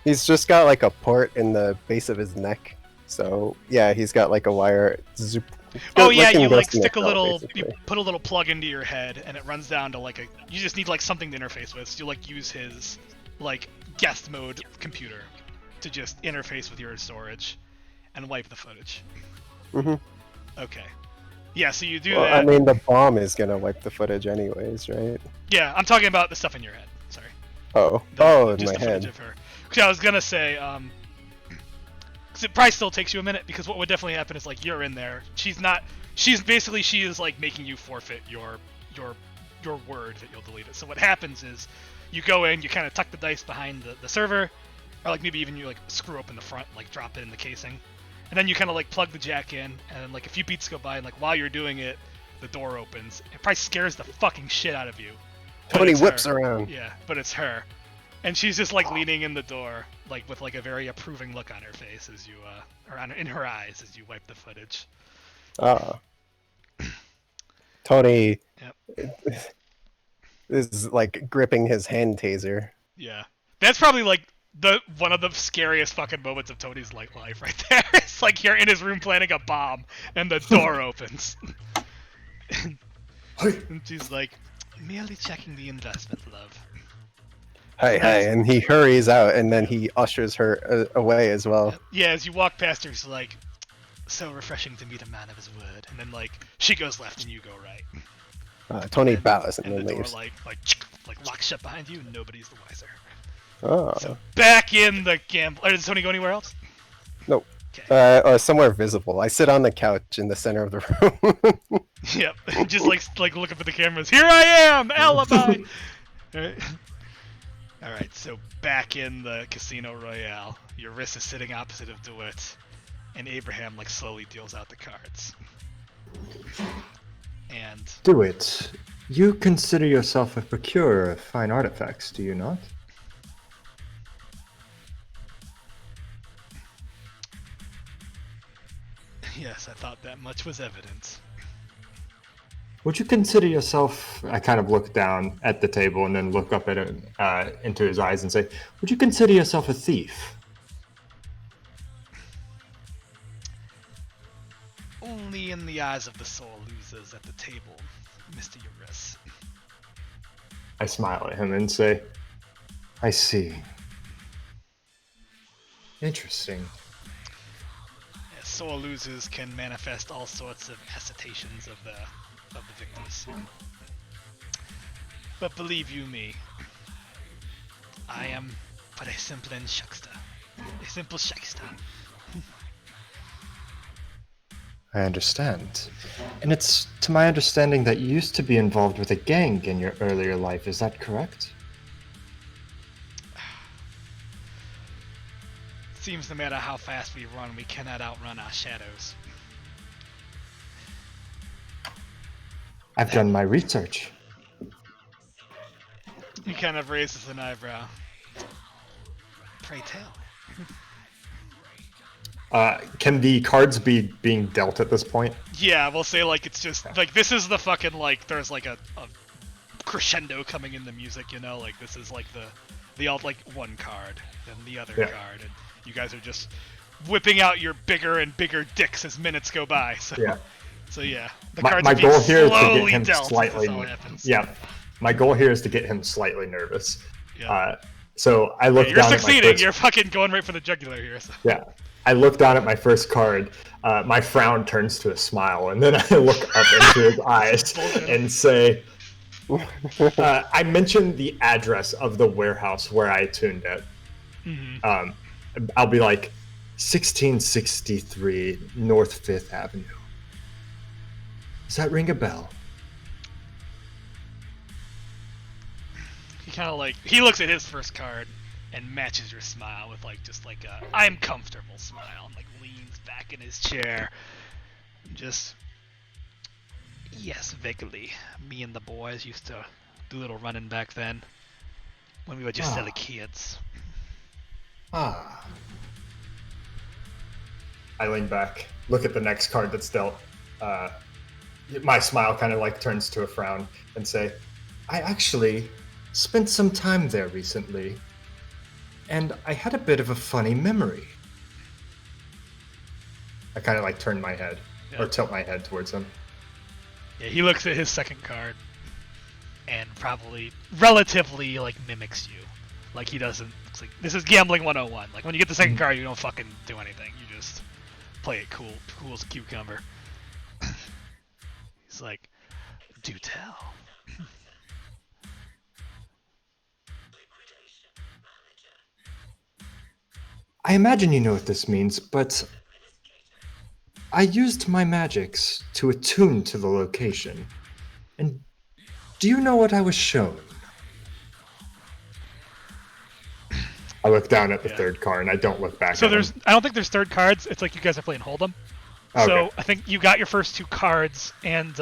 [SPEAKER 1] He's just got like a port in the base of his neck. So yeah, he's got like a wire. Zoop.
[SPEAKER 2] Oh yeah, you like
[SPEAKER 1] Ghost in the
[SPEAKER 2] stick a
[SPEAKER 1] Shell,
[SPEAKER 2] little, you
[SPEAKER 1] basically.
[SPEAKER 2] put a little plug into your head, and it runs down to like a. You just need like something to interface with. So you like use his like guest mode computer to just interface with your storage, and wipe the footage.
[SPEAKER 1] Mm-hmm.
[SPEAKER 2] Okay. Yeah, so you do
[SPEAKER 1] Well,
[SPEAKER 2] that.
[SPEAKER 1] I mean, the bomb is gonna wipe the footage anyways, right?
[SPEAKER 2] Yeah, I'm talking about the stuff in your head. Sorry.
[SPEAKER 1] Oh, in
[SPEAKER 2] Just
[SPEAKER 1] my
[SPEAKER 2] the footage
[SPEAKER 1] head.
[SPEAKER 2] of her. Because I was gonna say, because it probably still takes you a minute. Because what would definitely happen is like you're in there. She is like making you forfeit your word that you'll delete it. So what happens is, you go in, you kind of tuck the dice behind the server, or like maybe even you like screw open the front, like drop it in the casing, and then you kind of like plug the jack in, and then like a few beats go by, and like while you're doing it, the door opens. It probably scares the fucking shit out of you. But
[SPEAKER 1] Tony
[SPEAKER 2] it's
[SPEAKER 1] whips
[SPEAKER 2] her.
[SPEAKER 1] around.
[SPEAKER 2] Yeah, but it's her. And she's just like leaning in the door, like with like a very approving look on her face as you, in her eyes as you wipe the footage.
[SPEAKER 1] Ah. Tony
[SPEAKER 2] Yep.
[SPEAKER 1] is like gripping his hand taser.
[SPEAKER 2] Yeah. That's probably like one of the scariest fucking moments of Tony's life right there. It's like you're in his room planning a bomb, and the door opens. And she's like, merely checking the investment, love.
[SPEAKER 1] Hey, and he hurries out, and then he ushers her away as well.
[SPEAKER 2] Yeah, as you walk past her, she's like, so refreshing to meet a man of his word. And then like she goes left and you go right.
[SPEAKER 1] Tony bows and
[SPEAKER 2] And
[SPEAKER 1] then
[SPEAKER 2] the door
[SPEAKER 1] leaves.
[SPEAKER 2] like locks shut behind you, and nobody's the wiser.
[SPEAKER 1] Oh.
[SPEAKER 2] So back in the gamble. Or does Tony go anywhere else?
[SPEAKER 1] Nope.
[SPEAKER 2] Okay.
[SPEAKER 1] Somewhere visible. I sit on the couch in the center of the room.
[SPEAKER 2] Yep. Just like look up at the cameras. Here I am, alibi. All right. So back in the Casino Royale, Y'Ris is sitting opposite of Dewitt, and Abraham like slowly deals out the cards. And
[SPEAKER 3] Dewitt, you consider yourself a procurer of fine artifacts, do you not?
[SPEAKER 2] yes, I thought that much was evident.
[SPEAKER 3] Would you consider yourself? I kind of look down at the table and then look up at him, into his eyes and say, "Would you consider yourself a thief?"
[SPEAKER 2] Only in the eyes of the sore losers at the table, Mr. Y'Ris.
[SPEAKER 3] I smile at him and say, "I see. Interesting."
[SPEAKER 2] Yes, sore losers can manifest all sorts of hesitations of the victims. But believe you me, I am but a simple shuckster. A simple shuckster.
[SPEAKER 3] I understand. And it's to my understanding that you used to be involved with a gang in your earlier life, is that correct?
[SPEAKER 2] Seems no matter how fast we run, we cannot outrun our shadows.
[SPEAKER 3] I've done my research.
[SPEAKER 2] He kind of raises an eyebrow. Pray tell.
[SPEAKER 3] Can the cards be being dealt at this point?
[SPEAKER 2] Yeah, we'll say like it's just like this is the fucking like there's like a crescendo coming in the music, you know, like this is like the alt like one card, then the other card, and you guys are just whipping out your bigger and bigger dicks as minutes go by. So
[SPEAKER 3] Yeah.
[SPEAKER 2] So yeah, the
[SPEAKER 3] My
[SPEAKER 2] cards are being
[SPEAKER 3] goal here is to get
[SPEAKER 2] slowly
[SPEAKER 3] him
[SPEAKER 2] dealt as
[SPEAKER 3] slightly.
[SPEAKER 2] this all happens.
[SPEAKER 3] Yeah, my goal here is to get him slightly nervous.
[SPEAKER 2] Yeah.
[SPEAKER 3] So I look
[SPEAKER 2] You're
[SPEAKER 3] down at my
[SPEAKER 2] succeeding.
[SPEAKER 3] first.
[SPEAKER 2] You're fucking going right for the jugular here. So.
[SPEAKER 3] Yeah, I look down at my first card. My frown turns to a smile, and then I look up into his eyes and say, "I mentioned the address of the warehouse where I tuned it.
[SPEAKER 2] Mm-hmm.
[SPEAKER 3] I'll be like 1663 North 5th Avenue. Does that ring a bell?"
[SPEAKER 2] He kind of like he looks at his first card and matches your smile with like just like a I'm comfortable smile, and like leans back in his chair. Just yes, vaguely. Me and the boys used to do a little running back then when we were just silly kids.
[SPEAKER 3] Ah. I lean back, look at the next card that's dealt. My smile kind of like turns to a frown and say, I actually spent some time there recently, and I had a bit of a funny memory. I kind of like turn my head, or tilt my head towards him.
[SPEAKER 2] Yeah, he looks at his second card and probably relatively like mimics you. Like he doesn't. It's like this is gambling 101. Like when you get the second card, you don't fucking do anything. You just play it cool as a cucumber. He's like, do tell.
[SPEAKER 3] I imagine you know what this means, but I used my magics to attune to the location. And do you know what I was shown? I look down at the third card and I don't look back.
[SPEAKER 2] So
[SPEAKER 3] at him.
[SPEAKER 2] I don't think there's third cards. It's like you guys are playing Hold'em.
[SPEAKER 3] Okay.
[SPEAKER 2] So I think you got your first two cards, and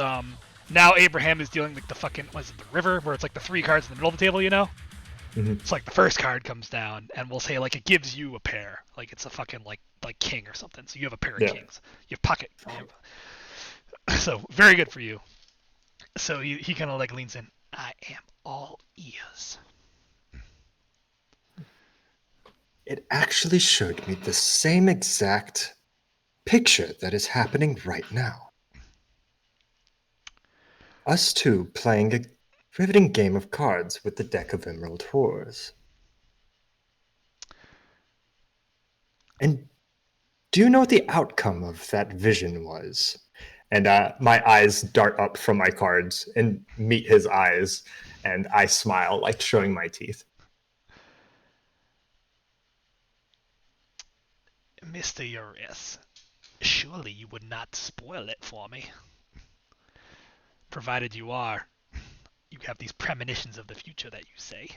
[SPEAKER 2] now Abraham is dealing with the fucking the river, where it's like the three cards in the middle of the table, you know?
[SPEAKER 3] Mm-hmm.
[SPEAKER 2] It's like the first card comes down, and we'll say like it gives you a pair, like it's a fucking like king or something. So you have a pair of kings. You have pocket. So very good for you. So he kind of like leans in. I am all ears.
[SPEAKER 3] It actually showed me the same exact picture that is happening right now. Us two playing a riveting game of cards with the deck of Emerald Horrors. And do you know what the outcome of that vision was? And my eyes dart up from my cards and meet his eyes, and I smile, like showing my teeth.
[SPEAKER 2] Mr. Y'Ris, surely you would not spoil it for me. Provided you have these premonitions of the future that you say.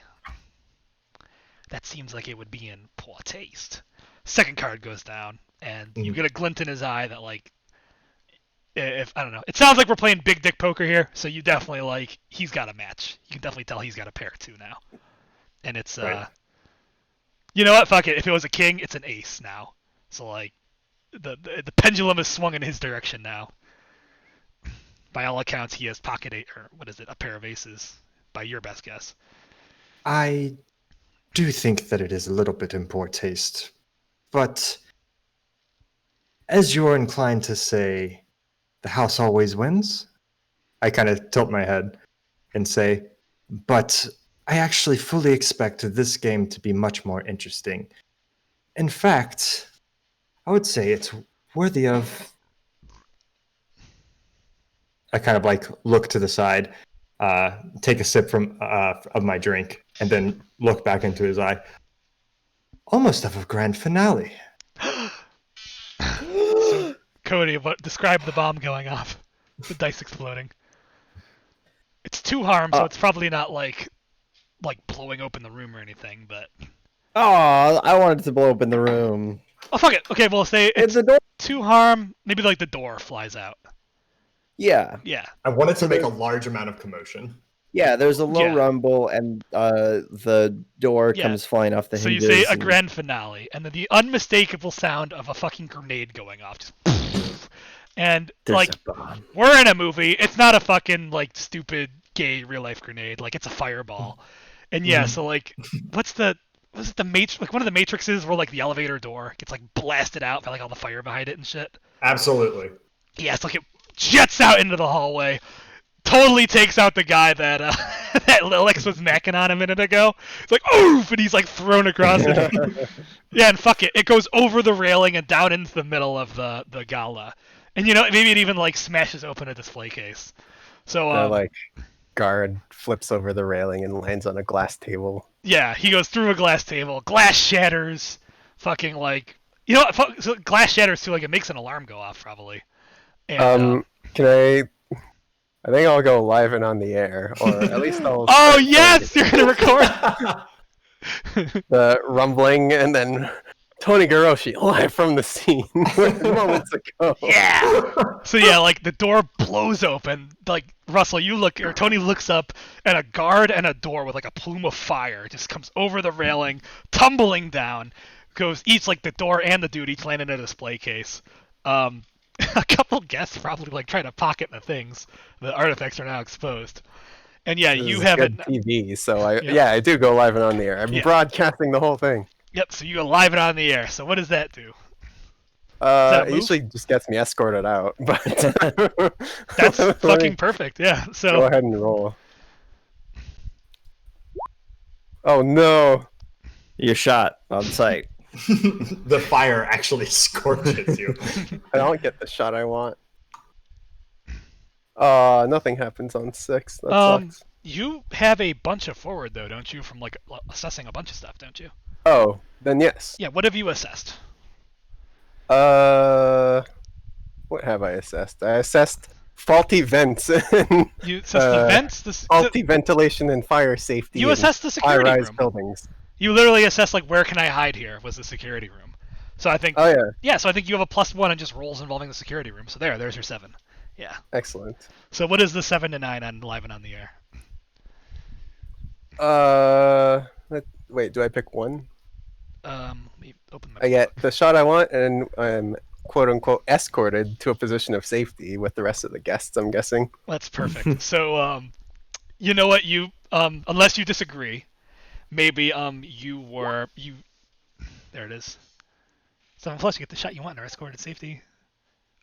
[SPEAKER 2] That seems like it would be in poor taste. Second card goes down, and you get a glint in his eye that like, if I don't know, it sounds like we're playing big dick poker here. So you definitely like he's got a match. You can definitely tell he's got a pair too now, and it's
[SPEAKER 3] Right.
[SPEAKER 2] You know what? Fuck it. If it was a king, it's an ace now. So like, the pendulum is swung in his direction now. By all accounts, he has pocket eight, or what is it, a pair of aces, by your best guess.
[SPEAKER 3] I do think that it is a little bit in poor taste, but as you're inclined to say, the house always wins, I kind of tilt my head and say, but I actually fully expect this game to be much more interesting. In fact, I would say it's worthy of... I kind of like look to the side, take a sip from of my drink, and then look back into his eye. Almost of a grand finale.
[SPEAKER 2] So, Cody, describe the bomb going off. The dice exploding. It's 2 harm, so it's probably not like blowing open the room or anything, but...
[SPEAKER 4] Oh, I wanted to blow open the room.
[SPEAKER 2] Oh, fuck it. Okay, we'll say it's
[SPEAKER 4] the door.
[SPEAKER 2] 2 harm, maybe like the door flies out.
[SPEAKER 4] Yeah.
[SPEAKER 2] Yeah.
[SPEAKER 3] I wanted to make a large amount of commotion.
[SPEAKER 4] Yeah, there's a low
[SPEAKER 2] Yeah.
[SPEAKER 4] rumble, and the door
[SPEAKER 2] Yeah.
[SPEAKER 4] comes flying off the
[SPEAKER 2] So you
[SPEAKER 4] hinges.
[SPEAKER 2] say a grand finale, and then the unmistakable sound of a fucking grenade going off. Just and
[SPEAKER 4] There's
[SPEAKER 2] like
[SPEAKER 4] a bomb.
[SPEAKER 2] we're in a movie. It's not a fucking like stupid gay real life grenade. Like it's a fireball. And yeah, so like was it the Matrix, like one of the Matrixes where like the elevator door gets like blasted out by like all the fire behind it and shit.
[SPEAKER 3] Absolutely.
[SPEAKER 2] Yeah, it's like it jets out into the hallway. Totally takes out the guy that that Lillix was macking on a minute ago. It's like, oof, and he's like thrown across it. Yeah, and fuck it. It goes over the railing and down into the middle of the Cala. And you know, maybe it even like smashes open a display case. So
[SPEAKER 1] Like guard flips over the railing and lands on a glass table.
[SPEAKER 2] yeah, he goes through a glass table. Glass shatters. Fucking like, you know, so glass shatters too. Like it makes an alarm go off probably. And,
[SPEAKER 1] Can I think I'll go live and on the air, or at least I'll.
[SPEAKER 2] oh
[SPEAKER 1] start
[SPEAKER 2] yes, you're gonna record.
[SPEAKER 1] the rumbling, and then Tony Garoshi live from the scene moments ago.
[SPEAKER 2] Yeah. So yeah, like the door blows open. Like Russell, Tony looks up, and a guard and a door with like a plume of fire just comes over the railing, tumbling down. eats like the door and the dude each land in a display case. A couple guests probably like try to pocket the things. The artifacts are now exposed. And yeah,
[SPEAKER 1] This
[SPEAKER 2] you
[SPEAKER 1] is
[SPEAKER 2] have
[SPEAKER 1] good
[SPEAKER 2] it.
[SPEAKER 1] TV, so
[SPEAKER 2] Yep.
[SPEAKER 1] I do go live and on the air. I'm
[SPEAKER 2] Yeah.
[SPEAKER 1] broadcasting the whole thing.
[SPEAKER 2] Yep. So you go live and on the air. So what does that do? that a
[SPEAKER 1] It
[SPEAKER 2] move?
[SPEAKER 1] usually just gets me escorted out, but
[SPEAKER 2] That's
[SPEAKER 1] Let me
[SPEAKER 2] fucking perfect. Yeah.
[SPEAKER 1] Go
[SPEAKER 2] So
[SPEAKER 1] ahead and roll. Oh no!
[SPEAKER 4] You're shot on sight.
[SPEAKER 3] The fire actually scorches you.
[SPEAKER 1] I don't get the shot I want. Nothing happens on 6. That sucks.
[SPEAKER 2] you have a bunch of forward though, don't you? From like assessing a bunch of stuff, don't you?
[SPEAKER 1] Oh, then yes.
[SPEAKER 2] Yeah. What have you assessed?
[SPEAKER 1] What have I assessed? I assessed faulty vents and
[SPEAKER 2] You assessed the vents.
[SPEAKER 1] faulty ventilation and fire safety.
[SPEAKER 2] You
[SPEAKER 1] in
[SPEAKER 2] assessed the security
[SPEAKER 1] high-rise
[SPEAKER 2] room.
[SPEAKER 1] buildings.
[SPEAKER 2] You literally assessed like where can I hide here was the security room. So I think
[SPEAKER 1] Oh yeah,
[SPEAKER 2] yeah, so I think you have a +1 on just rolls involving the security room. So there's your 7. Yeah.
[SPEAKER 1] excellent.
[SPEAKER 2] So what is the 7 to 9 on live and on the air?
[SPEAKER 1] Wait, do I pick one?
[SPEAKER 2] Let me open my
[SPEAKER 1] I get the shot I want, and I'm quote unquote escorted to a position of safety with the rest of the guests. I'm guessing.
[SPEAKER 2] That's perfect. So you know what, you unless you disagree, maybe there it is. 7 plus, you get the shot you want or escorted safety.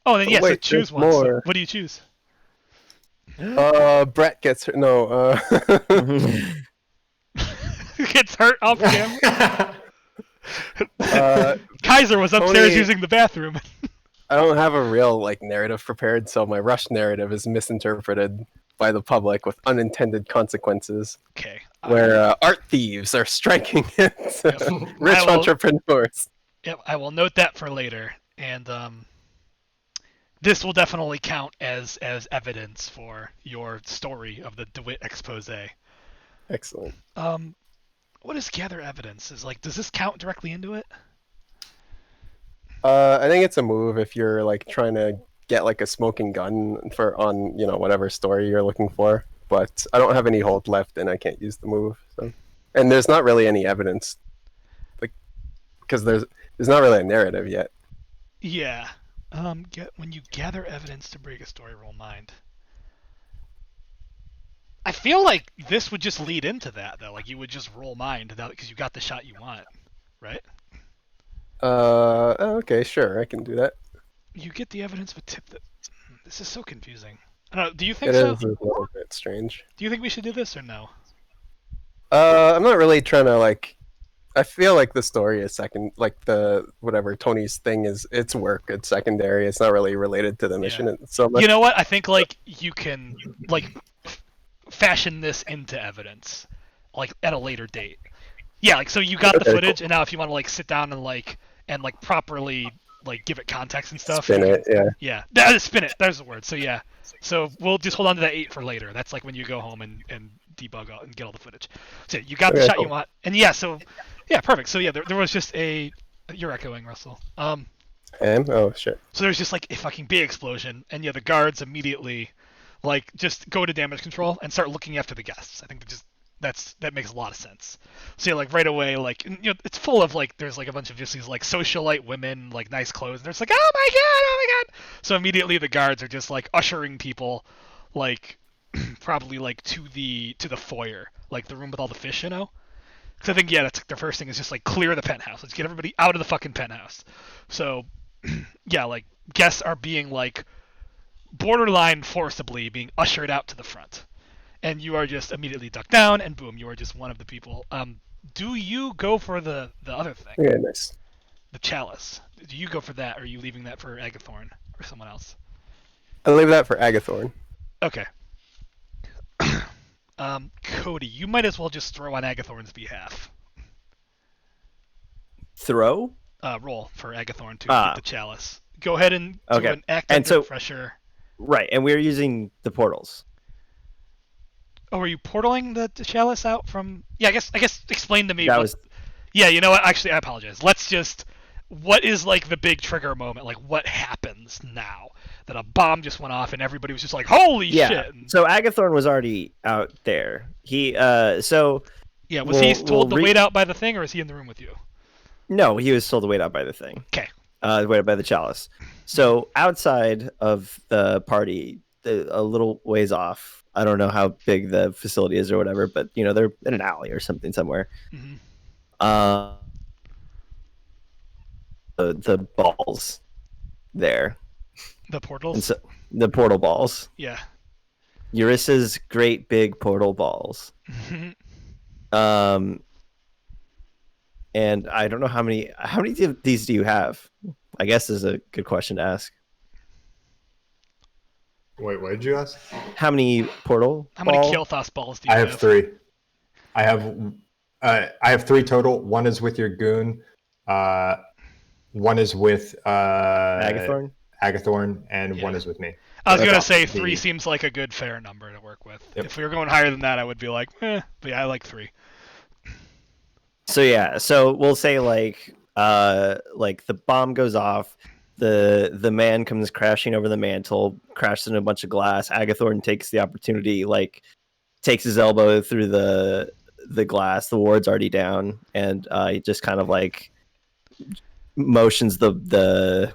[SPEAKER 2] Oh, then yes, so
[SPEAKER 1] wait,
[SPEAKER 2] choose
[SPEAKER 1] there's
[SPEAKER 2] one. So
[SPEAKER 1] more.
[SPEAKER 2] what do you choose?
[SPEAKER 1] Brett gets hurt. No.
[SPEAKER 2] Gets hurt off camera.
[SPEAKER 1] Uh,
[SPEAKER 2] Kaiser was upstairs
[SPEAKER 1] Tony-
[SPEAKER 2] using the bathroom.
[SPEAKER 1] I don't have a real narrative prepared, so my rush narrative is misinterpreted by the public with unintended consequences.
[SPEAKER 2] Okay.
[SPEAKER 1] Where art thieves are striking at rich
[SPEAKER 2] I will-
[SPEAKER 1] entrepreneurs.
[SPEAKER 2] Yep, I will note that for later, and this will definitely count as evidence for your story of the Dewitt expose.
[SPEAKER 1] Excellent.
[SPEAKER 2] What is gather evidence? Does this count directly into it?
[SPEAKER 1] I think it's a move if you're trying to get a smoking gun on whatever story you're looking for. But I don't have any hold left, and I can't use the move. So, and there's not really any evidence, because there's not really a narrative yet.
[SPEAKER 2] Yeah. When you gather evidence to break a story, roll mind. I feel like this would just lead into that though. You would just roll mind because you got the shot you want, right?
[SPEAKER 1] Okay, sure, I can do that.
[SPEAKER 2] You get the evidence but tip that. This is so confusing. I don't know, do you think
[SPEAKER 1] It
[SPEAKER 2] so?
[SPEAKER 1] is a little bit strange.
[SPEAKER 2] Do you think we should do this or no?
[SPEAKER 1] I'm not really trying to I feel like the story is second, the whatever Tony's thing is. It's work. It's secondary. It's not really related to the mission so much.
[SPEAKER 2] You know what? I think you can fashion this into evidence, at a later date. Yeah, so you got the
[SPEAKER 1] Okay,
[SPEAKER 2] footage,
[SPEAKER 1] cool.
[SPEAKER 2] and now if you want to sit down and properly give it context and stuff.
[SPEAKER 1] Spin it, yeah.
[SPEAKER 2] Yeah, spin it. There's the word. So yeah, so we'll just hold on to that 8 for later. That's when you go home and debug and get all the footage. So you got the
[SPEAKER 1] Okay,
[SPEAKER 2] shot
[SPEAKER 1] cool.
[SPEAKER 2] you want, and yeah, so yeah, perfect. So yeah, there was just you're echoing, Russell.
[SPEAKER 1] And oh shit.
[SPEAKER 2] So there's just a fucking big explosion, and yeah, the guards immediately just go to damage control and start looking after the guests. I think that makes a lot of sense. So yeah, right away, it's full of there's a bunch of just these socialite women, nice clothes, and they're just oh my god. So immediately the guards are just ushering people, probably to the foyer, the room with all the fish, Because I think that's their first thing is just clear the penthouse. Let's get everybody out of the fucking penthouse. So yeah, guests are being borderline forcibly being ushered out to the front. And you are just immediately ducked down, and boom, you are just one of the people. Do you go for the other thing?
[SPEAKER 1] Yeah, nice.
[SPEAKER 2] The chalice. Do you go for that, or are you leaving that for Agathorn or someone else?
[SPEAKER 1] I'll leave that for Agathorn.
[SPEAKER 2] Okay. Cody, you might as well just throw on Agathorn's behalf.
[SPEAKER 4] Throw?
[SPEAKER 2] Roll for Agathorn to get the chalice. Go ahead and do
[SPEAKER 4] Okay.
[SPEAKER 2] an active
[SPEAKER 4] And so-
[SPEAKER 2] refresher.
[SPEAKER 4] Right, and we're using the portals.
[SPEAKER 2] Oh, are you portaling the chalice out from? Yeah, I guess explain to me.
[SPEAKER 4] That was
[SPEAKER 2] Yeah, you know what? Actually, I apologize. Let's just. What is the big trigger moment? What happens now that a bomb just went off and everybody was just holy shit? And,
[SPEAKER 4] So Agathorn was already out there. He so
[SPEAKER 2] yeah, was he told
[SPEAKER 4] we'll
[SPEAKER 2] to wait out by the thing, or is he in the room with you?
[SPEAKER 4] No, he was told to wait out by the thing.
[SPEAKER 2] Okay.
[SPEAKER 4] Wait out by the chalice. So outside of the party, a little ways off. I don't know how big the facility is or whatever, but they're in an alley or something somewhere.
[SPEAKER 2] Mm-hmm.
[SPEAKER 4] The balls there.
[SPEAKER 2] The portals.
[SPEAKER 4] And so, the portal balls.
[SPEAKER 2] Yeah.
[SPEAKER 4] Y'Ris's great big portal balls. And I don't know how many of these do you have? I guess is a good question to ask.
[SPEAKER 3] Wait, what did you ask?
[SPEAKER 4] How many portal?
[SPEAKER 2] How many Kilthos balls do you have?
[SPEAKER 3] I have 3. I have 3 total. 1 is with your goon. 1 is with
[SPEAKER 4] Agathorn,
[SPEAKER 3] and 1 is with me.
[SPEAKER 2] I was gonna say 3 seems like a good fair number to work with. Yep. If we were going higher than that, I would be like, but yeah, I like 3.
[SPEAKER 4] So we'll say like the bomb goes off, the man comes crashing over the mantle, crashes into a bunch of glass. Agathorn takes the opportunity, takes his elbow through the glass. The ward's already down, and he just kind of motions the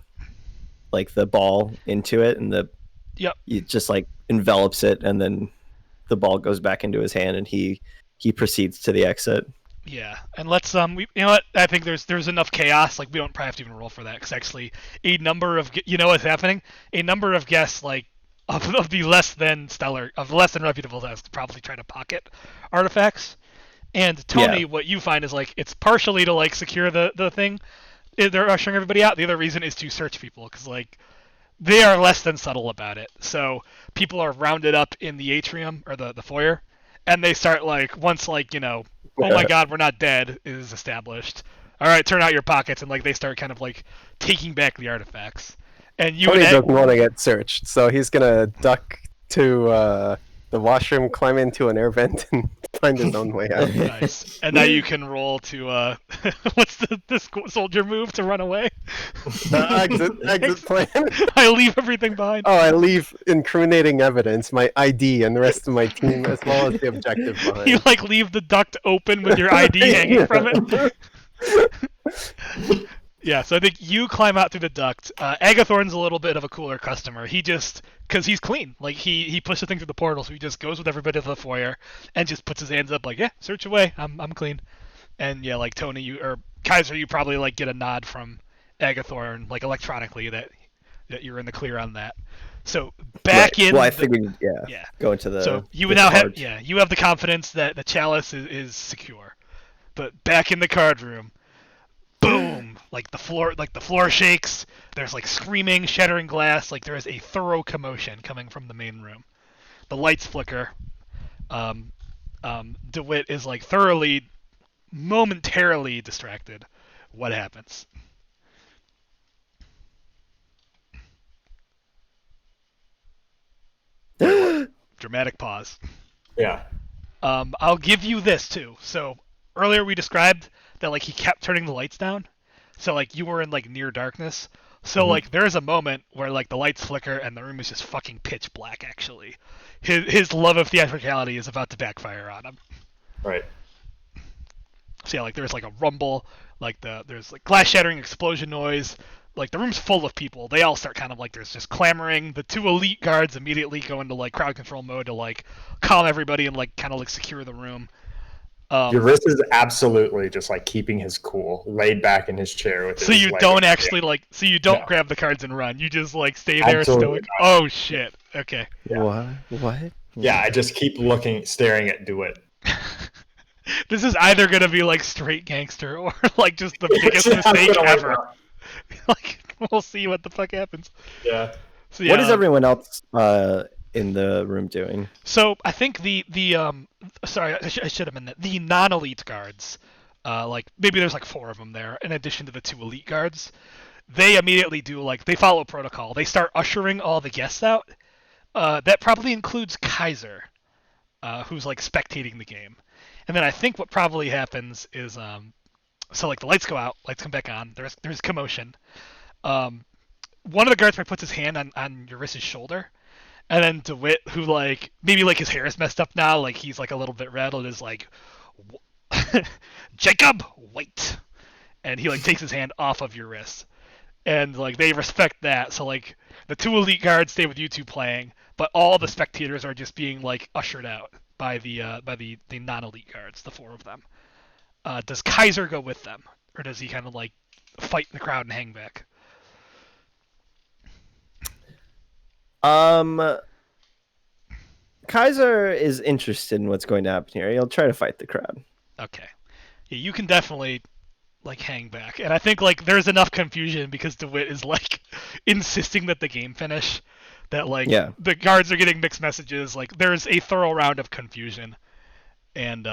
[SPEAKER 4] ball into it, and he just envelops it, and then the ball goes back into his hand, and he proceeds to the exit.
[SPEAKER 2] Yeah, and let's you know what? I think there's enough chaos. We don't probably have to even roll for that, because actually, a number of what's happening. A number of guests of the less than reputable guests probably try to pocket artifacts. And Tony, what you find is it's partially to secure the thing. They're ushering everybody out. The other reason is to search people, because they are less than subtle about it. So people are rounded up in the atrium or the foyer, and they start once oh my god, we're not dead is established. All right, turn out your pockets, and they start kind of taking back the artifacts. And you
[SPEAKER 1] Tony doesn't want to get searched, so he's gonna duck to the washroom, climb into an air vent, and find his own way out.
[SPEAKER 2] Nice. And now you can roll to what's the soldier move to run away?
[SPEAKER 1] The exit plan.
[SPEAKER 2] I leave everything behind.
[SPEAKER 1] Oh, I leave incriminating evidence, my ID, and the rest of my team, as well as the objective behind.
[SPEAKER 2] You leave the duct open with your ID hanging from it. Yeah, so I think you climb out through the duct. Agathorn's a little bit of a cooler customer. He just, because he's clean. He pushed the thing through the portal, so he just goes with everybody to the foyer and just puts his hands up yeah, search away. I'm clean. And yeah, Tony, or Kaiser, you probably get a nod from Agathorn, electronically that you're in the clear on that. So back in.
[SPEAKER 4] Well, I think we go into the.
[SPEAKER 2] So you would now have you have the confidence that the chalice is secure, but back in the card room. Boom! The floor shakes. There's screaming, shattering glass. There is a thorough commotion coming from the main room. The lights flicker. Dewitt is thoroughly, momentarily distracted. What happens? Dramatic pause.
[SPEAKER 3] Yeah.
[SPEAKER 2] I'll give you this too. So earlier we described that he kept turning the lights down, so you were in near darkness. So there's a moment where the lights flicker and the room is just fucking pitch black. Actually, his love of theatricality is about to backfire on him.
[SPEAKER 3] Right.
[SPEAKER 2] So yeah, there's a rumble, there's glass shattering, explosion noise. The room's full of people. They all start kind of there's just clamoring. The 2 elite guards immediately go into crowd control mode to calm everybody and kind of secure the room.
[SPEAKER 3] Y'Ris is absolutely just keeping his cool, laid back in his chair with.
[SPEAKER 2] So you don't actually so you don't grab the cards and run. You just stay there stoic. Oh shit. Okay.
[SPEAKER 4] Yeah. What?
[SPEAKER 3] Yeah, I just keep staring at Dewitt.
[SPEAKER 2] This is either gonna be straight gangster or just the biggest mistake ever. We'll see what the fuck happens.
[SPEAKER 3] Yeah.
[SPEAKER 2] So, yeah.
[SPEAKER 4] What is everyone else in the room doing?
[SPEAKER 2] So I think the sorry, I should have been that. The non-elite guards, maybe there's 4 of them there, in addition to the 2 elite guards. They immediately do they follow protocol. They start ushering all the guests out. That probably includes Kaiser, who's spectating the game. And then I think what probably happens is so the lights go out, lights come back on. There's commotion. One of the guards probably puts his hand on Y'Ris's shoulder. And then Dewitt, who maybe his hair is messed up now, he's a little bit rattled, is Jacob, wait. and he like takes his hand off of your wrist, and like they respect that. So like the 2 elite guards stay with you 2 playing, but all the spectators are just being like ushered out by the non-elite guards, the 4 of them. Does Kaiser go with them, or does he kind of like fight in the crowd and hang back?
[SPEAKER 4] Kaiser is interested in what's going to happen here. He'll try to fight the crowd.
[SPEAKER 2] Okay. Yeah, you can definitely like hang back. And I think like there's enough confusion because DeWitt is like insisting that the game finish, that like the guards are getting mixed messages. Like there's a thorough round of confusion. And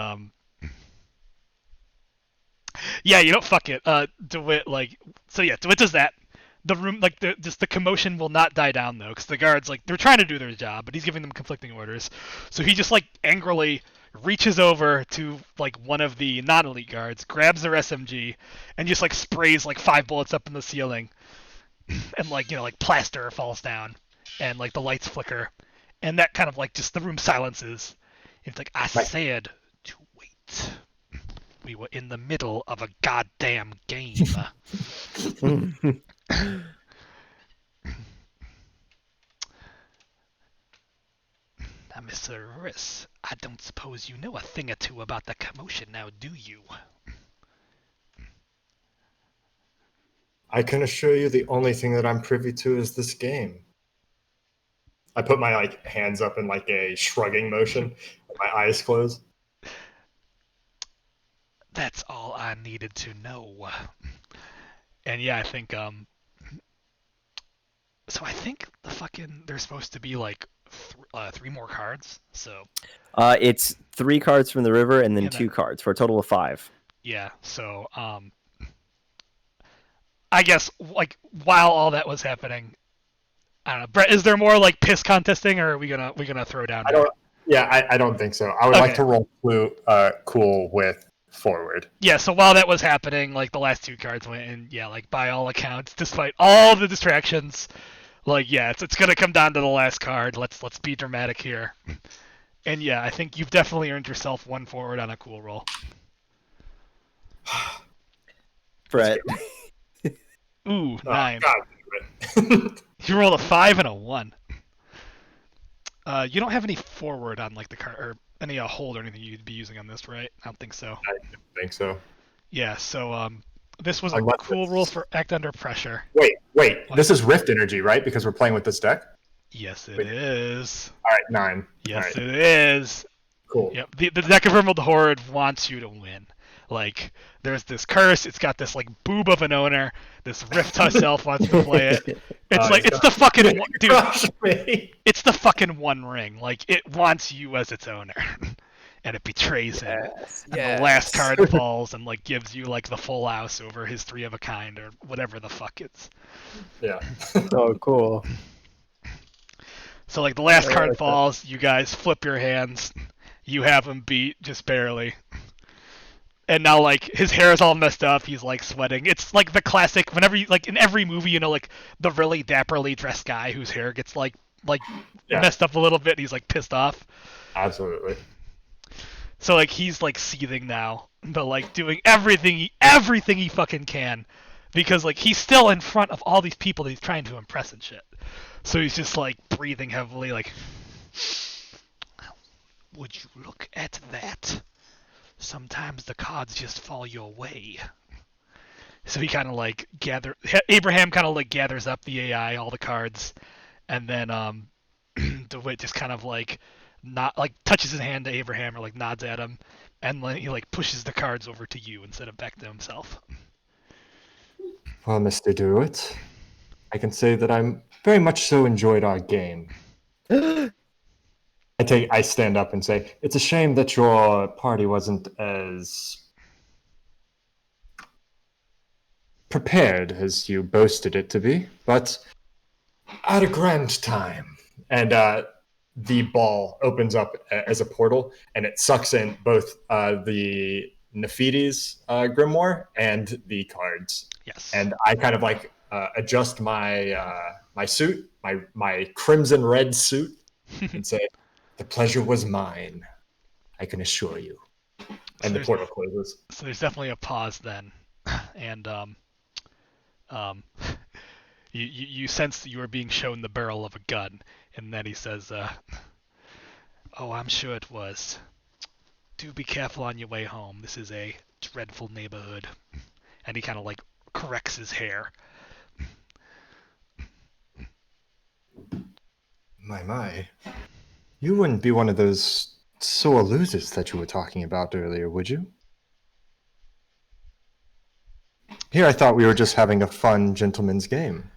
[SPEAKER 2] yeah, fuck it. DeWitt DeWitt does that. The room, like the commotion will not die down though, because the guards like they're trying to do their job, but he's giving them conflicting orders. So he just like angrily reaches over to like one of the non-elite guards, grabs their SMG, and just like sprays like 5 bullets up in the ceiling, and like like plaster falls down, and like the lights flicker, and that kind of like just the room silences. It's like I said to wait. We were in the middle of a goddamn game. Now, Mr. Y'Ris, I don't suppose you know a thing or two about the commotion now, do you?
[SPEAKER 3] I can assure you the only thing that I'm privy to is this game. I put my like hands up in like a shrugging motion, my eyes closed.
[SPEAKER 2] That's all I needed to know. And yeah, I think so I think there's supposed to be like 3 more cards. So
[SPEAKER 4] it's 3 cards from the river and then 2 cards for a total of 5.
[SPEAKER 2] Yeah. So I guess like while all that was happening, I don't know. Brett, is there more like piss contesting, or are we gonna throw down?
[SPEAKER 3] I don't think so. I would like to roll cool with forward.
[SPEAKER 2] Yeah, so while that was happening, like the last 2 cards went, and yeah, like by all accounts, despite all the distractions, like yeah, it's gonna come down to the last card. Let's be dramatic here. And yeah, I think you've definitely earned yourself 1 forward on a cool roll.
[SPEAKER 4] Brett.
[SPEAKER 2] Ooh, 9.
[SPEAKER 3] God.
[SPEAKER 2] You rolled a 5 and a 1. You don't have any forward on like the card or any hold or anything you'd be using on this, right? I don't think so.
[SPEAKER 3] I don't think so.
[SPEAKER 2] Yeah, so this was a cool roll for Act Under Pressure.
[SPEAKER 3] Wait. What? This is Rift Energy, right? Because we're playing with this deck?
[SPEAKER 2] Yes, it is.
[SPEAKER 3] All right, 9.
[SPEAKER 2] Yes, it is.
[SPEAKER 3] Cool.
[SPEAKER 2] Yep. The deck of Emerald Horde wants you to win. Like, there's this curse. It's got this like boob of an owner. This Rift Elf wants to play it. It's like it's the fucking dude. It's the fucking One Ring. Like it wants you as its owner, and it betrays him. And the last card falls and like gives you like the full house over his 3 of a kind or whatever the fuck it's.
[SPEAKER 3] Yeah.
[SPEAKER 1] Oh, cool.
[SPEAKER 2] So like the last card falls, you guys flip your hands. You have him beat just barely. And now, like, his hair is all messed up. He's, like, sweating. It's, like, the classic, whenever you, like, in every movie, like, the really dapperly dressed guy whose hair gets, like messed up a little bit and he's, like, pissed off.
[SPEAKER 3] Absolutely.
[SPEAKER 2] So, like, he's, like, seething now. But, like, doing everything he fucking can. Because, like, he's still in front of all these people that he's trying to impress and shit. So he's just, like, breathing heavily, like, would you look at that? Sometimes the cards just fall your way. So he kind of like Abraham kind of like gathers up the AI, all the cards, and then DeWitt just kind of like not like touches his hand to Abraham or like nods at him, and then he like pushes the cards over to you instead of back to himself.
[SPEAKER 3] Well, Mr. Dewitt, I can say that I'm very much so enjoyed our game. I stand up and say, it's a shame that your party wasn't as prepared as you boasted it to be, but at a grand time. And the ball opens up as a portal, and it sucks in both the Nefidi's grimoire and the cards.
[SPEAKER 2] Yes.
[SPEAKER 3] And I kind of like adjust my my suit, my crimson red suit, and say, the pleasure was mine, I can assure you. And the portal closes.
[SPEAKER 2] So there's definitely a pause then. and you sense that you are being shown the barrel of a gun, and then he says, "Oh, I'm sure it was. Do be careful on your way home. This is a dreadful neighborhood." And he kind of like corrects his hair.
[SPEAKER 3] My. You wouldn't be one of those sore losers that you were talking about earlier, would you? Here I thought we were just having a fun gentleman's game.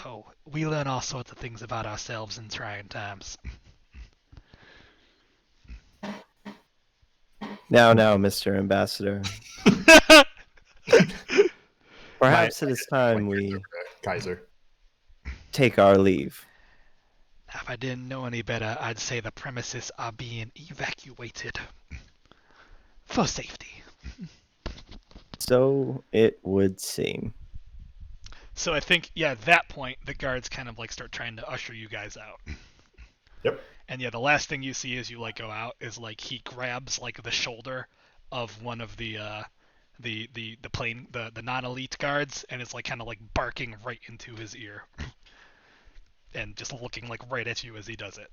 [SPEAKER 2] Oh, we learn all sorts of things about ourselves in trying times.
[SPEAKER 4] Now, Mr. Ambassador. Perhaps it is time we
[SPEAKER 3] Kaiser.
[SPEAKER 4] take our leave.
[SPEAKER 2] If I didn't know any better, I'd say the premises are being evacuated. For safety.
[SPEAKER 4] So it would seem.
[SPEAKER 2] So I think, at that point, the guards kind of like start trying to usher you guys out.
[SPEAKER 3] Yep.
[SPEAKER 2] And the last thing you see as you like go out is like he grabs like the shoulder of one of the non-elite guards, and is like kind of like barking right into his ear. And just looking like right at you as he does it.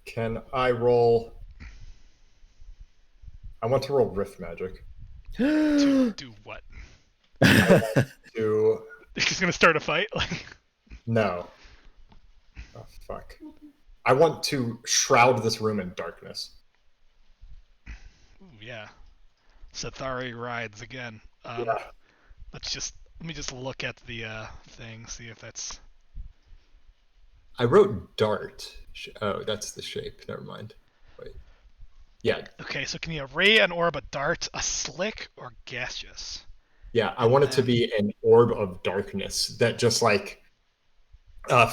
[SPEAKER 3] Can I roll? I want to roll Rift Magic.
[SPEAKER 2] To do what?
[SPEAKER 3] To
[SPEAKER 2] He's gonna start a fight? Like
[SPEAKER 3] no. Oh fuck. I want to shroud this room in darkness.
[SPEAKER 2] Ooh, yeah. Sathari rides again.
[SPEAKER 3] Yeah.
[SPEAKER 2] Let me just look at the thing, see if that's.
[SPEAKER 3] I wrote dart. Oh, that's the shape. Never mind. Wait. Yeah.
[SPEAKER 2] Okay, so can you ray, an orb, a dart, a slick, or gaseous?
[SPEAKER 3] Yeah, I want it to be an orb of darkness that just like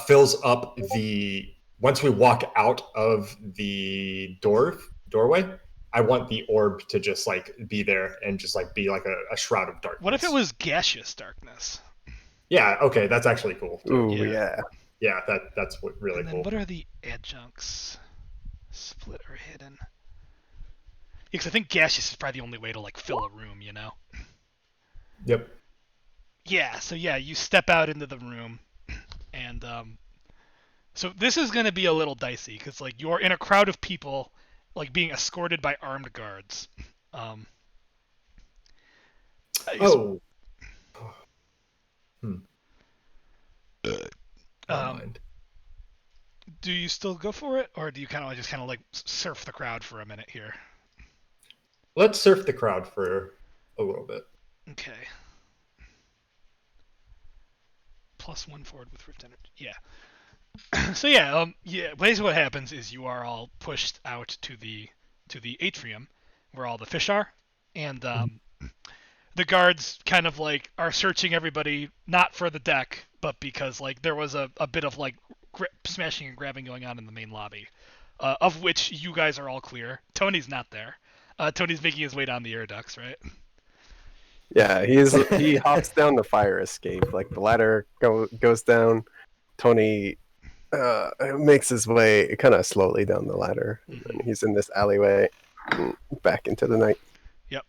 [SPEAKER 3] fills up the. Once we walk out of the doorway, I want the orb to just like be there and just like be like a shroud of darkness.
[SPEAKER 2] What if it was gaseous darkness?
[SPEAKER 3] Yeah. Okay, that's actually cool.
[SPEAKER 1] Ooh,
[SPEAKER 2] Yeah.
[SPEAKER 3] Yeah, that's really
[SPEAKER 2] And then
[SPEAKER 3] cool.
[SPEAKER 2] what are the adjuncts? Split or hidden? Because I think gaseous is probably the only way to like fill a room, you know?
[SPEAKER 3] Yep.
[SPEAKER 2] Yeah, so you step out into the room, and so this is going to be a little dicey, because like you're in a crowd of people, like being escorted by armed guards.
[SPEAKER 3] Oh.
[SPEAKER 2] Do you still go for it, or do you kind of like surf the crowd for a minute here?
[SPEAKER 3] Let's surf the crowd for a little bit.
[SPEAKER 2] Okay. +1 forward with Rift Energy. Yeah. So basically what happens is you are all pushed out to the atrium where all the fish are, and the guards kind of like are searching everybody, not for the deck, but because like there was a bit of like smashing and grabbing going on in the main lobby, of which you guys are all clear. Tony's not there. Tony's making his way down the air ducts, right?
[SPEAKER 1] Yeah, he hops down the fire escape. Like the ladder goes down. Tony makes his way kind of slowly down the ladder.
[SPEAKER 2] Mm-hmm.
[SPEAKER 1] And he's in this alleyway back into the night.
[SPEAKER 2] Yep.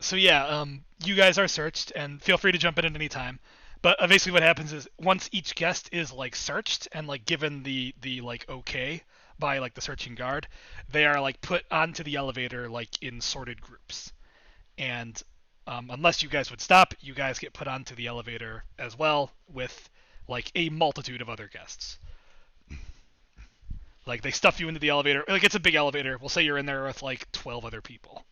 [SPEAKER 2] So you guys are searched, and feel free to jump in at any time. But basically what happens is once each guest is like searched and like given the like okay by like the searching guard, they are like put onto the elevator like in sorted groups. And unless you guys would stop, you guys get put onto the elevator as well with like a multitude of other guests. Like they stuff you into the elevator. Like it's a big elevator. We'll say you're in there with like 12 other people.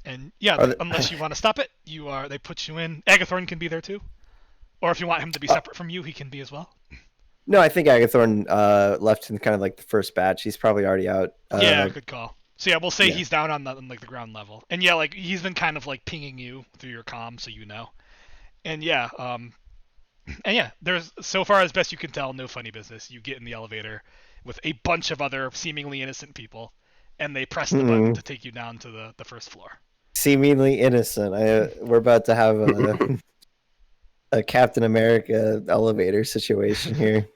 [SPEAKER 2] And unless you want to stop it, they put you in. Agathorn can be there too. Or if you want him to be separate from you, he can be as well.
[SPEAKER 4] No, I think Agathorn left in kind of like the first batch. He's probably already out.
[SPEAKER 2] Yeah, good call. So we'll say he's down on like the ground level. And like he's been kind of like pinging you through your comm, so you know. And there's, so far as best you can tell, no funny business. You get in the elevator with a bunch of other seemingly innocent people, and they press the button to take you down to the first floor.
[SPEAKER 4] Seemingly innocent. We're about to have a Captain America elevator situation here.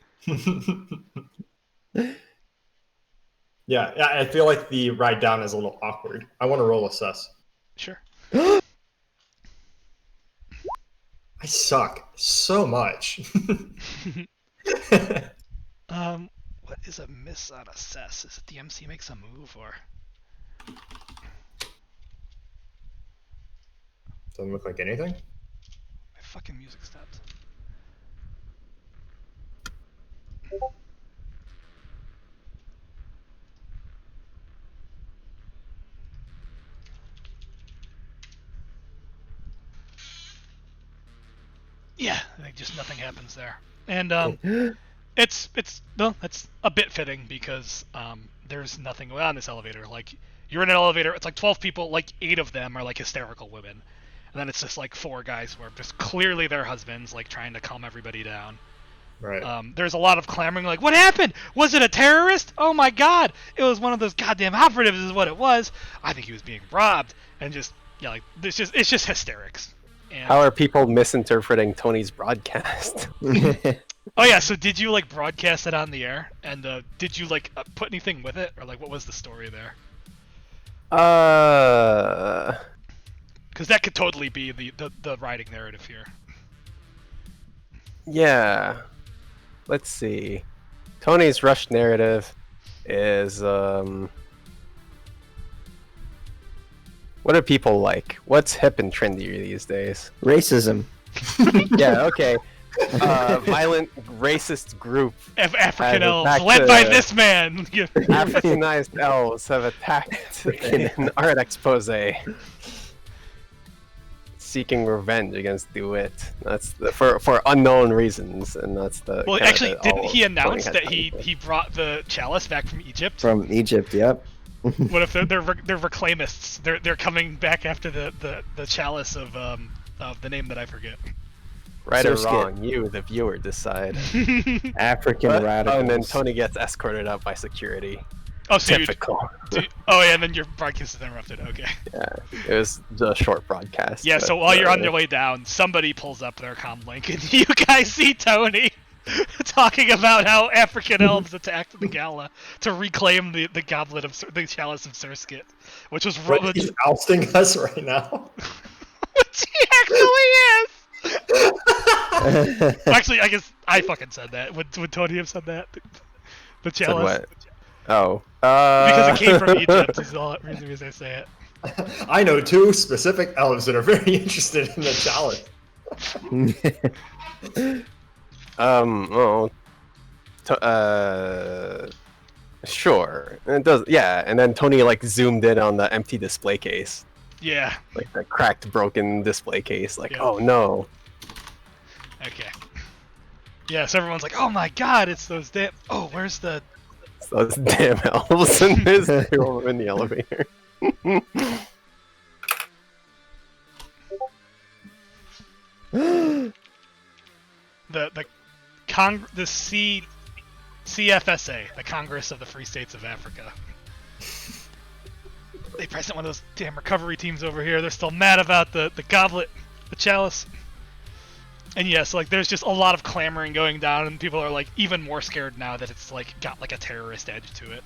[SPEAKER 3] Yeah, Yeah, I feel like the ride down is a little awkward. I want to roll assess.
[SPEAKER 2] Sure.
[SPEAKER 3] I suck so much.
[SPEAKER 2] What is a miss on assess? Is it the MC makes a move or?
[SPEAKER 3] Doesn't look like anything.
[SPEAKER 2] My fucking music stopped. Yeah, I think just nothing happens there. And it's a bit fitting because there's nothing going on in this elevator. Like, you're in an elevator, it's like 12 people, like 8 of them are like hysterical women. And then it's just like 4 guys who are just clearly their husbands, like trying to calm everybody down.
[SPEAKER 3] Right.
[SPEAKER 2] There's a lot of clamoring, like, what happened? Was it a terrorist? Oh my god! It was one of those goddamn operatives is what it was. I think he was being robbed. And just, yeah, like, it's just hysterics. And,
[SPEAKER 1] How are people misinterpreting Tony's broadcast?
[SPEAKER 2] oh yeah, so did you like broadcast it on the air? And did you like put anything with it? Or like what was the story there? Because that could totally be the writing narrative here.
[SPEAKER 1] Yeah. Let's see. Tony's rush narrative is what are people like? What's hip and trendy these days?
[SPEAKER 4] Racism.
[SPEAKER 1] Yeah, okay. Violent racist group.
[SPEAKER 2] African elves,
[SPEAKER 1] attacked,
[SPEAKER 2] led by this man.
[SPEAKER 1] Africanized elves have attacked in an art expose, seeking revenge against Dewitt. That's for unknown reasons, and that's the.
[SPEAKER 2] Well, actually, didn't he announce that
[SPEAKER 1] he
[SPEAKER 2] he brought the chalice back from Egypt?
[SPEAKER 4] From Egypt, yep.
[SPEAKER 2] What if they're reclaimists? They're coming back after the chalice of the name that I forget.
[SPEAKER 1] Right or
[SPEAKER 4] So
[SPEAKER 1] wrong, you, the viewer, decide.
[SPEAKER 4] African
[SPEAKER 1] But-
[SPEAKER 4] radicals.
[SPEAKER 1] Oh, and then Tony gets escorted out by security.
[SPEAKER 2] Oh, so
[SPEAKER 1] Typical.
[SPEAKER 2] oh yeah, and then your broadcast is interrupted. Okay.
[SPEAKER 1] Yeah, it was a short broadcast.
[SPEAKER 2] Yeah,
[SPEAKER 1] but,
[SPEAKER 2] so while you're on your way down, somebody pulls up their comm link, and you guys see Tony talking about how African elves attacked the Cala to reclaim the goblet of the chalice of Surskit, which was
[SPEAKER 3] But he's ousting us right now.
[SPEAKER 2] which he actually is. Actually, I guess I fucking said that. Would Tony have said that? The
[SPEAKER 1] Said
[SPEAKER 2] chalice.
[SPEAKER 1] what? Oh.
[SPEAKER 2] Because it came from Egypt is the reason I say it.
[SPEAKER 3] I know 2 specific elves that are very interested in the chalice.
[SPEAKER 1] Oh. Sure. And it does. Yeah, and then Tony like zoomed in on the empty display case,
[SPEAKER 2] Yeah.
[SPEAKER 1] like the cracked, broken display case. Like,
[SPEAKER 2] Yeah.
[SPEAKER 1] oh no.
[SPEAKER 2] Okay. Yeah, so everyone's like, oh my god, it's those damn... Oh, where's the...
[SPEAKER 1] It's those damn elves in this room in the elevator.
[SPEAKER 2] CFSA, the Congress of the Free States of Africa. They probably sent one of those damn recovery teams over here. They're still mad about the goblet, the chalice. And yeah, so like there's just a lot of clamoring going down, and people are like even more scared now that it's like got like a terrorist edge to it.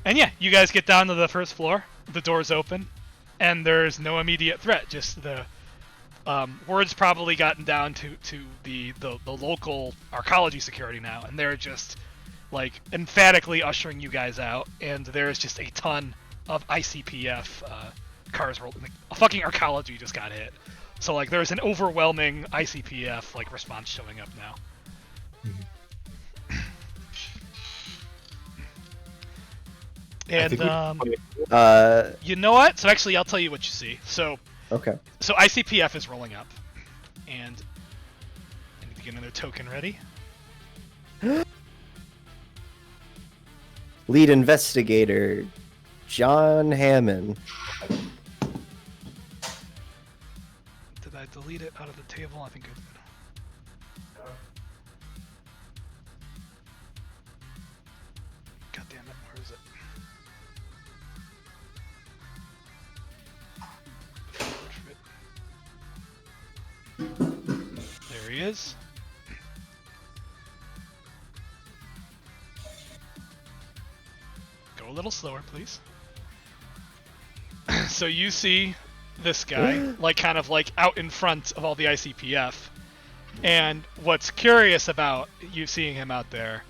[SPEAKER 2] And yeah, you guys get down to the first floor. The doors open, and there's no immediate threat. Just the word's probably gotten down to the local archaeology security now, and they're just like emphatically ushering you guys out. And there's just a ton of ICPF cars rolling. Like, fucking archaeology just got hit. So like there's an overwhelming ICPF like response showing up now. And you know what? So actually, I'll tell you what you see. So
[SPEAKER 4] Okay.
[SPEAKER 2] so ICPF is rolling up, and I need to get another token ready.
[SPEAKER 4] Lead investigator, John Hammond.
[SPEAKER 2] Did I delete it out of the table? I think I did. God damn it! Where is it? There he is. a little slower, please. So you see this guy, like, kind of, like, out in front of all the ICPF. And what's curious about you seeing him out there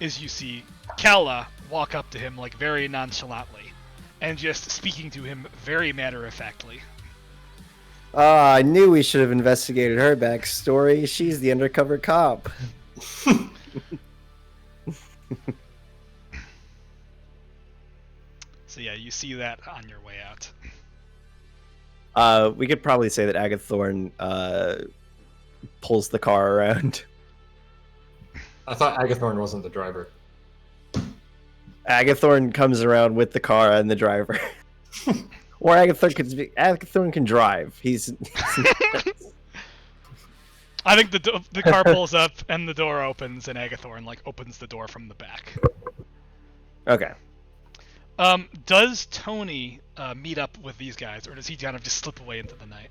[SPEAKER 2] is you see Cala walk up to him, like, very nonchalantly, and just speaking to him very matter-of-factly.
[SPEAKER 4] I knew we should have investigated her backstory. She's the undercover cop.
[SPEAKER 2] So yeah, you see that on your way out.
[SPEAKER 4] We could probably say that Agathorn pulls the car around.
[SPEAKER 3] I thought Agathorn wasn't the driver.
[SPEAKER 4] Agathorn comes around with the car and the driver. Or Agathorn can drive. He's
[SPEAKER 2] I think the car pulls up and the door opens, and Agathorn, like, opens the door from the back.
[SPEAKER 4] okay.
[SPEAKER 2] Does Tony meet up with these guys, or does he kind of just slip away into the night?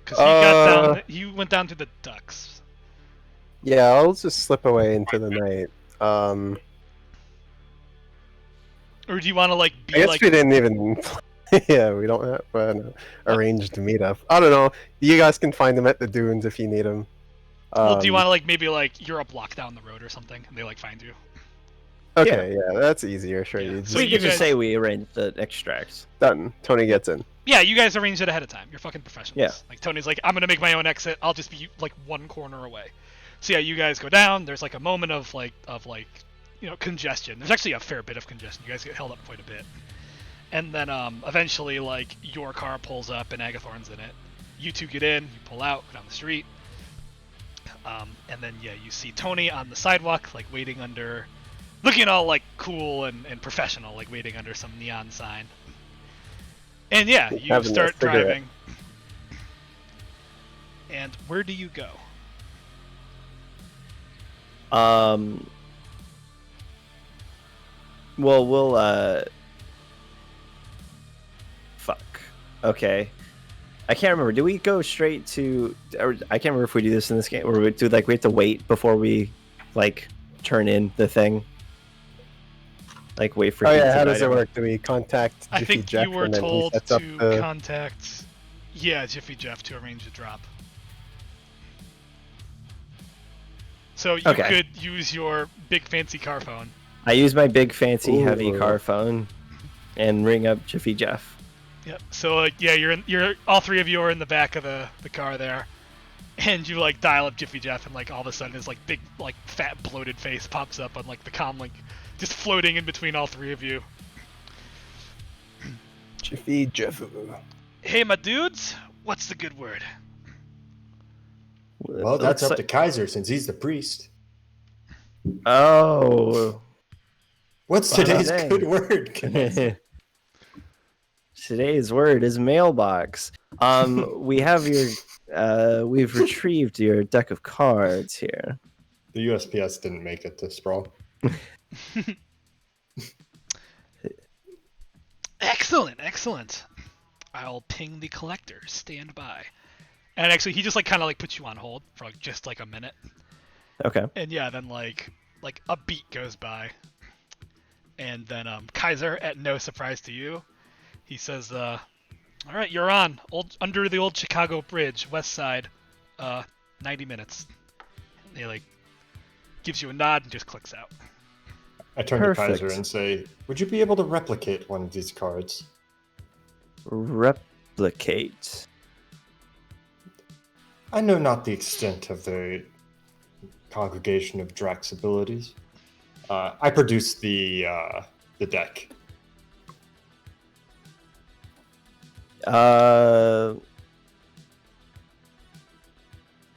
[SPEAKER 2] Because he went down to the ducks.
[SPEAKER 1] Yeah, I'll just slip away into the night.
[SPEAKER 2] Or do you want to, like,
[SPEAKER 1] I guess we didn't even. Yeah, we don't have an arranged meetup. I don't know. You guys can find them at the dunes if you need them.
[SPEAKER 2] Well, do you want to, like, maybe, like, you're a block down the road or something, and they, like, find you?
[SPEAKER 1] Okay, yeah, that's easier. Sure,
[SPEAKER 2] Yeah.
[SPEAKER 1] you
[SPEAKER 2] So
[SPEAKER 1] just
[SPEAKER 4] We
[SPEAKER 2] you
[SPEAKER 4] could just
[SPEAKER 2] guys-
[SPEAKER 4] say we arranged the extracts.
[SPEAKER 1] done. Tony gets in.
[SPEAKER 2] Yeah, you guys arranged it ahead of time. You're fucking professionals.
[SPEAKER 4] Yeah.
[SPEAKER 2] Like, Tony's like, I'm gonna make my own exit. I'll just be, like, one corner away. So yeah, you guys go down. There's, like, a moment of you know, congestion. There's actually a fair bit of congestion. You guys get held up quite a bit. And then eventually, like, your car pulls up and Agathorn's in it. You two get in, you pull out, go down the street. And then, yeah, you see Tony on the sidewalk, like, waiting under... Looking all, like, cool and professional, like, waiting under some neon sign. And, yeah, you
[SPEAKER 1] Having a
[SPEAKER 2] start
[SPEAKER 1] cigarette.
[SPEAKER 2] driving. And where do you go?
[SPEAKER 4] Well, we'll fuck. Okay. I can't remember. Do we go straight to? Or I can't remember if we do this in this game, or we do, like, we have to wait before we, like, turn in the thing. Like, wait for.
[SPEAKER 1] Oh yeah,
[SPEAKER 4] Pizza
[SPEAKER 1] how does it
[SPEAKER 4] item.
[SPEAKER 1] work? Do we contact
[SPEAKER 2] I
[SPEAKER 1] Jiffy
[SPEAKER 2] think
[SPEAKER 1] Jeff
[SPEAKER 2] you were
[SPEAKER 1] and then he
[SPEAKER 2] told
[SPEAKER 1] sets up
[SPEAKER 2] to
[SPEAKER 1] the...
[SPEAKER 2] contact, yeah, Jiffy Jeff to arrange a drop. So you
[SPEAKER 4] Okay.
[SPEAKER 2] could use your big fancy car phone.
[SPEAKER 4] I use my big fancy heavy
[SPEAKER 1] Ooh.
[SPEAKER 4] car phone, and ring up Jiffy Jeff.
[SPEAKER 2] Yep. So, like, yeah, you're all three of you are in the back of the car there, and you, like, dial up Jiffy Jeff, and, like, all of a sudden his, like, big, like, fat bloated face pops up on, like, the comm link, just floating in between all three of you.
[SPEAKER 1] Jiffy Jeff.
[SPEAKER 2] Hey, my dudes, what's the good word?
[SPEAKER 3] Well, that's up to Kaiser since he's the priest.
[SPEAKER 4] Oh.
[SPEAKER 3] What's
[SPEAKER 4] Wow.
[SPEAKER 3] today's
[SPEAKER 4] Dang.
[SPEAKER 3] good word? Kaiser?
[SPEAKER 4] Today's word is mailbox. We have your, we've retrieved your deck of cards here.
[SPEAKER 3] The USPS didn't make it to Sprawl.
[SPEAKER 2] Excellent, excellent. I'll ping the collector. Stand by. And actually, he just, like, kind of, like, puts you on hold for, like, just, like, a minute.
[SPEAKER 4] Okay.
[SPEAKER 2] And yeah, then, like a beat goes by. And then Kaiser, at no surprise to you, he says, all right, you're on. Under the old Chicago Bridge, west side, 90 minutes. And he, like, gives you a nod and just clicks out.
[SPEAKER 3] I turn
[SPEAKER 4] Perfect.
[SPEAKER 3] to Kaiser and say, would you be able to replicate one of these cards?
[SPEAKER 4] Replicate.
[SPEAKER 3] I know not the extent of the congregation of Drax abilities. I produce the deck.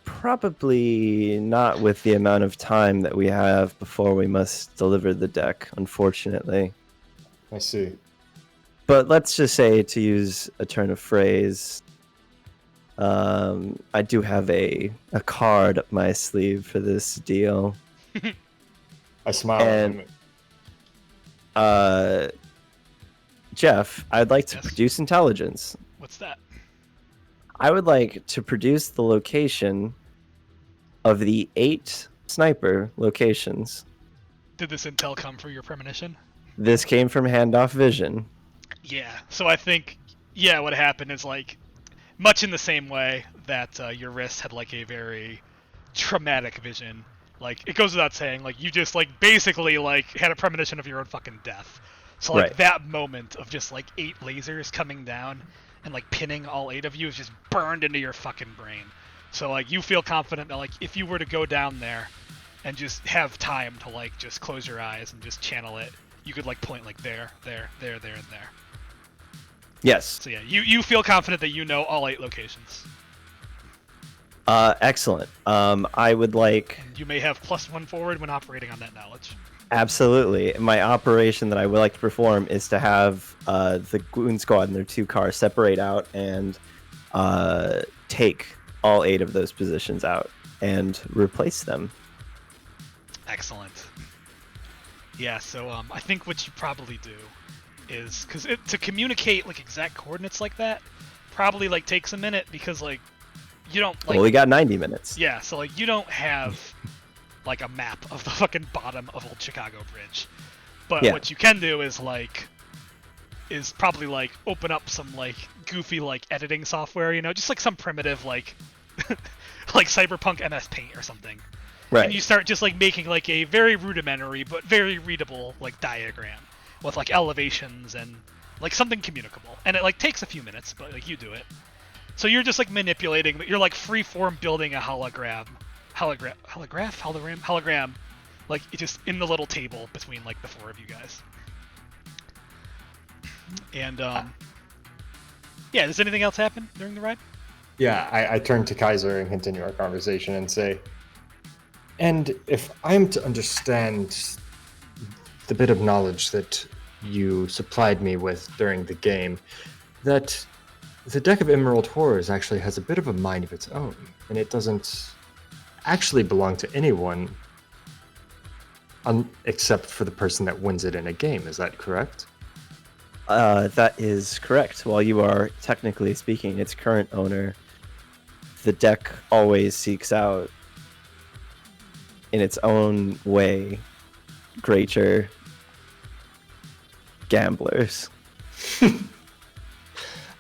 [SPEAKER 4] Probably not with the amount of time that we have before we must deliver the deck, unfortunately.
[SPEAKER 3] I see.
[SPEAKER 4] But let's just say, to use a turn of phrase, I do have a card up my sleeve for this deal.
[SPEAKER 3] I smile at
[SPEAKER 4] And-
[SPEAKER 3] him.
[SPEAKER 4] Jeff, I'd like to
[SPEAKER 2] Yes?
[SPEAKER 4] produce intelligence.
[SPEAKER 2] What's that?
[SPEAKER 4] I would like to produce the location of the 8 sniper locations.
[SPEAKER 2] Did this intel come for your premonition?
[SPEAKER 4] This came from handoff vision.
[SPEAKER 2] Yeah. So I think, yeah, what happened is like, much in the same way that your wrist had like a very traumatic vision. Like, it goes without saying, like, you just like basically like had a premonition of your own fucking death. So like
[SPEAKER 4] Right.
[SPEAKER 2] that moment of just like 8 lasers coming down and like pinning all 8 of you is just burned into your fucking brain. So like you feel confident that like if you were to go down there and just have time to like just close your eyes and just channel it, you could like point like there, and there.
[SPEAKER 4] Yes.
[SPEAKER 2] So yeah, you feel confident that you know all 8 locations.
[SPEAKER 4] Excellent. I would like...
[SPEAKER 2] You may have +1 forward when operating on that knowledge.
[SPEAKER 4] Absolutely. My operation that I would like to perform is to have the goon squad and their 2 cars separate out and take all 8 of those positions out and replace them.
[SPEAKER 2] Excellent. Yeah, so I think what you probably do is, because to communicate like exact coordinates like that probably like takes a minute, because like you don't like...
[SPEAKER 4] Well, we got 90 minutes.
[SPEAKER 2] Yeah, so like you don't have like a map of the fucking bottom of Old Chicago Bridge. But
[SPEAKER 4] Yeah.
[SPEAKER 2] what you can do is probably like open up some like goofy like editing software, you know, just like some primitive like like Cyberpunk MS Paint or something.
[SPEAKER 4] Right.
[SPEAKER 2] And you start just like making like a very rudimentary but very readable like diagram with like elevations and like something communicable. And it like takes a few minutes, but like you do it. So you're just like manipulating, you're like freeform building a hologram, like it just in the little table between like the 4 of you guys. And yeah, does anything else happen during the ride?
[SPEAKER 3] Yeah, I turn to Kaiser and continue our conversation and say, and if I'm to understand the bit of knowledge that you supplied me with during the game, that the deck of Emerald Horrors actually has a bit of a mind of its own, and it doesn't actually belong to anyone except for the person that wins it in a game. Is that correct?
[SPEAKER 4] That is correct. While you are technically speaking its current owner, the deck always seeks out, in its own way, greater gamblers.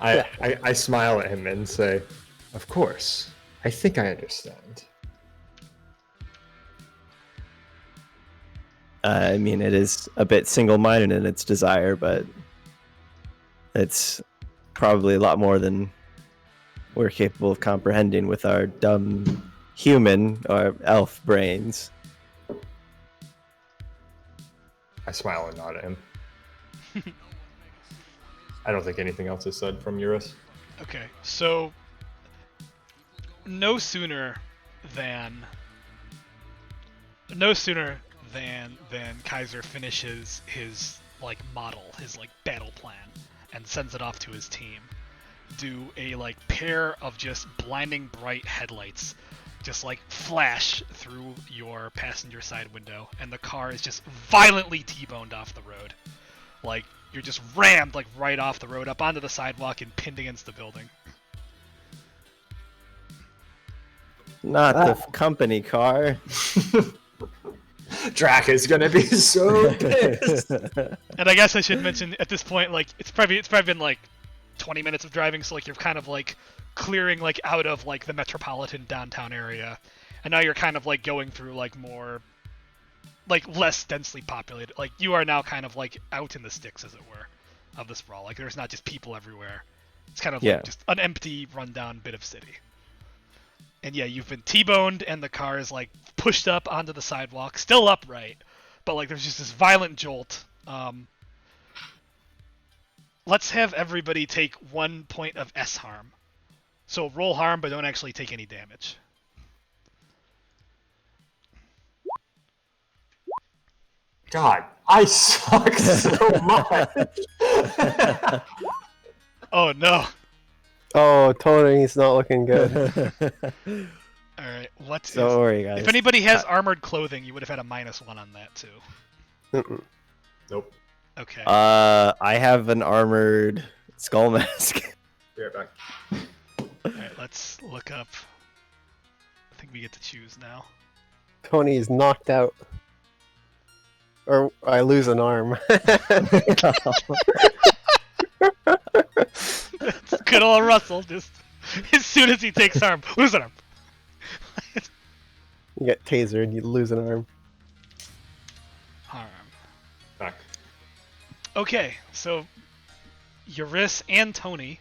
[SPEAKER 3] I smile at him and say, of course, I think I understand.
[SPEAKER 4] I mean, it is a bit single-minded in its desire, but it's probably a lot more than we're capable of comprehending with our dumb human or elf brains.
[SPEAKER 3] I smile and nod at him. I don't think anything else is said from Y'Ris.
[SPEAKER 2] Okay, so no sooner than Kaiser finishes his like model, his like battle plan, and sends it off to his team, do a like pair of just blinding bright headlights just like flash through your passenger side window, and the car is just violently T-boned off the road. Like you're just rammed like right off the road up onto the sidewalk and pinned against the building.
[SPEAKER 4] Not the company car.
[SPEAKER 3] Drac is gonna be so pissed.
[SPEAKER 2] And I guess I should mention at this point, like it's probably been like 20 minutes of driving, so like you're kind of like clearing like out of like the metropolitan downtown area, and now you're kind of like going through like more like less densely populated, like you are now kind of like out in the sticks, as it were, of the sprawl. Like there's not just people everywhere, it's kind of like just an empty rundown bit of city. And yeah, you've been T-boned and the car is like pushed up onto the sidewalk, still upright, but like there's just this violent jolt. Let's have everybody take 1 point of S harm. So roll harm, but don't actually take any damage.
[SPEAKER 3] God, I suck so much.
[SPEAKER 2] Oh no.
[SPEAKER 1] Oh, Tony's not looking good.
[SPEAKER 2] Alright, what is...
[SPEAKER 4] Don't worry, guys.
[SPEAKER 2] If anybody has armored clothing, you would have had a -1 on that too.
[SPEAKER 1] Mm-mm.
[SPEAKER 3] Nope.
[SPEAKER 2] Okay.
[SPEAKER 4] I have an armored skull mask.
[SPEAKER 3] Be right back.
[SPEAKER 2] Alright, let's look up... I think we get to choose now.
[SPEAKER 1] Tony is knocked out. or I lose an arm.
[SPEAKER 2] Good old Russell, just as soon as he takes arm, lose an arm.
[SPEAKER 1] You get tasered, you lose an arm.
[SPEAKER 2] Harm.
[SPEAKER 3] Back.
[SPEAKER 2] Okay, so Y'Ris and Tony,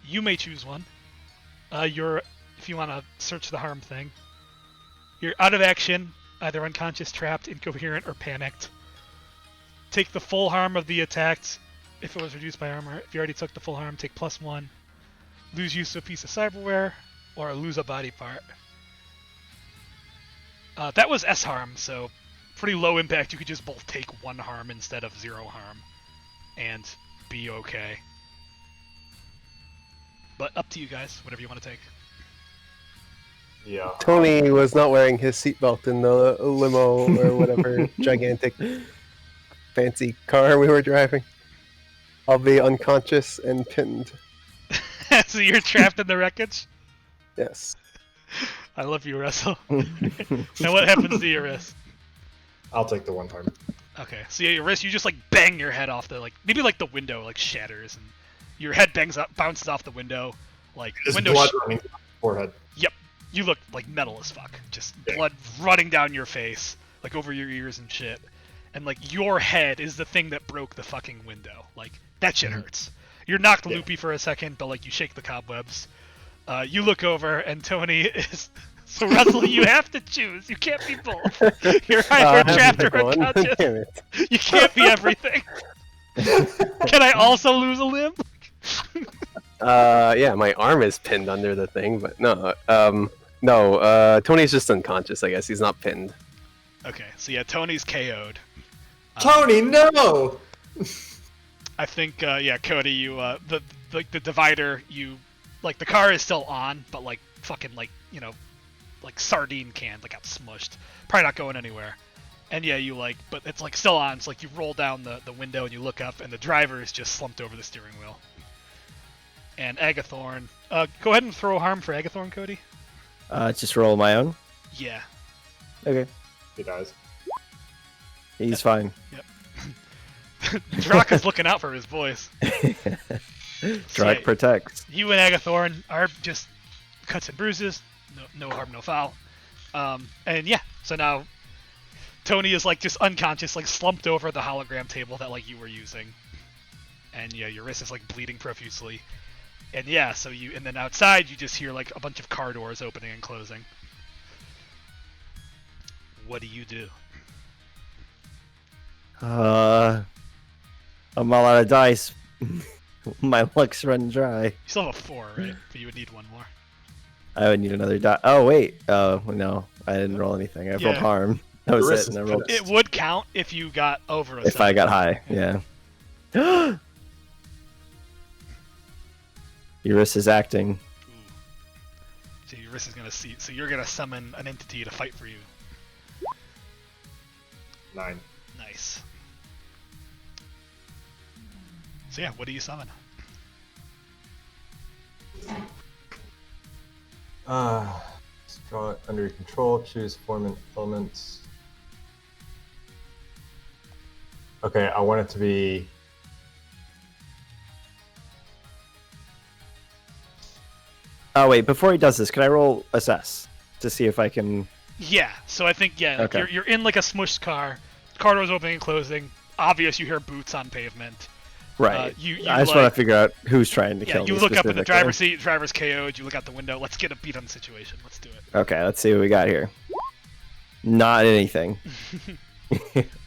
[SPEAKER 2] you may choose one. If you want to search the harm thing. You're out of action, either unconscious, trapped, incoherent, or panicked. Take the full harm of the attacked if it was reduced by armor. If you already took the full harm, take +1. Lose use of a piece of cyberware, or lose a body part. That was S harm, so pretty low impact. You could just both take 1 harm instead of 0 harm, and be okay. But up to you guys, whatever you want to take.
[SPEAKER 3] Yeah.
[SPEAKER 1] Tony was not wearing his seatbelt in the limo or whatever gigantic fancy car we were driving. I'll be unconscious and pinned.
[SPEAKER 2] So you're trapped in the wreckage?
[SPEAKER 1] Yes.
[SPEAKER 2] I love you, Russell. Now what happens to Y'Ris?
[SPEAKER 3] I'll take the 1 harm.
[SPEAKER 2] Okay, so yeah, Y'Ris, you just like bang your head off the maybe the window shatters and your head bounces off the window,
[SPEAKER 3] There's
[SPEAKER 2] window.
[SPEAKER 3] blood running down my forehead.
[SPEAKER 2] Yep, you look like metal as fuck, just blood running down your face, over your ears and shit, and your head is the thing that broke the fucking window. That shit hurts. You're knocked loopy for a second, but you shake the cobwebs. You look over and Tony is. So Russell, you have to choose. You can't be both. You're either trapped or unconscious.
[SPEAKER 1] Damn it.
[SPEAKER 2] You can't be everything. Can I also lose a limb?
[SPEAKER 1] Yeah, my arm is pinned under the thing, but no. Tony's just unconscious, I guess. He's not pinned.
[SPEAKER 2] Okay, so yeah, Tony's KO'd.
[SPEAKER 3] Tony, no!
[SPEAKER 2] I think, Cody, you, the divider, you, the car is still on, but fucking sardine can, got smushed. Probably not going anywhere. And yeah, you but it's still on. It's you roll down the window and you look up, and the driver is just slumped over the steering wheel. And Agathorn, go ahead and throw harm for Agathorn, Cody.
[SPEAKER 4] Just roll my own.
[SPEAKER 2] Yeah.
[SPEAKER 4] Okay.
[SPEAKER 3] He dies.
[SPEAKER 4] He's fine.
[SPEAKER 2] Yep. Drak is looking out for his boys.
[SPEAKER 4] Drak protects.
[SPEAKER 2] You and Agathorn are just cuts and bruises. No harm, no foul. And yeah, so now Tony is just unconscious, slumped over the hologram table that you were using. And yeah, Y'Ris is bleeding profusely. And yeah, so and then outside you just hear a bunch of car doors opening and closing. What do you do?
[SPEAKER 4] I'm all out of dice. My luck's run dry.
[SPEAKER 2] You still have a 4, right? But you would need 1 more.
[SPEAKER 4] I would need another die. Oh wait. No, I didn't roll anything. I rolled harm. That was it. And I rolled.
[SPEAKER 2] It would count if you got over a 7.
[SPEAKER 4] If I got high, yeah. Y'Ris is acting.
[SPEAKER 2] Ooh. So Y'Ris is gonna see. So you're gonna summon an entity to fight for you.
[SPEAKER 3] 9.
[SPEAKER 2] Nice. So yeah, what do you summon?
[SPEAKER 3] Draw it under your control. Choose form and elements. Okay, I want it to be.
[SPEAKER 4] Oh wait, before he does this, can I roll assess to see if I can?
[SPEAKER 2] Yeah. So I think
[SPEAKER 4] Okay.
[SPEAKER 2] you're in a smushed car. Car doors opening and closing. Obvious, you hear boots on pavement.
[SPEAKER 4] Right.
[SPEAKER 2] You
[SPEAKER 4] I just want to figure out who's trying to
[SPEAKER 2] Yeah,
[SPEAKER 4] kill me.
[SPEAKER 2] you look up in the
[SPEAKER 4] specifically.
[SPEAKER 2] driver's seat. Driver's KO'd. You look out the window. Let's get a beat on the situation. Let's do it.
[SPEAKER 4] Okay, let's see what we got here. Not anything.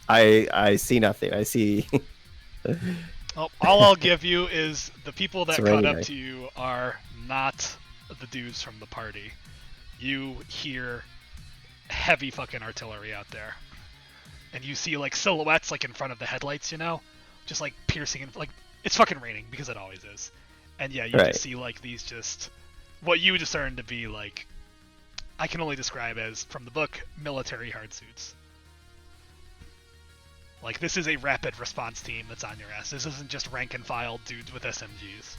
[SPEAKER 4] I see nothing. I see.
[SPEAKER 2] Well, all I'll give you is the people that
[SPEAKER 4] It's
[SPEAKER 2] caught
[SPEAKER 4] raining
[SPEAKER 2] up
[SPEAKER 4] night.
[SPEAKER 2] to you are not the dudes from the party. You hear heavy fucking artillery out there, and you see silhouettes in front of the headlights. Just piercing and it's fucking raining because it always is. And yeah, you
[SPEAKER 4] Right.
[SPEAKER 2] just see these just what you discern to be I can only describe as from the book military hard suits. This is a rapid response team that's on your ass. This isn't just rank and file dudes with SMGs.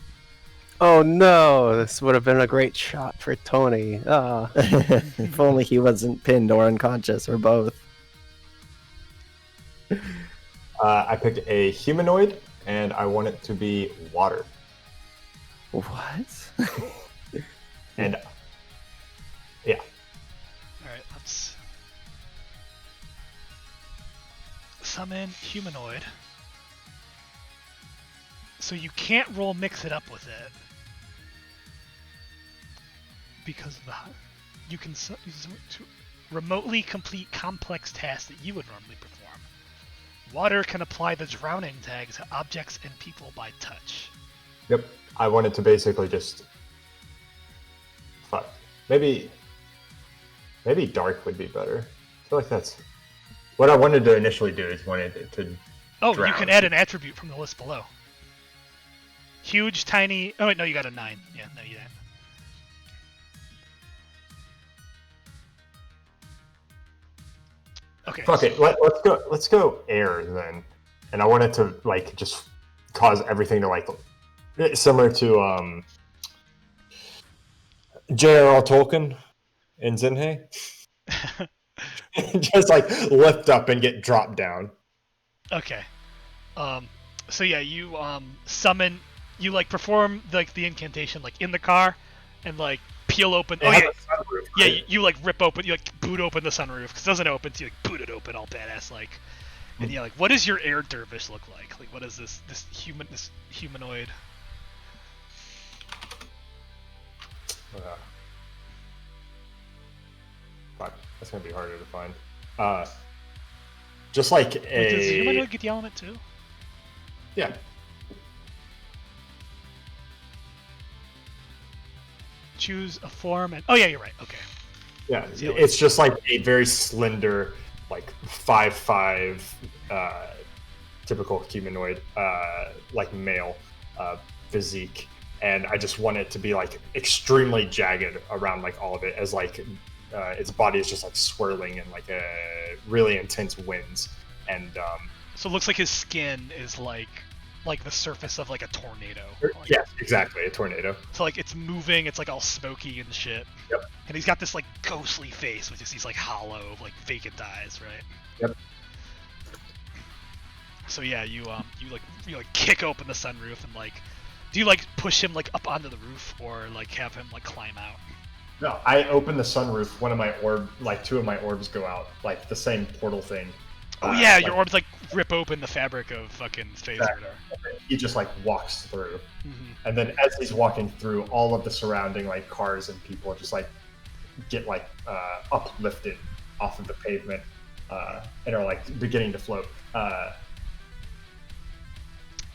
[SPEAKER 1] Oh no, this would have been a great shot for Tony.
[SPEAKER 4] If only he wasn't pinned or unconscious or both.
[SPEAKER 3] I picked a humanoid, and I want it to be water.
[SPEAKER 4] What?
[SPEAKER 3] And yeah,
[SPEAKER 2] Alright, let's summon humanoid. So you can't roll mix it up with it. Because of the... You can use it to remotely complete complex tasks that you would normally perform. Water can apply the drowning tag to objects and people by touch.
[SPEAKER 3] yep. I want it to basically just fuck. Maybe dark would be better. I feel like that's what I wanted to initially do. Is wanted it to.
[SPEAKER 2] Oh,
[SPEAKER 3] drown.
[SPEAKER 2] you can add an attribute from the list below. Huge, tiny... Oh, wait, no, you got a 9. Yeah, no, you didn't. Okay.
[SPEAKER 3] Fuck it. Let's go air then. And I want it to like just cause everything to like similar to J.R.R. Tolkien in Zinhe. Just like lift up and get dropped down.
[SPEAKER 2] Okay. So yeah, you summon, you like perform like the incantation like in the car, and like peel open. Oh yeah, yeah. You like rip open, you like boot open the sunroof because it doesn't open. So you like boot it open, all badass like. And yeah, like what does your air dervish look like? Like what is this humanoid?
[SPEAKER 3] Fuck, that's gonna be harder to find. Just like a.
[SPEAKER 2] Wait, does humanoid get the element too?
[SPEAKER 3] Yeah.
[SPEAKER 2] Choose a form and... Oh yeah, you're right. Okay.
[SPEAKER 3] Yeah, it's just like a very slender, like 5'5", typical humanoid, like male physique, and I just want it to be like extremely jagged around like all of it, as like its body is just like swirling in like a really intense winds, and
[SPEAKER 2] so it looks like his skin is like the surface of like a tornado. Like,
[SPEAKER 3] yes, exactly, a tornado.
[SPEAKER 2] So like it's moving, it's like all smoky and shit.
[SPEAKER 3] Yep.
[SPEAKER 2] And he's got this like ghostly face with just these like hollow, like vacant eyes, right?
[SPEAKER 3] Yep.
[SPEAKER 2] So yeah, you kick open the sunroof and like, do you like push him like up onto the roof or like have him like climb out?
[SPEAKER 3] No, I open the sunroof. One of my two of my orbs go out, like the same portal thing.
[SPEAKER 2] Oh yeah, your orbs like rip open the fabric of fucking space or whatever.
[SPEAKER 3] He just like walks through,
[SPEAKER 2] Mm-hmm.
[SPEAKER 3] and then as he's walking through, all of the surrounding like cars and people just like get like uplifted off of the pavement and are like beginning to float.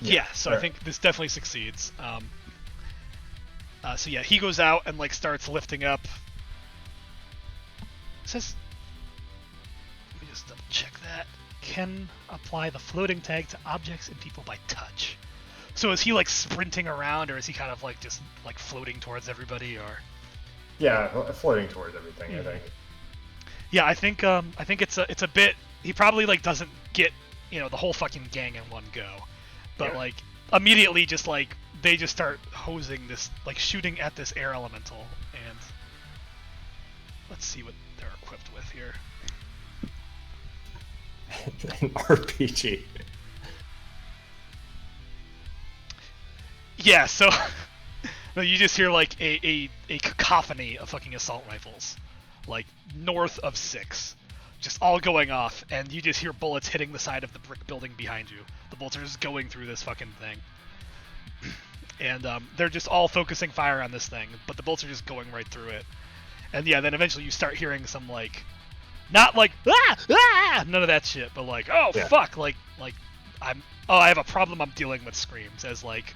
[SPEAKER 2] Yeah, so I think this definitely succeeds. So yeah, he goes out and like starts lifting up. It says, let me just double check that. Can apply the floating tag to objects and people by touch. So is he like sprinting around, or is he kind of like just like floating towards everybody, or?
[SPEAKER 3] Yeah, floating towards everything. I think.
[SPEAKER 2] Yeah, I think it's a bit. He probably like doesn't get the whole fucking gang in one go, but like immediately just like they just start hosing this, like shooting at this air elemental, and let's see what they're equipped with here.
[SPEAKER 3] An RPG.
[SPEAKER 2] Yeah, so no, you just hear like a cacophony of fucking assault rifles, like north of 6, just all going off, and you just hear bullets hitting the side of the brick building behind you. The bullets are just going through this fucking thing. And they're just all focusing fire on this thing, but the bullets are just going right through it. And yeah, then eventually you start hearing some like, not like none of that shit, but like fuck, like I have a problem I'm dealing with screams, as like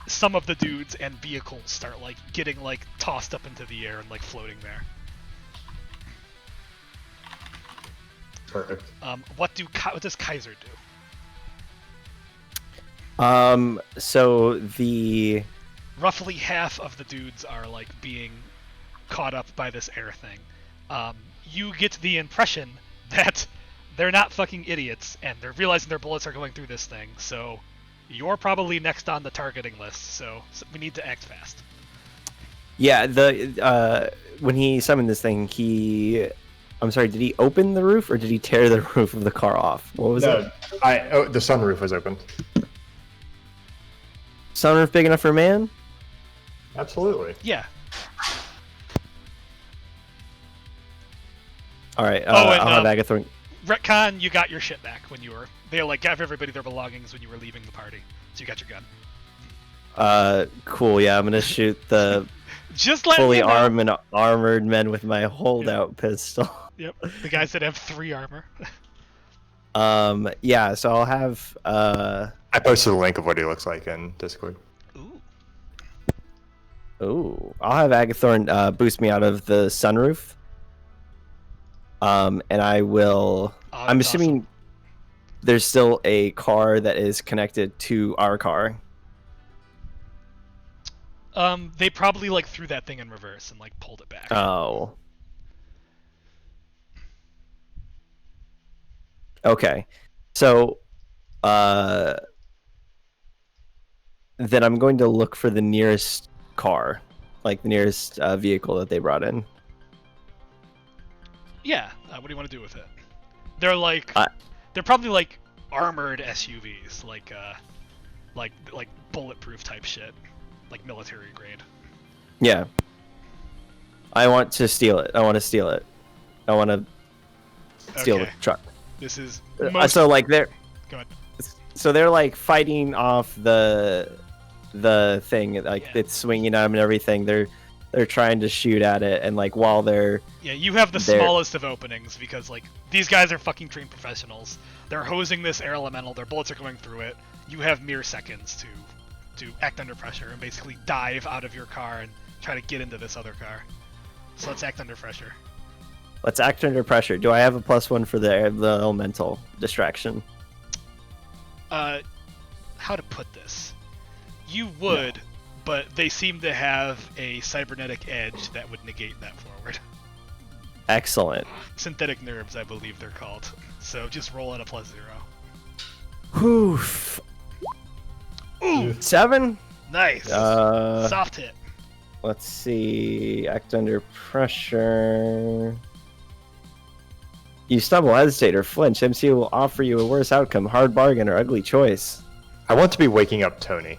[SPEAKER 2] some of the dudes and vehicles start like getting like tossed up into the air and like floating there.
[SPEAKER 3] Perfect.
[SPEAKER 2] What does Kaiser do?
[SPEAKER 4] So the
[SPEAKER 2] Roughly half of the dudes are like being caught up by this air thing. You get the impression that they're not fucking idiots, and they're realizing their bullets are going through this thing, so you're probably next on the targeting list, so we need to act fast.
[SPEAKER 4] Yeah, when he summoned this thing, he I'm sorry, did he open the roof or did he tear the roof of the car off? What was it?
[SPEAKER 3] The sunroof was open.
[SPEAKER 4] Sunroof big enough for a man?
[SPEAKER 2] Yeah.
[SPEAKER 4] All right,
[SPEAKER 2] Oh, and,
[SPEAKER 4] I'll have Agathorn.
[SPEAKER 2] Retcon, you got your shit back when you were. They like gave everybody their belongings when you were leaving the party, so you got your gun.
[SPEAKER 4] Cool. Yeah, I'm gonna shoot the
[SPEAKER 2] Just let
[SPEAKER 4] fully
[SPEAKER 2] me know.
[SPEAKER 4] armored men with my holdout pistol.
[SPEAKER 2] Yep, the guys that have 3 armor.
[SPEAKER 4] Yeah. So I'll have
[SPEAKER 3] I posted a link of what he looks like in Discord.
[SPEAKER 4] Ooh, I'll have Agathorn boost me out of the sunroof. And I will.
[SPEAKER 2] Oh,
[SPEAKER 4] I'm
[SPEAKER 2] that's
[SPEAKER 4] assuming there's still a car that is connected to our car.
[SPEAKER 2] They probably like threw that thing in reverse and like pulled it back.
[SPEAKER 4] Oh. Okay. So, then I'm going to look for the nearest car, like the nearest vehicle that they brought in.
[SPEAKER 2] Yeah. What do you want to do with it? They're like, they're probably like armored SUVs, like bulletproof type shit, like military grade.
[SPEAKER 4] Yeah. I want to steal it. I want to steal it. I want to steal the truck.
[SPEAKER 2] This is
[SPEAKER 4] so like they're.
[SPEAKER 2] Go ahead.
[SPEAKER 4] So they're like fighting off the thing, like it's swinging at them and everything. They're trying to shoot at it, and like while they're
[SPEAKER 2] you have the smallest of openings because like these guys are fucking trained professionals. They're hosing this air elemental. Their bullets are going through it. You have mere seconds to act under pressure and basically dive out of your car and try to get into this other car. So let's act under pressure.
[SPEAKER 4] Let's act under pressure. Do I have a +1 for the elemental distraction?
[SPEAKER 2] How to put this? You would, but they seem to have a cybernetic edge that would negate that forward.
[SPEAKER 4] Excellent.
[SPEAKER 2] Synthetic nerves, I believe they're called. So just roll at a +0.
[SPEAKER 4] Oof.
[SPEAKER 2] Ooh,
[SPEAKER 4] 7.
[SPEAKER 2] nice. Soft hit.
[SPEAKER 4] Let's see. Act under pressure. You stumble, hesitate, or flinch. MC will offer you a worse outcome, hard bargain, or ugly choice.
[SPEAKER 3] I want to be waking up Tony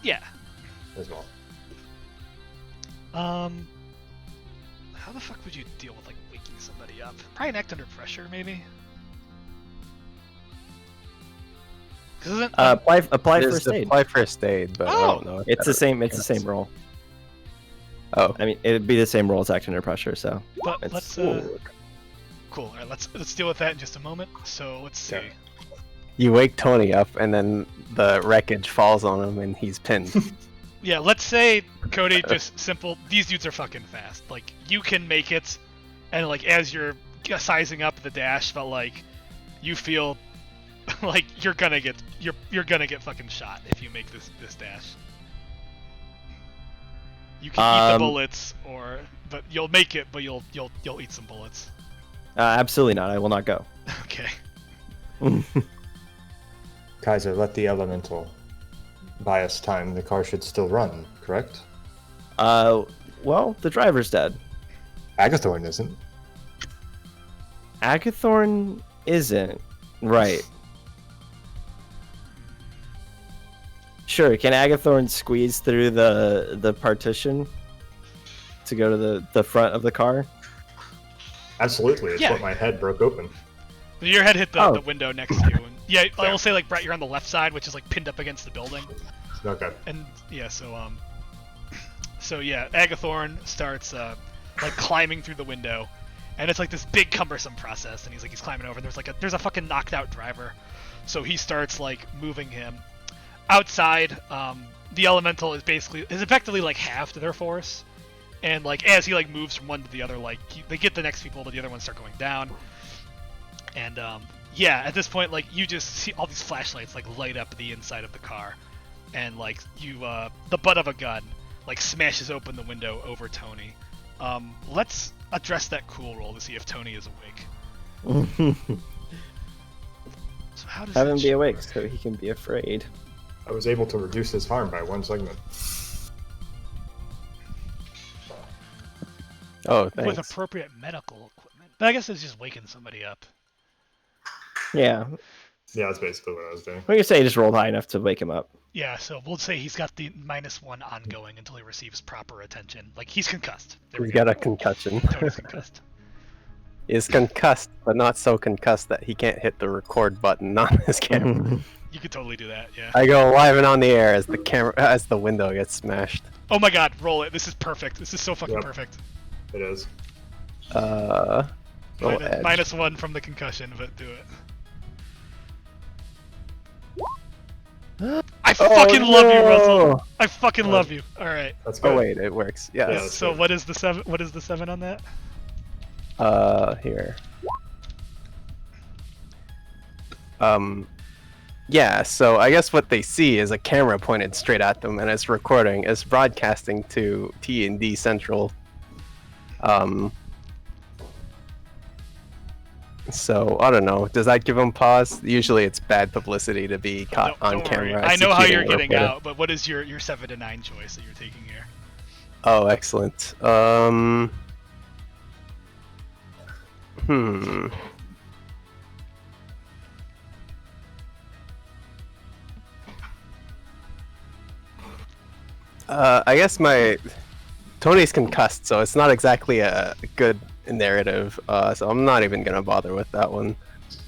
[SPEAKER 2] Yeah.
[SPEAKER 3] as well.
[SPEAKER 2] How the fuck would you deal with like waking somebody up? Probably an act under pressure, maybe.
[SPEAKER 4] Apply
[SPEAKER 1] There's
[SPEAKER 4] first aid.
[SPEAKER 1] apply first aid, but I don't know. if
[SPEAKER 4] It's
[SPEAKER 1] that
[SPEAKER 4] the same. It's
[SPEAKER 1] counts.
[SPEAKER 4] the same roll.
[SPEAKER 1] Oh,
[SPEAKER 4] I mean, it'd be the same roll as act under pressure. So.
[SPEAKER 2] But
[SPEAKER 4] It's-
[SPEAKER 2] let's cool. All right, let's deal with that in just a moment. So let's see.
[SPEAKER 3] Okay.
[SPEAKER 1] you wake Tony up, and then the wreckage falls on him, and he's pinned.
[SPEAKER 2] Yeah, let's say Cody just simple. These dudes are fucking fast. Like you can make it, and like as you're sizing up the dash, but like you feel like you're gonna get fucking shot if you make this dash. You can eat the bullets, but you'll make it, but you'll eat some bullets.
[SPEAKER 4] Absolutely not. I will not go.
[SPEAKER 2] Okay.
[SPEAKER 3] Kaiser, let the elemental buy us time. The car should still run, correct?
[SPEAKER 4] Well, the driver's dead.
[SPEAKER 3] Agathorn isn't.
[SPEAKER 4] Agathorn isn't. Right. Sure, can Agathorn squeeze through the partition to go to the front of the car?
[SPEAKER 3] Absolutely, it's
[SPEAKER 2] Yeah.
[SPEAKER 3] what my head broke open.
[SPEAKER 2] Your head hit the
[SPEAKER 4] Oh.
[SPEAKER 2] window next to you, and yeah, I will say like Brett, you're on the left side, which is like pinned up against the building.
[SPEAKER 3] Okay.
[SPEAKER 2] And yeah, so yeah, Agathorn starts like climbing through the window, and it's like this big cumbersome process. And he's climbing over, and there's a fucking knocked out driver, so he starts like moving him outside. The elemental is effectively like halved their force, and like as he like moves from one to the other, like they get the next people, but the other ones start going down. And yeah, at this point, like you just see all these flashlights like light up the inside of the car, and like you, the butt of a gun like smashes open the window over Tony. Let's address that cool roll to see if Tony is awake. So how does
[SPEAKER 4] Have him
[SPEAKER 2] that
[SPEAKER 4] be awake so he can be afraid.
[SPEAKER 3] I was able to reduce his harm by 1 segment.
[SPEAKER 1] Oh,
[SPEAKER 2] with
[SPEAKER 1] thanks.
[SPEAKER 2] appropriate medical equipment? But I guess it's just waking somebody up.
[SPEAKER 4] Yeah.
[SPEAKER 3] Yeah, that's basically what I was doing.
[SPEAKER 4] We can say he just rolled high enough to wake him up.
[SPEAKER 2] Yeah, so we'll say he's got the -1 ongoing until he receives proper attention. Like, he's concussed. There we
[SPEAKER 1] He's
[SPEAKER 2] go.
[SPEAKER 1] got a concussion.
[SPEAKER 2] Tony's concussed.
[SPEAKER 1] He's concussed, but not so concussed that he can't hit the record button on his camera.
[SPEAKER 2] You could totally do that, yeah.
[SPEAKER 1] I go live and on the air as the window gets smashed.
[SPEAKER 2] Oh my god, roll it. This is perfect. This is so fucking
[SPEAKER 3] Yep.
[SPEAKER 2] perfect.
[SPEAKER 3] It is.
[SPEAKER 1] Roll edge.
[SPEAKER 2] -1 from the concussion, but do it. I fucking love you, Russell. I fucking love you. All right.
[SPEAKER 3] That's good.
[SPEAKER 1] Oh wait, it works. Yes.
[SPEAKER 3] Yeah, that's
[SPEAKER 2] So
[SPEAKER 3] good.
[SPEAKER 2] what is the 7? What is the 7 on that?
[SPEAKER 1] Here. Yeah, so I guess what they see is a camera pointed straight at them, and it's recording. It's broadcasting to T&D Central. So I don't know. Does that give them pause? Usually, it's bad publicity to be caught on
[SPEAKER 2] Don't worry.
[SPEAKER 1] camera.
[SPEAKER 2] I know how
[SPEAKER 1] executing
[SPEAKER 2] you're
[SPEAKER 1] a
[SPEAKER 2] getting
[SPEAKER 1] reporter.
[SPEAKER 2] out, but what is your 7 to 9 choice that you're taking here?
[SPEAKER 1] Oh, excellent. I guess Tony's concussed, so it's not exactly a good narrative. So I'm not even gonna bother with that one.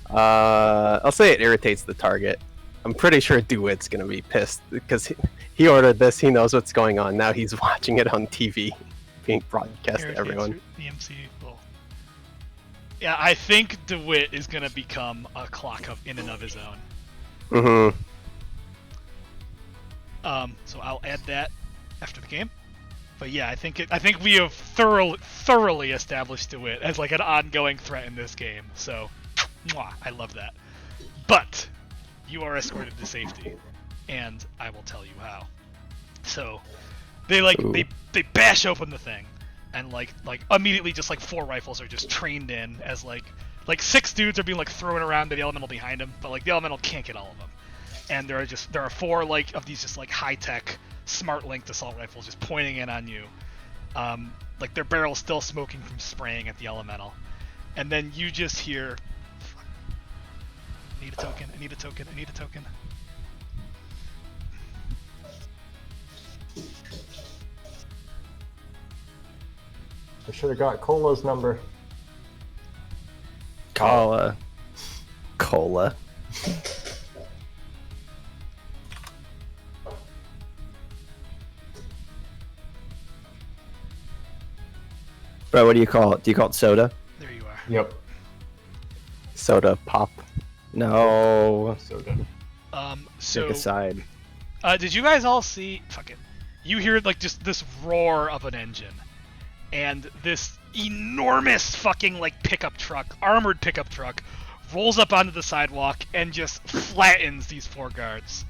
[SPEAKER 1] I'll say it irritates the target. I'm pretty sure Dewitt's gonna be pissed because he ordered this. He knows what's going on. Now he's watching it on TV, being broadcast to everyone.
[SPEAKER 2] EMC. Well, yeah, I think Dewitt is gonna become a clock in and of his own.
[SPEAKER 1] Mm-hmm.
[SPEAKER 2] So I'll add that after the game. But yeah, I think we have thoroughly established Dewitt as like an ongoing threat in this game. So, mwah, I love that. But you are escorted to safety, and I will tell you how. So they they bash open the thing, and like immediately just like 4 rifles are just trained in as like 6 dudes are being like thrown around by the elemental behind them, but like the elemental can't get all of them. And there are 4 like of these just like high-tech smart linked assault rifles just pointing in on you. Like their barrel's still smoking from spraying at the elemental. And then you just hear, fuck. I need a token, I need a token, I need a token.
[SPEAKER 3] I should have got Cola's number.
[SPEAKER 4] Cala. Cola. Bro, what do you call it? Do you call it soda?
[SPEAKER 2] There you are.
[SPEAKER 3] Yep.
[SPEAKER 1] Soda pop.
[SPEAKER 4] No.
[SPEAKER 3] So good.
[SPEAKER 2] So
[SPEAKER 4] Pick a side.
[SPEAKER 2] did you guys all see? Fuck it. You hear like just this roar of an engine, and this enormous fucking like pickup truck, armored pickup truck, rolls up onto the sidewalk and just flattens these 4 guards,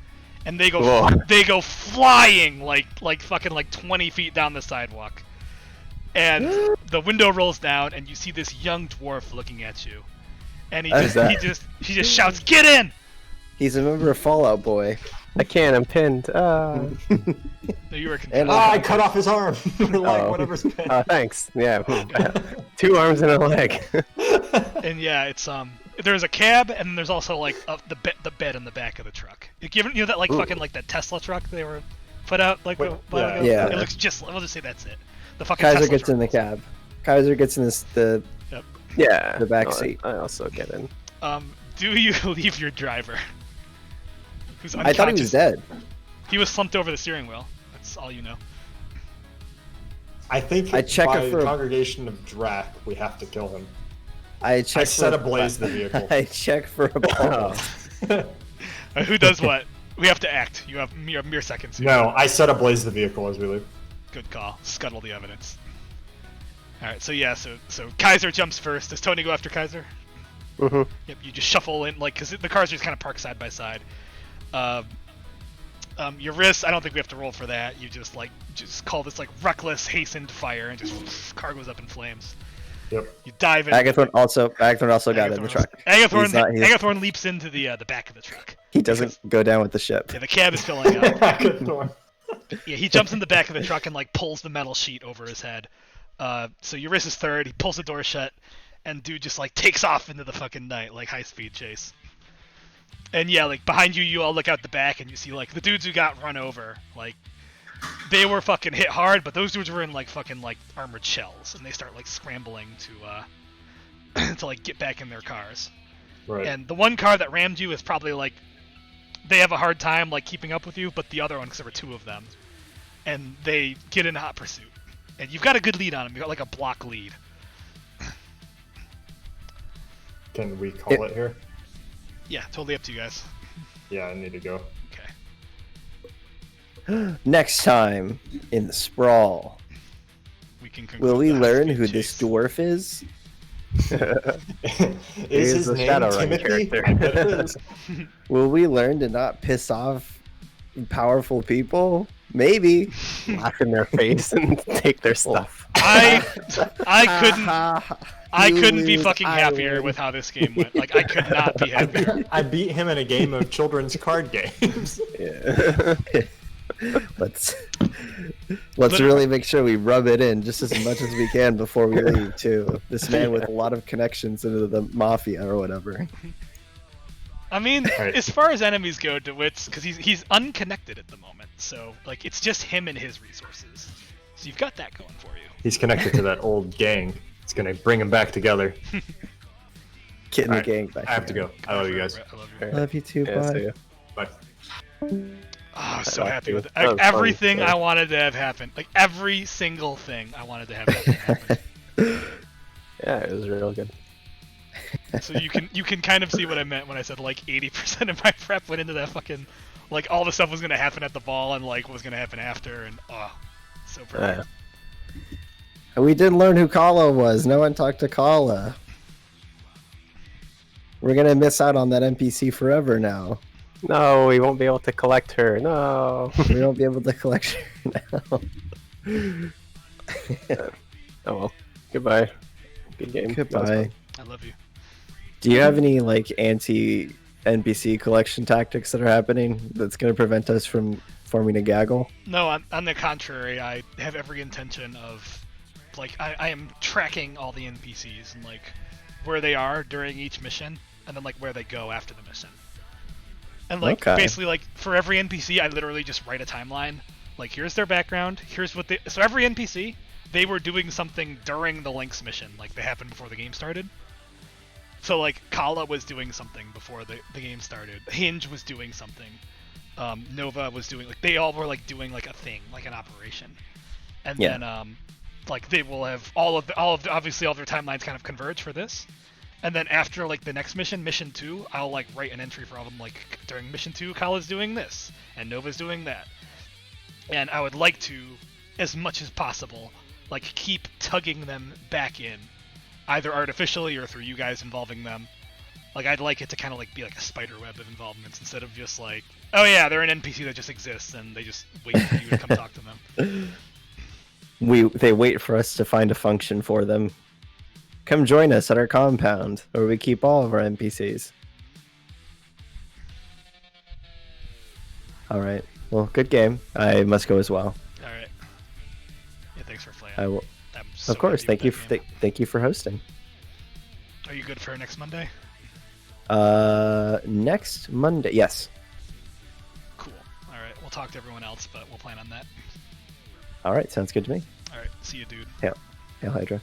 [SPEAKER 2] and they go
[SPEAKER 1] Whoa.
[SPEAKER 2] flying like fucking like 20 feet down the sidewalk, and the window rolls down and you see this young dwarf looking at you, and he just shouts, "Get in!"
[SPEAKER 4] He's a member of Fallout Boy.
[SPEAKER 1] I can't. I'm pinned.
[SPEAKER 2] No, you were confused.
[SPEAKER 4] And
[SPEAKER 3] I cut off his arm. Like
[SPEAKER 1] Oh.
[SPEAKER 3] whatever's pinned.
[SPEAKER 1] Thanks. Yeah. 2 arms and a leg.
[SPEAKER 2] And yeah, it's there's a cab, and then there's also like the bed in the back of the truck. You know that like fucking like that Tesla truck they were put out like a while ago?
[SPEAKER 4] Yeah.
[SPEAKER 2] It looks just. We'll just say that's it. The fucking
[SPEAKER 4] Kaiser
[SPEAKER 2] Tesla
[SPEAKER 4] gets
[SPEAKER 2] truck.
[SPEAKER 4] in the cab. Kaiser gets in the
[SPEAKER 1] Yeah.
[SPEAKER 4] The back seat.
[SPEAKER 1] I also get in.
[SPEAKER 2] Do you leave your driver? Who's
[SPEAKER 4] I thought he was
[SPEAKER 2] unconscious?
[SPEAKER 4] dead.
[SPEAKER 2] He was slumped over the steering wheel. That's all you know.
[SPEAKER 3] I think
[SPEAKER 4] I check
[SPEAKER 3] by
[SPEAKER 4] it for a-
[SPEAKER 3] congregation of Drac, we have to kill him.
[SPEAKER 4] I
[SPEAKER 3] set ablaze the vehicle.
[SPEAKER 4] I check for a ball.
[SPEAKER 2] Who does what? We have to act. You have mere seconds here.
[SPEAKER 3] No, I set ablaze the vehicle as we leave.
[SPEAKER 2] Good call. Scuttle the evidence. Alright, so yeah, so Kaiser jumps first. Does Tony go after Kaiser?
[SPEAKER 1] Mm-hmm.
[SPEAKER 2] Yep, you just shuffle in, like, because the cars are just kind of parked side by side. Y'Ris, I don't think we have to roll for that. You just call this, like, reckless, hastened fire, and just car goes up in flames.
[SPEAKER 3] Yep.
[SPEAKER 2] You dive in.
[SPEAKER 4] Agathorn also got in the truck.
[SPEAKER 2] Agathorn leaps into the back of the truck.
[SPEAKER 4] He doesn't go down with the ship.
[SPEAKER 2] Yeah, the cab is filling up.
[SPEAKER 3] Agathorn.
[SPEAKER 2] Yeah, he jumps in the back of the truck and like pulls the metal sheet over his head. So Y'Ris is third. He pulls the door shut, and dude just like takes off into the fucking night like high speed chase. And yeah, like behind you, you all look out the back and you see like the dudes who got run over, like they were fucking hit hard, but those dudes were in like fucking like armored shells, and they start like scrambling to to like get back in their cars.
[SPEAKER 3] Right.
[SPEAKER 2] And the one car that rammed you is probably like they have a hard time like keeping up with you, but the other one, because there were two of them, and they get in hot pursuit. And you've got a good lead on them. You've got like a block lead.
[SPEAKER 3] Can we call it here?
[SPEAKER 2] Yeah, totally up to you guys.
[SPEAKER 3] Yeah, I need to go.
[SPEAKER 2] Okay.
[SPEAKER 4] Next time in the Sprawl,
[SPEAKER 2] We can
[SPEAKER 4] will we
[SPEAKER 2] conclude the
[SPEAKER 4] learn
[SPEAKER 2] high-speed
[SPEAKER 4] who
[SPEAKER 2] chase.
[SPEAKER 4] this dwarf is?
[SPEAKER 3] Is his
[SPEAKER 1] the
[SPEAKER 3] name
[SPEAKER 1] Shadowrun
[SPEAKER 3] Timothy?
[SPEAKER 1] character.
[SPEAKER 3] I bet it is.
[SPEAKER 4] Will we learn to not piss off powerful people? Maybe.
[SPEAKER 1] Laugh in their face and take their stuff.
[SPEAKER 2] I couldn't be
[SPEAKER 4] lose,
[SPEAKER 2] fucking
[SPEAKER 4] I
[SPEAKER 2] happier
[SPEAKER 4] win.
[SPEAKER 2] with how this game went. Like I could not be happier.
[SPEAKER 3] I beat him in a game of children's card games.
[SPEAKER 1] Yeah.
[SPEAKER 4] Let's
[SPEAKER 2] But-
[SPEAKER 4] really make sure we rub it in just as much as we can before we leave too. This man with a lot of connections into the mafia or whatever.
[SPEAKER 2] I mean,
[SPEAKER 3] Right.
[SPEAKER 2] as far as enemies go, Dewitt's because he's unconnected at the moment, so like it's just him and his resources. So you've got that going for you.
[SPEAKER 3] He's connected to that old gang. It's gonna bring them back together.
[SPEAKER 4] Getting
[SPEAKER 3] Alright,
[SPEAKER 4] the gang back.
[SPEAKER 3] I have to
[SPEAKER 4] together.
[SPEAKER 3] go. I love you guys.
[SPEAKER 2] I love you.
[SPEAKER 4] Love you too.
[SPEAKER 1] Yeah,
[SPEAKER 4] Bye.
[SPEAKER 1] see ya.
[SPEAKER 3] Bye.
[SPEAKER 2] Oh, I'm so
[SPEAKER 1] like
[SPEAKER 2] happy
[SPEAKER 1] you.
[SPEAKER 2] with it.
[SPEAKER 1] That was fun,
[SPEAKER 2] Everything
[SPEAKER 1] yeah.
[SPEAKER 2] I wanted to have happen. Like every single thing I wanted to have happen.
[SPEAKER 1] Yeah, it was real good.
[SPEAKER 2] So you can kind of see what I meant when I said like 80% of my prep went into that fucking like all the stuff was gonna happen at the ball and like what was gonna happen after and so perfect.
[SPEAKER 4] And we didn't learn who Cala was. No one talked to Cala. We're gonna miss out on that NPC forever now.
[SPEAKER 1] No, we won't be able to collect her. No.
[SPEAKER 4] We won't be able to collect her now.
[SPEAKER 1] Oh well. Goodbye. Good game. That was
[SPEAKER 4] Goodbye.
[SPEAKER 1] fun.
[SPEAKER 2] I love you.
[SPEAKER 4] Do you have any like anti NPC collection tactics that are happening that's gonna prevent us from forming a gaggle?
[SPEAKER 2] No, on the contrary, I have every intention of like I am tracking all the NPCs and like where they are during each mission and then like where they go after the mission. And like
[SPEAKER 4] Okay.
[SPEAKER 2] basically like for every NPC I literally just write a timeline. Like here's their background, here's what they so every NPC they were doing something during the Lynx mission, like they happened before the game started. So like Cala was doing something before the game started. Hinge was doing something. Nova was doing like they all were like doing like a thing, like an operation. And
[SPEAKER 4] Yeah.
[SPEAKER 2] then like they will have all of obviously all their timelines kind of converge for this. And then after like the next mission, mission 2, I'll like write an entry for all of them like during mission 2 Cala's doing this and Nova's doing that. And I would like to, as much as possible, like keep tugging them back in, either artificially or through you guys involving them. Like I'd like it to kind of like be like a spider web of involvements instead of just like, oh yeah, they're an NPC that just exists and they just wait for you to come talk to them.
[SPEAKER 4] They wait for us to find a function for them. Come join us at our compound, where we keep all of our NPCs. All right. Well, good game. I must go as well.
[SPEAKER 2] All right. Yeah, thanks for playing.
[SPEAKER 4] I will.
[SPEAKER 2] I'm so
[SPEAKER 4] Of course.
[SPEAKER 2] happy
[SPEAKER 4] Thank
[SPEAKER 2] with
[SPEAKER 4] you.
[SPEAKER 2] that game.
[SPEAKER 4] Thank you for hosting.
[SPEAKER 2] Are you good for next Monday?
[SPEAKER 4] Next Monday. Yes.
[SPEAKER 2] Cool. All right. We'll talk to everyone else, but we'll plan on that.
[SPEAKER 4] All right. Sounds good to me.
[SPEAKER 2] All right. See you, dude.
[SPEAKER 4] Hail Hydra.